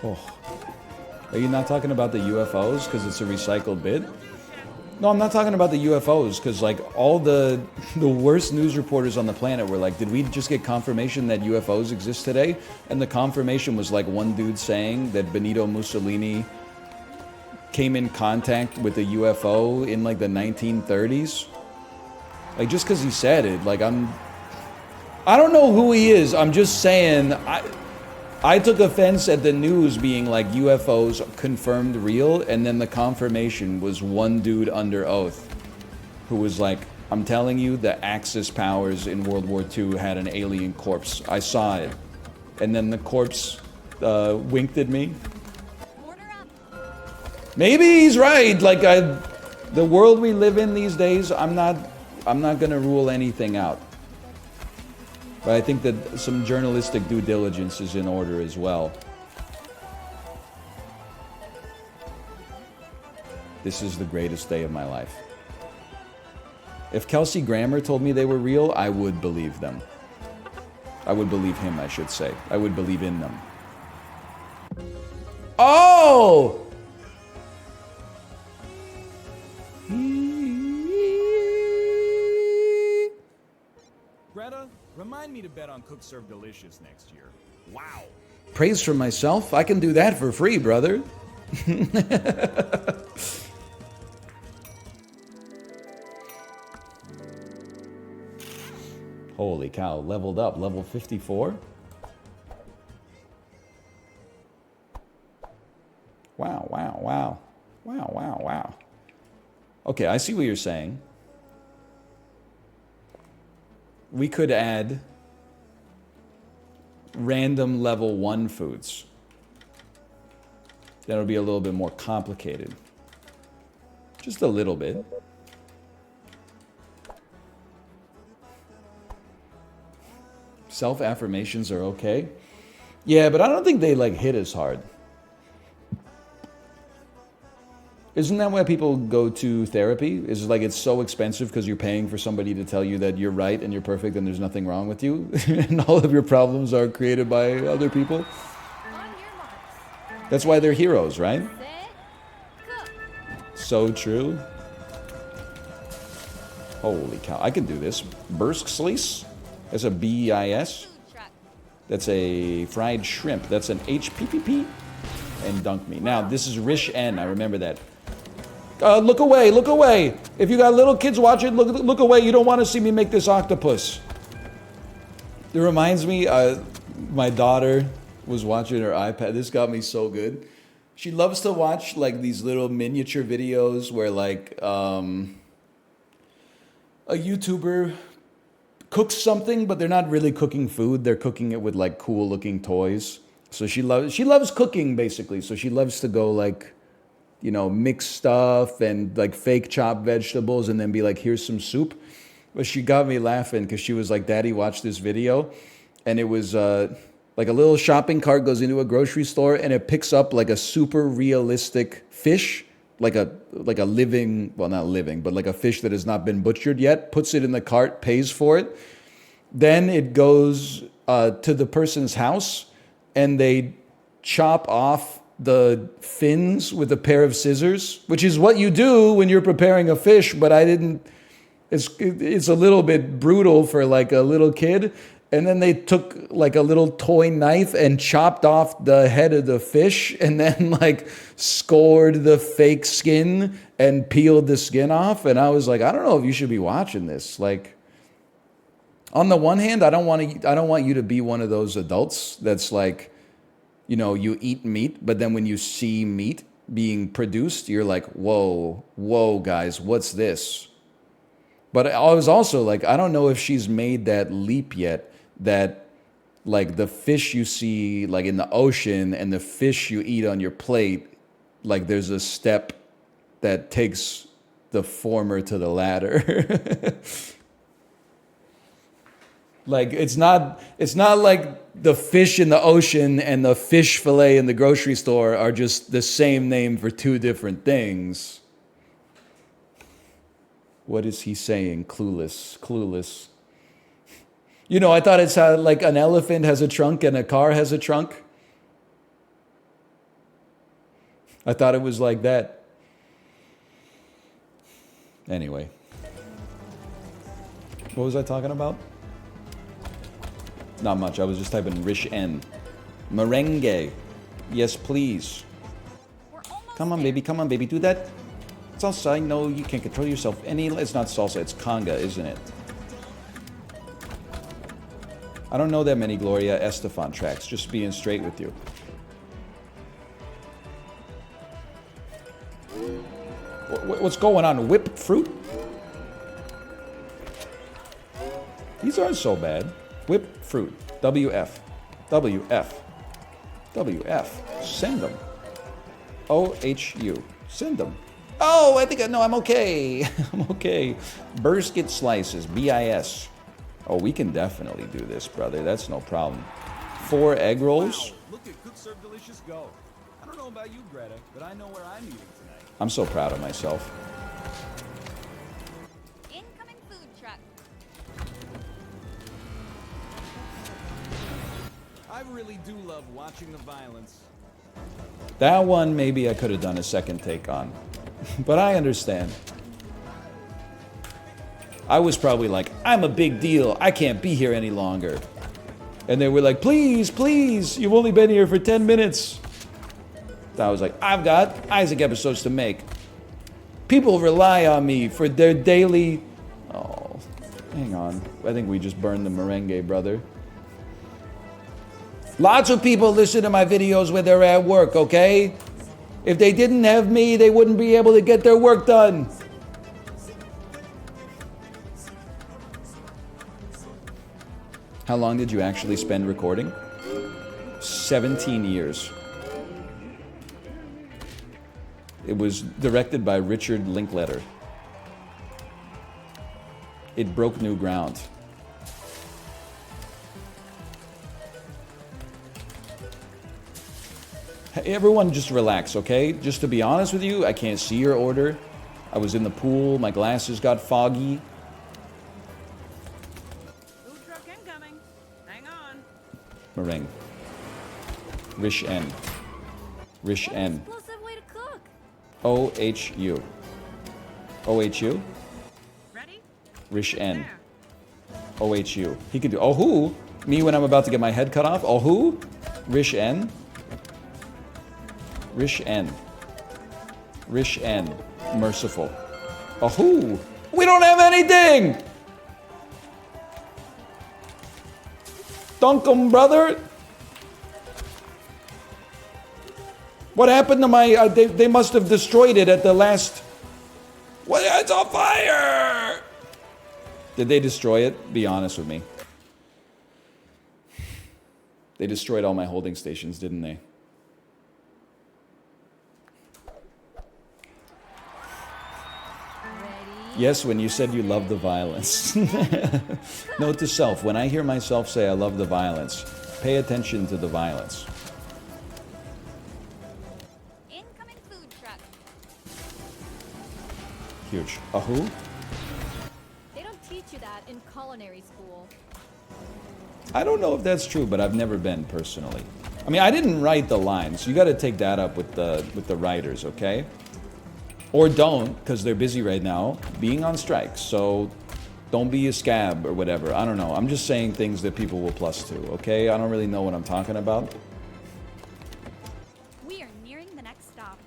Speaker 1: Oh. Are you not talking about the UFOs because it's a recycled bit? No, I'm not talking about the UFOs because like all the worst news reporters on the planet were like, did we just get confirmation that UFOs exist today? And the confirmation was like one dude saying that Benito Mussolini came in contact with a UFO in like the 1930s. Like just because he said it, like I don't know who he is. I'm just saying I took offense at the news being like UFOs confirmed real, and then the confirmation was one dude under oath who was like, I'm telling you, the Axis powers in World War II had an alien corpse. I saw it. And then the corpse winked at me.
Speaker 7: Order up.
Speaker 1: Maybe he's right. Like the world we live in these days, I'm not gonna rule anything out. But I think that some journalistic due diligence is in order as well. This is the greatest day of my life. If Kelsey Grammer told me they were real, I would believe them. I would believe him, I should say. I would believe in them. Oh!
Speaker 5: Greta, remind me to bet on Cook Serve Delicious next year. Wow.
Speaker 1: Praise from myself? I can do that for free, brother. Holy cow, leveled up, level 54? Wow, wow, wow. Wow, wow, wow. Okay, I see what you're saying. We could add random level 1 foods. That'll be a little bit more complicated. Just a little bit. Self-affirmations are okay. Yeah, but I don't think they like hit as hard. Isn't that why people go to therapy? Is it like it's so expensive because you're paying for somebody to tell you that you're right and you're perfect and there's nothing wrong with you? And all of your problems are created by other people?
Speaker 6: On your marks.
Speaker 1: That's why they're heroes, right?
Speaker 6: Set. Go.
Speaker 1: So true. Holy cow, I can do this. Burskslys? That's a B-I-S.
Speaker 6: Food truck.
Speaker 1: That's a fried shrimp. That's an HPPP. And dunk me. Now, this is Rish N. I remember that. Look away, look away. If you got little kids watching, look away. You don't want to see me make this octopus. It reminds me, my daughter was watching her iPad. This got me so good. She loves to watch like these little miniature videos where like a YouTuber cooks something, but they're not really cooking food. They're cooking it with like cool looking toys. So she loves cooking basically. So she loves to go like, you know, mix stuff and like fake chop vegetables and then be like, here's some soup. But she got me laughing because she was like, Daddy, watch this video. And it was like a little shopping cart goes into a grocery store and it picks up like a super realistic fish, like a living, well, not living, but like a fish that has not been butchered yet, puts it in the cart, pays for it. Then it goes to the person's house and they chop off the fins with a pair of scissors, which is what you do when you're preparing a fish, but I didn't, it's a little bit brutal for like a little kid. And then they took like a little toy knife and chopped off the head of the fish and then like scored the fake skin and peeled the skin off. And I was like, I don't know if you should be watching this. Like, on the one hand, I don't want you to be one of those adults that's like, you know, you eat meat, but then when you see meat being produced, you're like, whoa, guys, what's this? But I was also like, I don't know if she's made that leap yet, that like the fish you see like in the ocean and the fish you eat on your plate, like there's a step that takes the former to the latter. Like it's not like the fish in the ocean and the fish fillet in the grocery store are just the same name for two different things. What is he saying? Clueless. You know, I thought it's how like an elephant has a trunk and a car has a trunk. I thought it was like that. Anyway. What was I talking about? Not much. I was just typing Rish N. Merengue. Yes, please. Come on, baby. Come on, baby. Do that. Salsa. I know you can't control yourself any. It's not salsa. It's conga, isn't it? I don't know that many Gloria Estefan tracks. Just being straight with you. What's going on? Whipped fruit? These aren't so bad. Whipped fruit. WF. Send them. OHU. Send them. Oh, I think I'm okay. I'm okay. Biscuit slices. BIS. Oh, we can definitely do this, brother. That's no problem. 4 egg rolls.
Speaker 5: Wow, look at Cook Serve Delicious go. I don't know about you, Greta, but I know where I'm eating tonight.
Speaker 1: I'm so proud of myself.
Speaker 6: Incoming food truck.
Speaker 5: I really do love watching the violence.
Speaker 1: That one maybe I could have done a second take on. But I understand. I was probably like, I'm a big deal. I can't be here any longer. And they were like, please, you've only been here for 10 minutes. I was like, I've got Isaac episodes to make. People rely on me for their daily... Oh, hang on. I think we just burned the merengue, brother. Lots of people listen to my videos when they're at work, okay? If they didn't have me, they wouldn't be able to get their work done. How long did you actually spend recording? 17 years. It was directed by Richard Linklater. It broke new ground. Hey, everyone just relax, okay? Just to be honest with you, I can't see your order. I was in the pool, my glasses got foggy.
Speaker 7: Food truck incoming. Hang on.
Speaker 1: Meringue. Rish N. Rish N.
Speaker 6: Explosive way to cook.
Speaker 1: O-H-U. O-H-U?
Speaker 7: Ready?
Speaker 1: Rish N.
Speaker 7: There.
Speaker 1: O-H-U. He can do oh-who? Me when I'm about to get my head cut off? Oh-who? Rish N. Rish N. Rish N. Merciful. Oh-who? We don't have anything! Dunk 'em, brother! What happened to my... they must have destroyed it at the last... What? It's on fire! Did they destroy it? Be honest with me. They destroyed all my holding stations, didn't they?
Speaker 6: Ready?
Speaker 1: Yes, when you said you love the violence. Note to self, when I hear myself say I love the violence, pay attention to the violence.
Speaker 6: Incoming food truck.
Speaker 1: Huge. A who?
Speaker 6: They don't teach you that in culinary school.
Speaker 1: I don't know if that's true, but I've never been personally. I mean, I didn't write the lines. You got to take that up with the writers, okay? Or don't, because they're busy right now, being on strike. So don't be a scab or whatever. I don't know. I'm just saying things that people will plus to, okay? I don't really know what I'm talking about.
Speaker 7: We are nearing the next stop.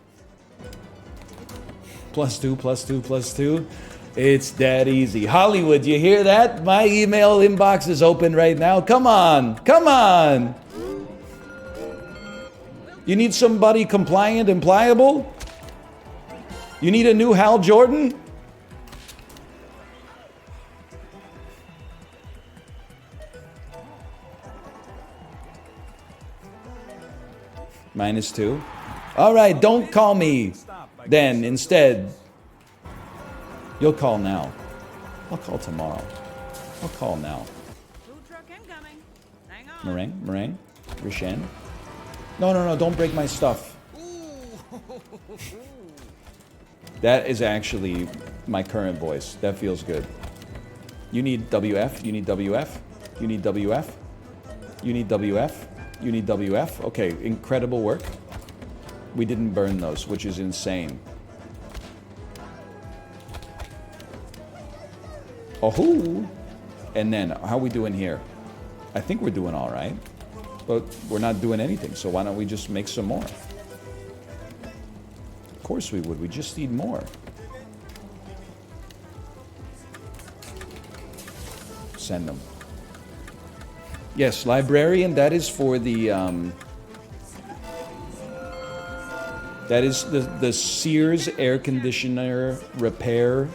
Speaker 1: Plus two, plus two, plus two. It's that easy. Hollywood, you hear that? My email inbox is open right now. Come on. Come on. You need somebody compliant and pliable? You need a new Hal Jordan? -2. All right, don't call me then instead. You'll call now. I'll call tomorrow. I'll call now.
Speaker 7: Food truck incoming. Hang on.
Speaker 1: Meringue? Meringue? Rishen? No, no, no, don't break my stuff. That is actually my current voice. That feels good. You need WF, you need WF, you need WF, you need WF, you need WF. Okay, incredible work. We didn't burn those, which is insane. Oh, and then how are we doing here? I think we're doing all right, but we're not doing anything. So why don't we just make some more? Of course we would. We just need more. Send them. Yes, librarian. That is for the. That is the Sears air conditioner repair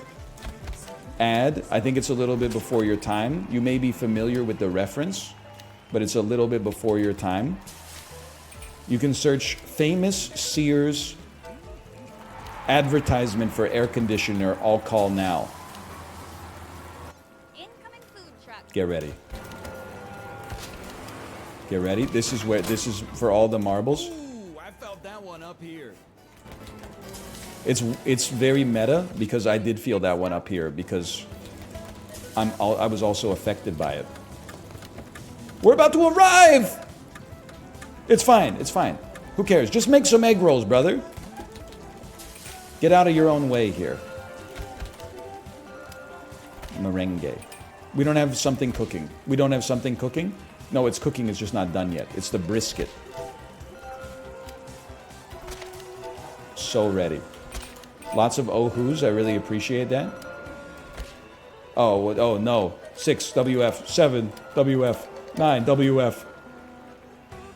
Speaker 1: ad. I think it's a little bit before your time. You may be familiar with the reference, but it's a little bit before your time. You can search famous Sears advertisement for air conditioner. I'll call now.
Speaker 6: Incoming food truck.
Speaker 1: Get ready. Get ready. This is for all the marbles.
Speaker 5: Ooh, I felt that one up here.
Speaker 1: It's very meta because I did feel that one up here because I was also affected by it. We're about to arrive! It's fine, it's fine. Who cares? Just make some egg rolls, brother. Get out of your own way here. Merengue. We don't have something cooking. We don't have something cooking? No, it's cooking, it's just not done yet. It's the brisket. So ready. Lots of oh-hoos, I really appreciate that. Oh no. 6 WF, 7 WF, 9 WF,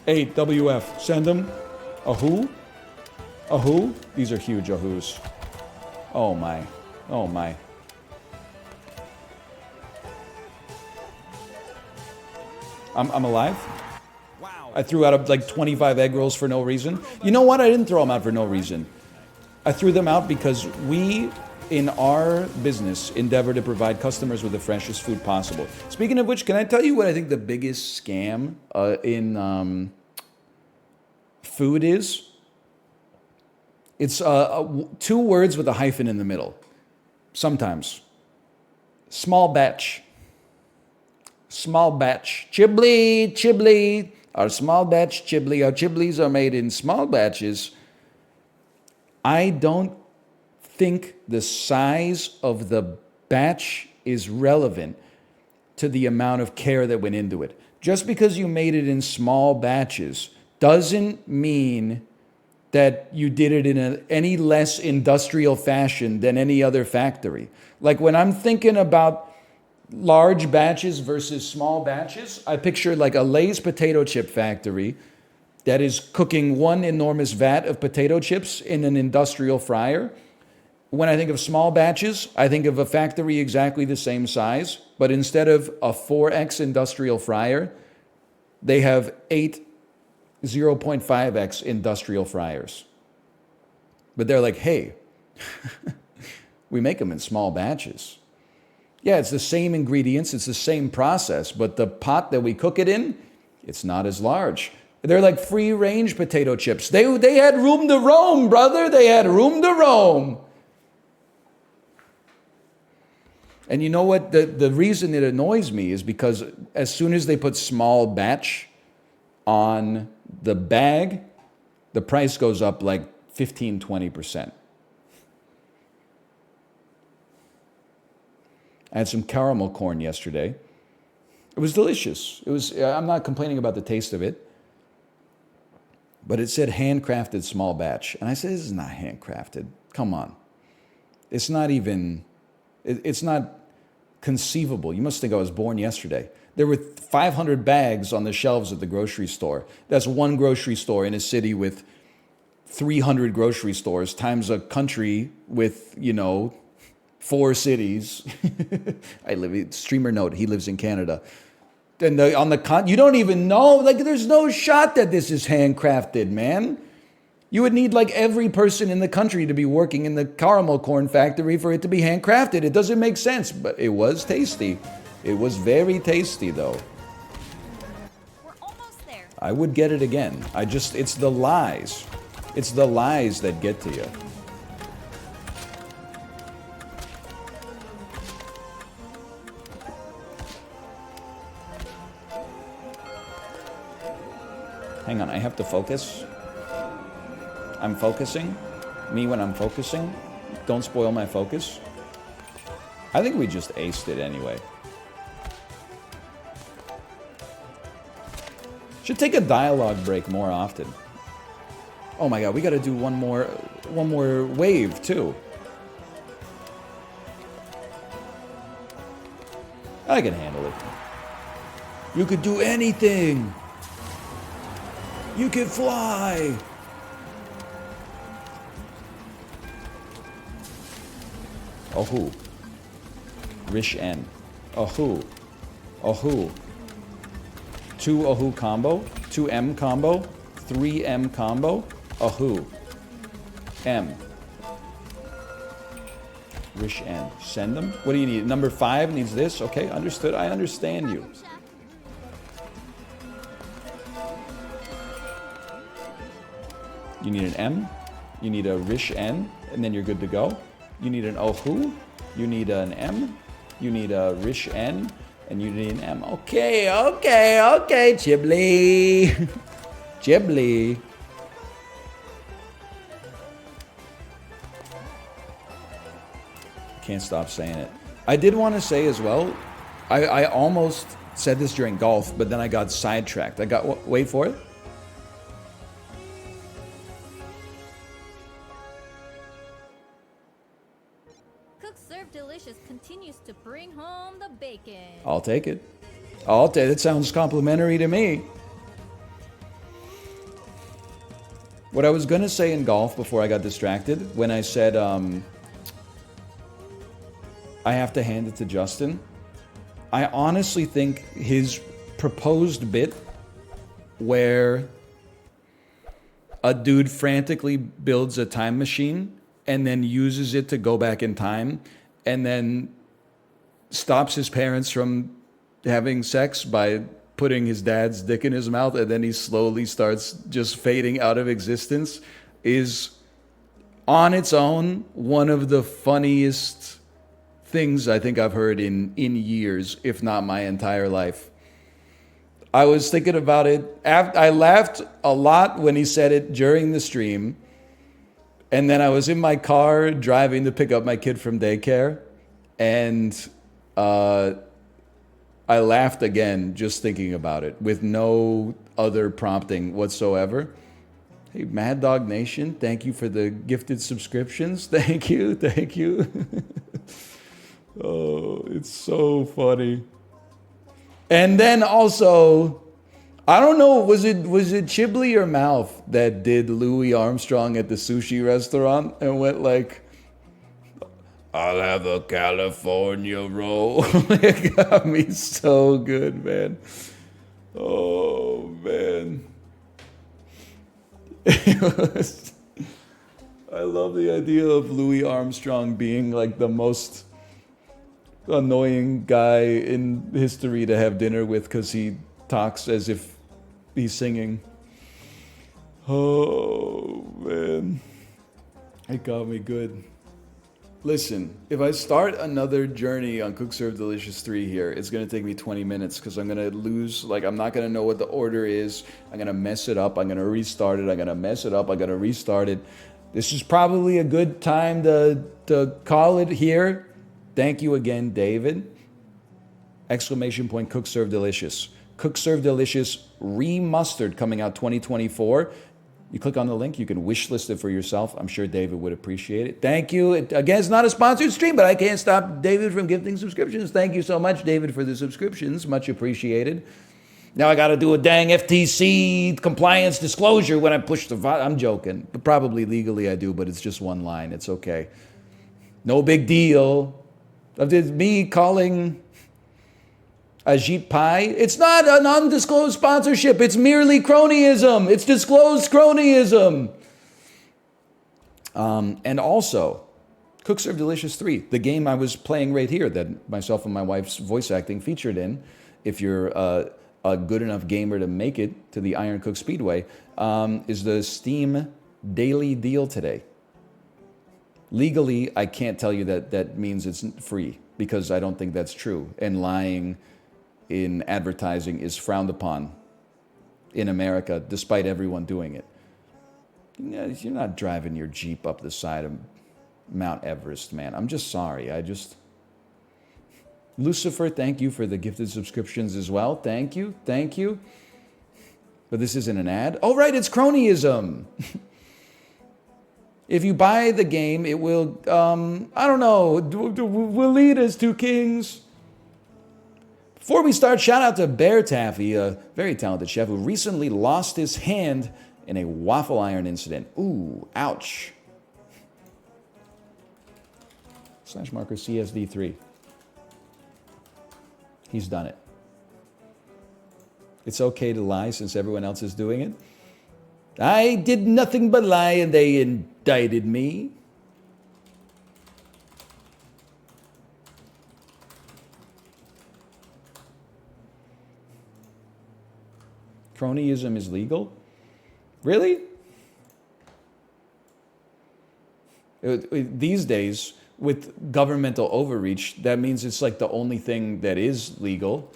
Speaker 1: 8 WF. Send them. A who? A who? These are huge oh-hoos. Oh my. Oh my. I'm alive?
Speaker 5: Wow.
Speaker 1: I threw out like 25 egg rolls for no reason. You know what? I didn't throw them out for no reason. I threw them out because we, in our business, endeavor to provide customers with the freshest food possible. Speaking of which, can I tell you what I think the biggest scam in food is? It's 2 words with a hyphen in the middle. Sometimes. Small batch. Small batch. Chibli, chibli. Our small batch chibli. Our chiblis are made in small batches. I don't think the size of the batch is relevant to the amount of care that went into it. Just because you made it in small batches doesn't mean that you did it in any less industrial fashion than any other factory. Like when I'm thinking about large batches versus small batches, I picture like a Lay's potato chip factory that is cooking one enormous vat of potato chips in an industrial fryer. When I think of small batches, I think of a factory exactly the same size, but instead of a 4x industrial fryer, they have 8 0.5x industrial fryers. But they're like, hey, we make them in small batches. Yeah, it's the same ingredients, it's the same process, but the pot that we cook it in, it's not as large. They're like free-range potato chips. They had room to roam, brother. They had room to roam. And you know what? The reason it annoys me is because as soon as they put small batch on the bag, the price goes up like 15-20%. I had some caramel corn yesterday. It was delicious. I'm not complaining about the taste of it, but it said handcrafted small batch. And I said, this is not handcrafted. Come on. It's not conceivable. You must think I was born yesterday. There were 500 bags on the shelves at the grocery store. That's one grocery store in a city with 300 grocery stores times a country with, 4 cities. Streamer note, he lives in Canada. And you don't even know, like there's no shot that this is handcrafted, man. You would need like every person in the country to be working in the caramel corn factory for it to be handcrafted. It doesn't make sense, but it was tasty. It was very tasty, though.
Speaker 7: We're almost there.
Speaker 1: I would get it again. It's the lies. It's the lies that get to you. Hang on, I have to focus. I'm focusing. Me when I'm focusing. Don't spoil my focus. I think we just aced it anyway. Should take a dialogue break more often. Oh my god, we gotta do one more wave too. I can handle it. You could do anything. You can fly. Ohu. Rish N. Ohu. Ohu. 2 Ohu combo. 2M combo. 3M combo. Ohu. M. Rish N. Send them. What do you need? Number 5 needs this. Okay, understood. I understand you. You need an M. You need a Rish N. And then you're good to go. You need an Ohu. You need an M. You need a Rish N. And you need an M. Okay, Chibli. Chibli. Can't stop saying it. I did want to say as well, I almost said this during golf, but then I got sidetracked. Wait for it.
Speaker 6: Cook Serve Delicious continues to bring home the bacon.
Speaker 1: I'll take it. It sounds complimentary to me. What I was going to say in golf before I got distracted, when I said I have to hand it to Justin, I honestly think his proposed bit where a dude frantically builds a time machine and then uses it to go back in time, and then stops his parents from having sex by putting his dad's dick in his mouth, and then he slowly starts just fading out of existence, is on its own one of the funniest things I think I've heard in years, if not my entire life. I was thinking about it. I laughed a lot when he said it during the stream. And then I was in my car driving to pick up my kid from daycare. And I laughed again just thinking about it with no other prompting whatsoever. Hey, Mad Dog Nation, thank you for the gifted subscriptions. Thank you. Thank you. Oh, it's so funny. And then also, I don't know, was it Chiblee or Mouth that did Louis Armstrong at the sushi restaurant and went like, I'll have a California roll. It got me so good, man. Oh, man. I love the idea of Louis Armstrong being like the most annoying guy in history to have dinner with because he talks as if he's singing. Oh, man. It got me good. Listen, if I start another journey on Cook Serve Delicious 3 here, it's going to take me 20 minutes because I'm going to lose, like, I'm not going to know what the order is. I'm going to mess it up. I'm going to restart it. I'm going to mess it up. I'm going to restart it. This is probably a good time to call it here. Thank you again, David. Exclamation point, Cook Serve Delicious. Cook Serve Delicious Re-Mustard coming out 2024. You click on the link, you can wish list it for yourself. I'm sure David would appreciate it. Thank you. Again, it's not a sponsored stream, but I can't stop David from gifting subscriptions. Thank you so much, David, for the subscriptions. Much appreciated. Now I got to do a dang FTC compliance disclosure when I push the... I'm joking. But probably legally I do, but it's just one line. It's okay. No big deal. Of me calling Ajit Pai. It's not an undisclosed sponsorship. It's merely cronyism. It's disclosed cronyism. And also, Cook Serve Delicious 3, the game I was playing right here that myself and my wife's voice acting featured in. If you're a good enough gamer to make it to the Iron Cook Speedway, is the Steam daily deal today. Legally, I can't tell you that means it's free because I don't think that's true. And lying in advertising is frowned upon in America, despite everyone doing it. You're not driving your Jeep up the side of Mount Everest, man. I'm just sorry. Lucifer, thank you for the gifted subscriptions as well. Thank you. Thank you. But this isn't an ad. Oh, right, it's cronyism. If you buy the game, it will, I don't know, will lead us to kings. Before we start, shout out to Bear Taffy, a very talented chef who recently lost his hand in a waffle iron incident. Ooh, ouch. / marker CSD3. He's done it. It's okay to lie since everyone else is doing it. I did nothing but lie and they indicted me. Cronyism is legal? Really? These days, with governmental overreach, that means it's like the only thing that is legal.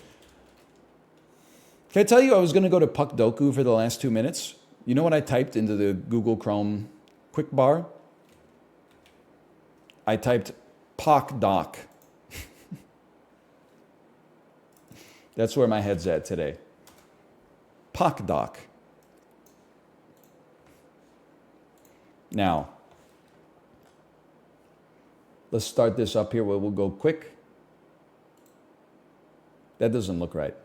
Speaker 1: Can I tell you I was going to go to PuckDoku for the last 2 minutes? You know what I typed into the Google Chrome quick bar? I typed PocDoc. That's where my head's at today. PocDoc. Now, let's start this up here where we'll go quick. That doesn't look right.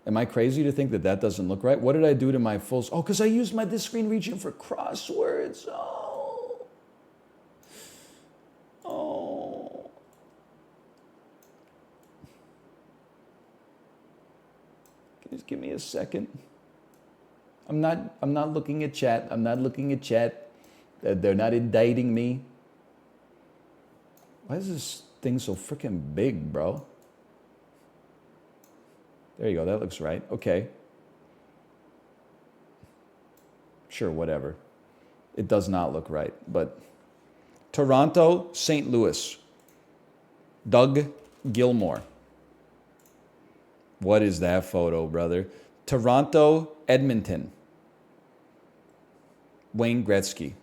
Speaker 1: Am I crazy to think that doesn't look right? What did I do to my full... Oh, because I used this screen region for crosswords. Oh. Can you just give me a second? I'm not looking at chat. I'm not looking at chat. They're not indicting me. Why is this thing so freaking big, bro? There you go. That looks right. Okay. Sure, whatever. It does not look right, but Toronto, St. Louis. Doug Gilmore. What is that photo, brother? Toronto, Edmonton. Wayne Gretzky.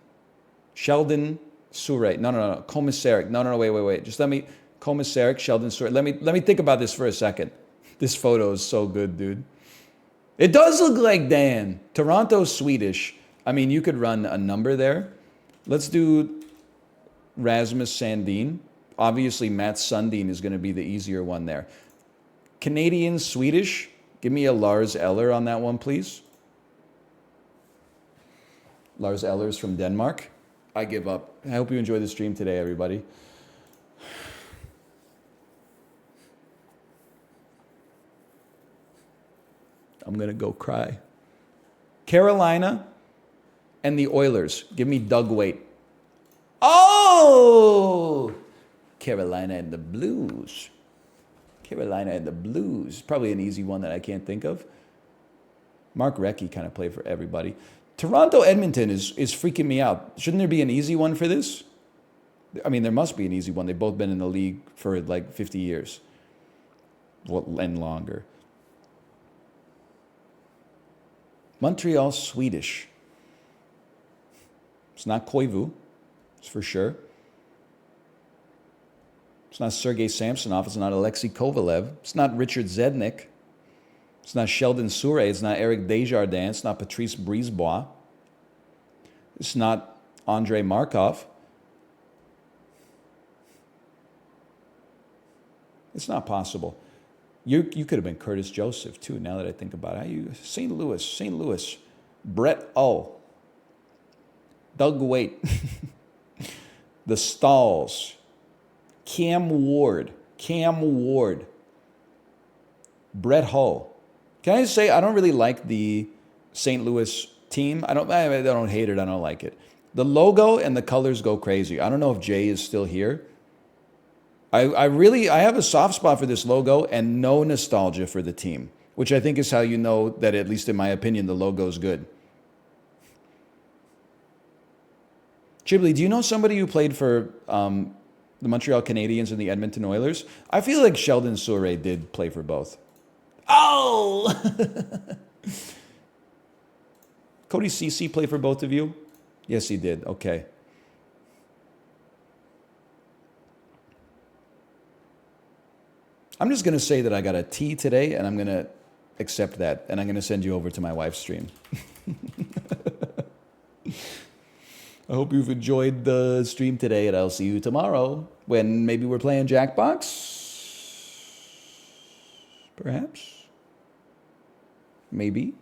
Speaker 1: Sheldon Surratt. No. Komisarek. No. Wait. Just let me. Komisarek, Sheldon Surratt. Let me think about this for a second. This photo is so good, dude. It does look like Dan. Toronto's Swedish. I mean, you could run a number there. Let's do Rasmus Sandin. Obviously, Matt Sundin is going to be the easier one there. Canadian, Swedish. Give me a Lars Eller on that one, please. Lars Eller's from Denmark. I give up. I hope you enjoy the stream today, everybody. I'm going to go cry. Carolina and the Oilers. Give me Doug Weight. Oh! Carolina and the Blues. Carolina and the Blues. Probably an easy one that I can't think of. Mark Recchi kind of played for everybody. Toronto, Edmonton is freaking me out. Shouldn't there be an easy one for this? I mean, there must be an easy one. They've both been in the league for like 50 years. And longer. Montreal, Swedish. It's not Koivu. It's for sure. It's not Sergei Samsonov. It's not Alexei Kovalev. It's not Richard Zednik. It's not Sheldon Surratt. It's not Eric Desjardins. It's not Patrice Brisebois. It's not Andrei Markov. It's not possible. You could have been Curtis Joseph, too, now that I think about it. St. Louis. Brett Hull. Doug Weight. The Stalls. Cam Ward. Brett Hull. Can I just say, I don't really like the St. Louis team. I don't hate it. I don't like it. The logo and the colors go crazy. I don't know if Jay is still here. I have a soft spot for this logo and no nostalgia for the team, which I think is how you know that, at least in my opinion, the logo is good. Chibli, do you know somebody who played for the Montreal Canadiens and the Edmonton Oilers? I feel like Sheldon Surratt did play for both. Oh! Cody Ceci play for both of you? Yes, he did. Okay. I'm just going to say that I got a T today, and I'm going to accept that, and I'm going to send you over to my wife's stream. I hope you've enjoyed the stream today, and I'll see you tomorrow when maybe we're playing Jackbox. Perhaps. Maybe.